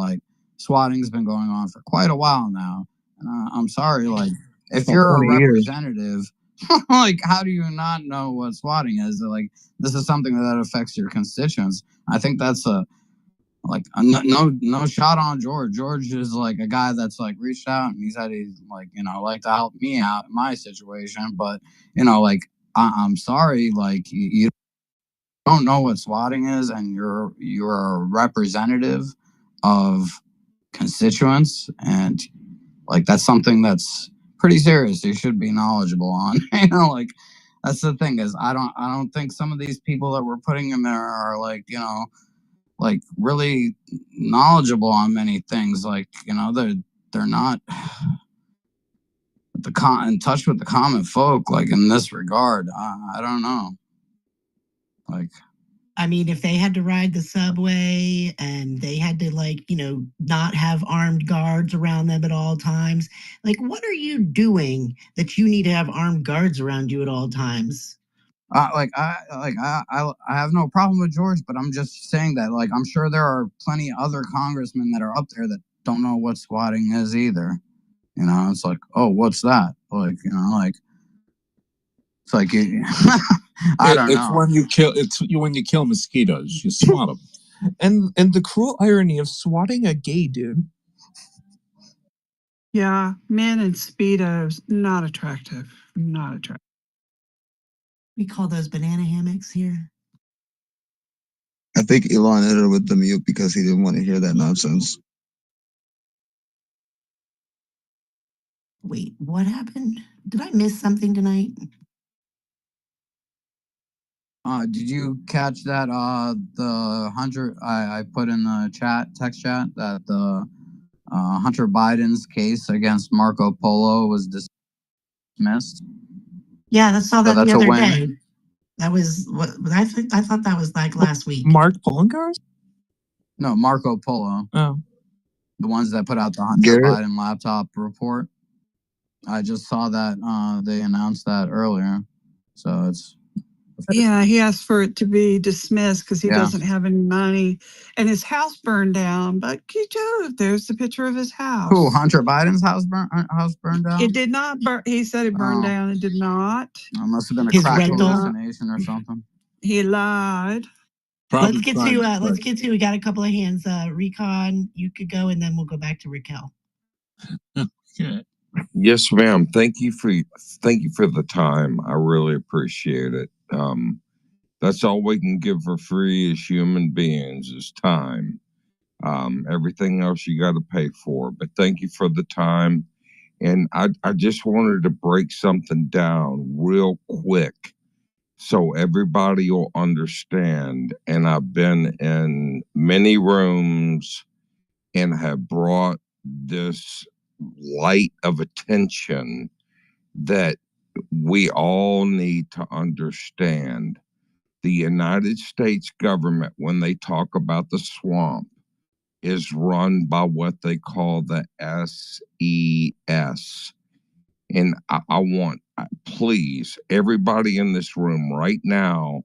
[SPEAKER 7] swatting's been going on for quite a while now. And I'm sorry, if you're a representative, how do you not know what swatting is? This is something that affects your constituents. I think that's no shot on George. George is a guy that's reached out and he said he's like to help me out in my situation. But I'm sorry, you don't know what swatting is, and you're a representative of constituents, and that's something that's pretty serious. You should be knowledgeable on. That's the thing is I don't think some of these people that we're putting in there are really knowledgeable on many things. They're not in touch with the common folk in this regard. I don't know.
[SPEAKER 5] I mean, if they had to ride the subway and they had to not have armed guards around them at all times, what are you doing that you need to have armed guards around you at all times?
[SPEAKER 7] I have no problem with George, but I'm just saying that I'm sure there are plenty of other congressmen that are up there that don't know what swatting is either. It's oh, what's that? It's I don't know.
[SPEAKER 2] When you kill mosquitoes, you swat them.
[SPEAKER 11] And the cruel irony of swatting a gay dude.
[SPEAKER 9] Yeah, men in Speedos, not attractive. Not attractive.
[SPEAKER 5] We call those banana hammocks here.
[SPEAKER 23] I think Elon hit her with the mute because he didn't want to hear that nonsense.
[SPEAKER 5] Wait, what happened? Did I miss something tonight?
[SPEAKER 7] Did you catch that? The Hunter I put in the text chat that the Hunter Biden's case against Marco Polo was dismissed.
[SPEAKER 5] Yeah, I saw that
[SPEAKER 7] that's
[SPEAKER 5] the
[SPEAKER 7] a
[SPEAKER 5] other
[SPEAKER 7] win.
[SPEAKER 5] day. That was what I thought that was last week.
[SPEAKER 11] Mark Poloncarz?
[SPEAKER 7] No, Marco Polo.
[SPEAKER 11] Oh.
[SPEAKER 7] The ones that put out the Hunter Biden laptop report. I just saw that they announced that earlier. So it's
[SPEAKER 9] Yeah, he asked for it to be dismissed because he
[SPEAKER 7] Yeah.
[SPEAKER 9] doesn't have any money, and his house burned down. But there's the picture of his house.
[SPEAKER 7] Who? Hunter Biden's house burned down?
[SPEAKER 9] It did not burn. He said it burned down. It did not.
[SPEAKER 7] It must have been a
[SPEAKER 5] His
[SPEAKER 7] crack
[SPEAKER 5] rental.
[SPEAKER 7] hallucination or something.
[SPEAKER 9] He lied.
[SPEAKER 5] Let's get to. We got a couple of hands. Recon, you could go, and then we'll go back to Raquel.
[SPEAKER 10] Yes, ma'am. Thank you for the time. I really appreciate it. That's all we can give for free as human beings is time. Everything else you got to pay for. But thank you for the time. And I just wanted to break something down real quick so everybody will understand. And I've been in many rooms and have brought this light of attention that we all need to understand. The United States government, when they talk about the swamp, is run by what they call the SES. And I want, please, everybody in this room right now,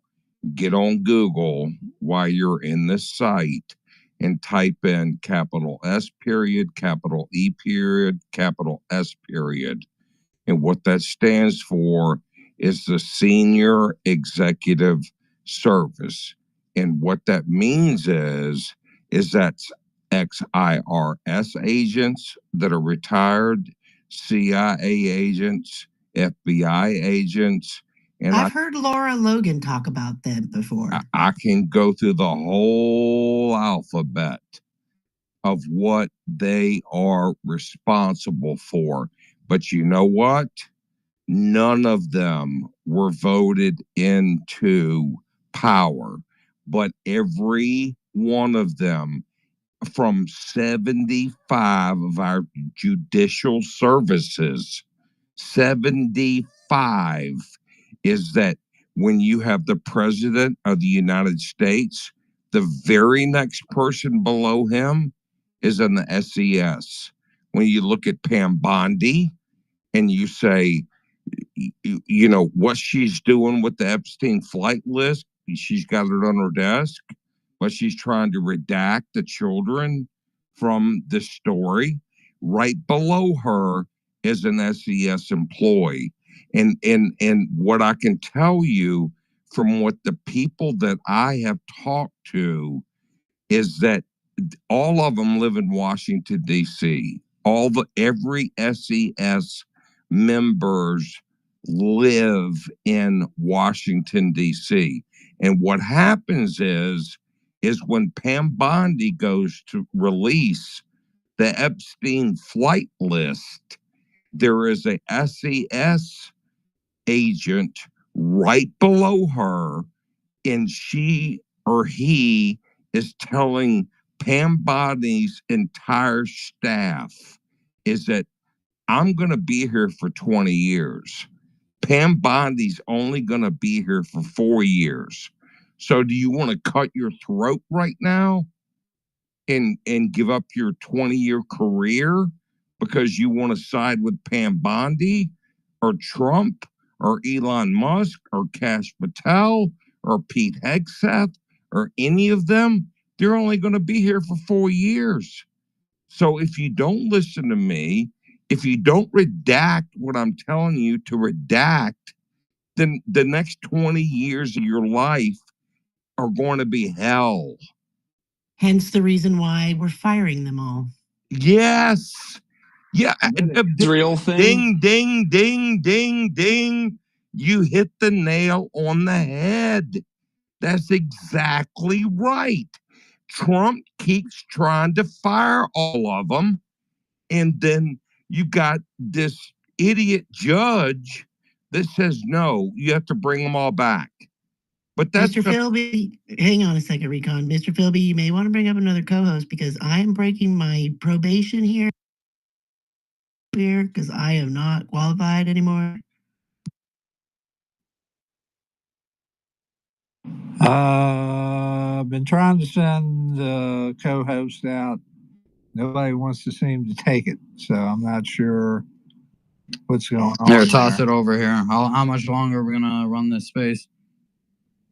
[SPEAKER 10] get on Google while you're in this site and type in capital S period, capital E period, capital S period. And what that stands for is the Senior Executive Service. And what that means is that's XIRS agents that are retired, CIA agents, FBI agents. And
[SPEAKER 5] I've heard Laura Logan talk about them before.
[SPEAKER 10] I can go through the whole alphabet of what they are responsible for. But you know what? None of them were voted into power. But every one of them, from 75 of our judicial services, 75, is that when you have the president of the United States, the very next person below him is in the SES. When you look at Pam Bondi and you say, you know, what she's doing with the Epstein flight list, she's got it on her desk, but she's trying to redact the children from the story. Right below her is an SES employee. And what I can tell you from what the people that I have talked to is that all of them live in Washington, D.C. Every SES members live in Washington, D.C. And what happens is when Pam Bondi goes to release the Epstein flight list, there is a SES agent right below her, and she or he is telling Pam Bondi's entire staff is that I'm going to be here for 20 years. Pam Bondi's only going to be here for 4 years. So do you want to cut your throat right now and give up your 20-year career because you want to side with Pam Bondi or Trump or Elon Musk or Kash Patel or Pete Hegseth or any of them? They're only going to be here for 4 years. So if you don't listen to me, if you don't redact what I'm telling you to redact, then the next 20 years of your life are going to be hell.
[SPEAKER 5] Hence the reason why we're firing them all.
[SPEAKER 10] Yes. Yeah.
[SPEAKER 14] Real thing.
[SPEAKER 10] Ding, ding, ding, ding, ding. You hit the nail on the head. That's exactly right. Trump keeps trying to fire all of them. And then you got this idiot judge that says, no, you have to bring them all back. But that's
[SPEAKER 5] Mr. Filby, hang on a second, Recon. Mr. Filby, you may want to bring up another co-host because I am breaking my probation here because I am not qualified anymore.
[SPEAKER 1] I've been trying to send the co-host out. Nobody wants to seem to take it, so I'm not sure what's going on.
[SPEAKER 7] Here, toss it over here. How much longer are we gonna run this space?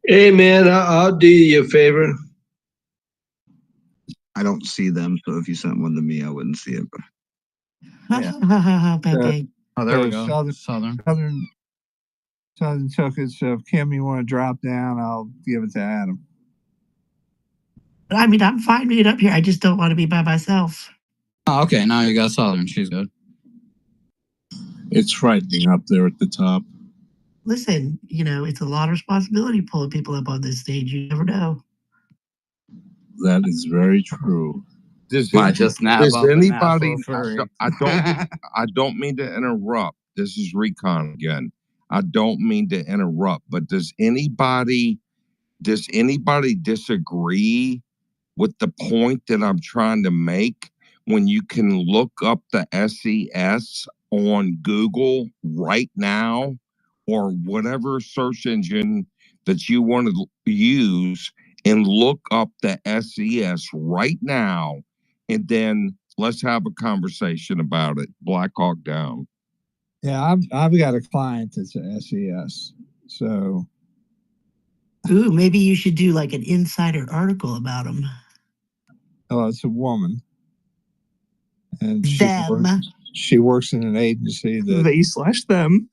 [SPEAKER 12] Hey, man, I'll do you a favor.
[SPEAKER 23] I don't see them, so if you sent one to me, I wouldn't see it.
[SPEAKER 5] Pepe.
[SPEAKER 7] Oh, there we
[SPEAKER 1] So
[SPEAKER 7] go.
[SPEAKER 1] Southern took it. So if Kim, you want to drop down, I'll give it to Adam.
[SPEAKER 5] I mean, I'm fine being up here. I just don't want to be by myself.
[SPEAKER 7] Oh, okay. Now you got Southern. She's good.
[SPEAKER 2] It's frightening up there at the top.
[SPEAKER 5] Listen, it's a lot of responsibility pulling people up on this stage. You never know.
[SPEAKER 2] That is very true.
[SPEAKER 10] Does
[SPEAKER 7] Does
[SPEAKER 10] anybody? I don't mean to interrupt. This is Recon again. I don't mean to interrupt, but does anybody disagree with the point that I'm trying to make? When you can look up the SES on Google right now, or whatever search engine that you want to use, and look up the SES right now, and then let's have a conversation about it. Black Hawk down.
[SPEAKER 1] Yeah, I've got a client that's a SES. So
[SPEAKER 5] Ooh, maybe you should do like an insider article about them.
[SPEAKER 1] oh, it's a woman. And
[SPEAKER 5] Them.
[SPEAKER 1] she works in an agency that
[SPEAKER 11] They/them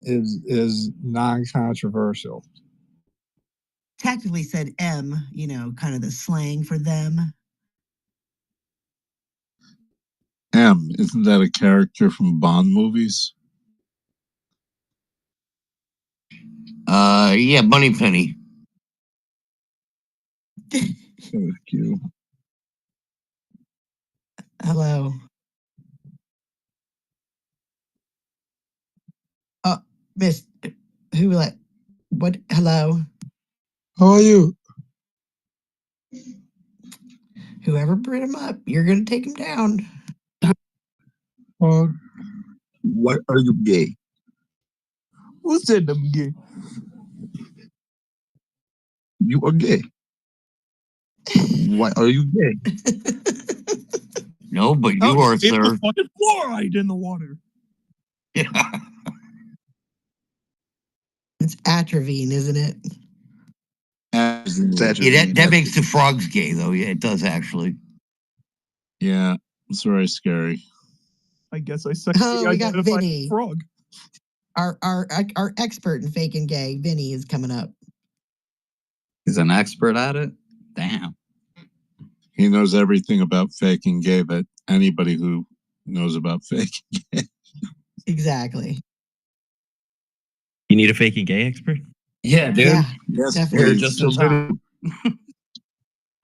[SPEAKER 1] is non-controversial.
[SPEAKER 5] Technically said M, kind of the slang for them.
[SPEAKER 2] M, isn't that a character from Bond movies?
[SPEAKER 19] Yeah, Bunny Penny.
[SPEAKER 23] That was cute.
[SPEAKER 5] Hello. Oh, Miss, what? Hello.
[SPEAKER 23] How are you?
[SPEAKER 5] Whoever bring him up, you're going to take him down.
[SPEAKER 23] Why are you gay?
[SPEAKER 11] Who said I'm gay?
[SPEAKER 23] You are gay. Why are you gay?
[SPEAKER 19] No, but you are,
[SPEAKER 11] It's
[SPEAKER 19] sir.
[SPEAKER 11] fucking fluoride in the water.
[SPEAKER 19] Yeah.
[SPEAKER 5] It's atropine, isn't it?
[SPEAKER 19] Yeah, that makes the frogs gay, though. Yeah, it does actually.
[SPEAKER 2] Yeah, it's very scary.
[SPEAKER 11] I guess I
[SPEAKER 5] We got
[SPEAKER 11] identified
[SPEAKER 5] Vinny.
[SPEAKER 11] frog.
[SPEAKER 5] Our expert in fake and gay, Vinny, is coming up.
[SPEAKER 7] He's an expert at it? Damn.
[SPEAKER 2] He knows everything about fake and gay that anybody who knows about fake and gay.
[SPEAKER 5] Exactly.
[SPEAKER 14] You need a fake and gay expert?
[SPEAKER 7] Yeah, dude.
[SPEAKER 5] Yeah,
[SPEAKER 2] Yes,
[SPEAKER 5] definitely.
[SPEAKER 7] Just in time.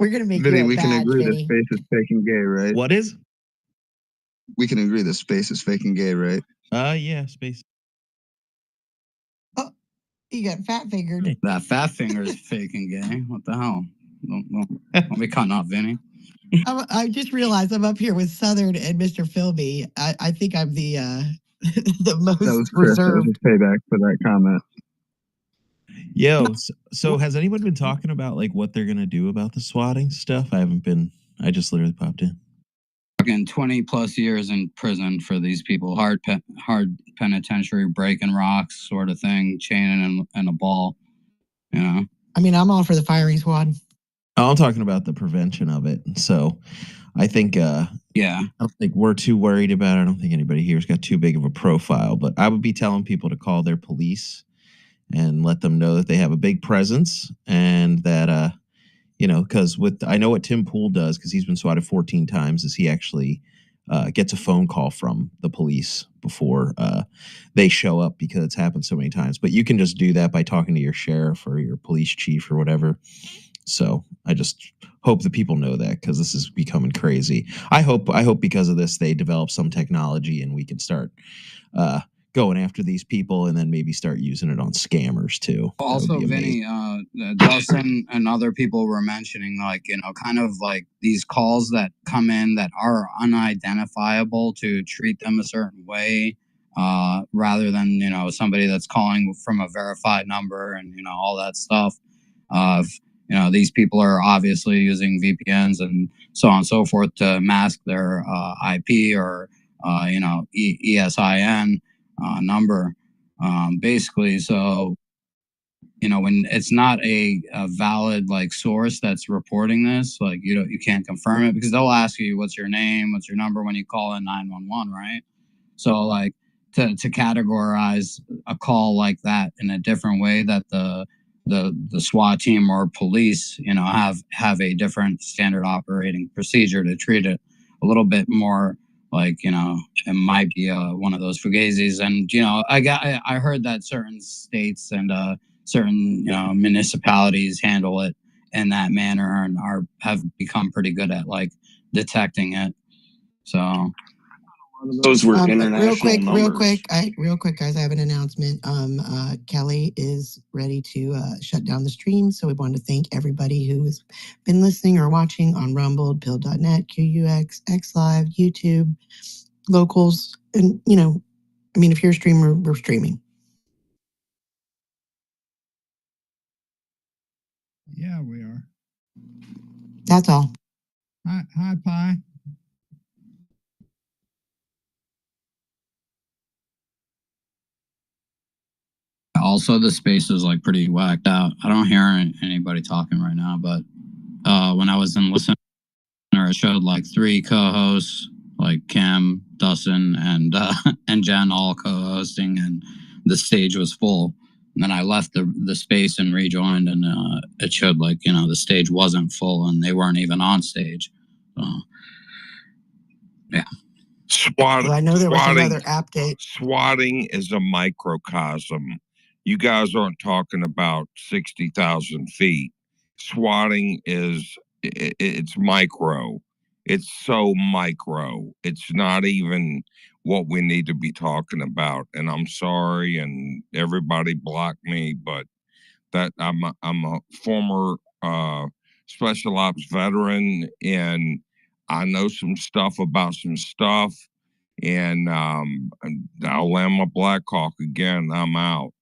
[SPEAKER 5] We're gonna make
[SPEAKER 23] Vinny,
[SPEAKER 5] you a
[SPEAKER 23] we can
[SPEAKER 5] badge,
[SPEAKER 23] agree that
[SPEAKER 5] Vinny.
[SPEAKER 23] space is fake and gay, right?
[SPEAKER 14] What is?
[SPEAKER 23] We can agree that space is fake and gay, right?
[SPEAKER 14] Yeah, space.
[SPEAKER 5] Oh, you got fat fingered.
[SPEAKER 7] That fat finger is fake and gay. What the hell? Don't be cutting off Vinny.
[SPEAKER 5] I just realized I'm up here with Southern and Mr. Filby. I think I'm the the most
[SPEAKER 23] That was Chris. That was
[SPEAKER 5] reserved.
[SPEAKER 23] his payback for that comment.
[SPEAKER 14] Yo, so has anyone been talking about like what they're gonna do about the swatting stuff? I just literally popped in.
[SPEAKER 7] Fucking 20 plus years in prison for these people. Hard penitentiary, breaking rocks sort of thing, chaining and a ball.
[SPEAKER 5] I mean, I'm all for the firing squad.
[SPEAKER 14] Oh, I'm talking about the prevention of it. So I think
[SPEAKER 7] yeah.
[SPEAKER 14] I don't think we're too worried about it. I don't think anybody here's got too big of a profile, but I would be telling people to call their police and let them know that they have a big presence and that because I know what Tim Pool does because he's been swatted 14 times is he actually gets a phone call from the police before they show up because it's happened so many times. But you can just do that by talking to your sheriff or your police chief or whatever. So I just hope that people know that because this is becoming crazy. I hope because of this they develop some technology and we can start going after these people and then maybe start using it on scammers too.
[SPEAKER 7] Also, Vinny, Dustin and other people were mentioning, kind of like these calls that come in that are unidentifiable to treat them a certain way, rather than, somebody that's calling from a verified number and, all that stuff. These people are obviously using VPNs and so on and so forth to mask their IP or, ESIN number, basically. So when it's not a valid like source that's reporting this, like you can't confirm it because they'll ask you what's your name, what's your number when you call in 911, right? So like to categorize a call like that in a different way that the SWAT team or police, have a different standard operating procedure to treat it a little bit more like, it might be one of those fugazis. And, I heard that certain states and certain, municipalities handle it in that manner and have become pretty good at like detecting it. So
[SPEAKER 10] those were international
[SPEAKER 5] real
[SPEAKER 10] numbers.
[SPEAKER 5] quick, guys. I have an announcement. Kelly is ready to shut down the stream, so we want to thank everybody who has been listening or watching on Rumble, Pill.net, QUX, XLive, YouTube, Locals, and if you're a streamer, we're streaming.
[SPEAKER 1] Yeah, we are.
[SPEAKER 5] That's all.
[SPEAKER 1] Hi, Pi.
[SPEAKER 7] also the space is like pretty whacked out. I don't hear anybody talking right now, but when I was in listener, it showed like 3 co-hosts, like Cam, Dustin, and and Jen all co-hosting, and the stage was full. And then I left the space and rejoined, and it showed like the stage wasn't full, and they weren't even on stage. So, yeah.
[SPEAKER 5] Well, I know there was another update.
[SPEAKER 10] Swatting is a microcosm. You guys aren't talking about 60,000 feet. Swatting it's micro. It's so micro. It's not even what we need to be talking about. And I'm sorry, and everybody blocked me, but that I'm a former special ops veteran, and I know some stuff about some stuff. And I'll land my Black Hawk again. I'm out.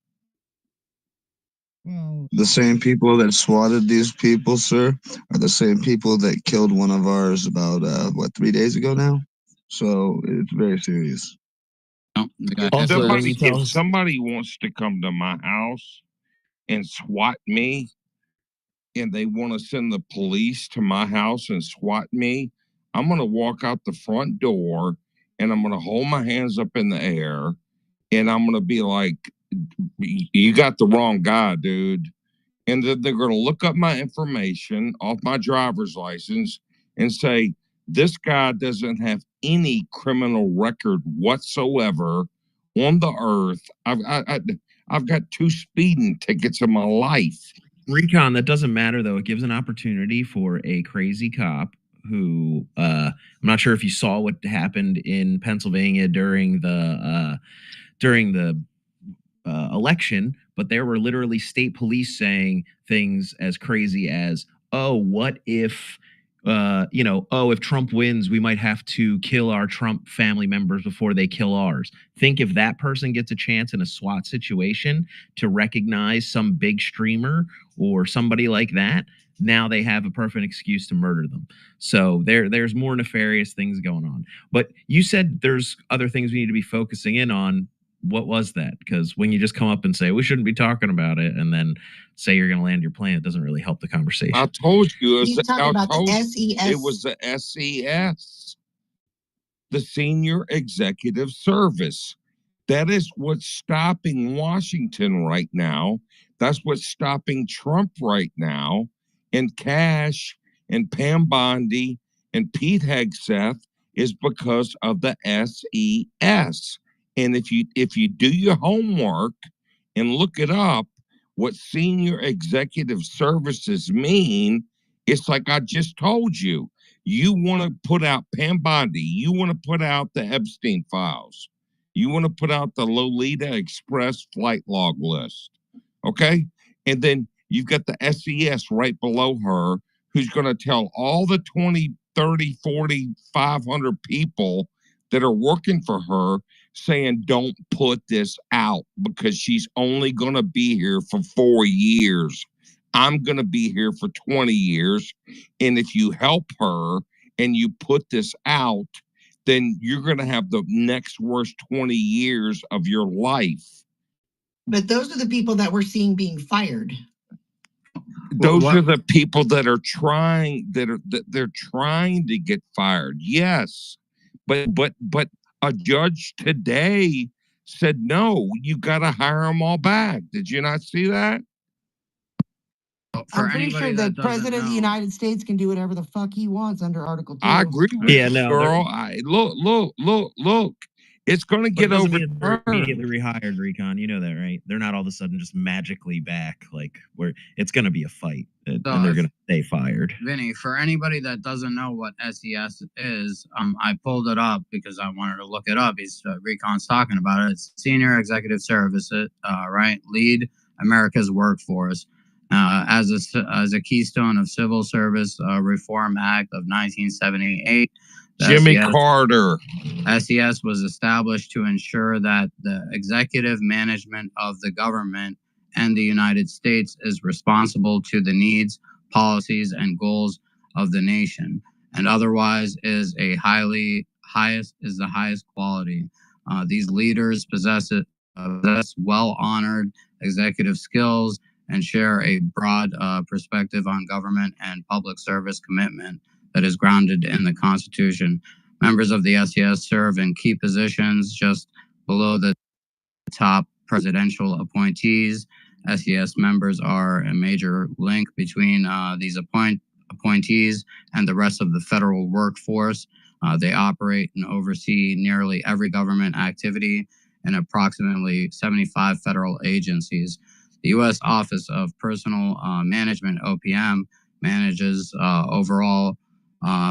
[SPEAKER 1] Well,
[SPEAKER 23] the same people that swatted these people, sir, are the same people that killed one of ours about 3 days ago now. So it's very serious.
[SPEAKER 10] If somebody wants to come to my house and swat me, and they want to send the police to my house and swat me, I'm going to walk out the front door and I'm going to hold my hands up in the air and I'm going to be like, you got the wrong guy, dude. And then they're going to look up my information off my driver's license and say, this guy doesn't have any criminal record whatsoever on the earth. I've got 2 speeding tickets in my life.
[SPEAKER 14] Recon, that doesn't matter though. It gives an opportunity for a crazy cop who I'm not sure if you saw what happened in Pennsylvania during the election, but there were literally state police saying things as crazy as, "Oh, what if if Trump wins, we might have to kill our Trump family members before they kill ours." Think if that person gets a chance in a SWAT situation to recognize some big streamer or somebody like that, now they have a perfect excuse to murder them. So there's more nefarious things going on. But you said there's other things we need to be focusing in on. What was that? Because when you just come up and say we shouldn't be talking about it, and then say you're going to land your plane, it doesn't really help the conversation.
[SPEAKER 10] I told you
[SPEAKER 5] He's talking about the SES.
[SPEAKER 10] It was the SES, the Senior Executive Service. That is what's stopping Washington right now. That's what's stopping Trump right now. And Cash and Pam Bondi and Pete Hegseth is because of the SES. And if you do your homework and look it up, what Senior Executive Services mean, it's like I just told you. You want to put out Pam Bondi. You want to put out the Epstein files. You want to put out the Lolita Express flight log list. Okay? And then you've got the SES right below her, who's going to tell all the 20, 30, 40, 500 people that are working for her, saying, don't put this out because she's only going to be here for 4 years. I'm going to be here for 20 years. And if you help her and you put this out, then you're going to have the next worst 20 years of your life.
[SPEAKER 5] But those are the people that we're seeing being fired.
[SPEAKER 10] Those are the people that are trying that they're trying to get fired. Yes. But a judge today said no, you got to hire them all back. Did you not see that?
[SPEAKER 5] I'm pretty sure the president of the United States can do whatever the fuck he wants under Article 2.
[SPEAKER 10] I agree with you, girl. Look. It's going to
[SPEAKER 14] But
[SPEAKER 10] get
[SPEAKER 14] it doesn't mean they're
[SPEAKER 10] overturned.
[SPEAKER 14] immediately rehired, Recon. You know that, right? They're not all of a sudden just magically back. Like, where it's going to be a fight, and they're going to stay fired.
[SPEAKER 7] Vinny, for anybody that doesn't know what SES is, I pulled it up because I wanted to look it up. Recon's talking about it. It's Senior Executive Services, right? Lead America's Workforce. As a keystone of Civil Service Reform Act of 1978.
[SPEAKER 10] Jimmy Carter.
[SPEAKER 7] SES was established to ensure that the executive management of the government and the United States is responsible to the needs, policies, and goals of the nation, and otherwise is the highest quality. These leaders possess well-honored executive skills and share a broad perspective on government and public service commitment that is grounded in the Constitution. Members of the SES serve in key positions just below the top presidential appointees. SES members are a major link between these appointees and the rest of the federal workforce. They operate and oversee nearly every government activity in approximately 75 federal agencies. The U.S. Office of Personnel Management, OPM, manages overall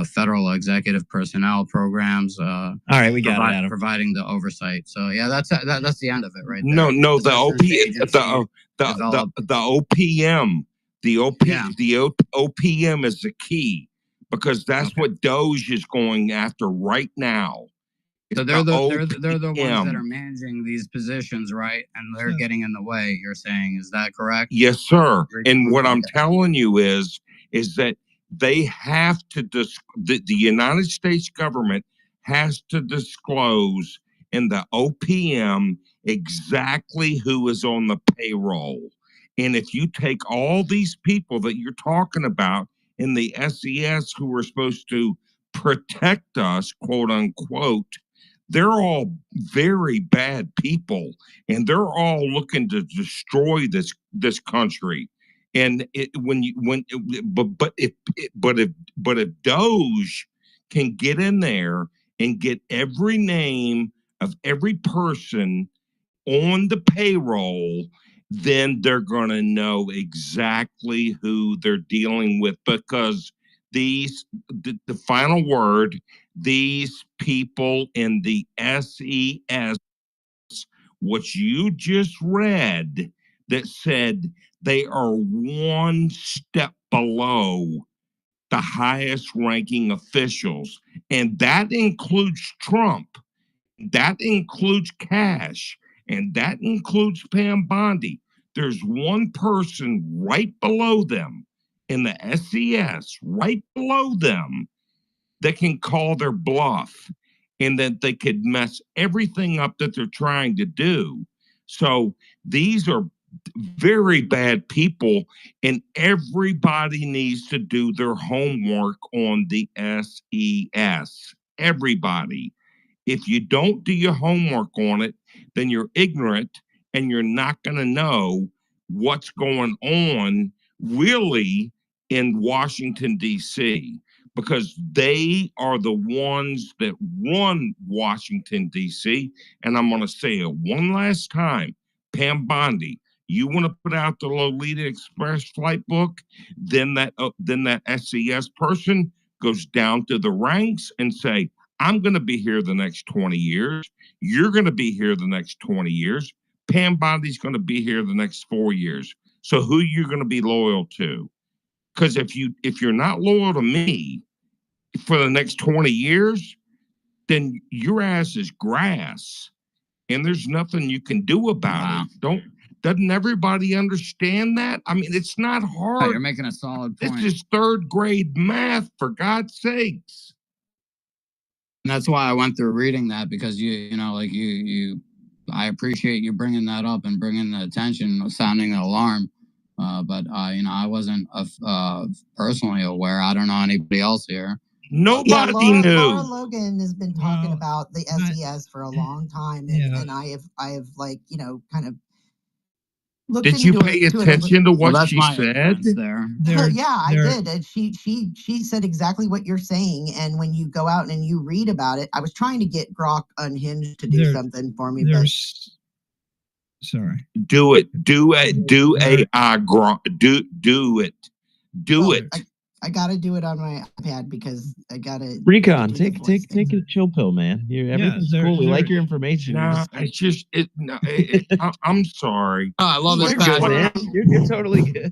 [SPEAKER 7] federal executive personnel programs.
[SPEAKER 14] All right, we got it, Adam.
[SPEAKER 7] Providing the oversight. So yeah, that's the end of it, right there.
[SPEAKER 10] No, the OPM is the key because that's what Doge is going after right now.
[SPEAKER 7] So they're the ones that are managing these positions, right? And they're getting in the way. You're saying, is that correct?
[SPEAKER 10] Yes, sir. And what I'm telling you is that they have to the United States government has to disclose in the OPM exactly who is on the payroll. And if you take all these people that you're talking about in the SES who are supposed to protect us, quote unquote, they're all very bad people, and they're all looking to destroy this country. And if Doge can get in there and get every name of every person on the payroll, then they're going to know exactly who they're dealing with, because the final word, these people in the SES, what you just read, that said they are one step below the highest ranking officials, and that includes Trump, that includes Cash, and that includes Pam Bondi. There's one person right below them in the SES, right below them, that can call their bluff, and that they could mess everything up that they're trying to do. So these are very bad people, and everybody needs to do their homework on the SES. Everybody. If you don't do your homework on it, then you're ignorant and you're not going to know what's going on really in Washington, D.C., because they are the ones that run Washington, D.C. And I'm going to say it one last time. Pam Bondi, you want to put out the Lolita Express flight book, then that SES person goes down to the ranks and say, I'm going to be here the next 20 years. You're going to be here the next 20 years. Pam Bondi's going to be here the next 4 years. So who you're going to be loyal to? Because if you're not loyal to me for the next 20 years, then your ass is grass, and there's nothing you can do about it. Doesn't everybody understand that? I mean, it's not hard.
[SPEAKER 7] You're making a solid point.
[SPEAKER 10] This is third grade math, for God's sakes.
[SPEAKER 7] And that's why I went through reading that, because you I appreciate you bringing that up and bringing the attention, sounding the alarm. But I wasn't personally aware. I don't know anybody else here.
[SPEAKER 10] Nobody
[SPEAKER 5] Laura
[SPEAKER 10] knew.
[SPEAKER 5] Logan has been talking about the SES for a long time, and I have like kind of looked
[SPEAKER 10] Did you
[SPEAKER 5] into
[SPEAKER 10] pay
[SPEAKER 5] it,
[SPEAKER 10] attention to what
[SPEAKER 7] that's
[SPEAKER 10] she
[SPEAKER 7] my
[SPEAKER 10] said?
[SPEAKER 7] ignorance there.
[SPEAKER 5] Yeah, I did. And she said exactly what you're saying. And when you go out and you read about it, I was trying to get Grok Unhinged to do something for me, but
[SPEAKER 1] sorry.
[SPEAKER 10] Do it. Do it. Do AI Grok. Do it. Do it.
[SPEAKER 5] I gotta do it on my iPad because I gotta
[SPEAKER 14] Recon,
[SPEAKER 5] do the
[SPEAKER 14] take
[SPEAKER 5] voice thing.
[SPEAKER 14] a chill pill, man. Everything's
[SPEAKER 1] they're-
[SPEAKER 14] cool. We
[SPEAKER 1] they're-
[SPEAKER 14] like your information.
[SPEAKER 10] Nah, it's just it. No, I'm sorry.
[SPEAKER 7] Oh, I love this
[SPEAKER 14] You're good, man. You're totally good.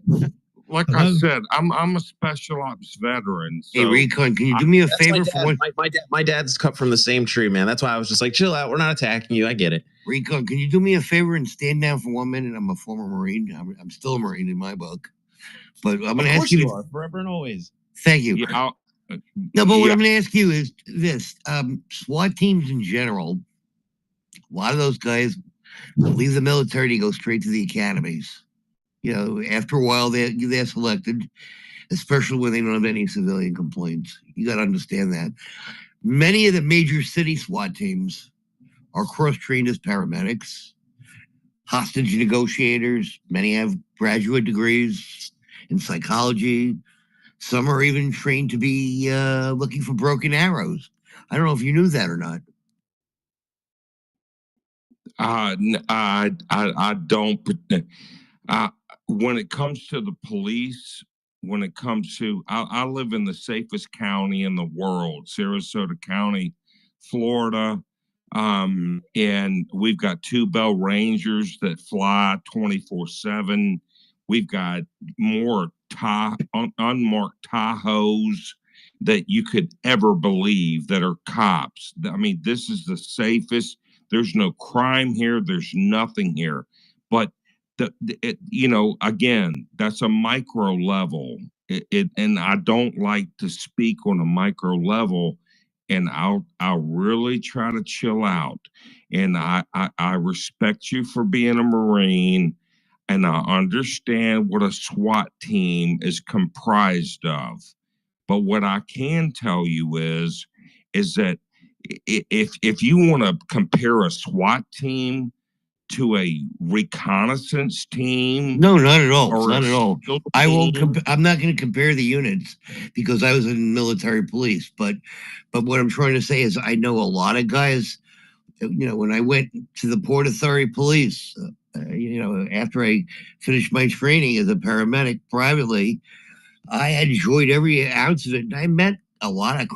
[SPEAKER 10] Like I said, I'm a special ops veteran. So
[SPEAKER 19] Hey, Recon, can you do me a
[SPEAKER 14] That's
[SPEAKER 19] favor
[SPEAKER 14] my
[SPEAKER 19] for
[SPEAKER 14] dad.
[SPEAKER 19] one?
[SPEAKER 14] My dad's cut from the same tree, man. That's why I was just like, chill out. We're not attacking you. I get it.
[SPEAKER 19] Recon, can you do me a favor and stand down for 1 minute? I'm a former Marine. I'm still a Marine in my book. But I'm going to ask you.
[SPEAKER 14] are, forever and always.
[SPEAKER 19] Thank you.
[SPEAKER 10] Yeah,
[SPEAKER 19] no, but what I'm going to ask you is this. SWAT teams in general, a lot of those guys leave the military to go straight to the academies. After a while, they're selected, especially when they don't have any civilian complaints. You got to understand that. Many of the major city SWAT teams are cross-trained as paramedics, hostage negotiators. Many have graduate degrees in psychology. Some are even trained to be looking for broken arrows. I don't know if you knew that or not.
[SPEAKER 10] I don't. When it comes to the police, when it comes to, I live in the safest county in the world, Sarasota County, Florida. And we've got 2 Bell Rangers that fly 24/7. We've got more unmarked Tahoes that you could ever believe that are cops. I mean, this is the safest. There's no crime here. There's nothing here. But again, that's a micro level. And I don't like to speak on a micro level. And I'll really try to chill out. And I respect you for being a Marine, and I understand what a SWAT team is comprised of. But what I can tell you is that if you want to compare a SWAT team to a reconnaissance team,
[SPEAKER 19] no, not at all.
[SPEAKER 10] or
[SPEAKER 19] Not
[SPEAKER 10] a
[SPEAKER 19] at all.
[SPEAKER 10] SEAL
[SPEAKER 19] I won't.
[SPEAKER 10] team,
[SPEAKER 19] I'm not going to compare the units because I was in military police. But what I'm trying to say is, I know a lot of guys. When I went to the Port Authority Police, after I finished my training as a paramedic privately, I enjoyed every ounce of it. And I met a lot of